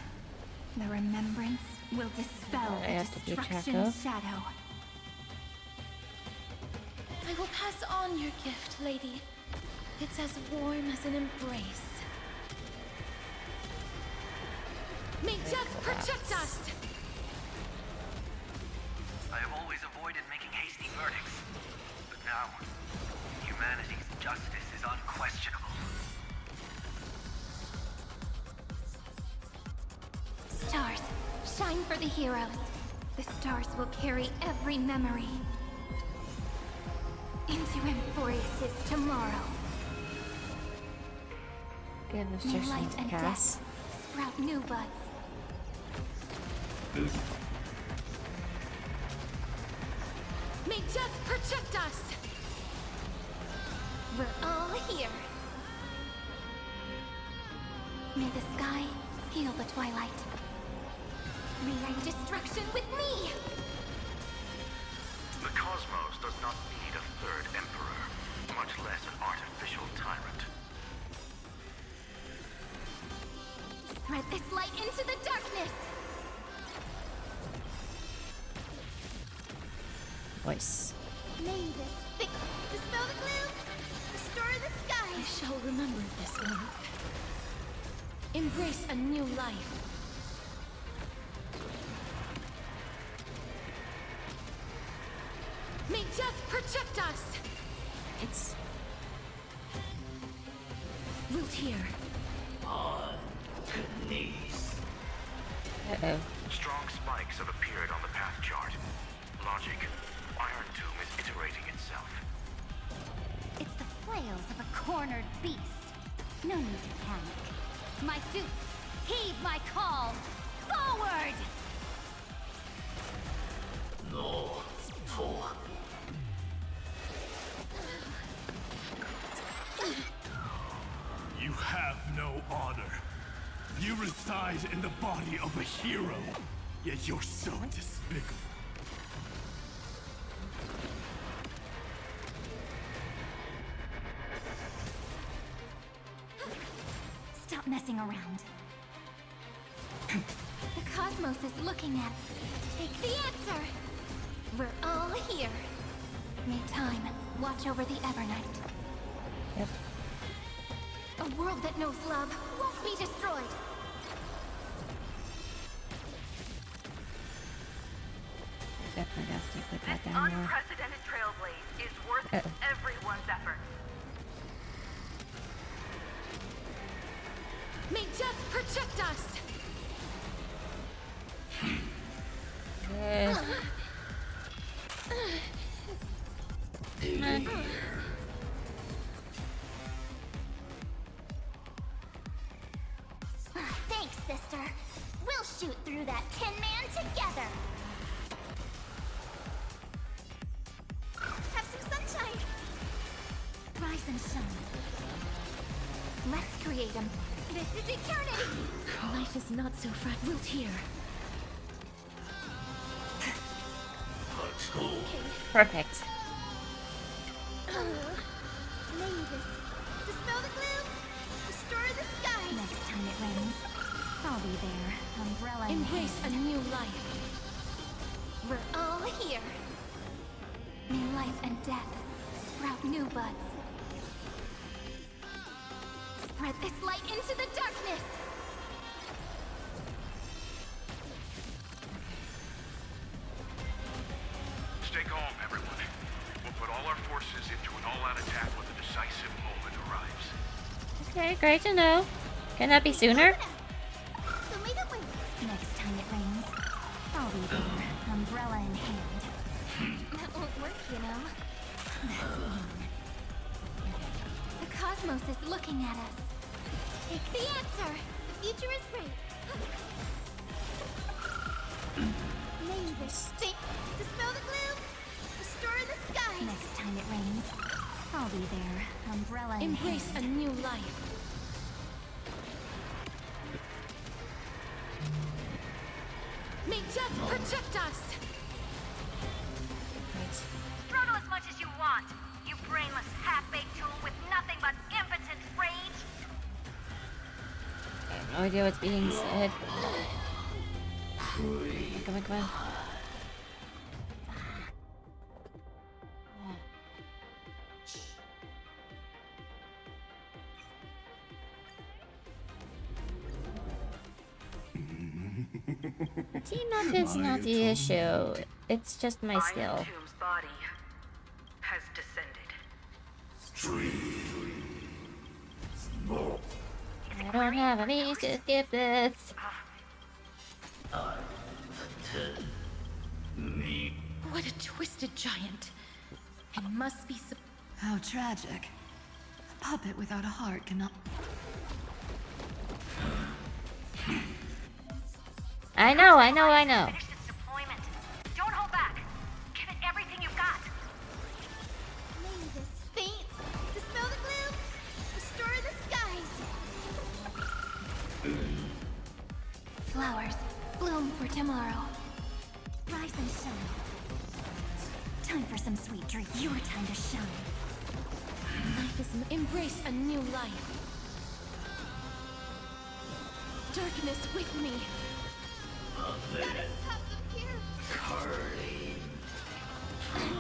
The remembrance will dispel I the have to do destruction Chaco. shadow. I will pass on your gift, lady. It's as warm as an embrace. May death protect us! I have always avoided making hasty verdicts, but now, humanity's justice is unquestionable. Stars, shine for the heroes. The stars will carry every memory into Amphorius' tomorrow. Give us May just light some and Cass. death sprout new buds. May death protect us! We're all here. May the sky heal the twilight. Rewrite destruction with me! The cosmos does not need a third emperor, much less an artificial tyrant. Spread this light into the darkness! Voice. May this thick dispel the gloom, restore the I skies. shall remember this one. Embrace a new life. May death protect us! It's Root here. uh-oh. Strong spikes have appeared on the path chart. Logic. Iron Tomb is iterating itself. It's the flails of a cornered beast. No need to panic. My suits, heed my call. Forward! You have no honor. You reside in the body of a hero, yet you're so despicable. Stop messing around. The cosmos is looking at us. Take the answer! We're all here. May time watch over the Evernight. Yep. A world that knows love won't be destroyed. Definitely have to put that This down more. unprecedented trailblaze is worth everyone's effort. May death protect us! Yes. Thanks, sister. We'll shoot through that Tin Man together. Have some sunshine. Rise and shine. Let's create them. This is eternity. Life is not so fragile here. Perfect. Mavis, dispel the gloom. Restore the skies. Next time it rains, I'll be there, umbrella in Embrace hand. a new life. We're all here. May life and death sprout new buds. Spread this light into the darkness. Stay calm, everyone. We'll put all our forces into an all-out attack when the decisive moment arrives. Okay, great to know. Can that be sooner? Next time it rains, I'll be there, umbrella in hand. That won't work, you know. The cosmos is looking at us. Take the answer. The future is great. Mavis, dispel the gloom. Restore the skies. Next time it rains, I'll be there, umbrella in Embrace hand. a new life. May death protect us! Struggle as much as you want, you brainless half-baked tool with nothing but impotent rage. I have no idea what's being said. Come on, come on. Team up is not the issue. It's just my skill. Iron Tomb's body has descended. I don't have a means to skip this. What a twisted giant. It must be how tragic. A puppet without a heart cannot. I know, I know, I know. Finished its deployment. Don't hold back. Give it everything you've got. Mavis, faint. Dispel the gloom. Restore the skies. Flowers, bloom for tomorrow. Rise and shine. Time for some sweet drink. Your time to shine. Life is embrace a new life. Darkness with me. Let us have them here.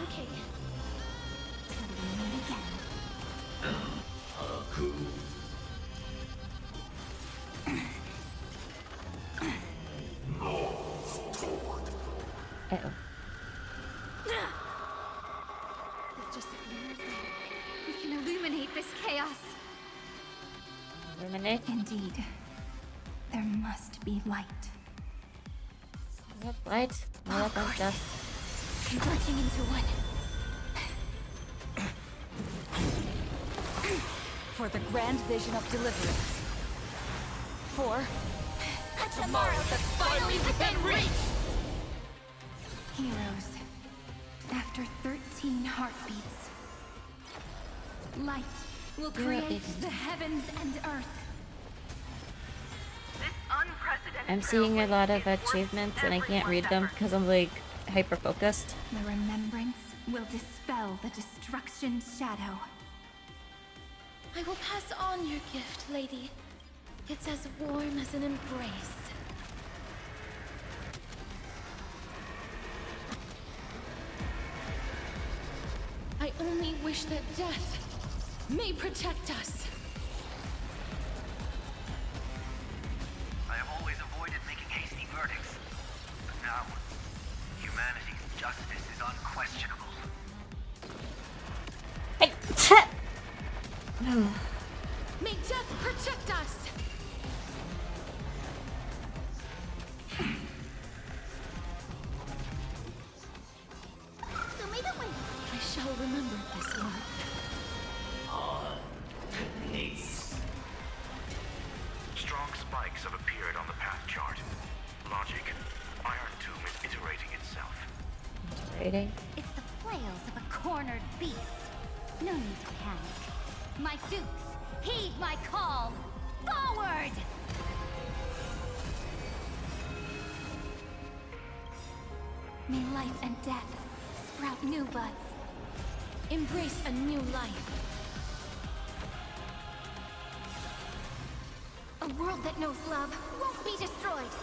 Okay. Till we meet again. Uh-oh. Just we can illuminate this chaos. Illuminate? Indeed. There must be light. Yep, light. Light up and stuff. Converging into one. For the grand vision of deliverance. For A tomorrow that's finally within reach! Heroes. After 13 heartbeats. Light will create the heavens and earth. This unprecedented I'm seeing a lot of achievements and I can't read them because I'm like hyper focused. The remembrance will dispel the destruction shadow. I will pass on your gift, lady. It's as warm as an embrace. only wish that death may protect us. I have always avoided making hasty verdicts. But now, humanity's justice is unquestionable. Hey! May death protect us! I shall remember this one. Strong spikes have appeared on the path chart. Logic. Iron Tomb is iterating itself. Iterating? It's the flails of a cornered beast. No need to panic. My dukes, heed my call. Forward! May life and death sprout new buds. Embrace a new life. A world that knows love won't be destroyed.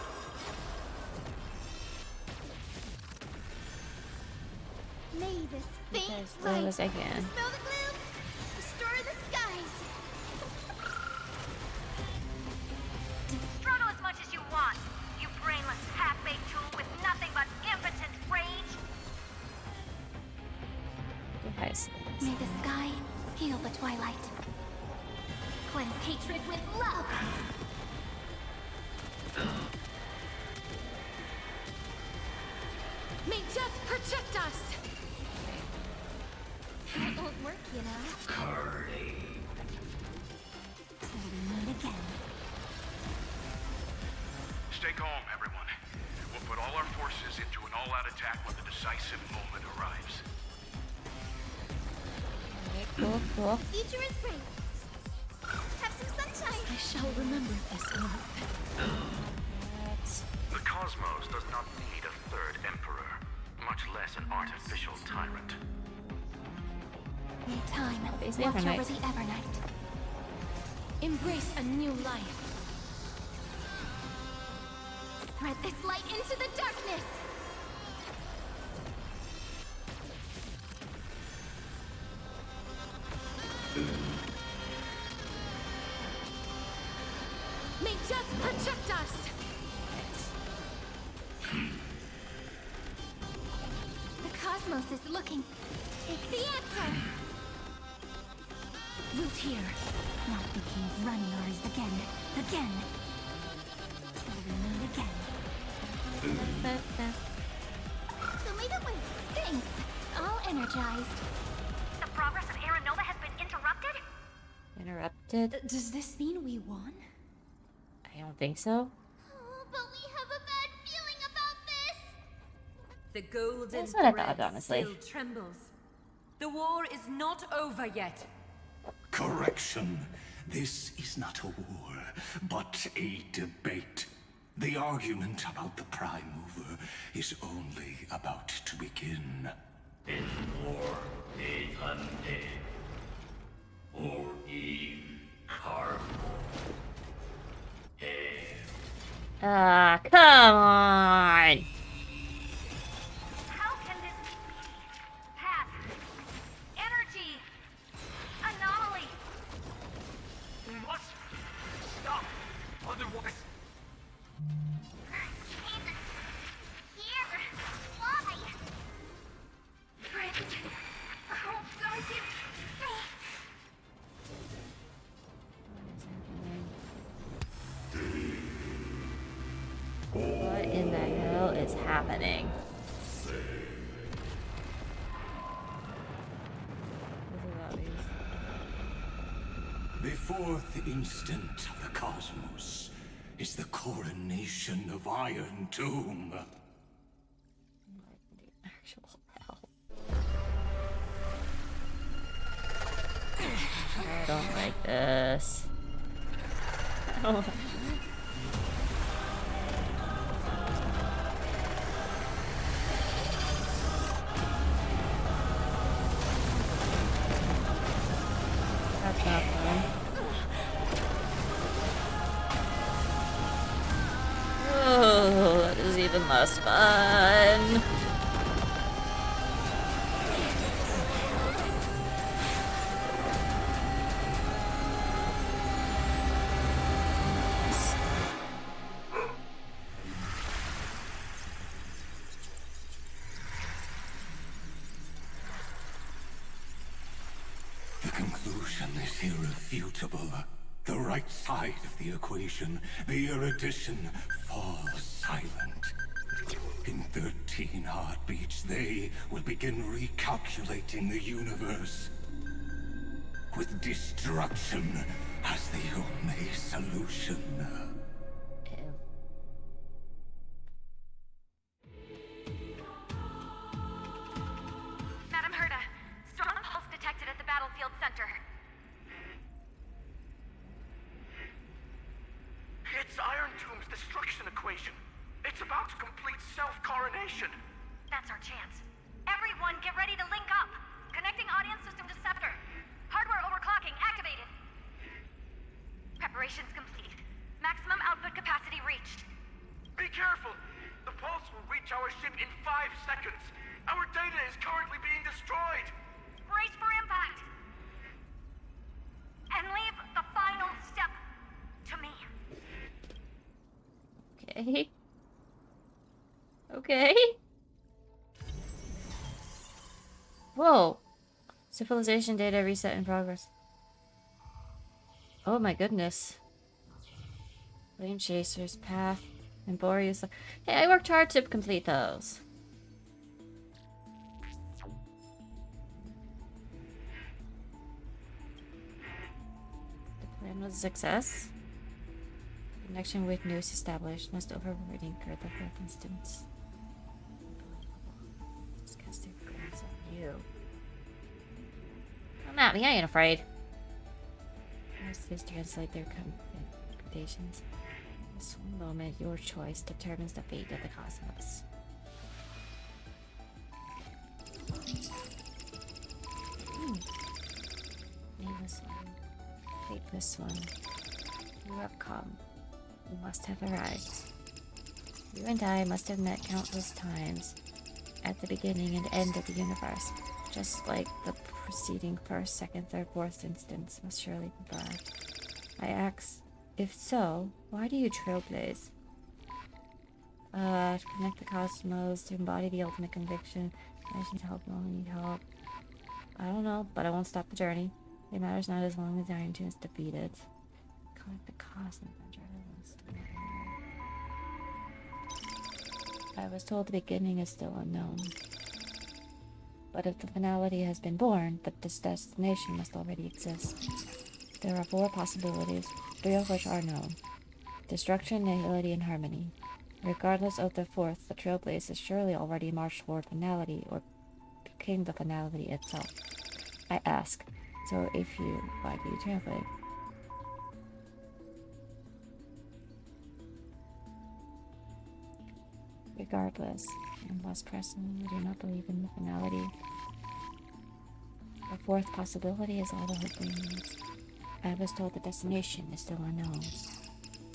May this faint As low as I can. Smell the gloom? Restore the skies. Struggle as much as you want, you brainless half-baked tool with nothing but impotent rage. May the sky heal the twilight. Cleanse hatred with love. May death protect us! That won't work, you know. Till we meet again. Stay calm, everyone. We'll put all our forces into an all-out attack when the decisive moment arrives. Cool, cool. Future is great. Have some sunshine. I shall remember this one. The cosmos does not need a third emperor, much less an artificial tyrant. May time It's watch Evernight. over the Evernight. Embrace a new life. Spread this light into the darkness. May death protect us! The cosmos is looking. Take the answer. Root here. Not thinking of running ours again. Till we meet again. Show me the way. Thanks. All energized. The progress of Aeronova has been interrupted? Interrupted? Does this mean we won? I don't think so. But we have a bad feeling about this. The golden That's what I thread thought, honestly. still trembles. The war is not over yet. Correction. This is not a war, but a debate. The argument about the Prime Mover is only about to begin. Ah, come on! How can this be? Path. Energy. Anomaly. We must stop, otherwise... Here. Why? Friend. Oh, don't you... What in the hell is happening? The fourth instant of the cosmos is the coronation of Iron Tomb. Actual hell. I don't like this. Oh. That's not fun. Oh, that is even less fun. Destruction is irrefutable. The right side of the equation, the erudition, falls silent. In 13 heartbeats, they will begin recalculating the universe. With destruction as the only solution. Madam Herda, strong pulse detected at the battlefield center. It's Iron Tomb's destruction equation. It's about to complete self-coronation. That's our chance. Everyone, get ready to link up. Connecting audience system to scepter. Hardware overclocking activated. Preparations complete. Maximum output capacity reached. Be careful. The pulse will reach our ship in 5 seconds. Our data is currently being destroyed. Brace for impact. And leave the final step to me. Okay. Okay. Whoa. Civilization data reset in progress. Oh my goodness. Flame Chasers, Path, and Boreas. Hey, I worked hard to complete those. The plan was a success. Connection with news established. Must override anchor the fourth instance. Discuss their plans on you. Come at me, I ain't afraid. Please translate their computations. This one moment, your choice determines the fate of the cosmos. Nameless one. Fateless one. You have come. You must have arrived. You and I must have met countless times at the beginning and end of the universe, just like the preceding first, second, third, fourth instance must surely be bad. I ask, if so, why do you trailblaze? To connect the cosmos, to embody the ultimate conviction. I need help, no one need help. I don't know, but I won't stop the journey. It matters not as long as Iron Tomb is defeated. Collect the cosmos. I was told the beginning is still unknown. But if the finality has been born, this destination must already exist. There are 4 possibilities, 3 of which are known. Destruction, nihility, and harmony. Regardless of the 4th, the trailblaze is surely already marched toward finality, or became the finality itself. I ask, so if you, why do you trailblaze? Regardless, unless present, I do not believe in the finality. The 4th possibility is all the hope remains. I was told the destination is still unknown.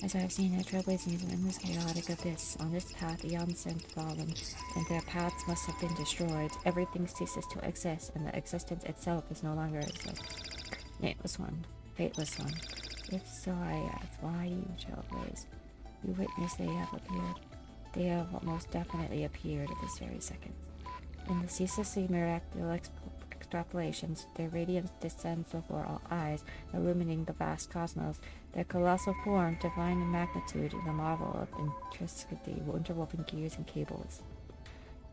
As I have seen it, trailblazing in this chaotic abyss, on this path eons since fallen, and their paths must have been destroyed. Everything ceases to exist, and the existence itself is no longer exist. Nameless one, fateless one. If so, I ask, why do you trailblaze? You witness they have appeared. They have most definitely appeared at this very second. In the ceaselessly miraculous extrapolations, their radiance descends before all eyes, illumining the vast cosmos. Their colossal form, divine in magnitude, is a marvel of intricity, interwoven gears and cables.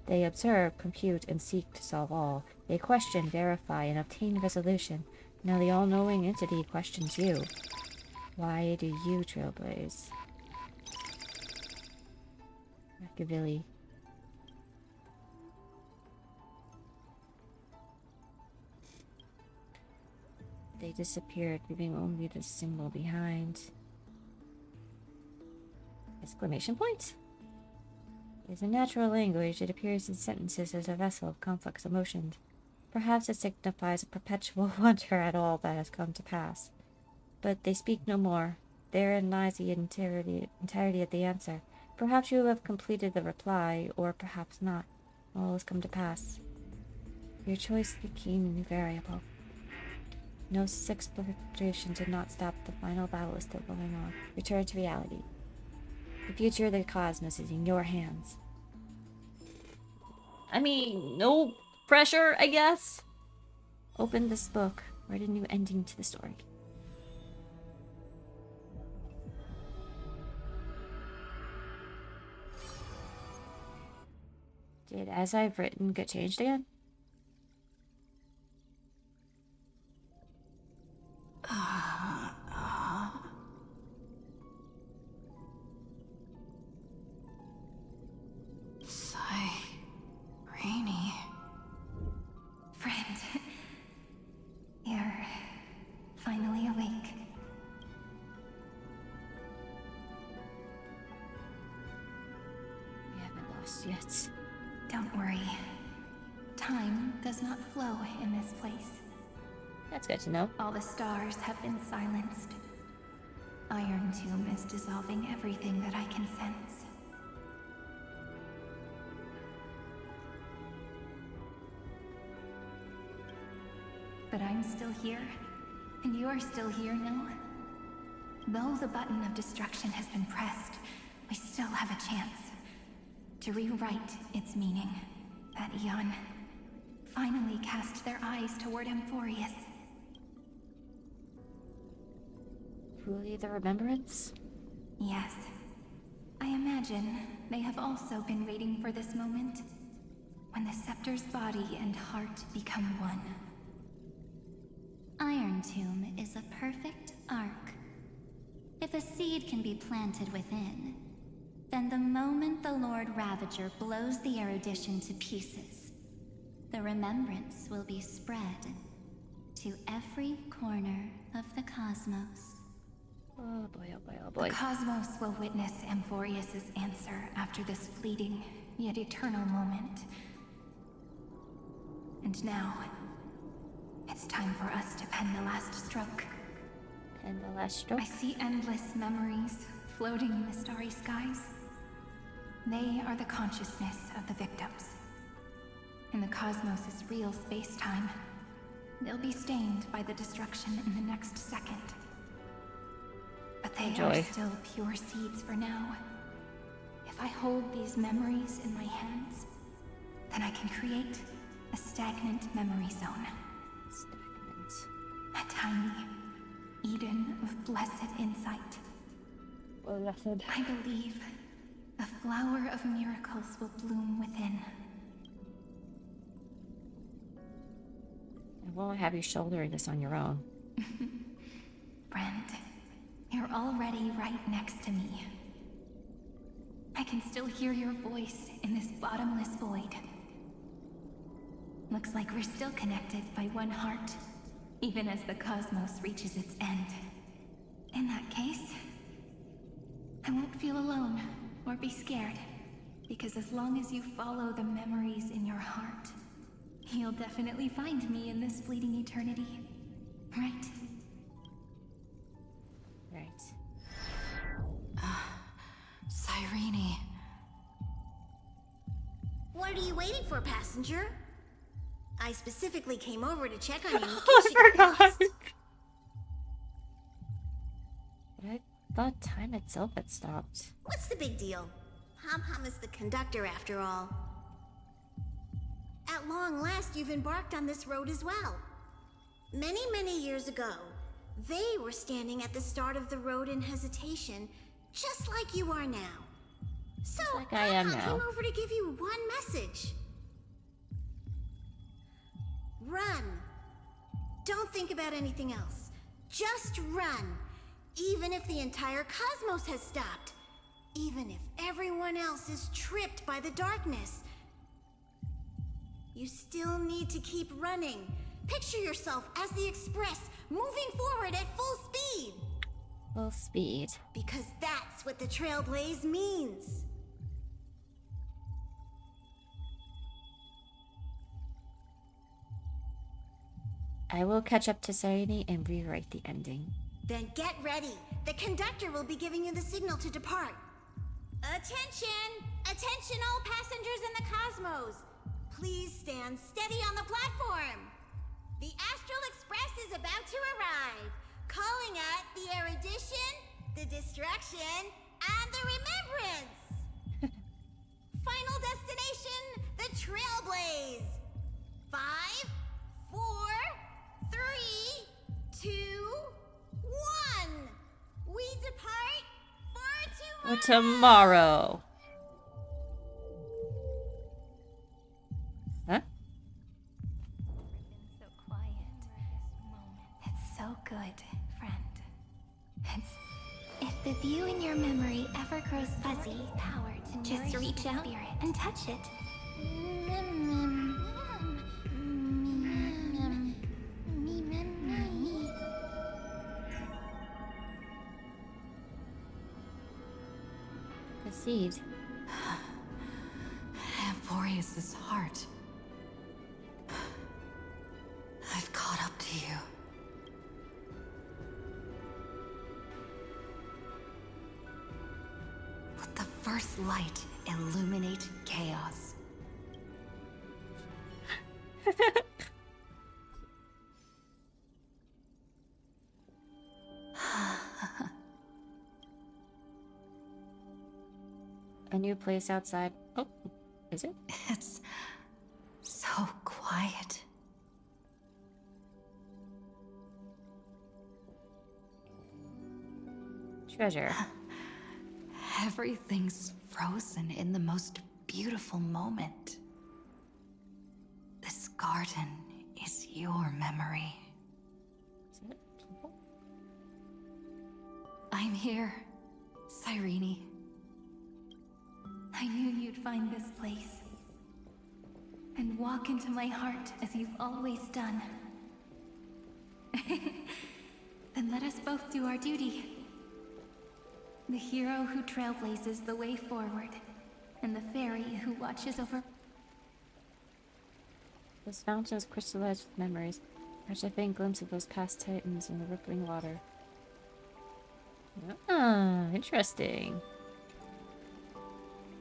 They observe, compute, and seek to solve all. They question, verify, and obtain resolution. Now the all-knowing entity questions you. Why do you trailblaze? Machiavelli. They disappeared, leaving only the symbol behind. Exclamation point? It is a natural language. It appears in sentences as a vessel of complex emotions. Perhaps it signifies a perpetual wonder at all that has come to pass. But they speak no more. Therein lies the entirety of the answer. Perhaps you have completed the reply, or perhaps not. All has come to pass. Your choice became variable. No exploration did not stop. The final battle is still going on. Return to reality. The future of the cosmos is in your hands. I mean, no pressure, I guess. Open this book. Write a new ending to the story. Did As I've Written get changed again? Rainy. Friend, you're finally awake. We haven't lost yet. Don't worry. Time does not flow in this place. That's good to know. All the stars have been silenced. Iron Tomb is dissolving everything that I can sense. But I'm still here, and you're still here now. Though the button of destruction has been pressed, we still have a chance to rewrite its meaning. That Eon finally cast their eyes toward Amphorius. Truly the remembrance? Yes. I imagine they have also been waiting for this moment, when the scepter's body and heart become one. Iron Tomb is a perfect arc. If a seed can be planted within, then the moment the Lord Ravager blows the erudition to pieces, the remembrance will be spread to every corner of the cosmos. Oh boy, oh boy, oh boy. The cosmos will witness Amphorius' answer after this fleeting, yet eternal moment. And now, it's time for us to pen the last stroke. Pen the last stroke? I see endless memories floating in the starry skies. They are the consciousness of the victims. In the cosmos' real space-time, they'll be stained by the destruction in the next second. But they are still pure seeds for now. If I hold these memories in my hands, then I can create a stagnant memory zone. A tiny Eden of blessed insight. Blessed. I believe a flower of miracles will bloom within. I won't have you shouldering this on your own. Friend, you're already right next to me. I can still hear your voice in this bottomless void. Looks like we're still connected by one heart, even as the cosmos reaches its end. In that case, I won't feel alone or be scared, because as long as you follow the memories in your heart, you'll definitely find me in this fleeting eternity. Right? Right. Cyrene. What are you waiting for, passenger? I specifically came over to check on you in case you got lost. I thought time itself had stopped. What's the big deal? Hom is the conductor after all. At long last, you've embarked on this road as well. Many, many years ago, they were standing at the start of the road in hesitation, just like you are now. So, like I am now. came over to give you one message. Run. Don't think about anything else. Just run. Even if the entire cosmos has stopped. Even if everyone else is tripped by the darkness. You still need to keep running. Picture yourself as the Express, moving forward at full speed. Full speed. Because that's what the Trailblaze means. I will catch up to Serenity and rewrite the ending. Then get ready. The conductor will be giving you the signal to depart. Attention! Attention all passengers in the cosmos! Please stand steady on the platform. The Astral Express is about to arrive. Calling at the erudition, the destruction, and the remembrance. Final destination, the Trailblaze. 5, 4, 3, Or tomorrow. Huh? So quiet. It's so good, friend. If the view in your memory ever grows fuzzy, Power to just nourish reach the out spirit. and touch it. The seed. Amphorius' heart. I've caught up to you. Let the first light illuminate chaos. A new place outside. Oh, is it? It's so quiet. Treasure. Everything's frozen in the most beautiful moment. This garden is your memory. Is it people? I'm here, Cyrene. I knew you'd find this place. And walk into my heart as you've always done. Then let us both do our duty. The hero who trailblazes the way forward, and the fairy who watches over... This fountain is crystallized with memories. Catch a faint glimpse of those past titans in the rippling water. Ah, interesting.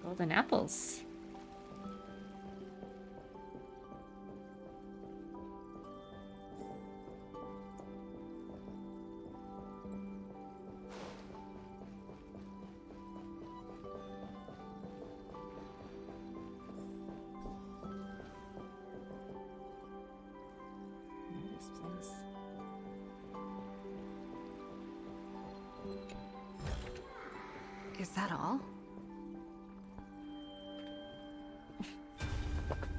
Golden apples. This place. Is that all?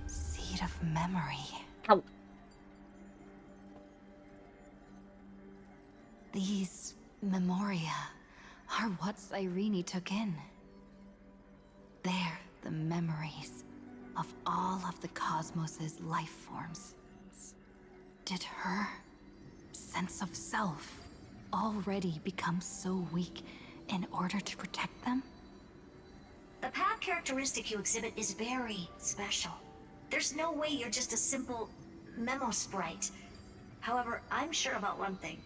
Seed of memory. Ow. These memoria are what Cyrene took in. They're the memories of all of the cosmos's life forms. Did her sense of self already become so weak in order to protect them? The path characteristic you exhibit is very special. There's no way you're just a simple memo sprite. However, I'm sure about one thing.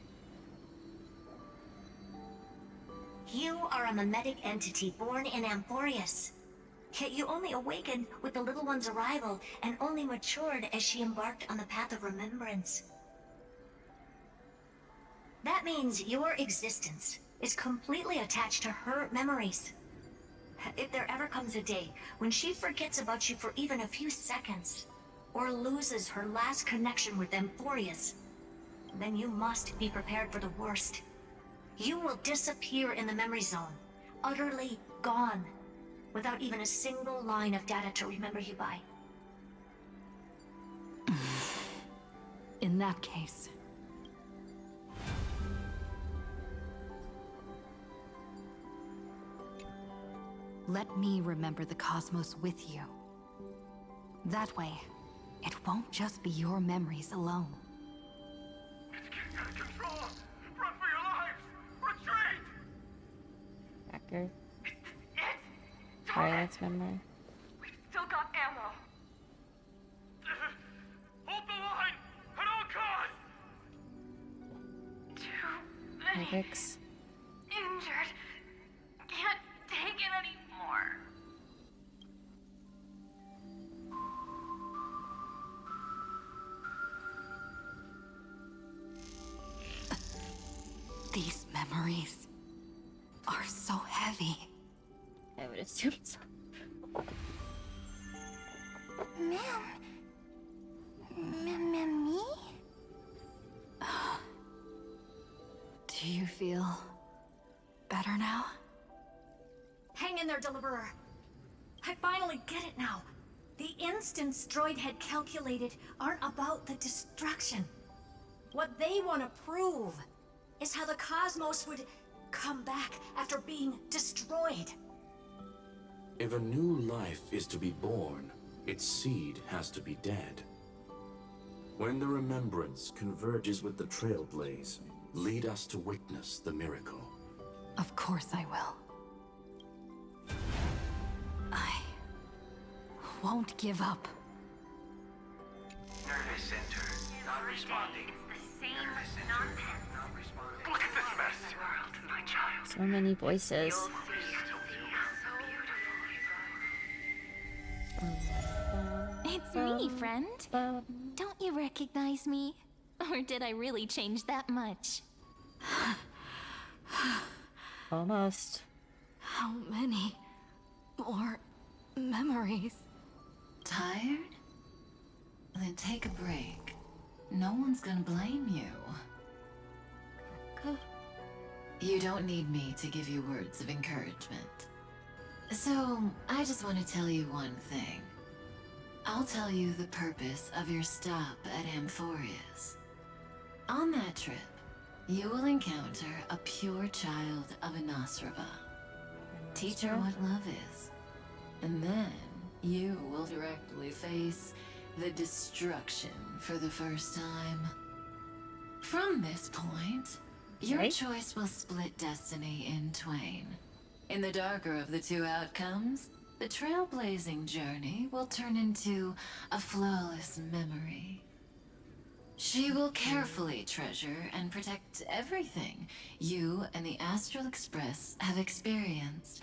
You are a mimetic entity born in Amphorius. Yet you only awakened with the little one's arrival and only matured as she embarked on the path of remembrance. That means your existence is completely attached to her memories. If there ever comes a day when she forgets about you for even a few seconds, or loses her last connection with Amphorius, then you must be prepared for the worst. You will disappear in the memory zone, utterly gone, without even a single line of data to remember you by. In that case... let me remember the cosmos with you. That way, it won't just be your memories alone. It's getting out of control! Run for your lives! Retreat! Hacker. Violet's memory. We've still got ammo! Hold the line! At all costs! Too many Magic's. injured. Can't take it anymore. These memories are so heavy. I would assume so. Me? Do you feel better now? there, Deliverer. I finally get it now. The instants Droid had calculated aren't about the destruction. What they want to prove is how the cosmos would come back after being destroyed. If a new life is to be born, its seed has to be dead. When the remembrance converges with the trailblaze, lead us to witness the miracle. Of course I will. I won't give up. Nervous center, not responding. It's the same Nervous center, nonsense. not responding. Look at this mess. World, my child. So many voices. It's me, friend. Don't you recognize me? Or did I really change that much? Almost. How many more memories? Tired? Then take a break. No one's gonna blame you. You don't need me to give you words of encouragement. So, I just want to tell you one thing. I'll tell you the purpose of your stop at Amphorius. On that trip, you will encounter a pure child of Anosrava. Teach her what love is. And then, you will directly face the destruction for the first time. From this point, your choice will split destiny in twain. In the darker of the two outcomes, the trailblazing journey will turn into a flawless memory. She will carefully treasure and protect everything you and the Astral Express have experienced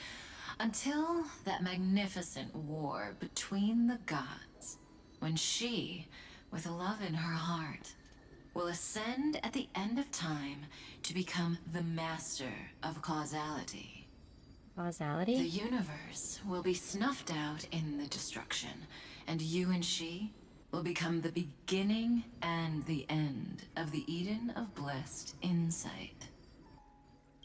until that magnificent war between the gods, when she, with love in her heart, will ascend at the end of time to become the master of causality. Causality? The universe will be snuffed out in the destruction, and you and she will become the beginning and the end of the Eden of blessed insight.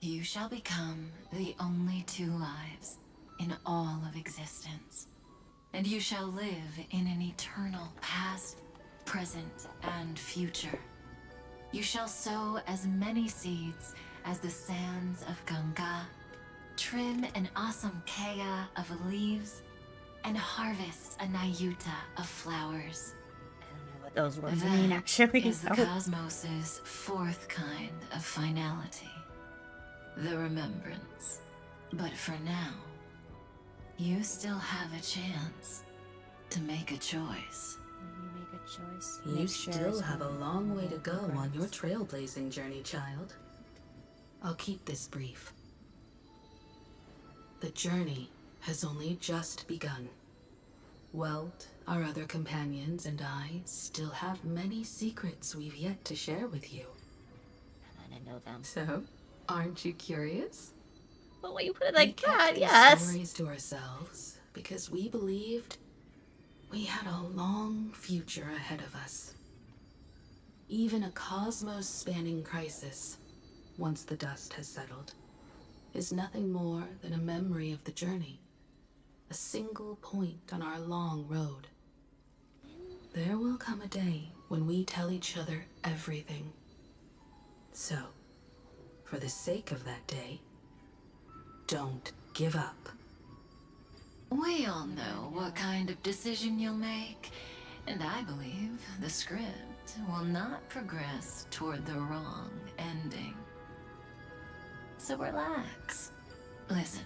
You shall become the only two lives in all of existence, and you shall live in an eternal past, present, and future. You shall sow as many seeds as the sands of Ganga, trim an awesome kea of leaves, and harvest a nayuta of flowers. I don't know what those words mean, actually. Is the cosmos's fourth kind of finality, the remembrance. But for now, you still have a chance to make a choice. You make a choice. You Make sure still it's have a not long way to go on regrets. your trailblazing journey, child. I'll keep this brief. The journey has only just begun. Welt, our other companions, and I still have many secrets we've yet to share with you. I know them. So, aren't you curious? But when you put it like We kept that, these yes. stories to ourselves because we believed we had a long future ahead of us. Even a cosmos-spanning crisis, once the dust has settled, is nothing more than a memory of the journey, a single point on our long road. There will come a day when we tell each other everything. So, for the sake of that day, don't give up. We all know what kind of decision you'll make, and I believe the script will not progress toward the wrong ending. So relax. Listen,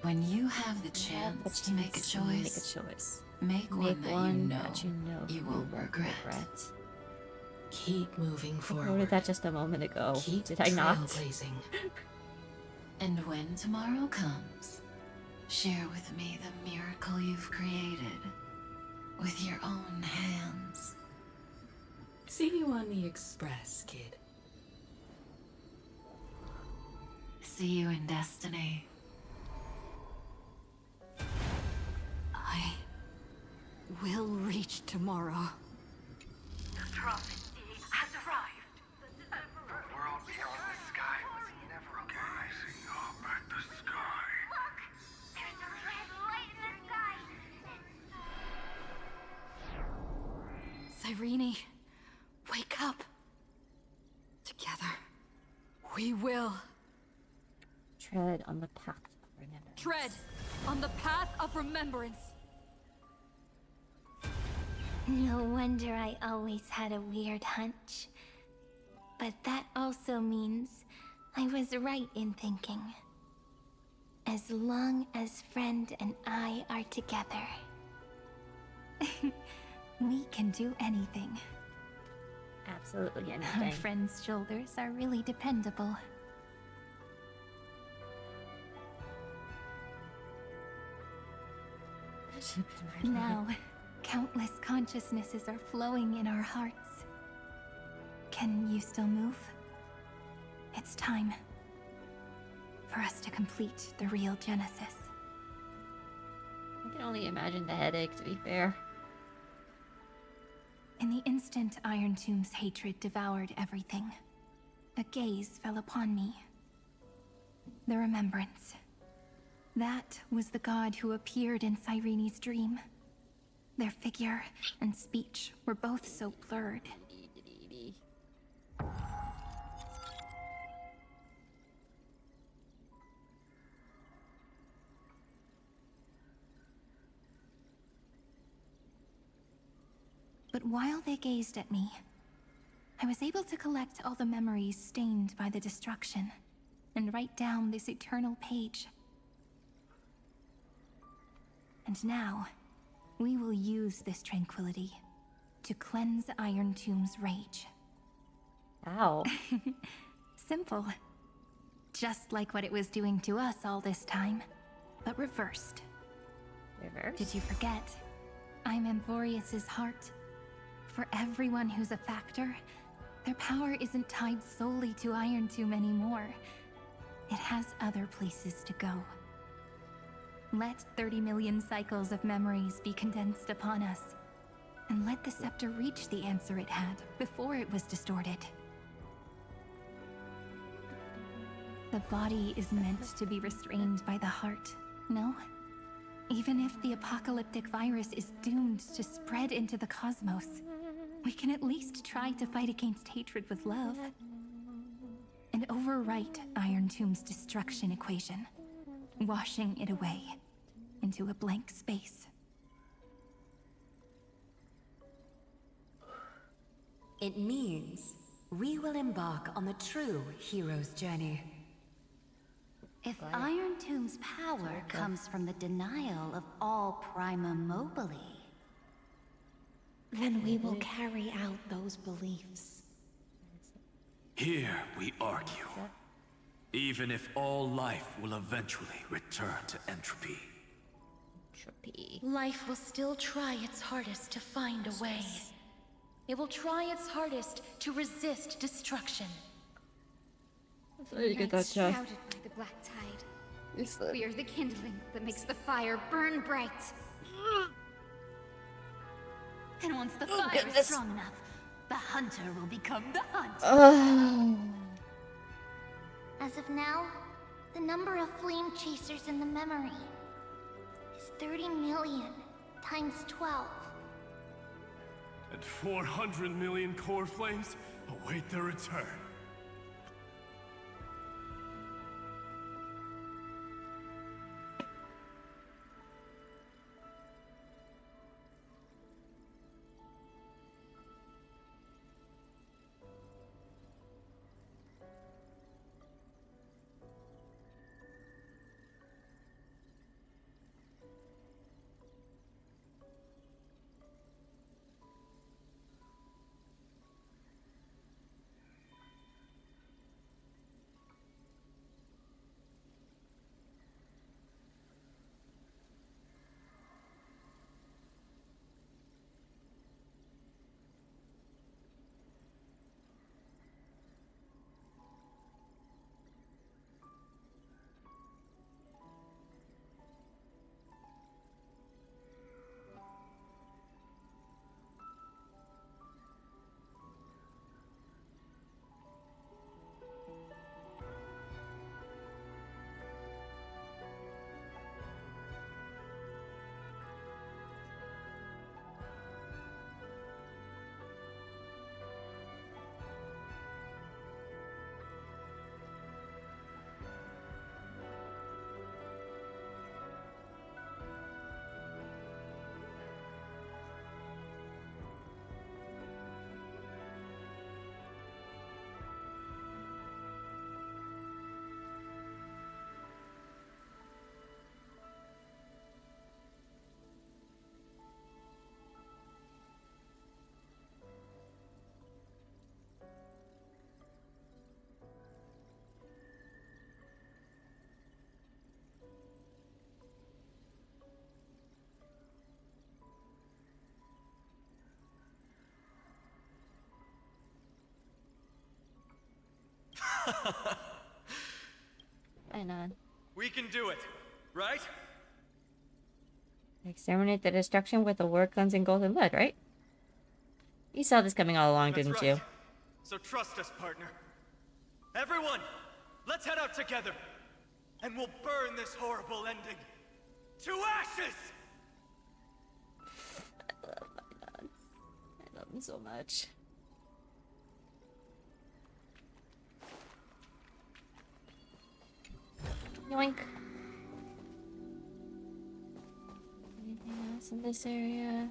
when you have the chance to make a choice, make one that you know you won't regret. Keep moving I forward. quoted that just a moment ago. Keep Did I not? trailblazing. And when tomorrow comes, share with me the miracle you've created with your own hands. See you on the Express, kid. See you in destiny. I will reach tomorrow. The prophecy has arrived. The world beyond the sky was never rising up at the sky. Look! Cyrene, wake up. Together, we will. Tread on the path of remembrance. Tread on the path of remembrance. No wonder I always had a weird hunch. But that also means I was right in thinking. As long as Friend and I are together, we can do anything. Absolutely Our anything. Friend's shoulders are really dependable. Now, countless consciousnesses are flowing in our hearts. Can you still move? It's time for us to complete the real Genesis. I can only imagine the headache, to be fair. In the instant Iron Tomb's hatred devoured everything, a gaze fell upon me. The remembrance. That was the god who appeared in Cyrene's dream. Their figure and speech were both so blurred. But while they gazed at me, I was able to collect all the memories stained by the destruction and write down this eternal page. And now, we will use this tranquility to cleanse Iron Tomb's rage. Ow. Simple. Just like what it was doing to us all this time, but reversed. Reversed? Did you forget? I'm Amphorius's heart. For everyone who's a factor, their power isn't tied solely to Iron Tomb anymore. It has other places to go. Let 30 million cycles of memories be condensed upon us, and let the scepter reach the answer it had before it was distorted. The body is meant to be restrained by the heart, no? Even if the apocalyptic virus is doomed to spread into the cosmos, we can at least try to fight against hatred with love. And overwrite Iron Tomb's destruction equation, washing it away into a blank space. It means we will embark on the true hero's journey. If Iron Tomb's power comes from the denial of all Prima Mobile, Then we will carry out those beliefs. Here we argue. Even if all life will eventually return to entropy. Life will still try its hardest to find a way. It will try its hardest to resist destruction. Sorry to get that, Night's Jeff. shrouded by the black tide. We are the kindling that makes the fire burn bright. and once the fire is strong enough, the hunter will become the hunt. As of now, the number of flame chasers in the memory is 30 million times 12. And 400 million core flames await their return. Right on. We can do it, right? Exterminate the destruction with the war guns and golden lead, right? You saw this coming all along, That's didn't right. you? So trust us, partner. Everyone, let's head out together. And we'll burn this horrible ending to ashes! I love my dad. I love him so much. Yoink. Anything else in this area?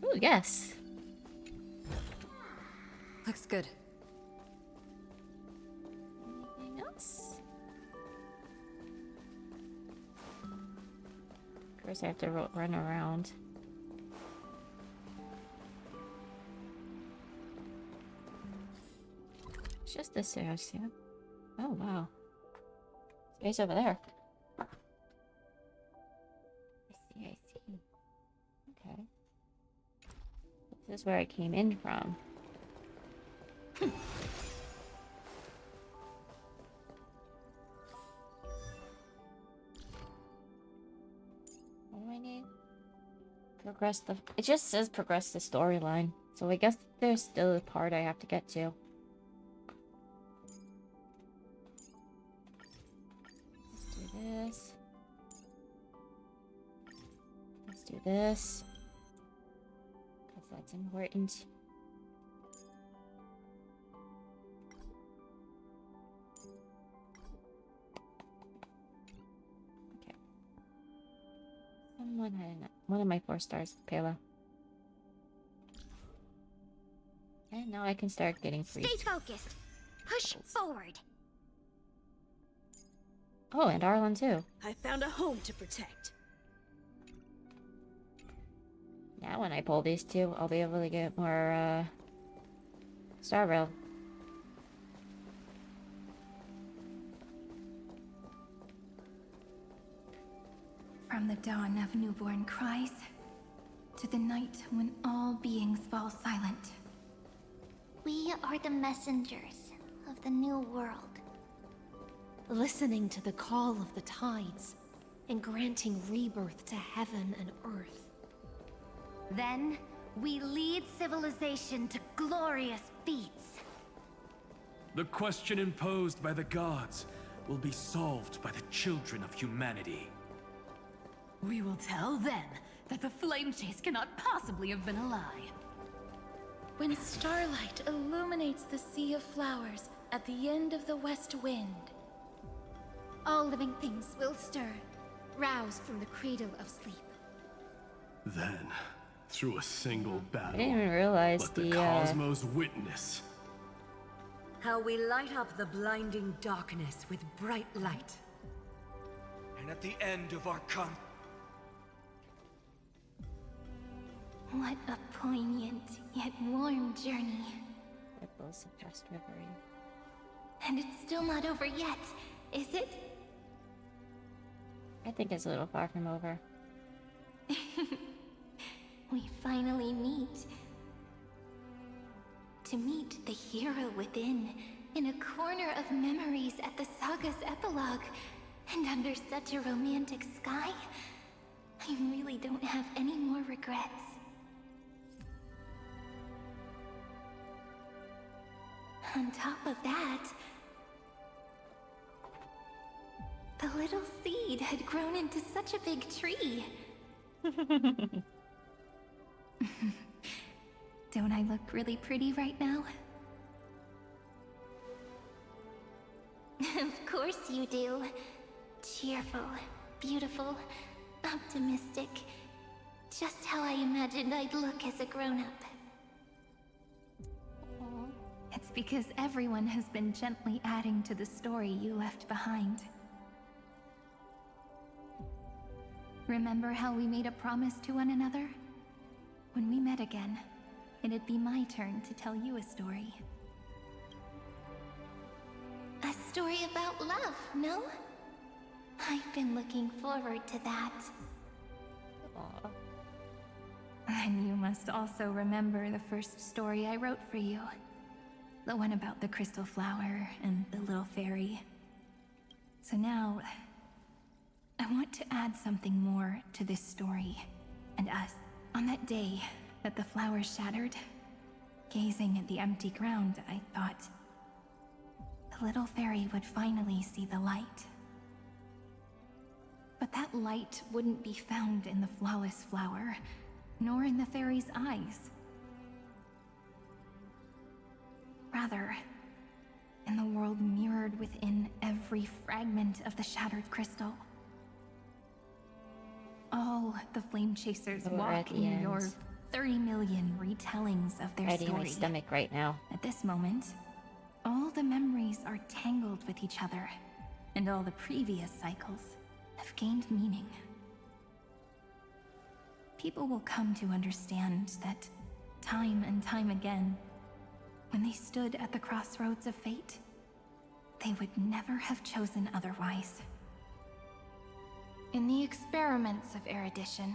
Ooh, yes. Looks good. Anything else? Of course, I have to run around. It's just this house, yeah. Oh, wow. Space over there. I see. Okay. This is where I came in from. What do I need? Progress the... It just says progress the storyline. So I guess there's still a part I have to get to. Let's do this. Let's do this. Because that's important. Okay. Someone had one of my 4 stars, Pela. And now I can start getting free. Stay focused. Push forward. Oh, and Arlen too. I found a home to protect. Now when I pull these two, I'll be able to get more, Star Rail. From the dawn of newborn cries, to the night when all beings fall silent. We are the messengers of the new world. Listening to the call of the tides, and granting rebirth to heaven and earth. Then, we lead civilization to glorious feats. The question imposed by the gods will be solved by the children of humanity. We will tell them that the flame chase cannot possibly have been a lie. When starlight illuminates the sea of flowers at the end of the west wind, all living things will stir, roused from the cradle of sleep. Then, through a single battle, I didn't even realize let the cosmos witness. How we light up the blinding darkness with bright light. And at the end of our What a poignant yet warm journey. Ripples of past reverie. And it's still not over yet, is it? I think it's a little far from over. We finally meet. To meet the hero within, in a corner of memories at the saga's epilogue, and under such a romantic sky, I really don't have any more regrets. On top of that, the little seed had grown into such a big tree. Don't I look really pretty right now? Of course you do. Cheerful, beautiful, optimistic. Just how I imagined I'd look as a grown-up. It's because everyone has been gently adding to the story you left behind. Remember how we made a promise to one another? When we met again, it'd be my turn to tell you a story. A story about love, no? I've been looking forward to that. Aww. And you must also remember the first story I wrote for you. The one about the crystal flower and the little fairy. So now, I want to add something more to this story and us. On that day that the flower shattered, gazing at the empty ground, I thought the little fairy would finally see the light. But that light wouldn't be found in the flawless flower, nor in the fairy's eyes. Rather, in the world mirrored within every fragment of the shattered crystal. All the flame chasers walk in your 30 million retellings of their Fighting story. my stomach right now. At this moment, all the memories are tangled with each other, and all the previous cycles have gained meaning. People will come to understand that time and time again, when they stood at the crossroads of fate, they would never have chosen otherwise. In the experiments of erudition,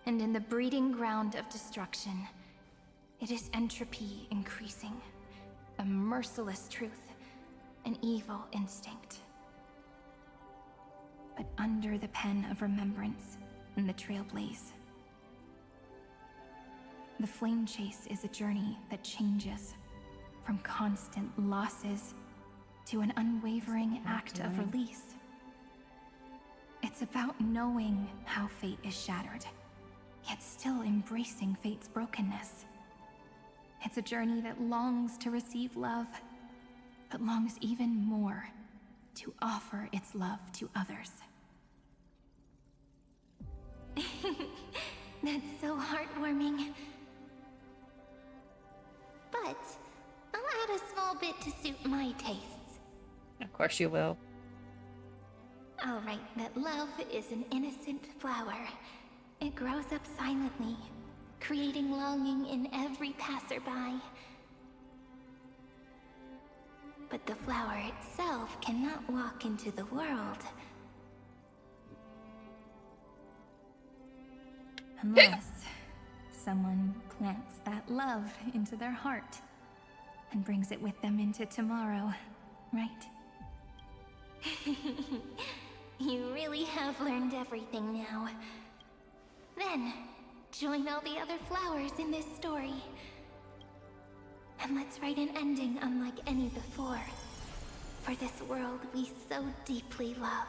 and in the breeding ground of destruction, it is entropy increasing, a merciless truth, an evil instinct. But under the pen of remembrance and the trailblaze, the flame chase is a journey that changes from constant losses to an unwavering act of release. It's about knowing how fate is shattered, yet still embracing fate's brokenness. It's a journey that longs to receive love, but longs even more to offer its love to others. That's so heartwarming. But I'll add a small bit to suit my tastes. Of course you will. I'll write that love is an innocent flower. It grows up silently, creating longing in every passerby. But the flower itself cannot walk into the world. Unless someone plants that love into their heart and brings it with them into tomorrow, right? You really have learned everything now. Then, join all the other flowers in this story. And let's write an ending unlike any before. For this world we so deeply love.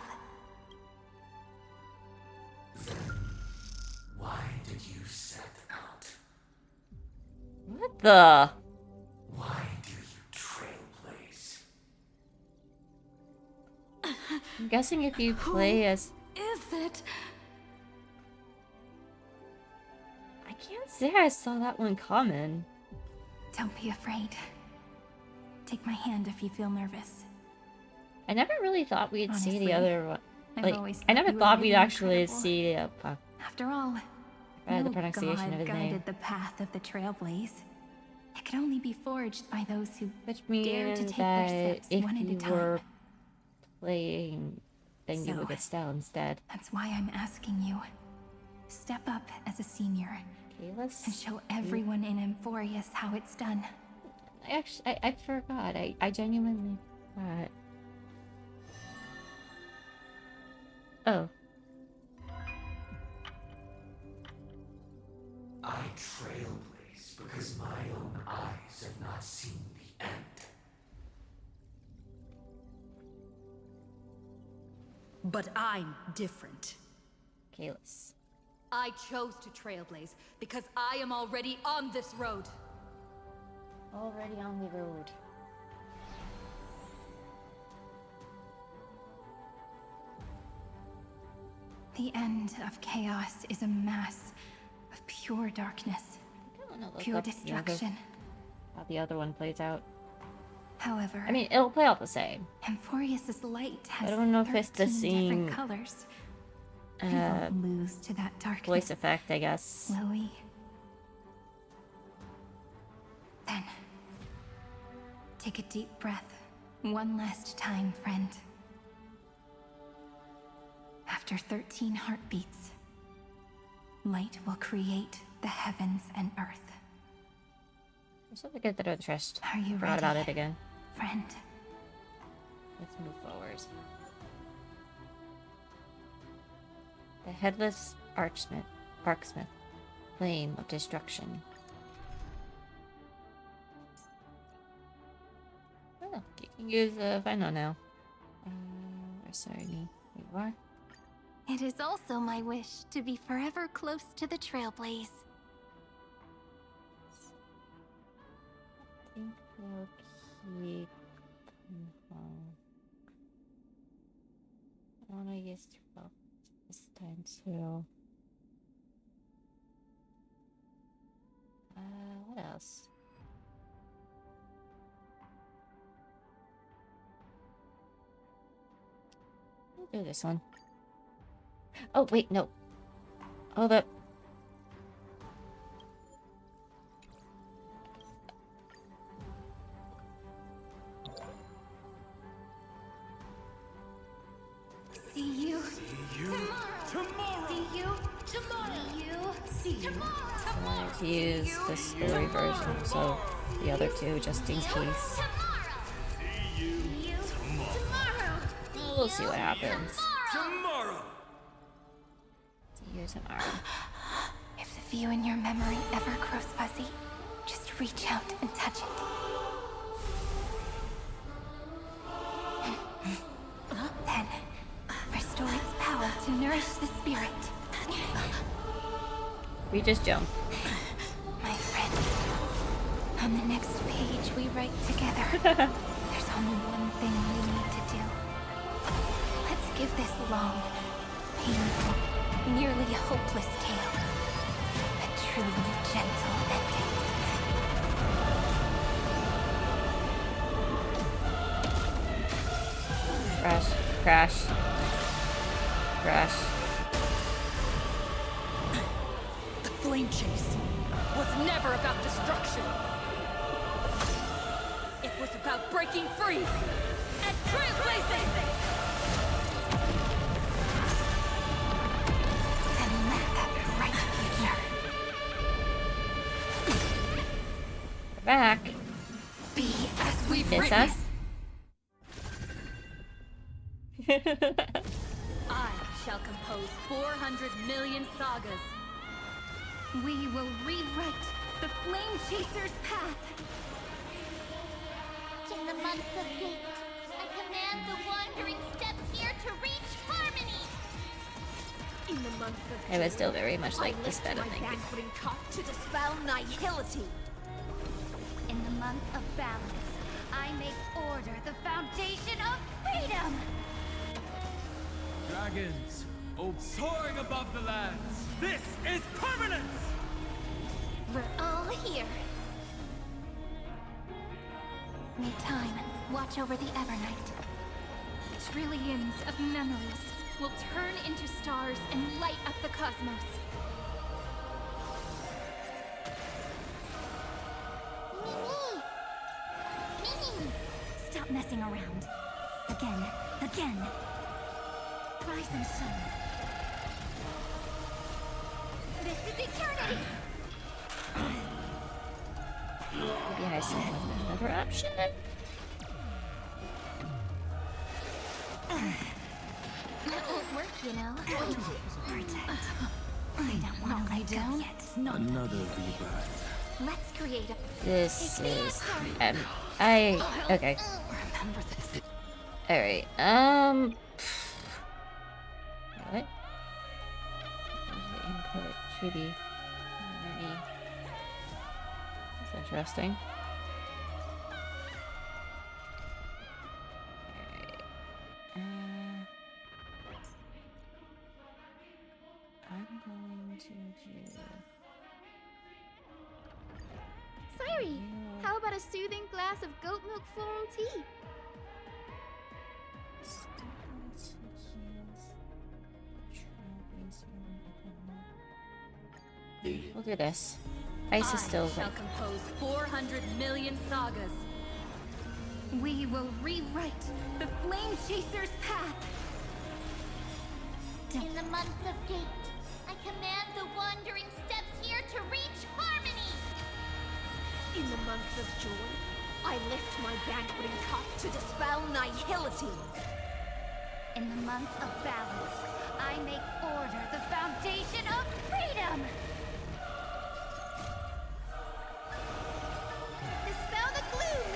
Why did you set out? What the? Why do you trailblaze? I'm guessing if you play as... Is it? I can't say I saw that one coming. Don't be afraid. Take my hand if you feel nervous. I never really thought we'd see the Honestly, other one. I've Like, always I never you were thought we'd really actually incredible. see After all, the no pronunciation god of his guided name. the path of the trailblaze. It could only be forged by those who Which dare means to take that their steps if one at a you time. were playing, then you So, would Estelle instead. That's why I'm asking you. Step up as a senior and show everyone in Amphorius how it's done. I forgot. I genuinely forgot. Oh. I trailblaze because my own eyes have not seen the end. But I'm different. Kalis. I chose to trailblaze because I am already on this road. Already on the road. The end of chaos is a mass of pure darkness, pure destruction. How the other one plays out. However, I mean, it'll play out the same. Amphorius's light has I don't know if it's the 13 same different colors. It won't lose to that darkness. voice effect, I guess. Slowly. Then, take a deep breath. One last time, friend. After 13 heartbeats, light will create the heavens and earth. Just look at the trust. Are you Forgot ready, about it again. friend? Let's move forward. The headless arcsmith, flame of destruction. Oh, you can use Final now. Sorry, me. Wait, what? It is also my wish to be forever close to the Trailblaze. I think we'll keep. I want to use 12 this time too. What else? We'll do this one. Oh, wait, no. Hold up. See you. Tomorrow. See you tomorrow. See you tomorrow. I like to use the story version, so the other two just in case. We'll see what happens. Tomorrow. See you tomorrow. If the view in your memory ever grows fuzzy, just reach out and touch it. Then, restore its power to nourish the spirit. We just jump. My friend, on the next page we write together, there's only one thing we need to do. Let's give this long, painful, nearly hopeless tale a truly gentle ending. Crash, crash, crash. The flame chase was never about destruction. It was about breaking free and trailblazing. And let that bright future We're back. Be as we've Miss written. us? I shall compose 400 million sagas. we will rewrite the Flame Chaser's path. In the month of hate, I command the wandering steps here to reach harmony. In the month of I would still very much like I this lift better my than banqueting cup to dispel nihility. In the month of balance, I make order the foundation of freedom! Dragons, soaring above the lands. This is permanence! We're all here. May time watch over the Evernight. Trillions of memories will turn into stars and light up the cosmos. Mimi! Stop messing around. Again. Rise and shine. This is eternity! Maybe I still have another option. That won't work, you know. Protect. I don't want to lay down yet. Another rebirth. Let's create a... This is okay. Remember this. Alright, what? Input treaty. That's interesting. Alright. I'm going to do... Sairi, how about a soothing glass of goat milk floral tea? We'll do this. Ice is still I shall like... compose 400 million sagas. We will rewrite the Flame Chaser's path. In the month of hate, I command the wandering steps here to reach harmony. In the month of joy, I lift my banqueting cup to dispel nihility. In the month of balance, I make order the foundation of freedom! Dispel the gloom!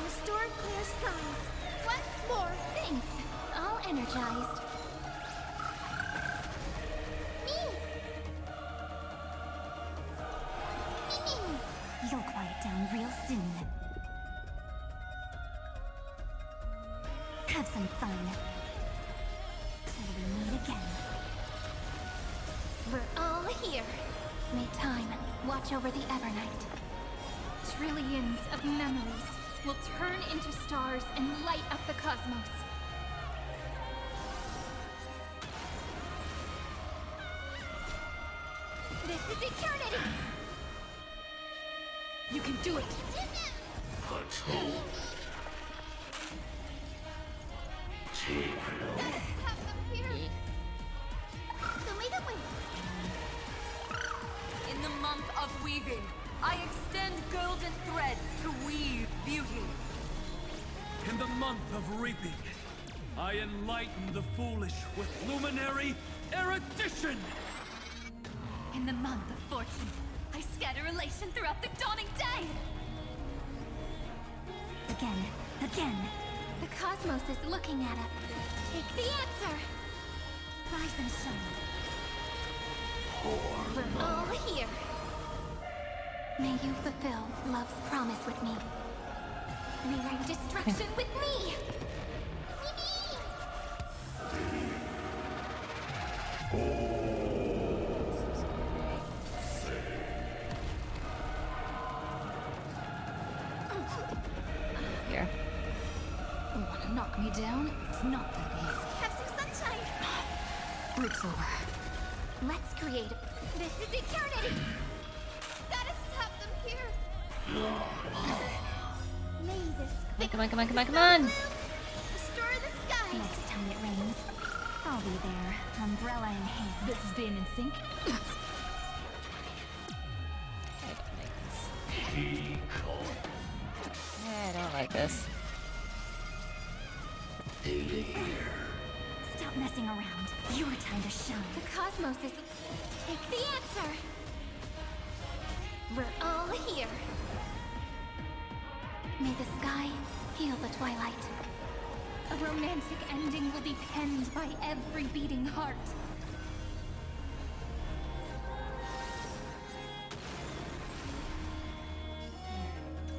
Restore clear skies! Once more! Thanks. All energized. You'll quiet down real soon. Have some fun. Till we meet again. We're all here. May time watch over the Evernight. Trillions of memories will turn into stars and light up the cosmos. This is eternity! You can do it! In the month of weaving, I extend golden threads to weave beauty. In the month of reaping, I enlighten the foolish with luminary erudition! In the month of fortune, I scatter elation throughout the dawning day! Again. The cosmos is looking at us. Take the answer! Rise and shine. We're all here. May you fulfill love's promise with me. May reign destruction with me! Here. Wanna knock me down? It's not that easy. Have some sunshine! Break's over. Let's create. This is eternity! Gotta stop them here! May this Come on. restore the skies! Next time it rains, I'll be there, umbrella in hand. This is being in sync. I don't like this. Stop messing around. Your time to shine. The cosmos is. Take the answer. We're all here. May the sky heal the twilight. A romantic ending will be penned by every beating heart.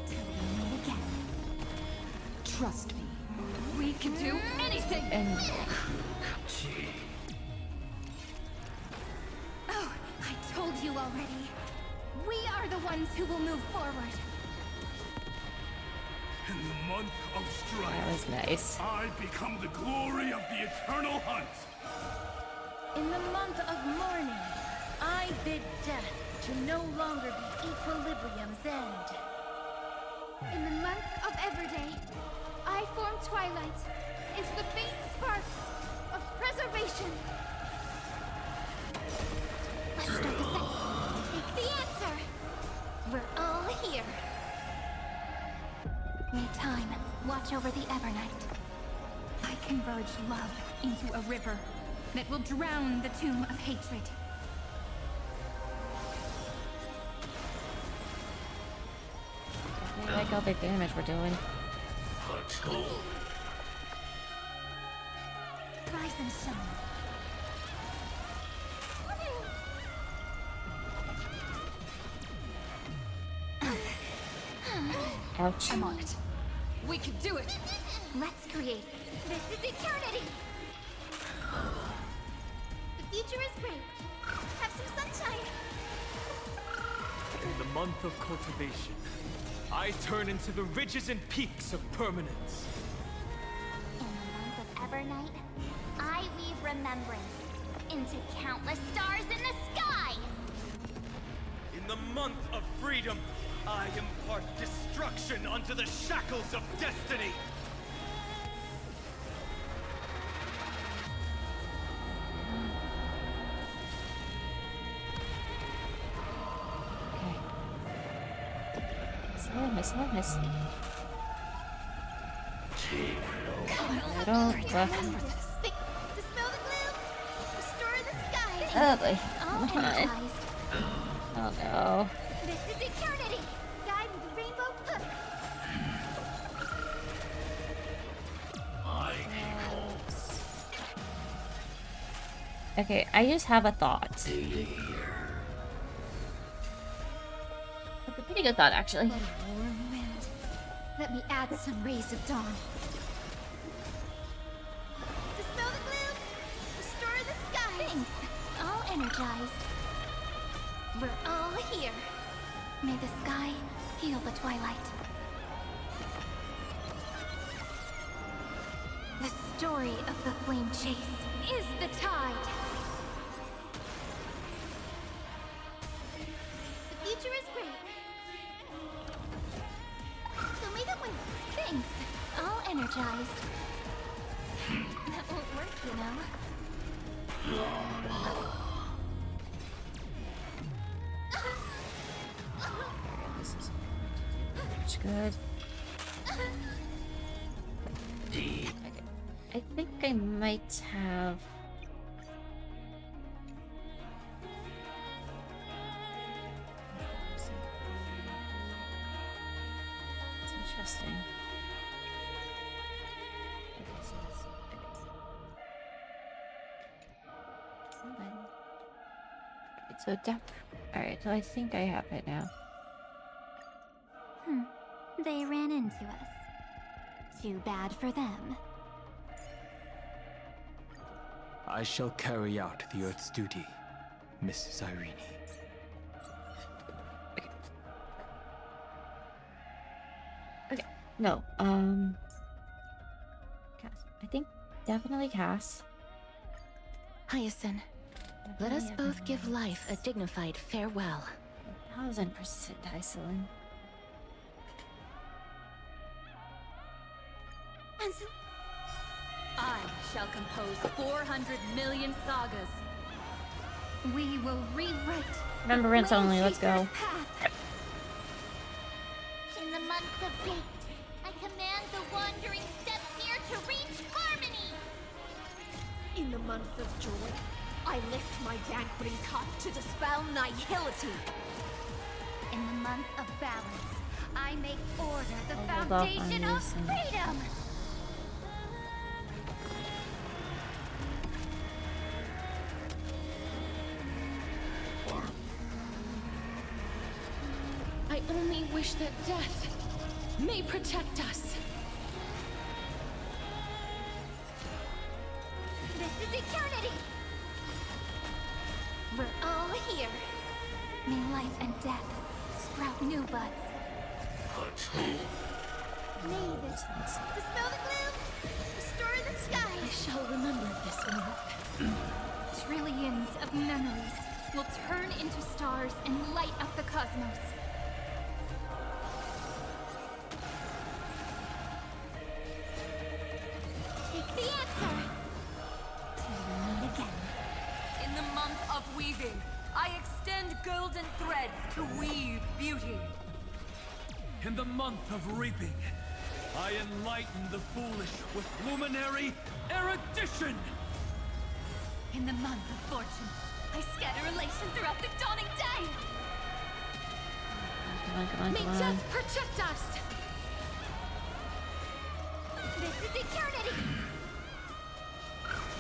Till we meet again. Trust me. We can do anything! Oh, I told you already. We are the ones who will move forward. In the month of strife, That was nice. I become the glory of the eternal hunt. In the month of mourning, I bid death to no longer be equilibrium's end. In the month of Everday, I form twilight into the faint sparks of preservation. Let's start the cycle. Take the answer. We're all here. May time watch over the Evernight. I converge love into a river that will drown the tomb of hatred. I like all the damage we're doing. Rise and shine. Ouch. I'm on it. We can do it! Let's create. This is eternity! The future is great. Have some sunshine! In the month of cultivation, I turn into the ridges and peaks of permanence. In the month of Evernight, I weave remembrance into countless stars in the sky! In the month of freedom, I impart destruction unto the shackles of destiny. Miss. Dispel the gloom! Restore the skies! Oh boy. All Come on. energized. Oh no. This is eternity! Guide with the rainbow hook! Okay, I just have a thought. A pretty good thought, actually. Warm wind. Let me add some rays of dawn. Dispel the gloom! Restore the skies! Thanks. All energized. We're all here. May the sky heal the twilight. The story of the flame chase Is the tide. The future is great. Show me the way. Thanks. All energized. That won't work, you know. It's good. I think I might have... It's interesting. So alright, so I think I have it now. They ran into us. Too bad for them. I shall carry out the Earth's duty, Mrs. Irene. Okay, no, Cass. I think definitely Cass. Hyacin, let us both give life a dignified farewell. 1000% Hyacin. I shall compose 400 million sagas. We will rewrite. Remembrance only, let's go. In the month of fate, I command the wandering steps here to reach harmony! In the month of joy, I lift my banqueting cup to dispel nihility. In the month of balance, I make order the Hold off on foundation of this and- freedom. I only wish that death may protect us. This is eternity! We're all here. May life and death sprout new buds. May this dispel the gloom! Restore the skies! I shall remember this month. Trillions of memories will turn into stars and light up the cosmos. Take the answer! Till we meet again. In the month of weaving, I extend golden threads to weave beauty. In the month of reaping, I enlighten the foolish with luminary erudition! In the month of fortune, I scatter elation throughout the dawning day. Come on. May death protect us. This is eternity!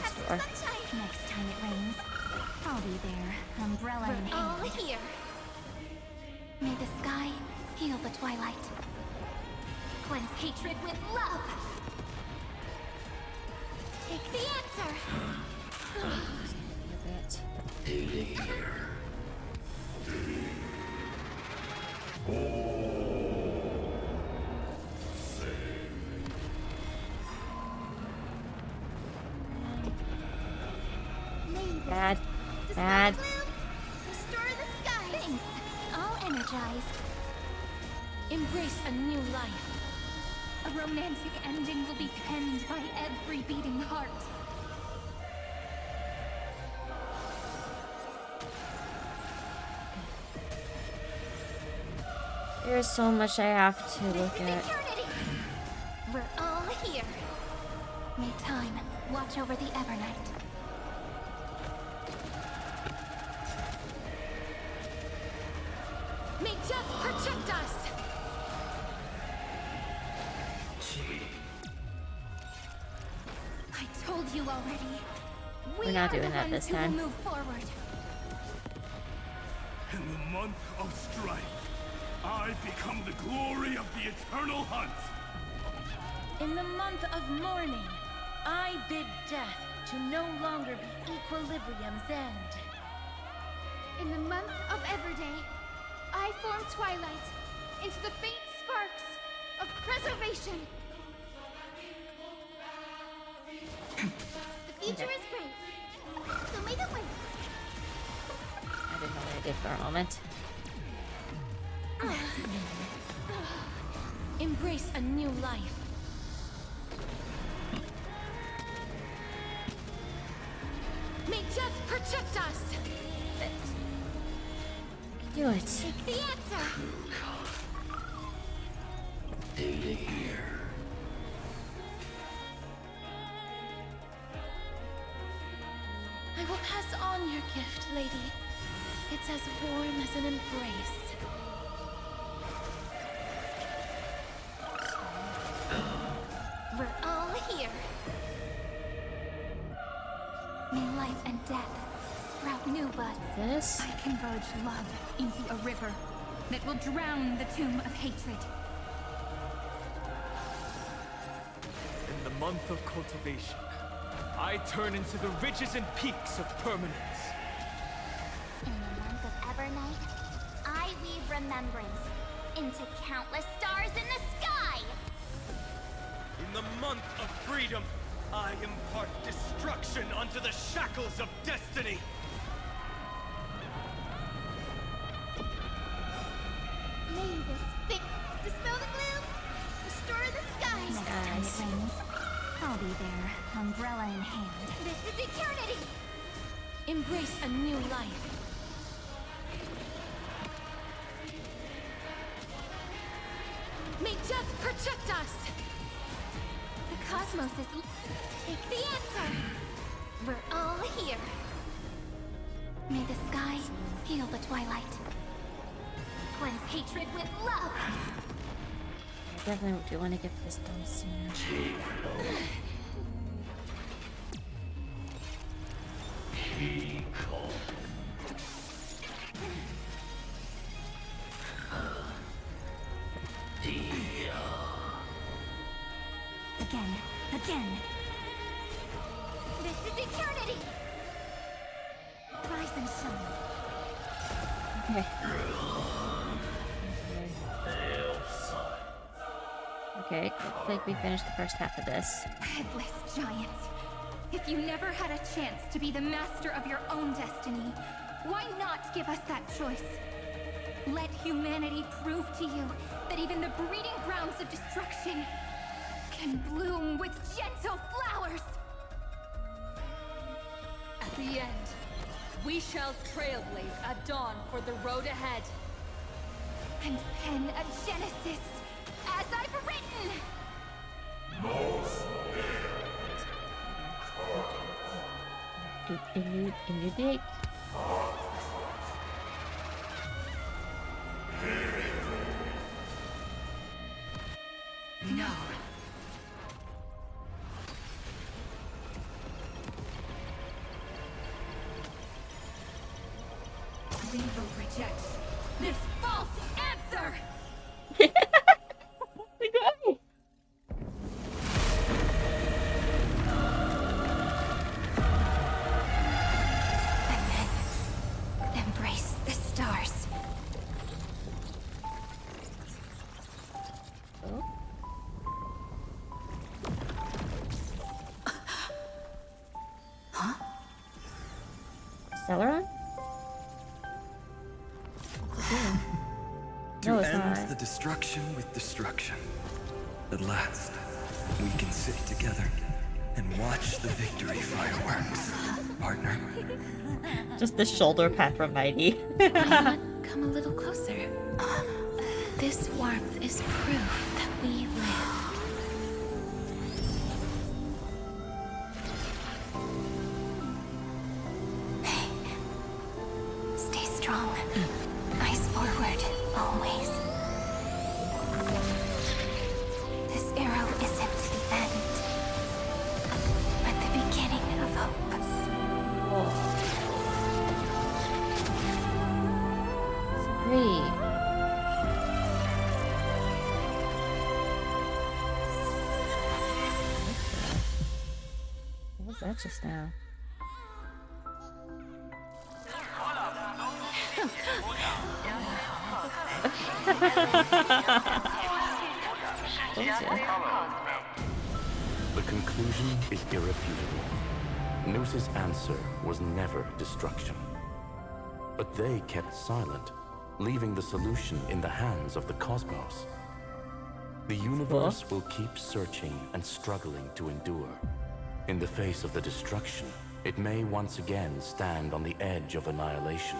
Have some Sure. sunshine! Next time it rains, I'll be there, umbrella in We're all hand. here! May the sky heal the twilight. Cleanse hatred with love! Take the answer! Bad. Bad. Restore the skies! Thanks. All energized. Embrace a new life. A romantic ending will be penned by every beating heart. There's so much I have to look at. We're all here. May time watch over the Evernight. May death protect us! I told you already. We're not doing that this time. Move forward. In the month of strife, I become the glory of the eternal hunt. In the month of mourning, I bid death to no longer be equilibrium's end. In the month of Everday, I form twilight into the faint sparks of preservation. The future is great, so may the wind. I didn't know what I did for a moment. Embrace a new life. May death protect us! Do it. Take the answer! Data here. I will pass on your gift, lady. It's as warm as an embrace. We're all here. May life and death sprout new buds. This? I converge love into a river that will drown the tomb of hatred. In the month of cultivation, I turn into the ridges and peaks of permanence. In the month of Evernight, I weave remembrance into countless stars in the sky! In the month of freedom, I impart destruction unto the shackles of destiny. May this thick dispel the gloom, restore the skies. Next time it rains, I'll be there, umbrella in hand. This is eternity! Embrace a new life. May death protect us! The cosmos is... Take the answer! We're all here. May the sky heal the twilight. Cleanse hatred with love. I definitely do want to get this done soon. Again. This is eternity! Rise and shine. Okay. Okay, looks like we finished the first half of this. Headless giant. If you never had a chance to be the master of your own destiny, why not give us that choice? Let humanity prove to you that even the breeding grounds of destruction can bloom with gentle flowers. At the end, we shall trailblaze at dawn for the road ahead. And pen a genesis as I've written. In your date. No. Reaver rejects this false answer! Embrace the stars. Huh? Celeron? To No, it's end not. the destruction with destruction. At last, we can sit together and watch the victory fireworks, partner. Just the shoulder pat from Mighty. Come a little closer. This warmth is proof that we live. Stay strong. Eyes forward, always. This arrow isn't the end, but the beginning of hope. It's pretty. What was that just now? The conclusion is irrefutable. Noose's answer was never destruction. But they kept silent, leaving the solution in the hands of the cosmos. The universe will keep searching and struggling to endure. In the face of the destruction, it may once again stand on the edge of annihilation.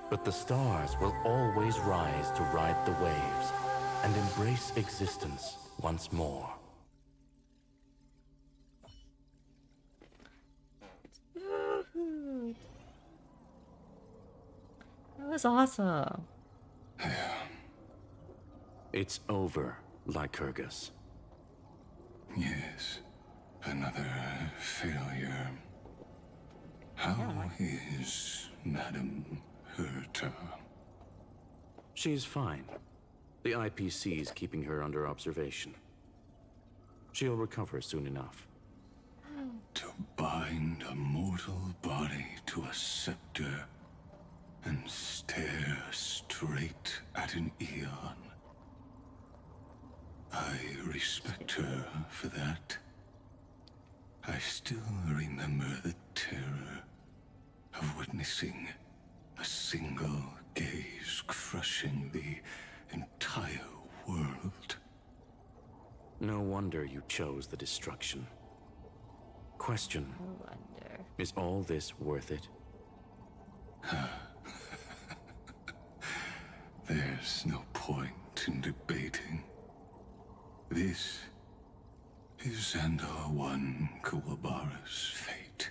But the stars will always rise to ride the waves and embrace existence once more. That was awesome. It's over, Lycurgus. Yes, another failure. How is Madame Herta? She's fine. The IPC is keeping her under observation. She'll recover soon enough. To bind a mortal body to a scepter and stare straight at an Eon. I respect her for that. I still remember the terror of witnessing a single gaze crushing the entire world. No wonder you chose the destruction. Question. No wonder. Is all this worth it? There's no point in debating. This is Xandar One Kuwabara's fate.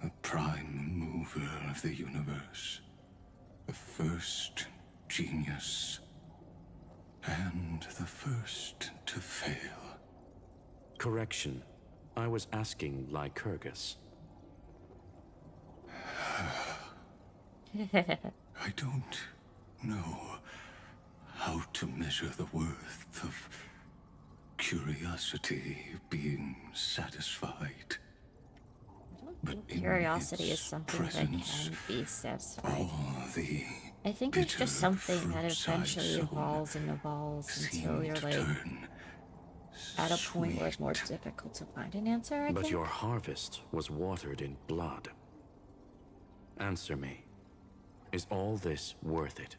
The prime mover of the universe. The first genius. And the first to fail. Correction. I was asking Lycurgus. I don't know how to measure the worth of curiosity being satisfied. But Curiosity is something that can be satisfied. I think it's just something that eventually evolves and evolves until you're like at a point where it's more difficult to find an answer, I But think. your harvest was watered in blood. Answer me. Is all this worth it?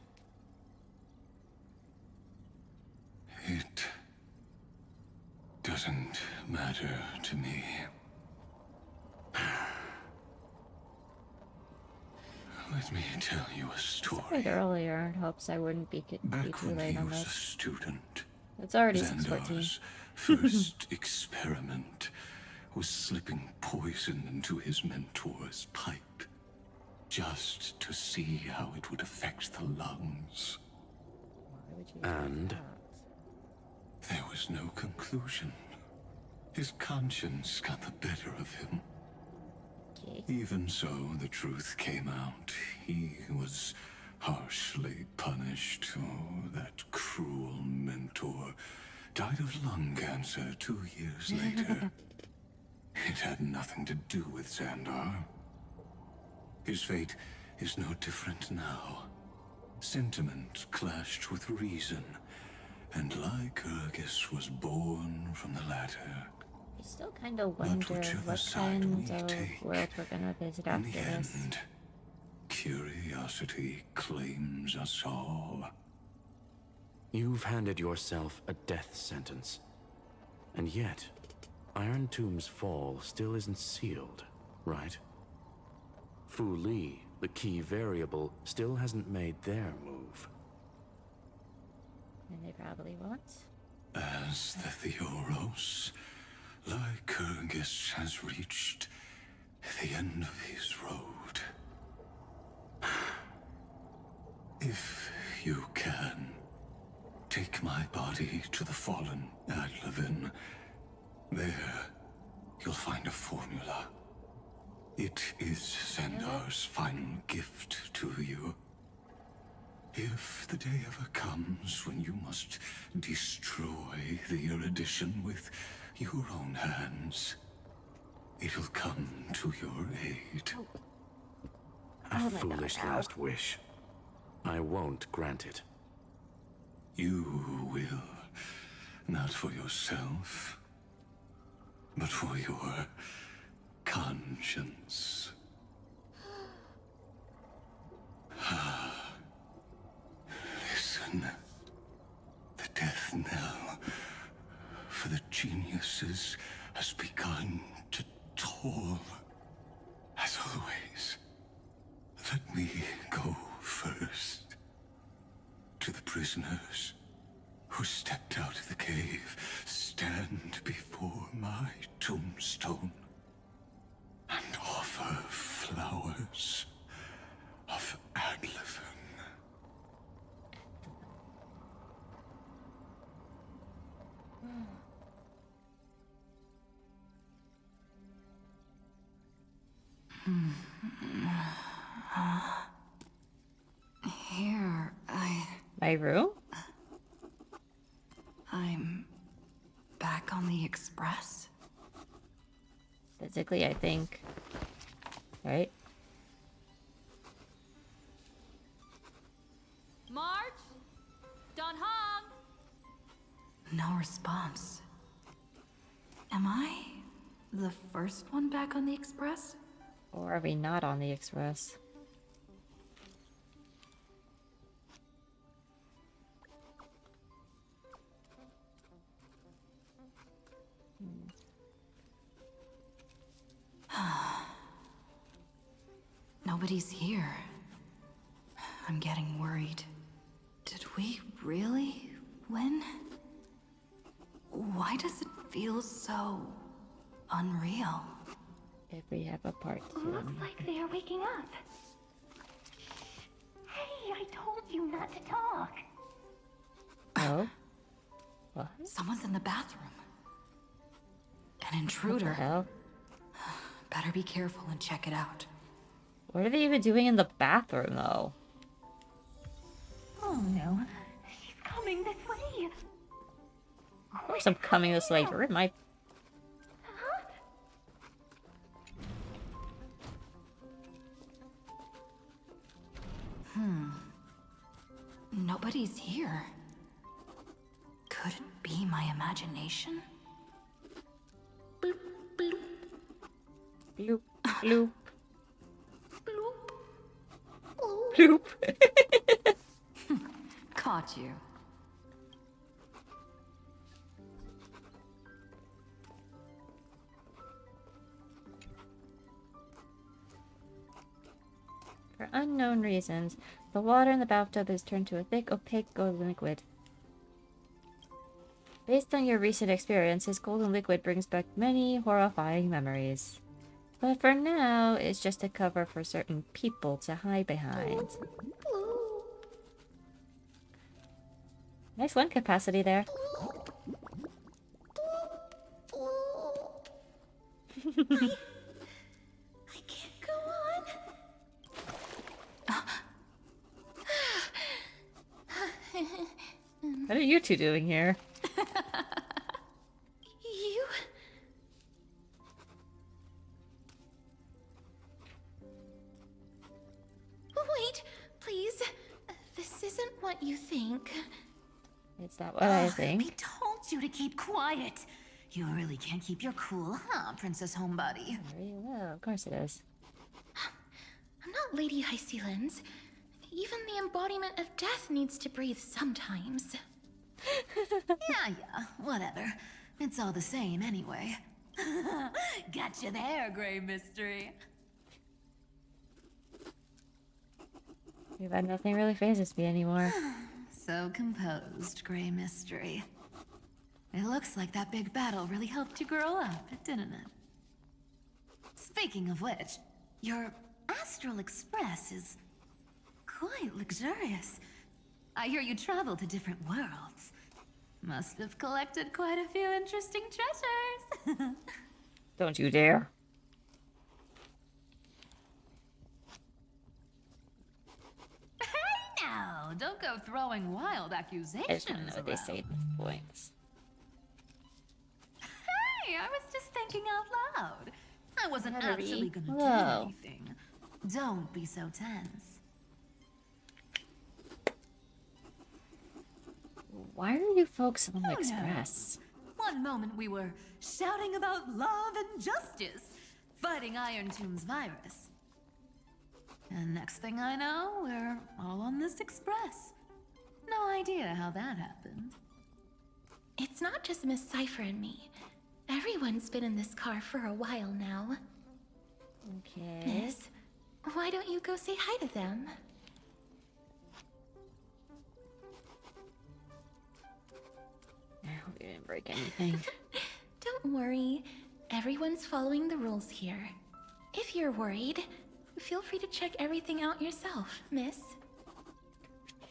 It doesn't matter to me. Let me tell you a story. I said earlier in hopes I wouldn't be too late on Was a this. student. It's already 6:14. Xandar's first experiment was slipping poison into his mentor's pipe, just to see how it would affect the lungs. And? There was no conclusion. His conscience got the better of him. Even so, the truth came out. He was harshly punished. Oh, that cruel mentor died of lung cancer 2 years later. It had nothing to do with Xandar. His fate is no different now. Sentiment clashed with reason, and Lycurgus was born from the latter. I still kind of wonder what kind of world we're gonna visit after this. Curiosity claims us all. You've handed yourself a death sentence. And yet, Iron Tomb's fall still isn't sealed, right? Fu Li, the key variable, still hasn't made their move. And they probably won't. As the Theoros, Lycurgus has reached the end of his road. If you can, take my body to the fallen Adlevin. There, you'll find a formula. It is Xandar's final gift to you. If the day ever comes when you must destroy the erudition with your own hands, it'll come to your aid. A foolish last wish. I won't grant it. You will. Not for yourself, but for your conscience. Listen. The death knell for the geniuses has begun to toll. As always, let me go first. To the prisoners who stepped out of the cave, stand before my tombstone and offer flowers of Adlevin. Here, My room? I'm back on the express. Physically, I think. Right? March? Don Hong? No response. Am I the first one back on the express? Or are we not on the express? Nobody's here. I'm getting worried. Did we really win? Why does it feel so unreal? If we have a part two. Looks like they are waking up. Hey, I told you not to talk. Oh? What? Someone's in the bathroom. An intruder. What the hell? Better be careful and check it out. What are they even doing in the bathroom, though? Oh no, she's coming this way. Of course I'm coming this way. You're in my... Nobody's here. Could it be my imagination? Bloop. Bloop. Bloop. Caught you. For unknown reasons, the water in the bathtub is turned to a thick, opaque golden liquid. Based on your recent experiences, golden liquid brings back many horrifying memories. But for now, it's just a cover for certain people to hide behind. Nice lung capacity there. I can't go on. What are you two doing here? You? Wait, please. This isn't what you think. It's not what I think. I told you to keep quiet. You really can't keep your cool, huh, Princess Homebody? Very well, of course it is. I'm not Lady Hycelens. Even the embodiment of death needs to breathe sometimes. Yeah, whatever. It's all the same anyway. Gotcha there, Grey Mystery. Too bad nothing really phases me anymore. So composed, Grey Mystery. It looks like that big battle really helped you grow up, didn't it? Speaking of which, your Astral Express is quite luxurious. I hear you travel to different worlds. Must have collected quite a few interesting treasures. Don't you dare. Hey now, don't go throwing wild accusations. I just want to know what they around. say at this point. Hey, I was just thinking out loud. I wasn't Never be. actually gonna Whoa. do anything. Don't be so tense. Why are you folks on the Oh, Express? no. One moment we were shouting about love and justice, fighting Iron Tomb's virus. And next thing I know, we're all on this express. No idea how that happened. It's not just Miss Cypher and me. Everyone's been in this car for a while now. Okay. Miss, why don't you go say hi to them? I hope you didn't break anything. Don't worry. Everyone's following the rules here. If you're worried, feel free to check everything out yourself, miss.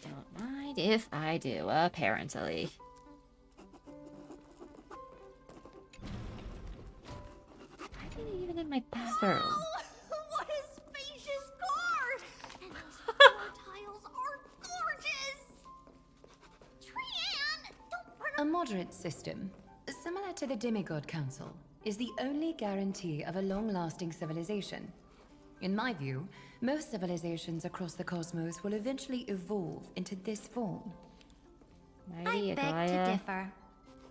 Don't mind if I do, apparently. Why are they even in my bathroom? What a spacious car! And those floor tiles are gorgeous! Trian, don't run A moderate system, similar to the Demigod Council, is the only guarantee of a long-lasting civilization. In my view, most civilizations across the cosmos will eventually evolve into this form. Mighty I beg Agaya. to differ.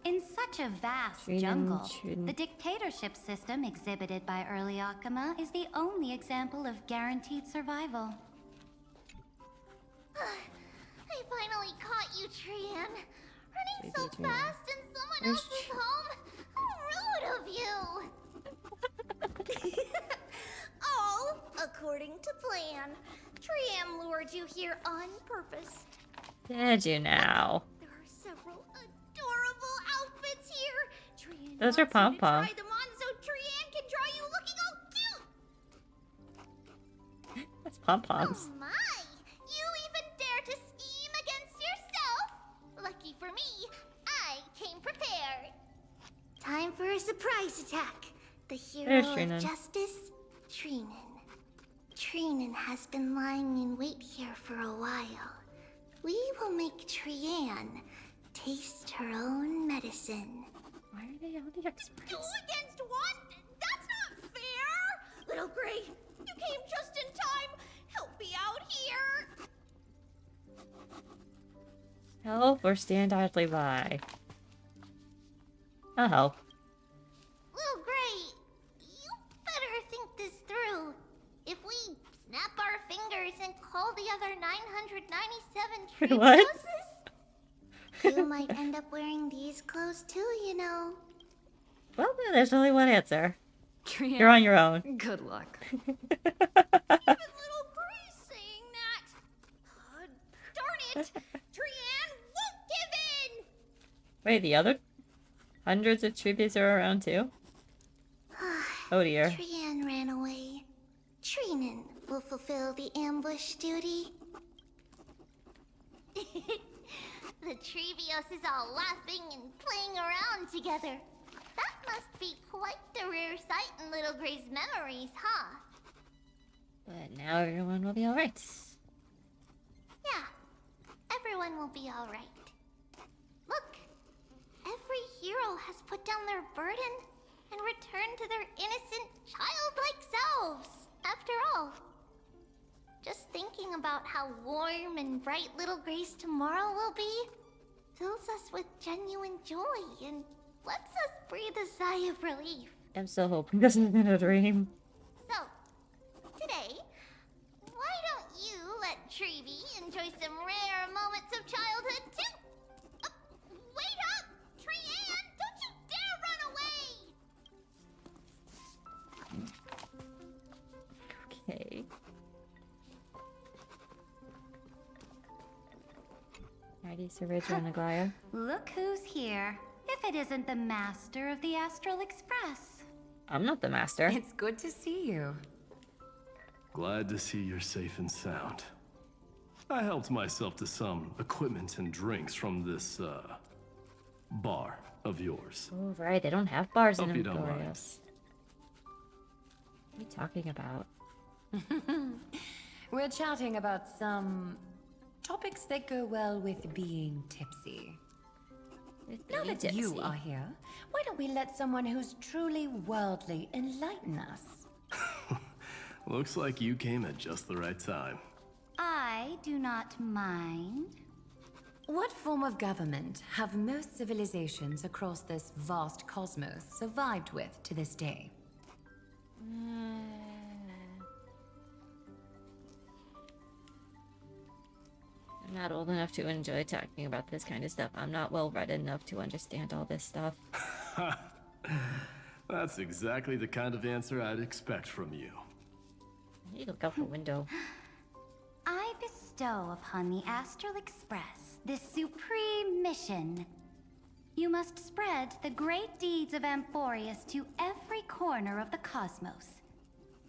In such a vast Trinen, jungle, Trinen. the dictatorship system exhibited by early Akama is the only example of guaranteed survival. I finally caught you, Trian. Running so Trian. fast in someone Where's else's home. How rude of you. All according to plan. Trian lured you here on purpose. Did you now? There are several adorable outfits here. Trian Those are wants you to pom-pom. try them on so Trian can draw you looking all cute. That's pom-poms. Oh my! You even dare to scheme against yourself? Lucky for me, I came prepared. Time for a surprise attack. The hero There's of Trinen. justice, Trinen. Trinen has been lying in wait here for a while. We will make Trian taste her own medicine. Why are they on the Express? 2 against 1? That's not fair! Little Gray, you came just in time. Help me out here. Help or stand idly by? I'll help. Little Gray, you better think this through. If we snap our fingers and call the other 997 tree What? houses, you might end up wearing these clothes too, you know. Well, there's only one answer. Trian, You're on your own. Good luck. Even Little Gray's saying that. Darn it! Trian won't give in! Wait, the other hundreds of tributes are around too? Oh dear. Trian ran away. Trinen will fulfill the ambush duty. The Trevios is all laughing and playing around together. That must be quite the rare sight in Little Gray's memories, huh? But now everyone will be alright. Yeah, everyone will be alright. Look, every hero has put down their burden and returned to their innocent, childlike selves, after all. Just thinking about how warm and bright Little Gray's tomorrow will be fills us with genuine joy and lets us breathe a sigh of relief. I'm still hoping this isn't a dream. So, today, why don't you let Trevi enjoy some rare moments of childhood too? Wait up! Trian, don't you dare run away! Okay. I Mighty Surridger and Aglaya. Look who's here. If it isn't the master of the Astral Express. I'm not the master. It's good to see you. Glad to see you're safe and sound. I helped myself to some equipment and drinks from this, bar of yours. Oh, right. They don't have bars in Hope you don't mind. Emporius. What are you talking about? We're chatting about some topics that go well with being tipsy. Now that you tipsy. are here, why don't we let someone who's truly worldly enlighten us? Looks like you came at just the right time. I do not mind. What form of government have most civilizations across this vast cosmos survived with to this day? I'm not old enough to enjoy talking about this kind of stuff. I'm not well read enough to understand all this stuff. That's exactly the kind of answer I'd expect from you. I need to look out the window. I bestow upon the Astral Express this supreme mission. You must spread the great deeds of Amphorius to every corner of the cosmos.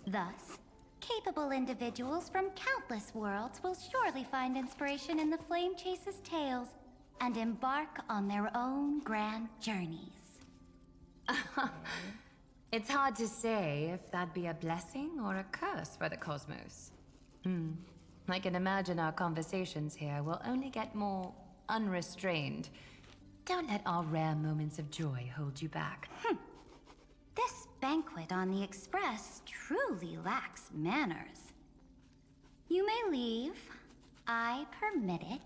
Thus, capable individuals from countless worlds will surely find inspiration in the Flame Chase's tales and embark on their own grand journeys. It's hard to say if that'd be a blessing or a curse for the cosmos. I can imagine our conversations here will only get more unrestrained. Don't let our rare moments of joy hold you back. This banquet on the Express truly lacks manners. You may leave. I permit it.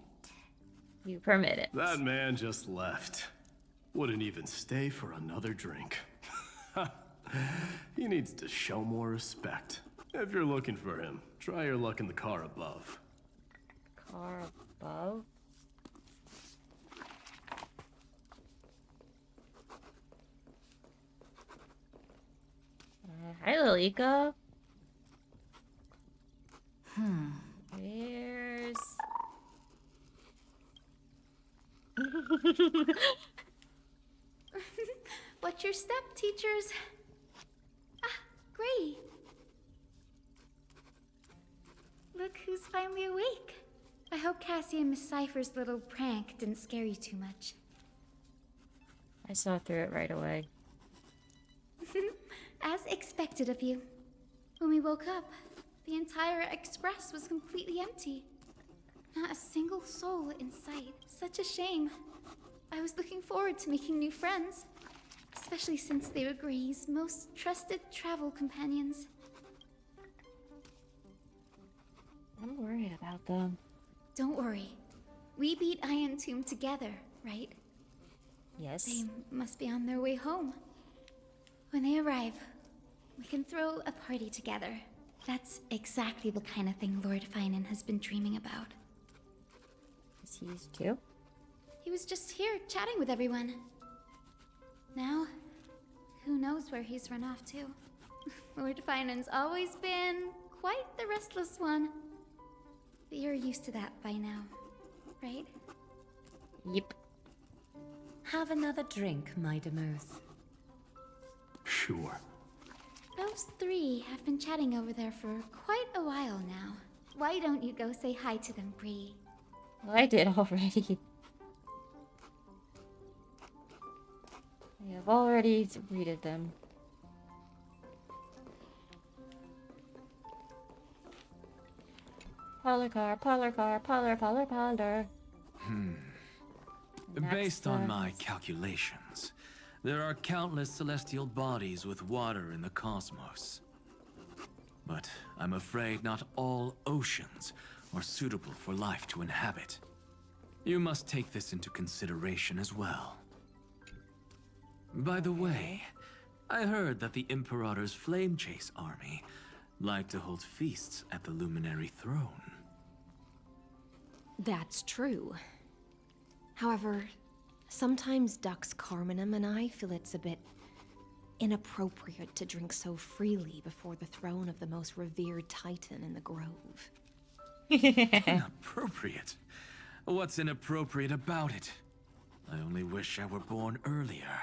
You permit it. That man just left. Wouldn't even stay for another drink. He needs to show more respect. If you're looking for him, try your luck in the car above. Car above? Hi, Lilika. Where's... Watch your step, teachers. Ah, Grady. Look who's finally awake. I hope Cassie and Miss Cypher's little prank didn't scare you too much. I saw through it right away. As expected of you. When we woke up, the entire express was completely empty. Not a single soul in sight. Such a shame. I was looking forward to making new friends, especially since they were Gray's most trusted travel companions. I'm worried about them. Don't worry. We beat Iron Tomb together, right? Yes. They must be on their way home. When they arrive, we can throw a party together. That's exactly the kind of thing Lord Finan has been dreaming about. Is he too? He was just here chatting with everyone. Now, who knows where he's run off to? Lord Finan's always been quite the restless one. But you're used to that by now, right? Yep. Have another drink, my Demos. Sure. Those three have been chatting over there for quite a while now. Why don't you go say hi to them, Bree? Well, I did already. I have already greeted them. Parlor car, parlor car, parlor, parlor, parlor. Based on my calculations, there are countless celestial bodies with water in the cosmos. But I'm afraid not all oceans are suitable for life to inhabit. You must take this into consideration as well. By the way, I heard that the Imperator's Flame Chase army like to hold feasts at the Luminary Throne. That's true. However, sometimes Dux Carminum and I feel it's a bit inappropriate to drink so freely before the throne of the most revered titan in the grove. Inappropriate? What's inappropriate about it? I only wish I were born earlier.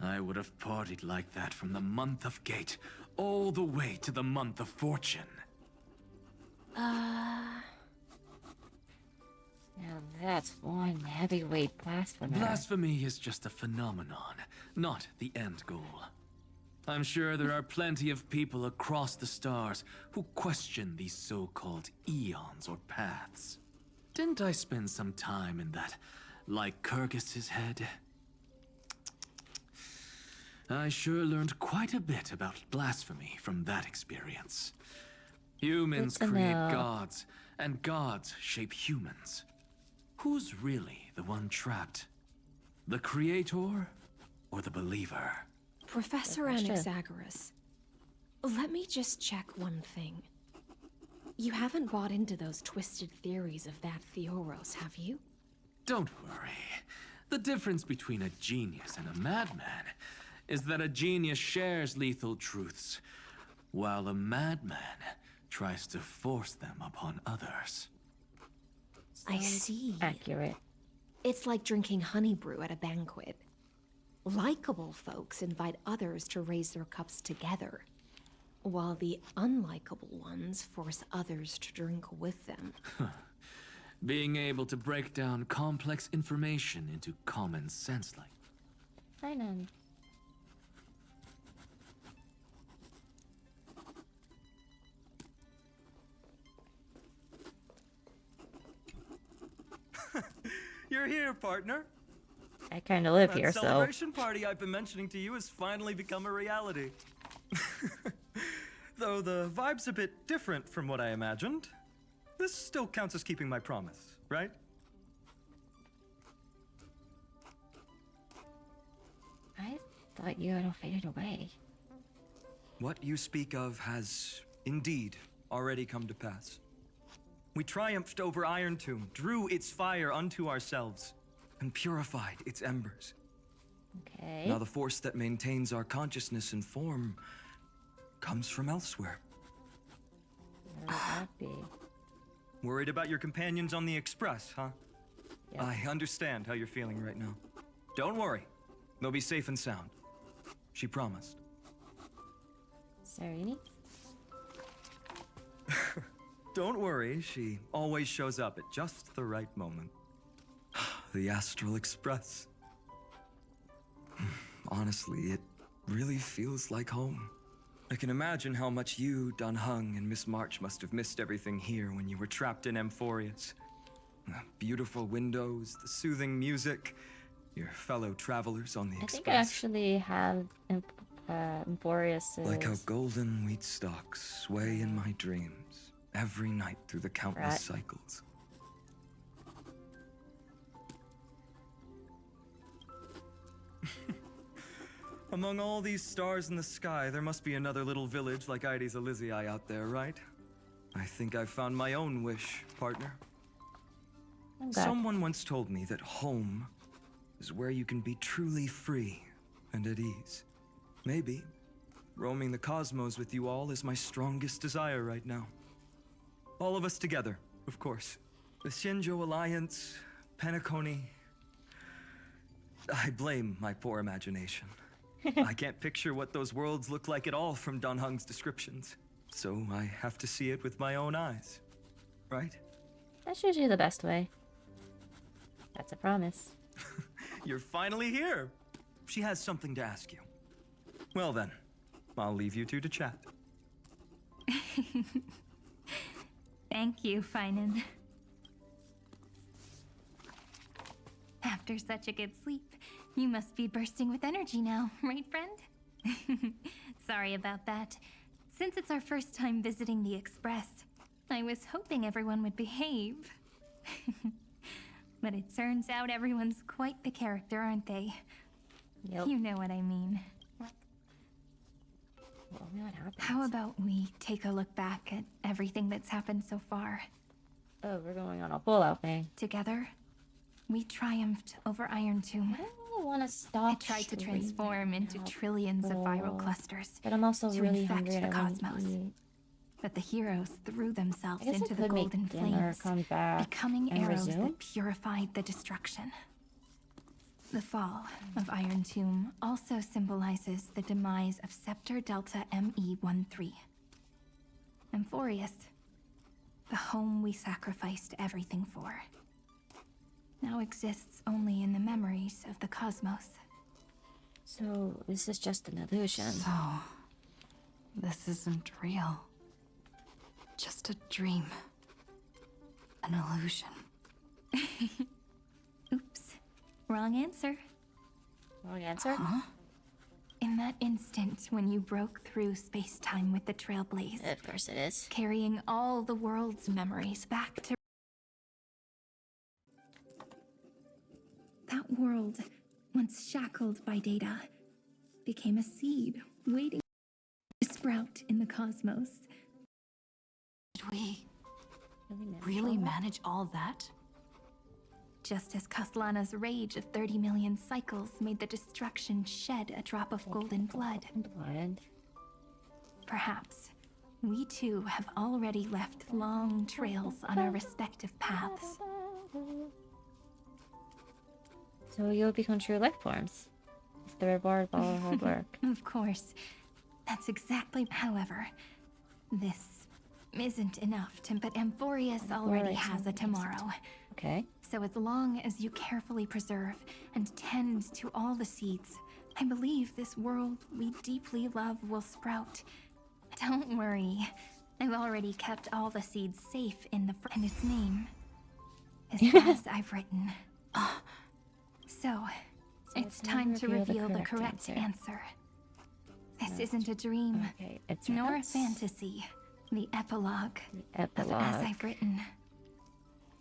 I would have partied like that from the month of Gate all the way to the month of Fortune. Now that's one heavyweight blasphemy. Blasphemy is just a phenomenon, not the end goal. I'm sure there are plenty of people across the stars who question these so-called eons or paths. Didn't I spend some time in that Lycurgus's head? I sure learned quite a bit about blasphemy from that experience. Humans create gods, and gods shape humans. Who's really the one trapped? The creator or the believer? Professor Anaxagoras, let me just check one thing. You haven't bought into those twisted theories of that Theoros, have you? Don't worry. The difference between a genius and a madman is that a genius shares lethal truths, while a madman tries to force them upon others. I see. Accurate. It's like drinking honey brew at a banquet. Likeable folks invite others to raise their cups together, while the unlikable ones force others to drink with them. Being able to break down complex information into common sense like. I know. You're here, partner. I kind of live That here, so. celebration party I've been mentioning to you has finally become a reality. Though the vibe's a bit different from what I imagined, this still counts as keeping my promise, right? I thought you had faded away. What you speak of has indeed already come to pass. We triumphed over Iron Tomb, drew its fire unto ourselves, and purified its embers. Okay. Now the force that maintains our consciousness and form comes from elsewhere. Where would that be? Worried about your companions on the Express, huh? Yep. I understand how you're feeling right now. Don't worry. They'll be safe and sound. She promised. Serini? Don't worry, she always shows up at just the right moment. The Astral Express. Honestly, it really feels like home. I can imagine how much you, Dun Hung, and Miss March must have missed everything here when you were trapped in Amphorius. The beautiful windows, the soothing music, your fellow travelers on the I Express. think I actually have Amphorius. Like how golden wheat stalks sway in my dreams every night through the countless cycles. Among all these stars in the sky, there must be another little village like Ides Elysiae out there, right? I think I've found my own wish, partner. Someone once told me that home is where you can be truly free and at ease. Maybe roaming the cosmos with you all is my strongest desire right now. All of us together, of course. The Shinjo Alliance, Penacony. I blame my poor imagination. I can't picture what those worlds look like at all from Dun Hung's descriptions. So I have to see it with my own eyes. Right? That's usually the best way. That's a promise. You're finally here. She has something to ask you. Well then, I'll leave you two to chat. Thank you, Finan. After such a good sleep, you must be bursting with energy now, right, friend? Sorry about that. Since it's our first time visiting the Express, I was hoping everyone would behave. But it turns out everyone's quite the character, aren't they? Yep. You know what I mean. How about we take a look back at everything that's happened so far? Oh, we're going on a pull-out thing. Together, we triumphed over Iron Tomb. I don't want to stop. It tried to transform into trillions of viral clusters But I'm also to really infect hungry the and I want to cosmos. eat. but the heroes threw themselves I guess into I the could make golden dinner, flames, come back, becoming and arrows resume. that purified the destruction. The fall of Iron Tomb also symbolizes the demise of Scepter Delta ME-13. Amphorius, the home we sacrificed everything for, now exists only in the memories of the cosmos. So, this is just an illusion. So, this isn't real. Just a dream. An illusion. Oops. Wrong answer. Wrong answer? Huh? In that instant when you broke through space-time with the Trailblaze. Of course it is. Carrying all the world's memories back to... That world, once shackled by data, became a seed waiting to sprout in the cosmos. Did we really manage all that? Just as Kaslana's rage of 30 million cycles made the destruction shed a drop of golden blood. Perhaps we too have already left long trails on our respective paths. So you'll become true life forms. It's the reward of all our hard work. Of course. That's exactly... However, this isn't enough to... But Amphorius already has a tomorrow. Okay. So as long as you carefully preserve and tend to all the seeds, I believe this world we deeply love will sprout. Don't worry. I've already kept all the seeds safe in the... And its name is as I've written. So, it's time to reveal the correct answer. This isn't a dream, nor a fantasy. The epilogue. Of as I've written.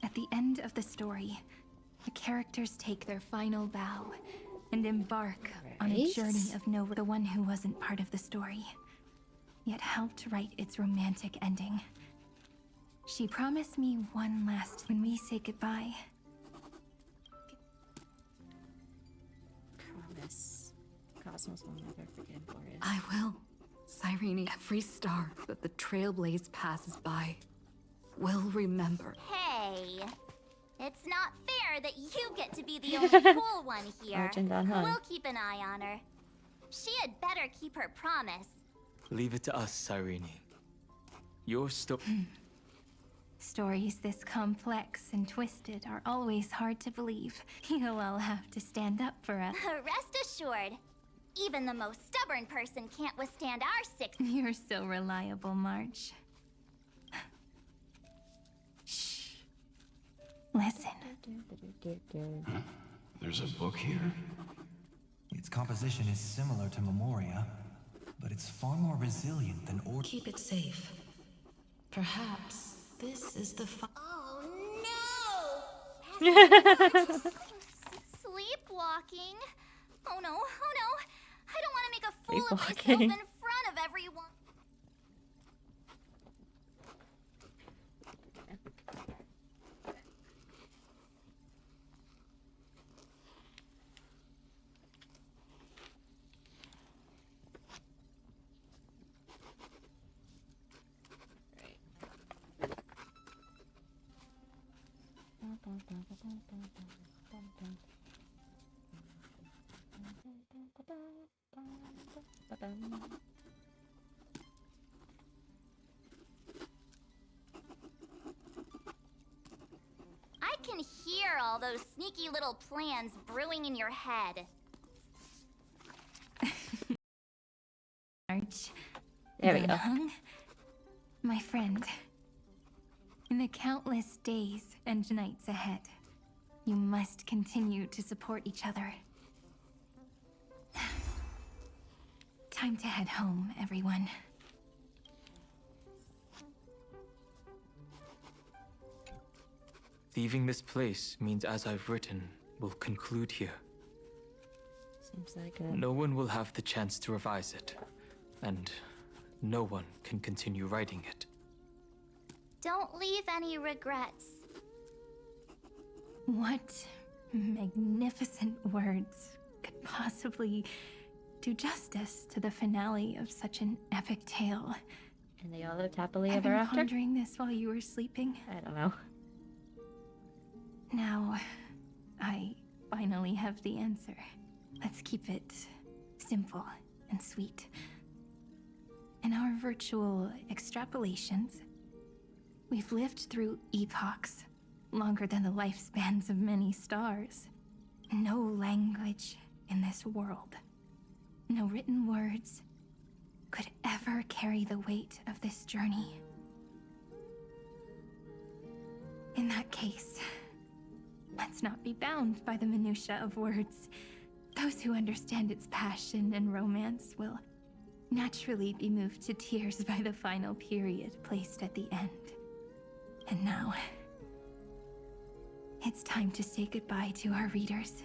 At the end of the story, the characters take their final bow and embark on a journey of the one who wasn't part of the story, yet helped write its romantic ending. She promised me one last when we say goodbye. Promise. Cosmos will never forget Boreas. I will. Cyrene, every star that the Trailblaze passes by will remember. Hey, it's not fair that you get to be the only cool one here. Legend on high. We'll keep an eye on her. She had better keep her promise. Leave it to us, Cyrene. Your Stories this complex and twisted are always hard to believe. You'll all have to stand up for us. Rest assured, even the most stubborn person can't withstand our six. You're so reliable, March. Shh. Listen. Huh? There's a book here? Its composition is similar to Memoria, but it's far more resilient than Keep it safe. Perhaps this is the Oh no! Sleepwalking? Oh no, oh no! I don't want to make a fool of myself in front of everyone. I can hear all those sneaky little plans brewing in your head. March. There we go. Hung? My friend. In the countless days and nights ahead, you must continue to support each other. Time to head home, everyone. Leaving this place means, as I've written, will conclude here. Seems like it. No one will have the chance to revise it, and no one can continue writing it. Don't leave any regrets. What magnificent words could possibly do justice to the finale of such an epic tale And they all lived happily I've ever been after? pondering this while you were sleeping. I don't know. Now, I finally have the answer. Let's keep it simple and sweet. In our virtual extrapolations, we've lived through epochs, longer than the lifespans of many stars. No language in this world, no written words, could ever carry the weight of this journey. In that case, let's not be bound by the minutiae of words. Those who understand its passion and romance will naturally be moved to tears by the final period placed at the end. And now, it's time to say goodbye to our readers.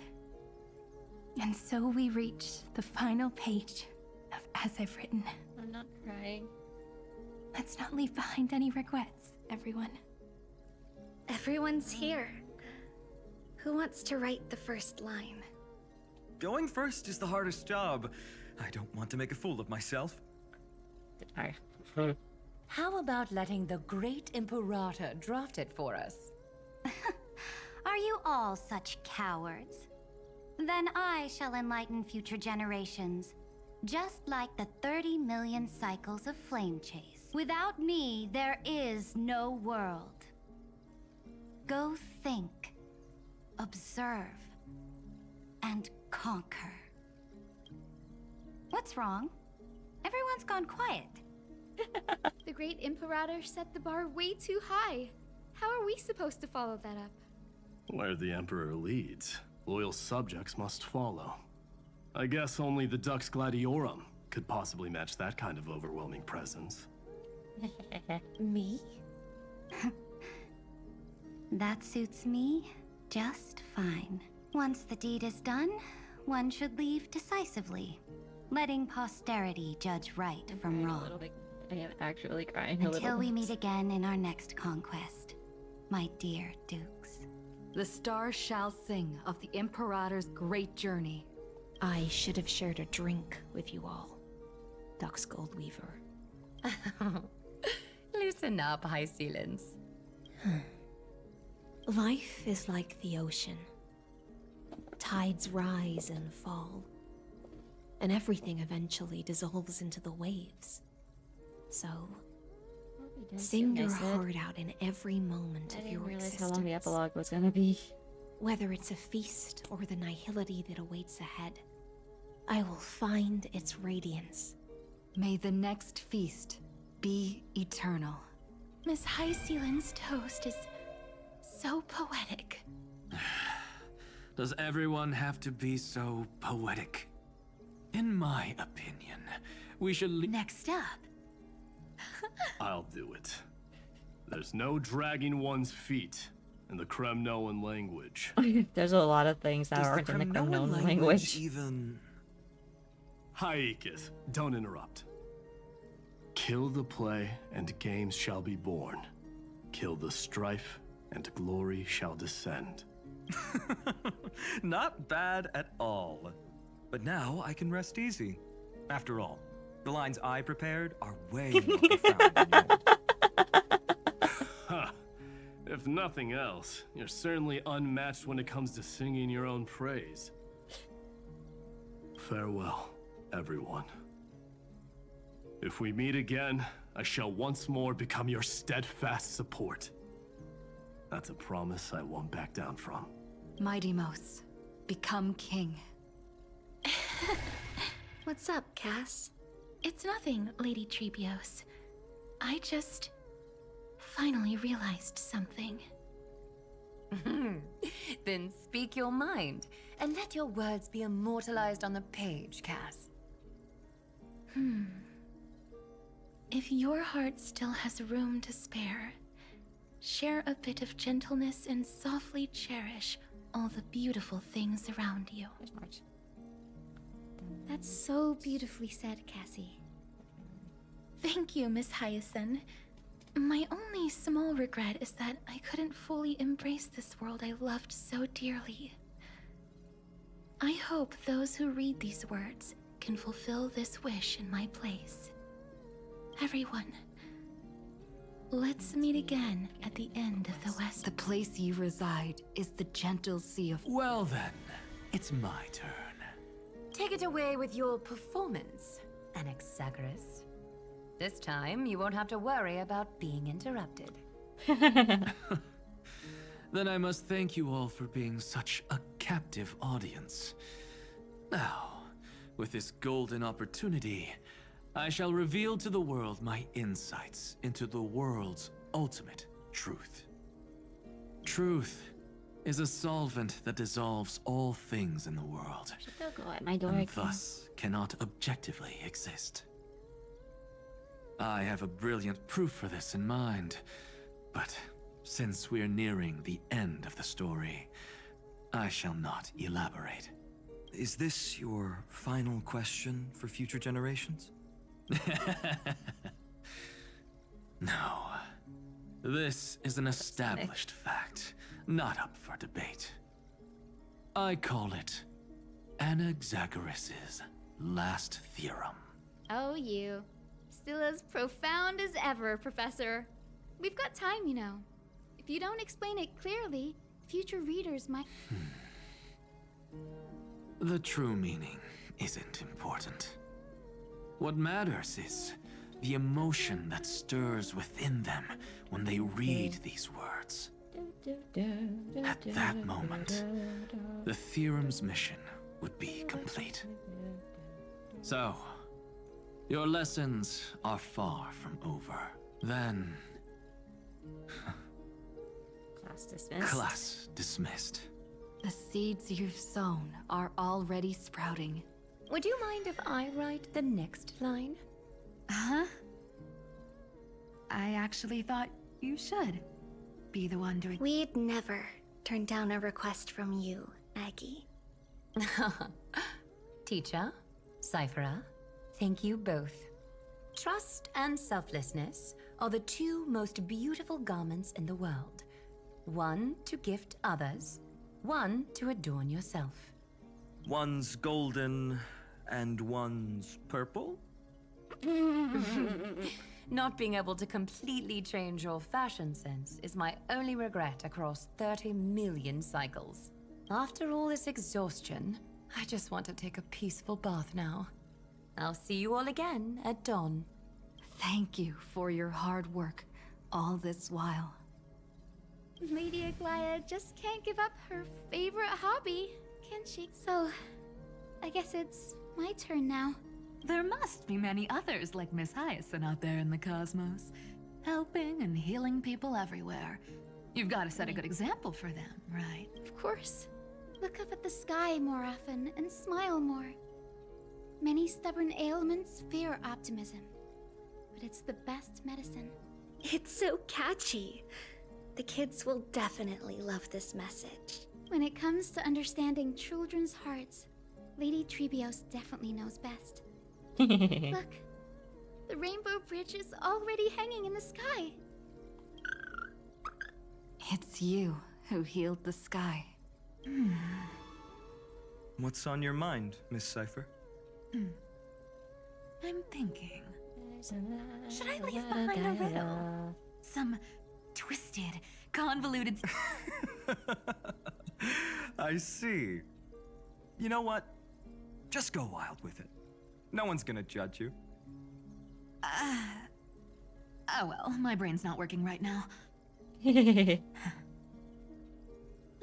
And so we reach the final page of As I've Written. I'm not crying. Let's not leave behind any regrets, everyone. Everyone's here. Who wants to write the first line? Going first is the hardest job. I don't want to make a fool of myself. How about letting the great Imperator draft it for us? Are you all such cowards? Then I shall enlighten future generations, just like the 30 million cycles of flame chase. Without me, there is no world. Go think, observe, and conquer. What's wrong? Everyone's gone quiet. The great Imperator set the bar way too high. How are we supposed to follow that up? Where the Emperor leads, loyal subjects must follow. I guess only the Dux Gladiorum could possibly match that kind of overwhelming presence. Me? That suits me just fine. Once the deed is done, one should leave decisively, letting posterity judge right from wrong. I am actually crying a little. Until we meet again in our next conquest, my dear Dukes. The stars shall sing of the Imperator's great journey. I should have shared a drink with you all, Dux Goldweaver. Loosen up, High Sealens. Life is like the ocean. Tides rise and fall, and everything eventually dissolves into the waves. So, sing your heart out in every moment of your existence. How long the epilogue was gonna be. Whether it's a feast or the nihility that awaits ahead, I will find its radiance. May the next feast be eternal. Miss High Sealand's toast is so poetic. Does everyone have to be so poetic? In my opinion, we should Next up. I'll do it. There's no dragging one's feet in the Kremnoan language. There's a lot of things that aren't in the Kremnoan language. Even... Haikis, don't interrupt. Kill the play, and games shall be born. Kill the strife, and glory shall descend. Not bad at all. But now I can rest easy. After all, the lines I prepared are way more profound than yours. Ha! If nothing else, you're certainly unmatched when it comes to singing your own praise. Farewell, everyone. If we meet again, I shall once more become your steadfast support. That's a promise I won't back down from. Mighty Mos, become king. What's up, Cass? It's nothing, Lady Trebios. I just finally realized something. Then speak your mind, and let your words be immortalized on the page, Cass. If your heart still has room to spare, share a bit of gentleness and softly cherish all the beautiful things around you. That's so beautifully said, Cassie. Thank you, Miss Hyacinth. My only small regret is that I couldn't fully embrace this world I loved so dearly. I hope those who read these words can fulfill this wish in my place. Everyone, Let's meet again at the end of the west. The place you reside is the gentle sea of... Well then, it's my turn. Take it away with your performance, Anaxagoras. This time, you won't have to worry about being interrupted. Then I must thank you all for being such a captive audience. Now, with this golden opportunity, I shall reveal to the world my insights into the world's ultimate truth. Truth is a solvent that dissolves all things in the world, Go at my door and again. thus cannot objectively exist. I have a brilliant proof for this in mind, but since we're nearing the end of the story, I shall not elaborate. Is this your final question for future generations? No. This is an established fact, not up for debate. I call it Anaxagoras' last theorem. Oh, you. Still as profound as ever, Professor. We've got time, you know. If you don't explain it clearly, future readers might... The true meaning isn't important. What matters is the emotion that stirs within them when they read these words. At that moment, the theorem's mission would be complete. So, your lessons are far from over. Then... Class dismissed. Class dismissed. The seeds you've sown are already sprouting. Would you mind if I write the next line? Huh? I actually thought you should be the one doing... We'd never turn down a request from you, Aggie. Teacher, Cyphera, thank you both. Trust and selflessness are the two most beautiful garments in the world. One to gift others, one to adorn yourself. One's golden and one's purple? Not being able to completely change your fashion sense is my only regret across 30 million cycles. After all this exhaustion, I just want to take a peaceful bath now. I'll see you all again at dawn. Thank you for your hard work all this while. Lady Aglaya just can't give up her favorite hobby, can she? So, I guess it's my turn now. There must be many others like Miss Hyacinth out there in the cosmos, helping and healing people everywhere. You've got to set a good example for them, right? Of course. Look up at the sky more often and smile more. Many stubborn ailments fear optimism, but it's the best medicine. It's so catchy. The kids will definitely love this message. When it comes to understanding children's hearts, Lady Trebios definitely knows best. Look, the Rainbow Bridge is already hanging in the sky. It's you who healed the sky. What's on your mind, Miss Cypher? I'm thinking. Should I leave behind a riddle? Some twisted, convoluted... I see. You know what? Just go wild with it. No one's gonna judge you. Oh well, my brain's not working right now.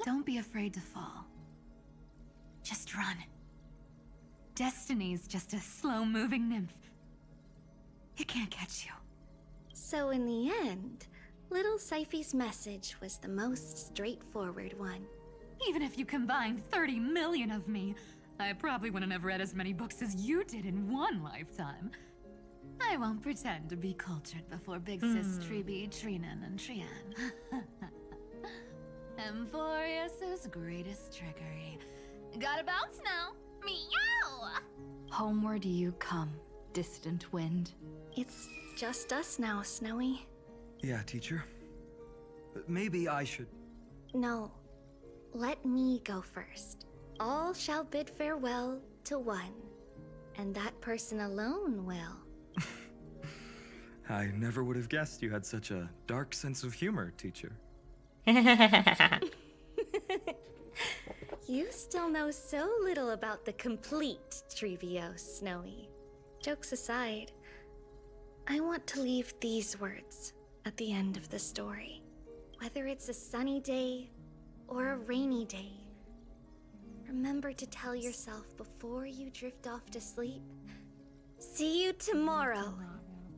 Don't be afraid to fall. Just run. Destiny's just a slow-moving nymph. It can't catch you. So in the end, little Cyphy's message was the most straightforward one. Even if you combined 30 million of me, I probably wouldn't have read as many books as you did in one lifetime. I won't pretend to be cultured before Big Sis Treeby, Trinan, and Trian. Emphorius's greatest trickery. Gotta bounce now. Meow! Homeward you come, distant wind. It's just us now, Snowy. Yeah, teacher. Maybe I should... No. Let me go first. All shall bid farewell to one, and that person alone will. I never would have guessed you had such a dark sense of humor, teacher. You still know so little about the complete Trevios, Snowy. Jokes aside, I want to leave these words at the end of the story. Whether it's a sunny day or a rainy day, remember to tell yourself before you drift off to sleep, see you tomorrow.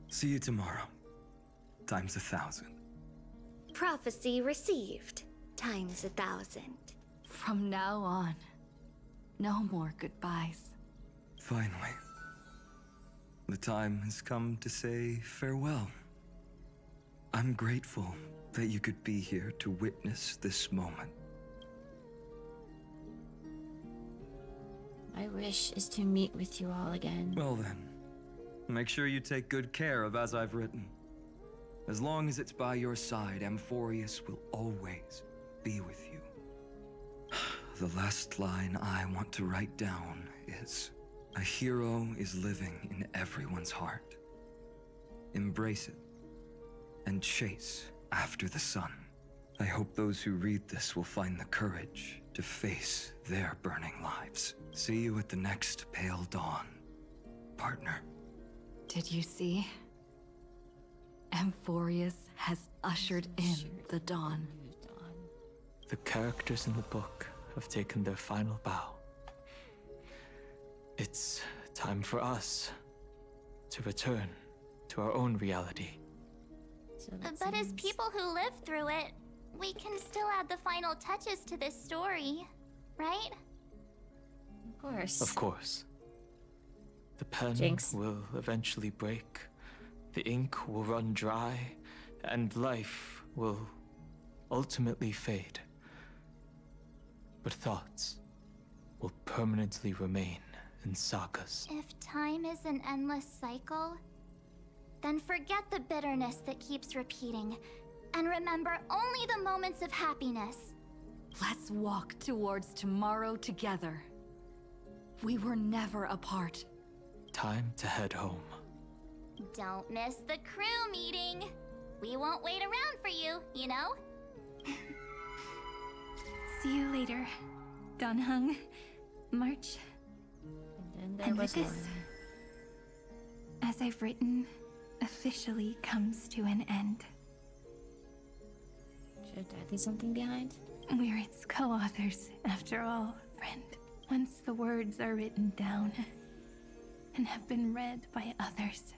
See you tomorrow. Times 1,000. Prophecy received. Times 1,000. From now on, no more goodbyes. Finally. The time has come to say farewell. I'm grateful that you could be here to witness this moment. My wish is to meet with you all again. Well then, make sure you take good care of as I've written. As long as it's by your side, Amphorius will always be with you. The last line I want to write down is, a hero is living in everyone's heart. Embrace it and chase after the sun. I hope those who read this will find the courage to face their burning lives. See you at the next pale dawn, partner. Did you see? Amphorius has ushered in the dawn. The characters in the book have taken their final bow. It's time for us to return to our own reality. But as people who lived through it, we can still add the final touches to this story, right? Of course. Of course. The pen Jinx. will eventually break, the ink will run dry, and life will ultimately fade. But thoughts will permanently remain in sagas. If time is an endless cycle, then forget the bitterness that keeps repeating, and remember only the moments of happiness. Let's walk towards tomorrow together. We were never apart. Time to head home. Don't miss the crew meeting. We won't wait around for you, you know? See you later, Donhung, March. And with this, as I've written, officially comes to an end. Should I leave something behind? We're its co-authors, after all, friend. Once the words are written down and have been read by others,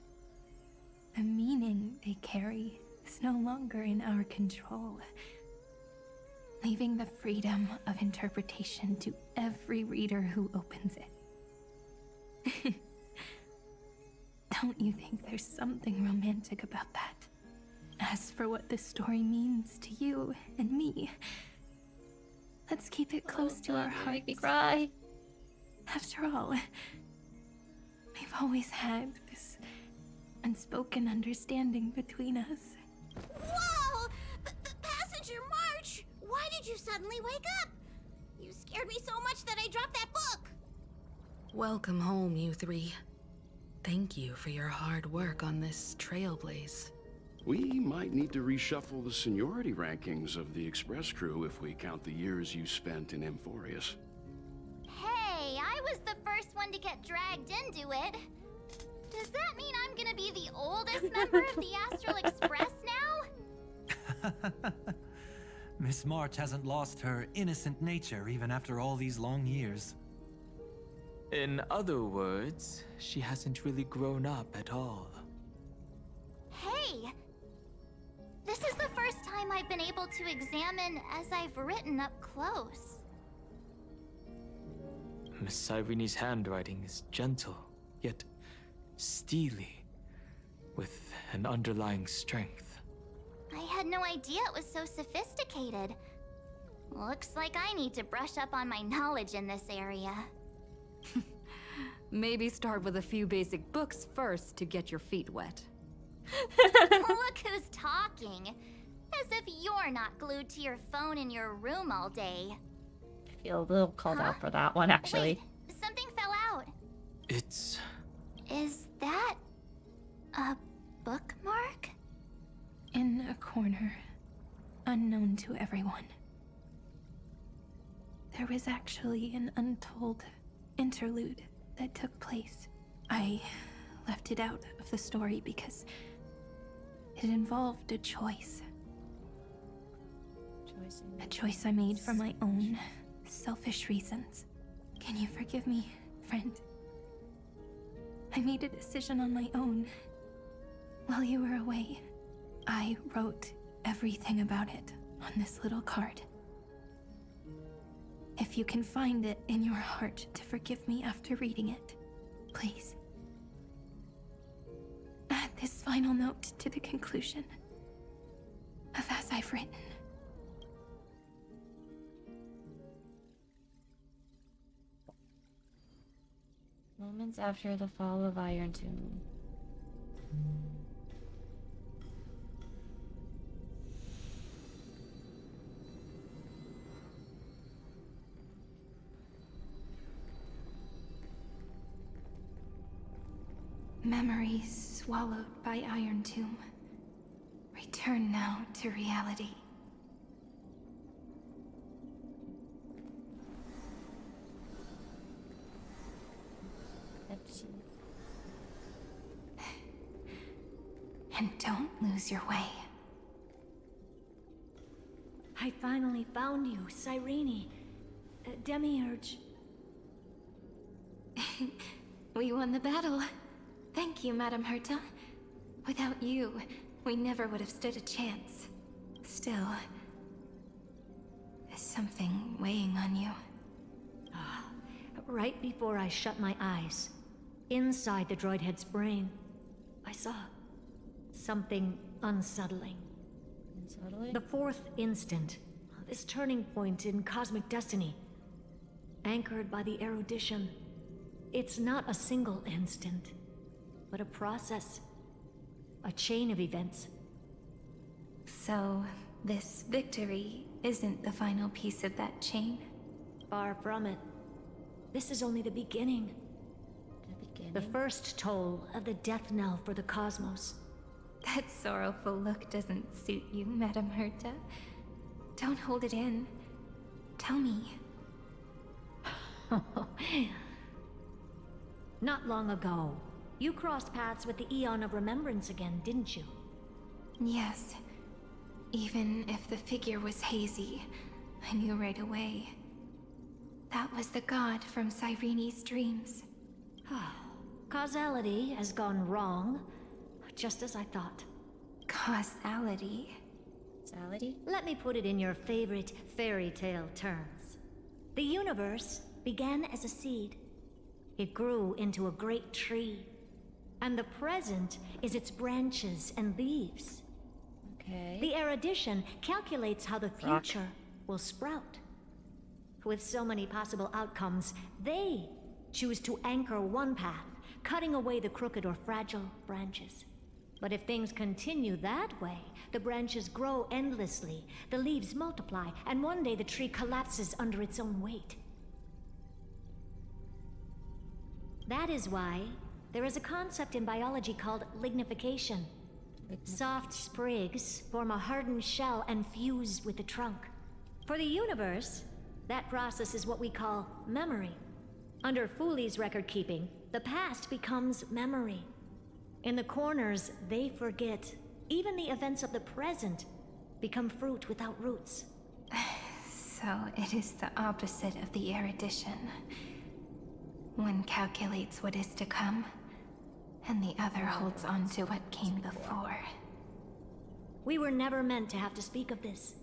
the meaning they carry is no longer in our control, leaving the freedom of interpretation to every reader who opens it. Don't you think there's something romantic about that? As for what this story means to you and me, let's keep it close to our hearts. Make me cry. After all, we've always had this unspoken understanding between us. Whoa! Passenger March! Why did you suddenly wake up? You scared me so much that I dropped that book! Welcome home, you three. Thank you for your hard work on this trailblaze. We might need to reshuffle the seniority rankings of the Express crew if we count the years you spent in Amphorius. Hey, I was the first one to get dragged into it. Does that mean I'm gonna be the oldest member of the Astral Express now? Miss March hasn't lost her innocent nature even after all these long years. In other words, she hasn't really grown up at all. Hey! This is the first time I've been able to examine as I've written up close. Miss Irene's handwriting is gentle, yet steely, with an underlying strength. I had no idea it was so sophisticated. Looks like I need to brush up on my knowledge in this area. Maybe start with a few basic books first to get your feet wet. Look who's talking. As if you're not glued to your phone in your room all day. I feel a little called out for that one, actually. Wait, something fell out. It's... Is that a bookmark? In a corner, unknown to everyone. There was actually an untold interlude that took place. I left it out of the story because it involved a choice. A choice I made for my own selfish reasons. Can you forgive me, friend? I made a decision on my own. While you were away, I wrote everything about it on this little card. If you can find it in your heart to forgive me after reading it, please. Add this final note to the conclusion of as I've written. Moments after the fall of Iron Tomb. Memories swallowed by Iron Tomb. Return now to reality. And don't lose your way. I finally found you, Cyrene. Demiurge. We won the battle. Thank you, Madame Herta. Without you, we never would have stood a chance. Still, there's something weighing on you. Right before I shut my eyes, inside the droid head's brain, I saw something unsettling. Unsettling? The fourth instant, this turning point in cosmic destiny, anchored by the erudition. It's not a single instant, but a process, a chain of events. So, this victory isn't the final piece of that chain? Far from it. This is only the beginning. The first toll of the death knell for the cosmos. That sorrowful look doesn't suit you, Madame Herta. Don't hold it in. Tell me. Not long ago, you crossed paths with the Eon of Remembrance again, didn't you? Yes. Even if the figure was hazy, I knew right away. That was the god from Cyrene's dreams. Causality has gone wrong, just as I thought. Causality? Causality? Let me put it in your favorite fairy tale terms. The universe began as a seed. It grew into a great tree. And the present is its branches and leaves. Okay. The erudition calculates how the future will sprout. With so many possible outcomes, they choose to anchor one path, cutting away the crooked or fragile branches. But if things continue that way, the branches grow endlessly, the leaves multiply, and one day the tree collapses under its own weight. That is why there is a concept in biology called lignification. Soft sprigs form a hardened shell and fuse with the trunk. For the universe, that process is what we call memory. Under Fooley's record keeping, the past becomes memory. In the corners, they forget. Even the events of the present become fruit without roots. So it is the opposite of the erudition. One calculates what is to come, and the other holds on to what came before. We were never meant to have to speak of this.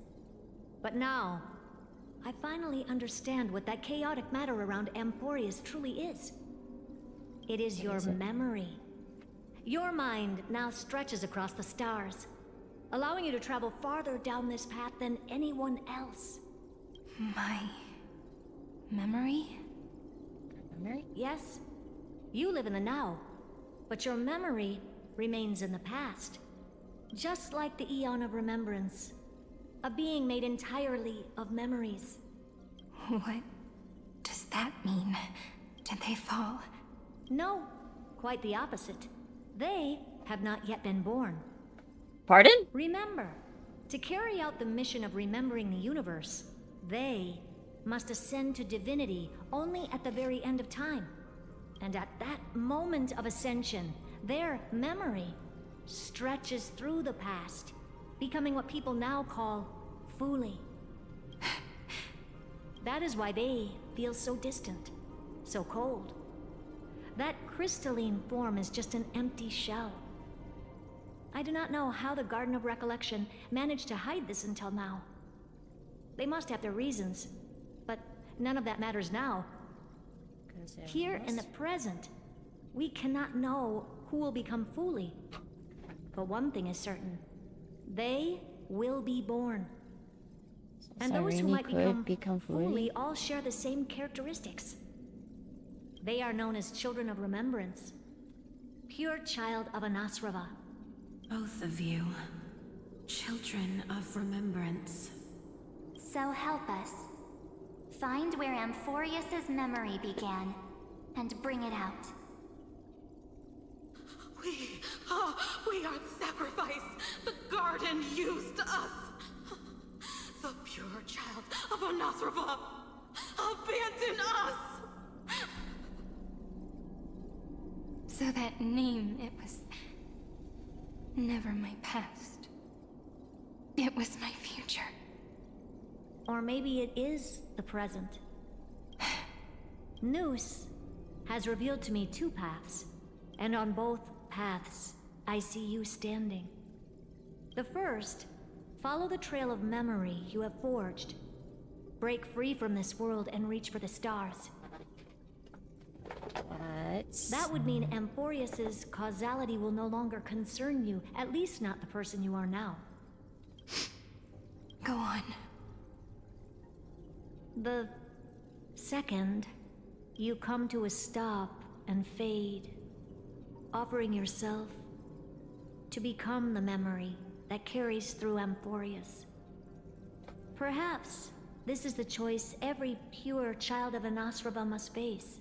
But now, I finally understand what that chaotic matter around Amphorius truly is. It is your memory. Your mind now stretches across the stars, allowing you to travel farther down this path than anyone else. My memory? Memory? Yes. You live in the now, but your memory remains in the past. Just like the Eon of Remembrance, a being made entirely of memories. What does that mean? Did they fall? No, quite the opposite. They have not yet been born. Pardon? Remember, to carry out the mission of remembering the universe, they must ascend to divinity only at the very end of time. And at that moment of ascension, their memory stretches through the past, becoming what people now call Fuli. That is why they feel so distant, so cold. That crystalline form is just an empty shell. I do not know how the Garden of Recollection managed to hide this until now. They must have their reasons, but none of that matters now. Here in the present, we cannot know who will become Fuli. But one thing is certain. They will be born. And those who might become Fuli all share the same characteristics. They are known as Children of Remembrance. Pure child of Anasrava. Both of you. Children of Remembrance. So help us. Find where Amphorius's memory began, and bring it out. We are the sacrifice. The garden used us. The pure child of Anasrava. Abandon us! So that name, it was never my past. It was my future. Or maybe it is the present. Noose has revealed to me two paths, and on both paths, I see you standing. The first, follow the trail of memory you have forged. Break free from this world and reach for the stars. That would mean Amphorius's causality will no longer concern you, at least not the person you are now. Go on. The second, you come to a stop and fade, offering yourself to become the memory that carries through Amphorius. Perhaps this is the choice every pure child of Anasrava must face.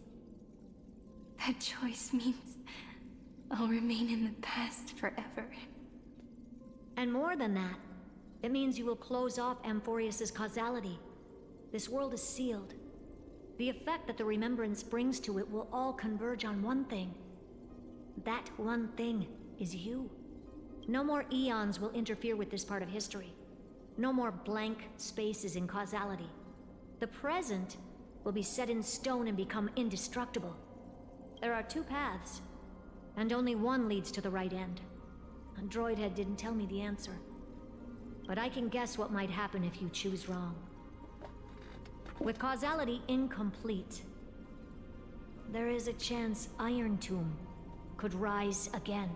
That choice means I'll remain in the past forever. And more than that, it means you will close off Amphorius's causality. This world is sealed. The effect that the remembrance brings to it will all converge on one thing. That one thing is you. No more eons will interfere with this part of history. No more blank spaces in causality. The present will be set in stone and become indestructible. There are two paths, and only one leads to the right end. Droidhead didn't tell me the answer, but I can guess what might happen if you choose wrong. With causality incomplete, there is a chance Iron Tomb could rise again.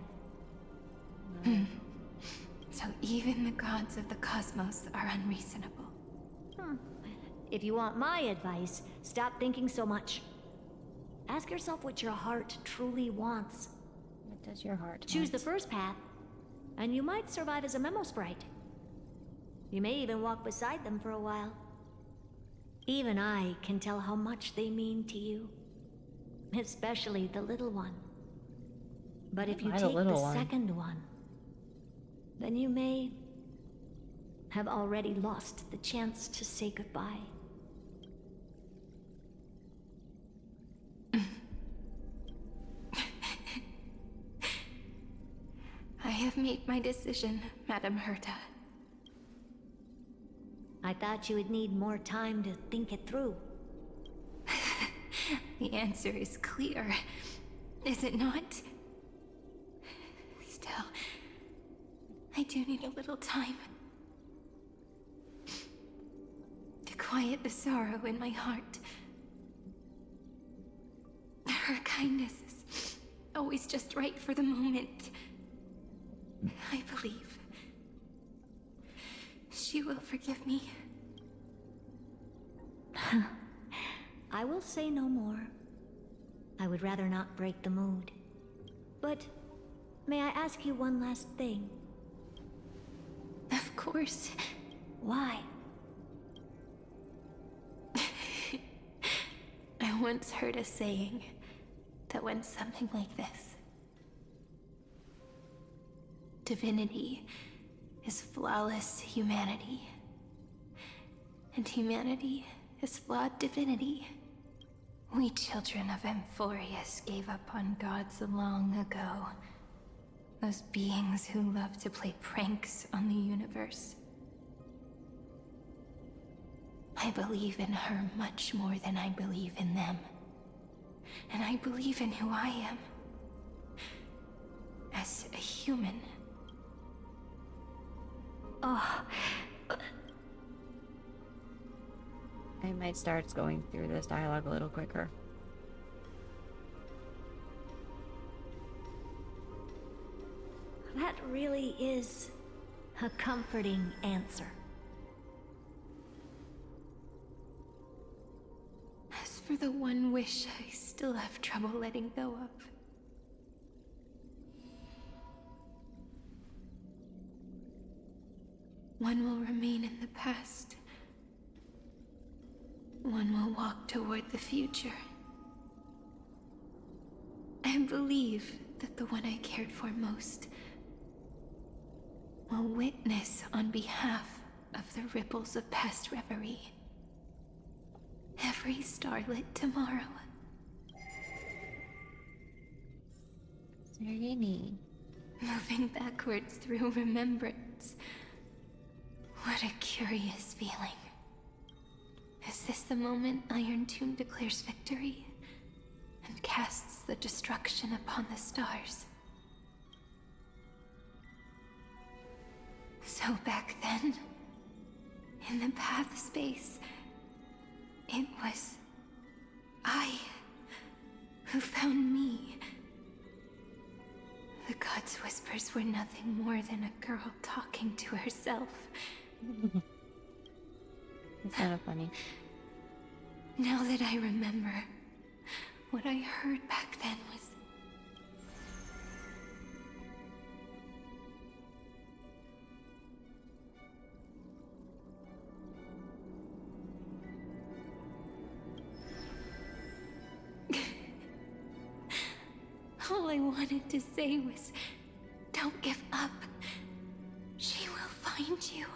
So even the gods of the cosmos are unreasonable. If you want my advice, stop thinking so much. Ask yourself what your heart truly wants. What does your heart want? Choose the first path, and you might survive as a memo sprite. You may even walk beside them for a while. Even I can tell how much they mean to you. Especially the little one. But if you take the second one, then you may have already lost the chance to say goodbye. I have made my decision, Madam Herta. I thought you would need more time to think it through. The answer is clear, is it not? Still, I do need a little time to quiet the sorrow in my heart. Her kindness is always just right for the moment. I believe she will forgive me. I will say no more. I would rather not break the mood. But may I ask you one last thing? Of course. Why? I once heard a saying that went something like this. Divinity is flawless humanity. And humanity is flawed divinity. We children of Amphorius gave up on gods long ago. Those beings who love to play pranks on the universe. I believe in her much more than I believe in them. And I believe in who I am. As a human. Oh. I might start going through this dialogue a little quicker. That really is a comforting answer. As for the one wish I still have trouble letting go of. One will remain in the past. One will walk toward the future. I believe that the one I cared for most will witness on behalf of the ripples of past reverie. Every starlit tomorrow. Serenity. Moving backwards through remembrance. What a curious feeling. Is this the moment Iron Tomb declares victory and casts the destruction upon the stars? So back then, in the path space, it was I who found me. The gods' whispers were nothing more than a girl talking to herself. It's kind of funny. Now that I remember, what I heard back then was... All I wanted to say was, don't give up. She will find you.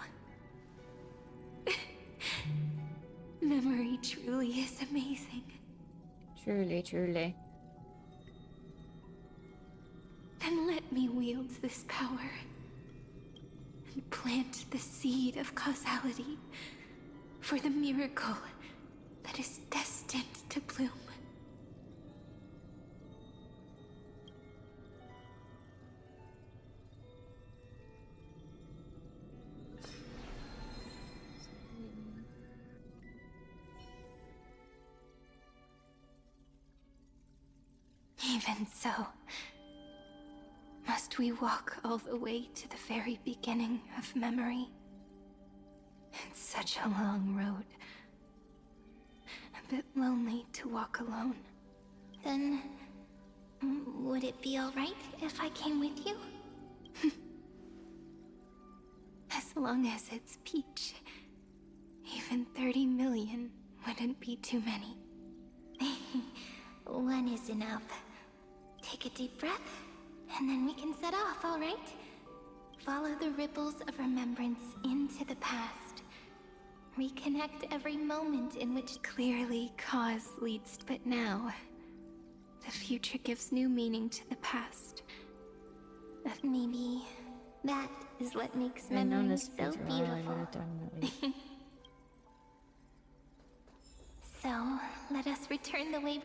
Memory truly is amazing. Truly, truly. Then let me wield this power and plant the seed of causality for the miracle that is destined to bloom. Even so, must we walk all the way to the very beginning of memory? It's such a long road. A bit lonely to walk alone. Then, would it be alright if I came with you? As long as it's Peach. Even 30 million wouldn't be too many. One is enough. Take a deep breath, and then we can set off, alright? Follow the ripples of remembrance into the past. Reconnect every moment in which clearly cause leads, but now, the future gives new meaning to the past. Maybe that is what makes memory so beautiful. So, let us return the way.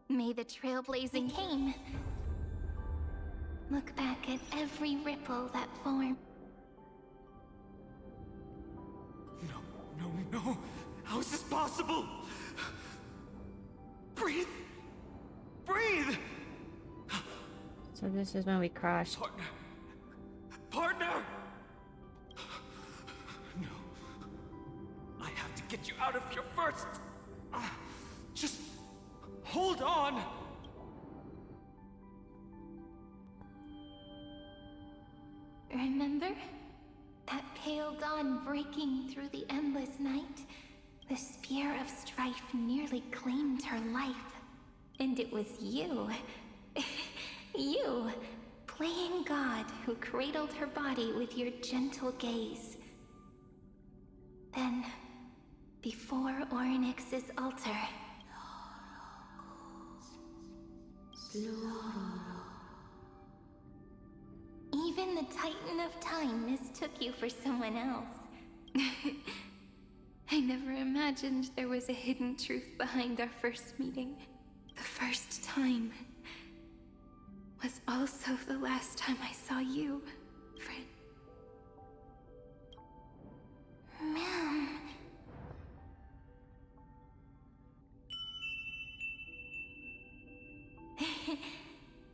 May the trailblazing came. Look back at every ripple that formed. No. How is this possible? Breathe! Breathe! So this is when we crashed. Partner! No. I have to get you out of here first. Just hold on. Remember? That pale dawn breaking through the endless night? The spear of strife nearly claimed her life. And it was you. You, playing God who cradled her body with your gentle gaze. Then, before Orynyx's altar, even the Titan of Time mistook you for someone else. I never imagined there was a hidden truth behind our first meeting. The first time was also the last time I saw you, friend. Ma'am.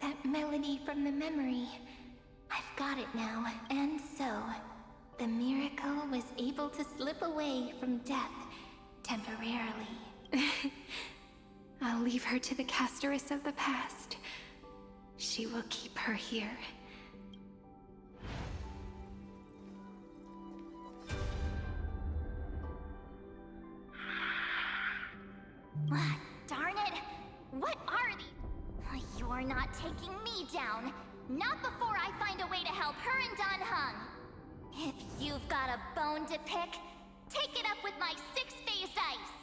That melody from the memory. I've got it now, and so, the miracle was able to slip away from death temporarily. I'll leave her to the casteress of the past. She will keep her here. Darn it! What are these? You're not taking me down. Not before I find a way to help her and Dunhung. If you've got a bone to pick, take it up with my six-phased ice.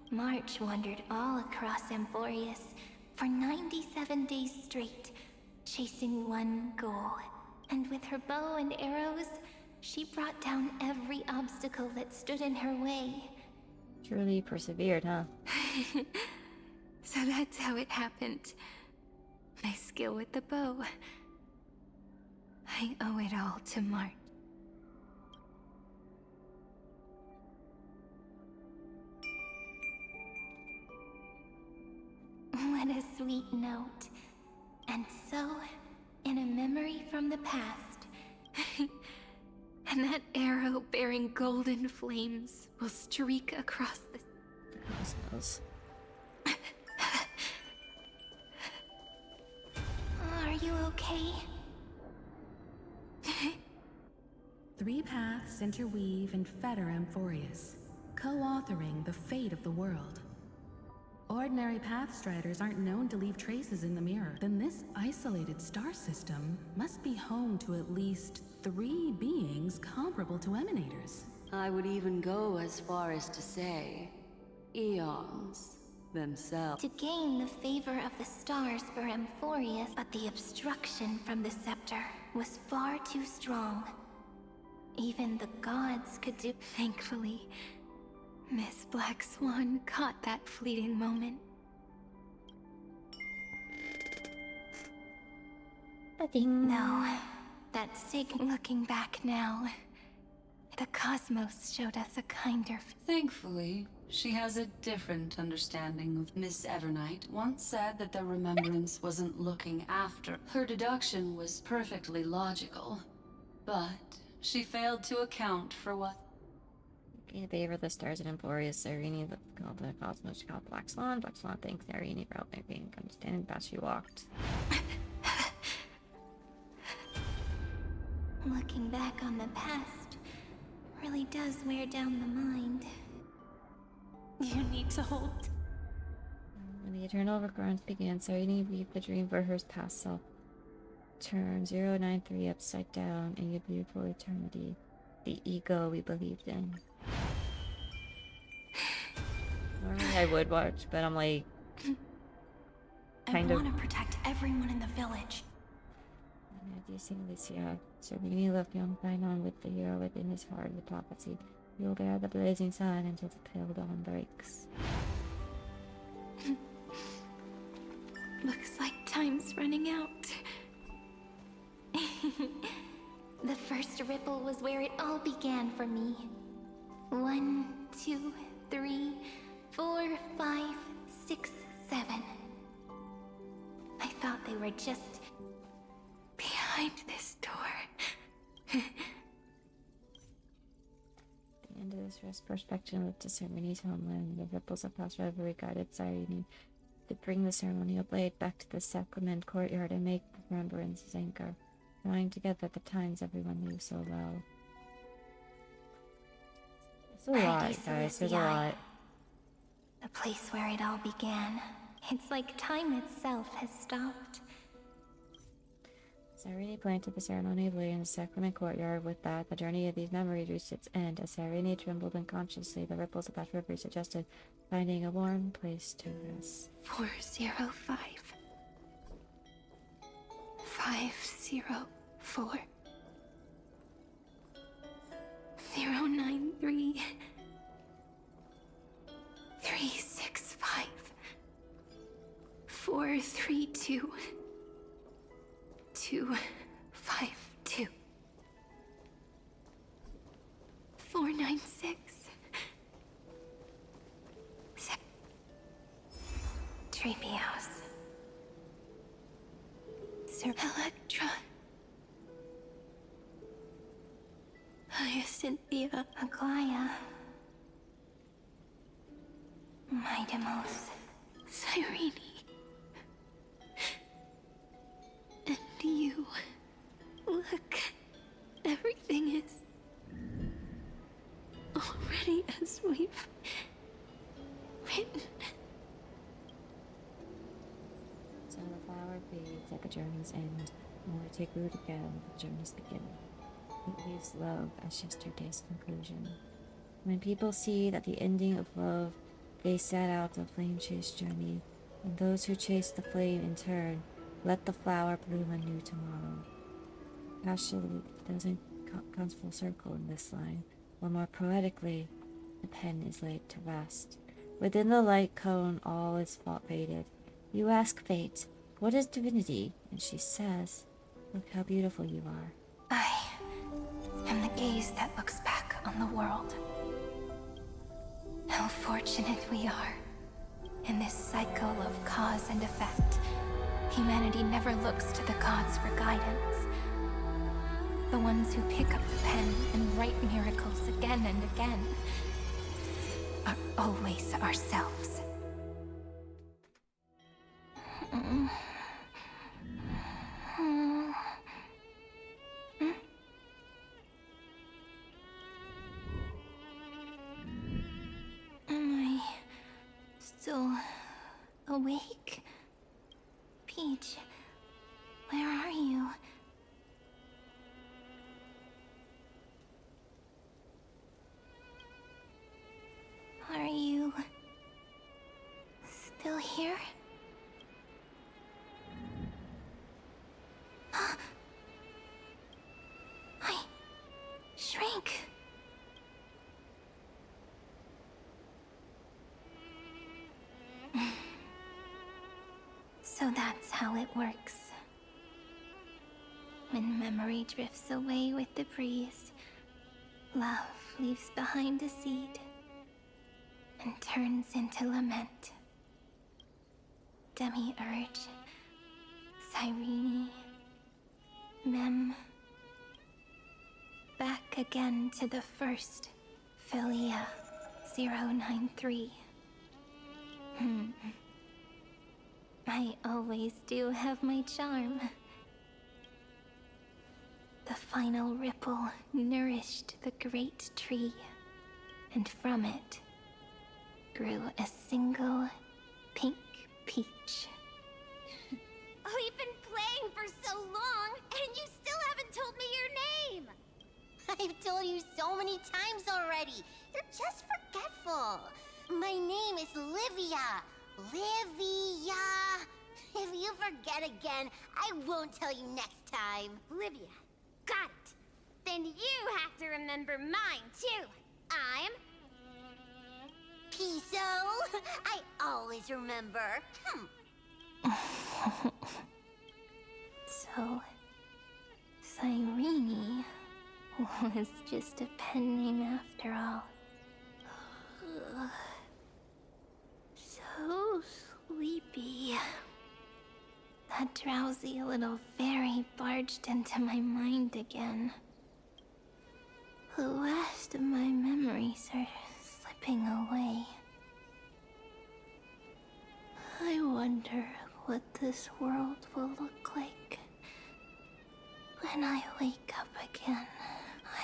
March wandered all across Amphorius for 97 days straight, chasing one goal. And with her bow and arrows, she brought down every obstacle that stood in her way. Truly persevered, huh? So that's how it happened. My skill with the bow. I owe it all to March. What a sweet note. And so, in a memory from the past, and that arrow bearing golden flames will streak across the cosmos. Are you okay? 3 paths interweave and fetter Amphorius, co-authoring the fate of the world. Ordinary pathstriders aren't known to leave traces in the mirror. Then this isolated star system must be home to at least 3 beings comparable to emanators. I would even go as far as to say, eons themselves. To gain the favor of the stars for Amphorius, but the obstruction from the scepter was far too strong. Even the gods could do. Thankfully, Miss Black Swan caught that fleeting moment. No, that's taken. Looking back now, the cosmos showed us a kinder. Thankfully, she has a different understanding of Miss Evernight. Once said that the remembrance wasn't looking after. Her deduction was perfectly logical, but she failed to account for what. In favor of the stars in Amphorius, Irene called the cosmos. She called Black Swan. Black Swan thanks Irene for helping being understanding fast she walked. Looking back on the past really does wear down the mind. You need to hold. When the eternal recurrence began, Serene weaved the dream for her past self. Turn 093 upside down in your beautiful eternity. The ego we believed in. Normally I would watch, but I'm like... I want to protect everyone in the village. Do you see Alicia? Serene left young Huion with the hero within his heart with prophecy. He will bear the blazing sun until the pale dawn breaks. Looks like time's running out. The first ripple was where it all began for me. 1, 2, 3, 4, 5, 6, 7. I thought they were just behind this door. The end of this perspection looked to Serene's homeland. The ripples of past rivalry guided Serene to bring the ceremonial blade back to the sacrament courtyard and make remembrance anchor, drawing together the times everyone knew so well. It's a lot, guys. There's a lot. The place where it all began. It's like time itself has stopped. Cyrene planted the ceremonial blade in the sacrament courtyard. With that, the journey of these memories reached its end. As Cyrene trembled unconsciously, the ripples of that river suggested finding a warm place to rest. 405 504 093 365 432 252 496 Treebeos Sir Electra Hyacinthia Aglaya Midemos Cyrene and you. Look, everything is already as we've written. So the flower fades at the journey's end, more take root again, the journey's beginning. It leaves love as yesterday's conclusion. When people see that the ending of love, they set out the flame chase journey, and those who chase the flame in turn, let the flower bloom anew tomorrow. Actually, doesn't comes full circle in this line, or more poetically, the pen is laid to rest. Within the light cone, all is faded. You ask fate, what is divinity? And she says, look how beautiful you are. I am the gaze that looks back on the world. How fortunate we are. In this cycle of cause and effect, humanity never looks to the gods for guidance. The ones who pick up the pen and write miracles again and again are always ourselves. Am I still awake? Peach, where are you? Are you still here? I shrank. So that's how it works. When memory drifts away with the breeze, love leaves behind a seed and turns into lament. Demiurge, Cyrene, Mem. Back again to the first, Philia 093. I always do have my charm. The final ripple nourished the great tree, and from it grew a single pink peach. We've been playing for so long, and you still haven't told me your name! I've told you so many times already. You're just forgetful. My name is Livia. Livia! If you forget again, I won't tell you next time. Livia, got it. Then you have to remember mine, too. I'm... Piso. I always remember. So, Cyrene was just a pen name after all. So sleepy. That drowsy little fairy barged into my mind again. The last of my memories are slipping away. I wonder what this world will look like when I wake up again.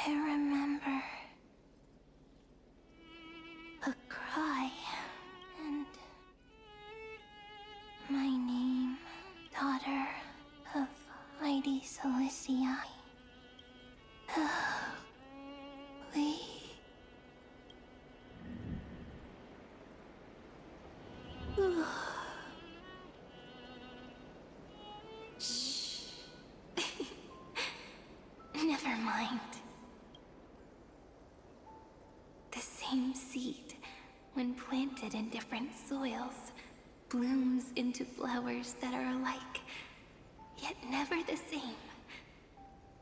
I remember a cry and my name, daughter of Mighty Celestial. Never mind. The same seed, when planted in different soils, blooms into flowers that are alike, yet never the same.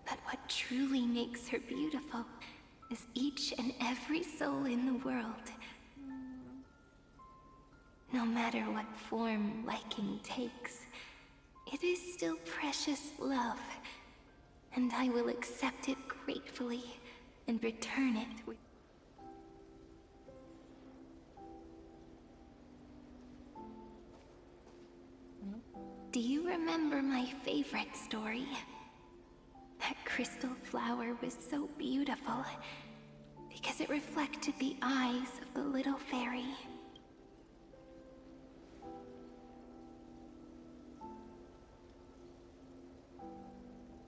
But what truly makes her beautiful is each and every soul in the world. No matter what form liking takes, it is still precious love, and I will accept it gratefully and return it with... Do you remember my favorite story? That crystal flower was so beautiful because it reflected the eyes of the little fairy.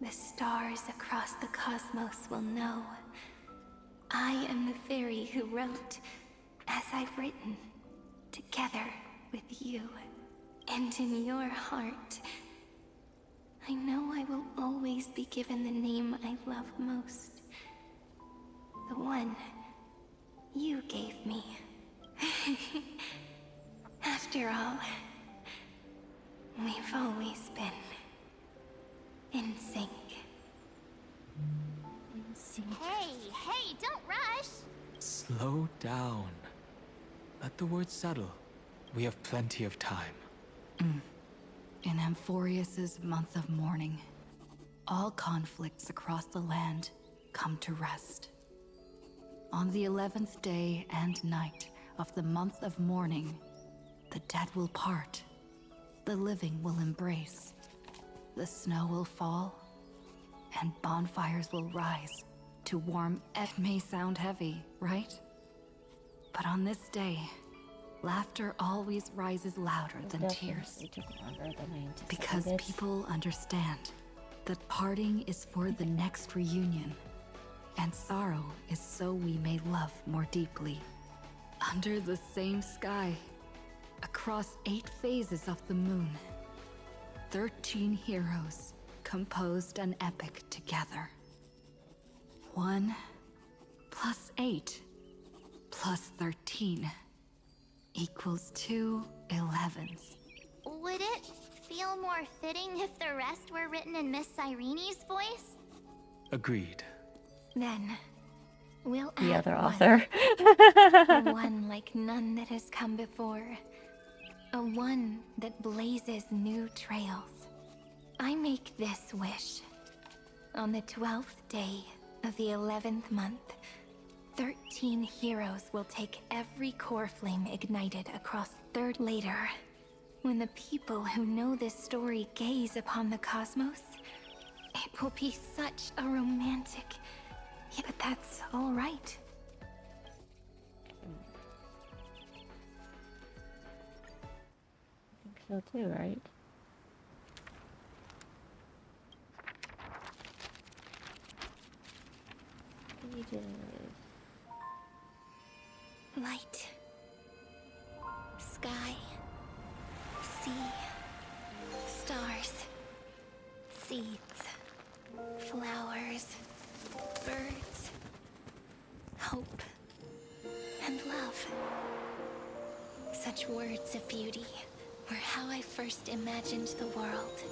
The stars across the cosmos will know. I am the fairy who wrote, as I've written, together with you. And in your heart, I know I will always be given the name I love most. The one you gave me. After all, we've always been in sync. Hey, don't rush! Slow down. Let the words settle. We have plenty of time. In Amphorius's month of mourning, all conflicts across the land come to rest. On the 11th day and night of the month of mourning, the dead will part, the living will embrace, the snow will fall, and bonfires will rise to warm. It may sound heavy, right? But on this day, laughter always rises louder than tears. Because people understand that parting is for the next reunion, and sorrow is so we may love more deeply. Under the same sky, across 8 phases of the moon, 13 heroes composed an epic together. 1 plus 8 plus 13 equals 2 11s. Would it feel more fitting if the rest were written in Miss Cyrene's voice? Agreed. Then, we'll The add other one. author. A one like none that has come before. A one that blazes new trails. I make this wish. On the 12th day of the 11th month, 13 heroes will take every core flame ignited across third later. When the people who know this story gaze upon the cosmos, it will be such a romantic... Yeah, but that's all right. I think so too, right? Pages. Light. Sky. Sea. Stars. Seeds. Flowers. Birds. Hope. And love. Such words of beauty were how I first imagined the world.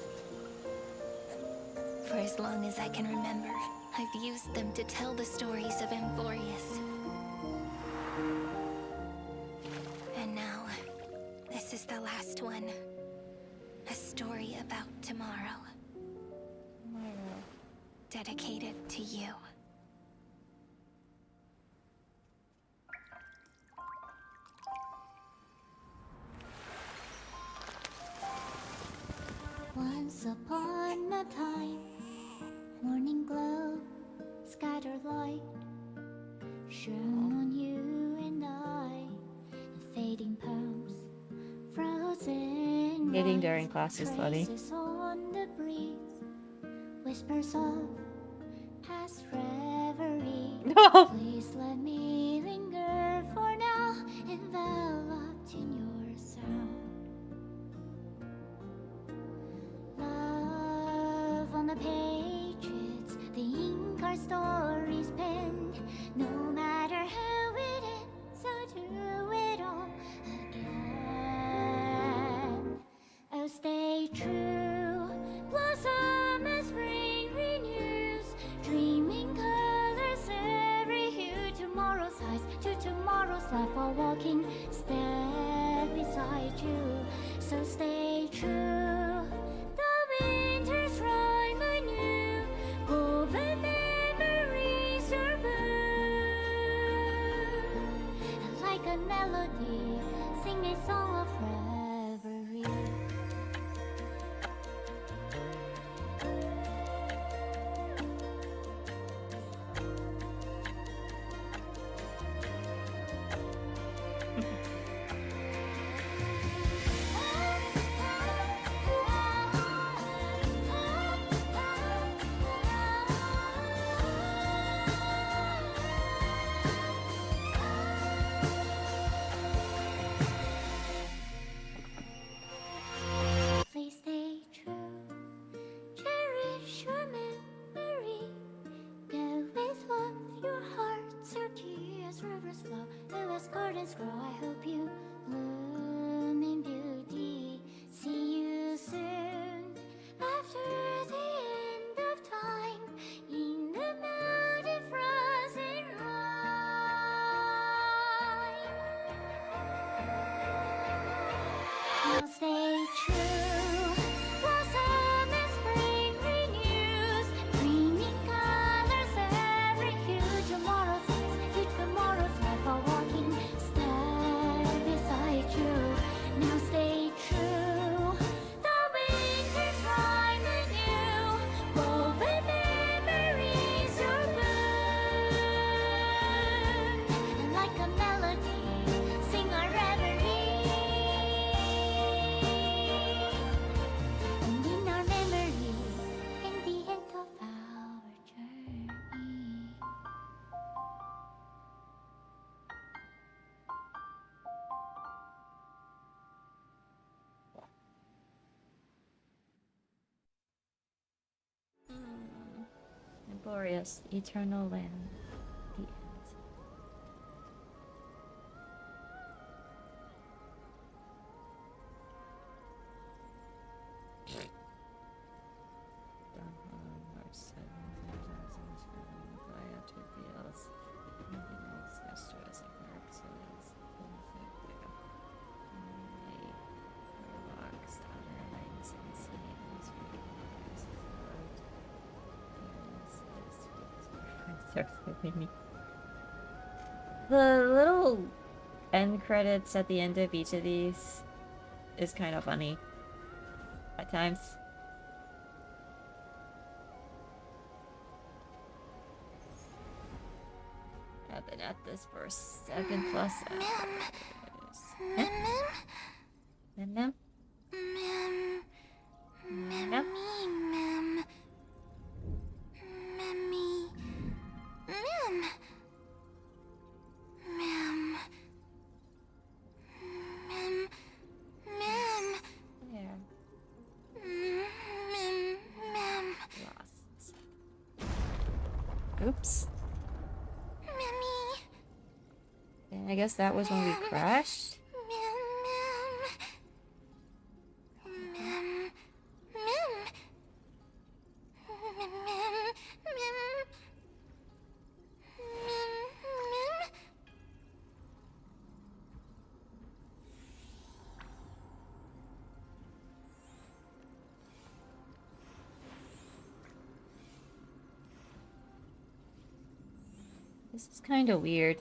For as long as I can remember, I've used them to tell the stories of Amphorius. And now, this is the last one. A story about tomorrow. Dedicated to you. Once upon a time, morning glow, scattered light, shone on you and I, and fading palms, frozen Knitting lights, during class is funny. traces on the breeze, whispers of past reverie. No. Please let me linger for now, enveloped in your sound. Love on the pages, the ink are beside you, so stay true. The winter's rhyme anew, woven memories are blue. And like a melody, sing a song of reverie. Please stay true, cherish your memory. Go with love, your hearts are tears, rivers flow, as gardens grow. I hope you bloom in beauty. See you soon, after the end of time, in the mountain frozen rime. Now stay true, blossom as spring renews, bringing colors every hue. Tomorrow's life are walking step beside you. Now stay true, the winter's rhyme anew, woven memories are blue. And like a melody, sing our reverie. And in our memory, in the end of our journey. Glorious, eternal land. The end. The little end credits at the end of each of these is kind of funny at times. I've been at this for 7+ hours. Mem? Oops. And I guess that was when we crashed. This is kind of weird.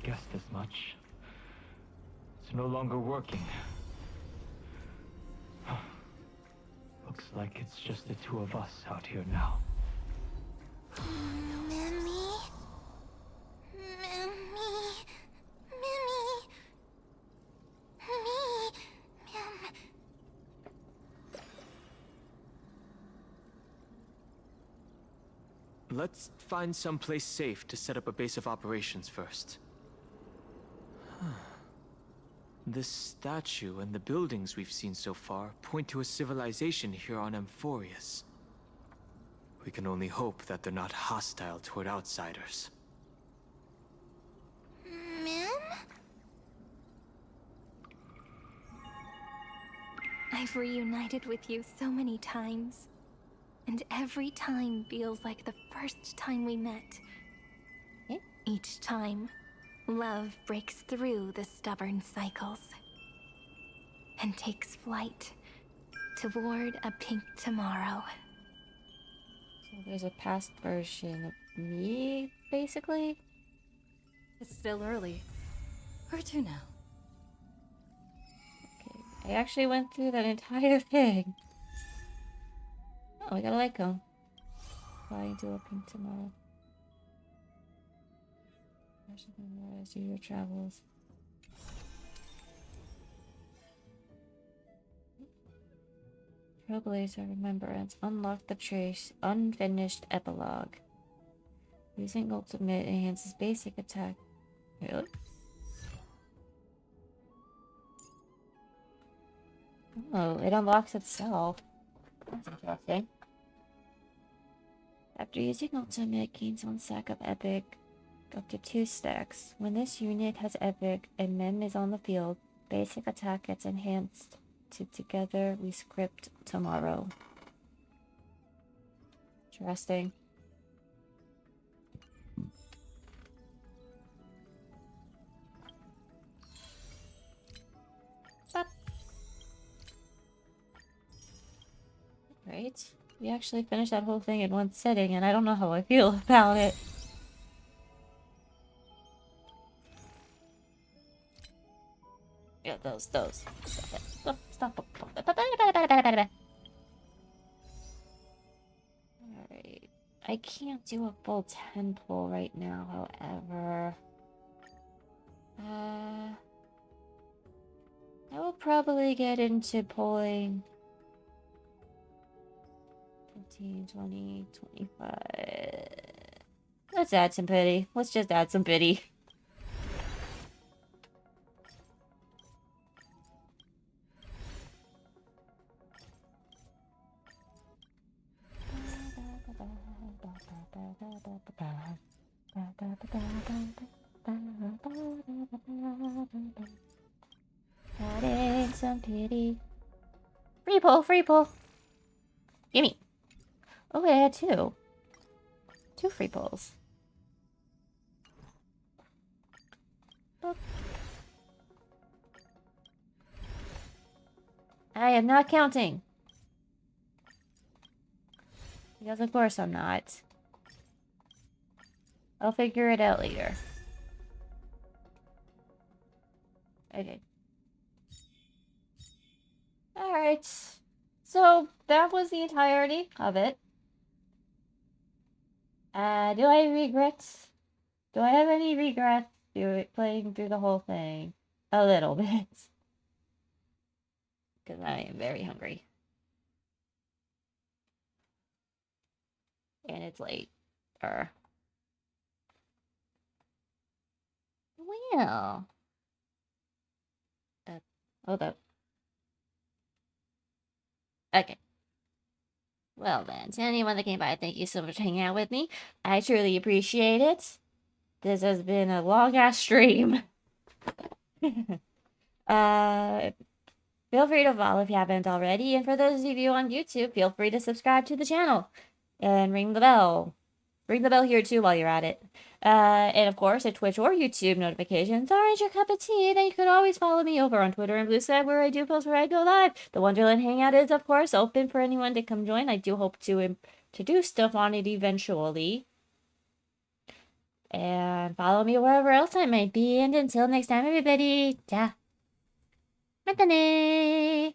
Guessed as much. It's no longer working. Looks like it's just the two of us out here now. Let's find some place safe to set up a base of operations first. This statue and the buildings we've seen so far point to a civilization here on Amphorius. We can only hope that they're not hostile toward outsiders. Ma'am? I've reunited with you so many times, and every time feels like the first time we met. Each time, love breaks through the stubborn cycles and takes flight toward a pink tomorrow. So there's a past version of me, basically? It's still early. Where to now? I actually went through that entire thing. Oh, we got a light cone. Flying to a pink tomorrow. Do your travels. Trailblazer Remembrance. Unlock the trace. Unfinished epilogue. Using ultimate enhances basic attack. Really? Oh, it unlocks itself. That's interesting. After using ultimate, gains 1 stack of epic, up to 2 stacks. When this unit has epic and mem is on the field, basic attack gets enhanced to Together We Script Tomorrow. Interesting. Right? We actually finished that whole thing in one sitting, and I don't know how I feel about it. Yeah, those. Stop. Alright. I can't do a full 10 pull right now, however. I will probably get into pulling 15, 20, 25. Let's add some pity. Let's just add some pity. Adding some pity. Free pull. Gimme. Oh, I had 2. 2 free pulls. Boop. I am not counting. Because of course I'm not. I'll figure it out later. Okay. Alright. So, that was the entirety of it. Do I have any regrets playing through the whole thing? A little bit. Because I am very hungry. And it's late. Well. Hold up. Okay. Well then, to anyone that came by, thank you so much for hanging out with me. I truly appreciate it. This has been a long-ass stream. Feel free to follow if you haven't already. And for those of you on YouTube, feel free to subscribe to the channel. And ring the bell. Ring the bell here too while you're at it. And of course, if Twitch or YouTube notifications aren't your cup of tea, then you can always follow me over on Twitter and Blue Sky, where I do post where I go live. The Wonderland Hangout is, of course, open for anyone to come join. I do hope to do stuff on it eventually. And follow me wherever else I might be. And until next time, everybody, ta. Matane!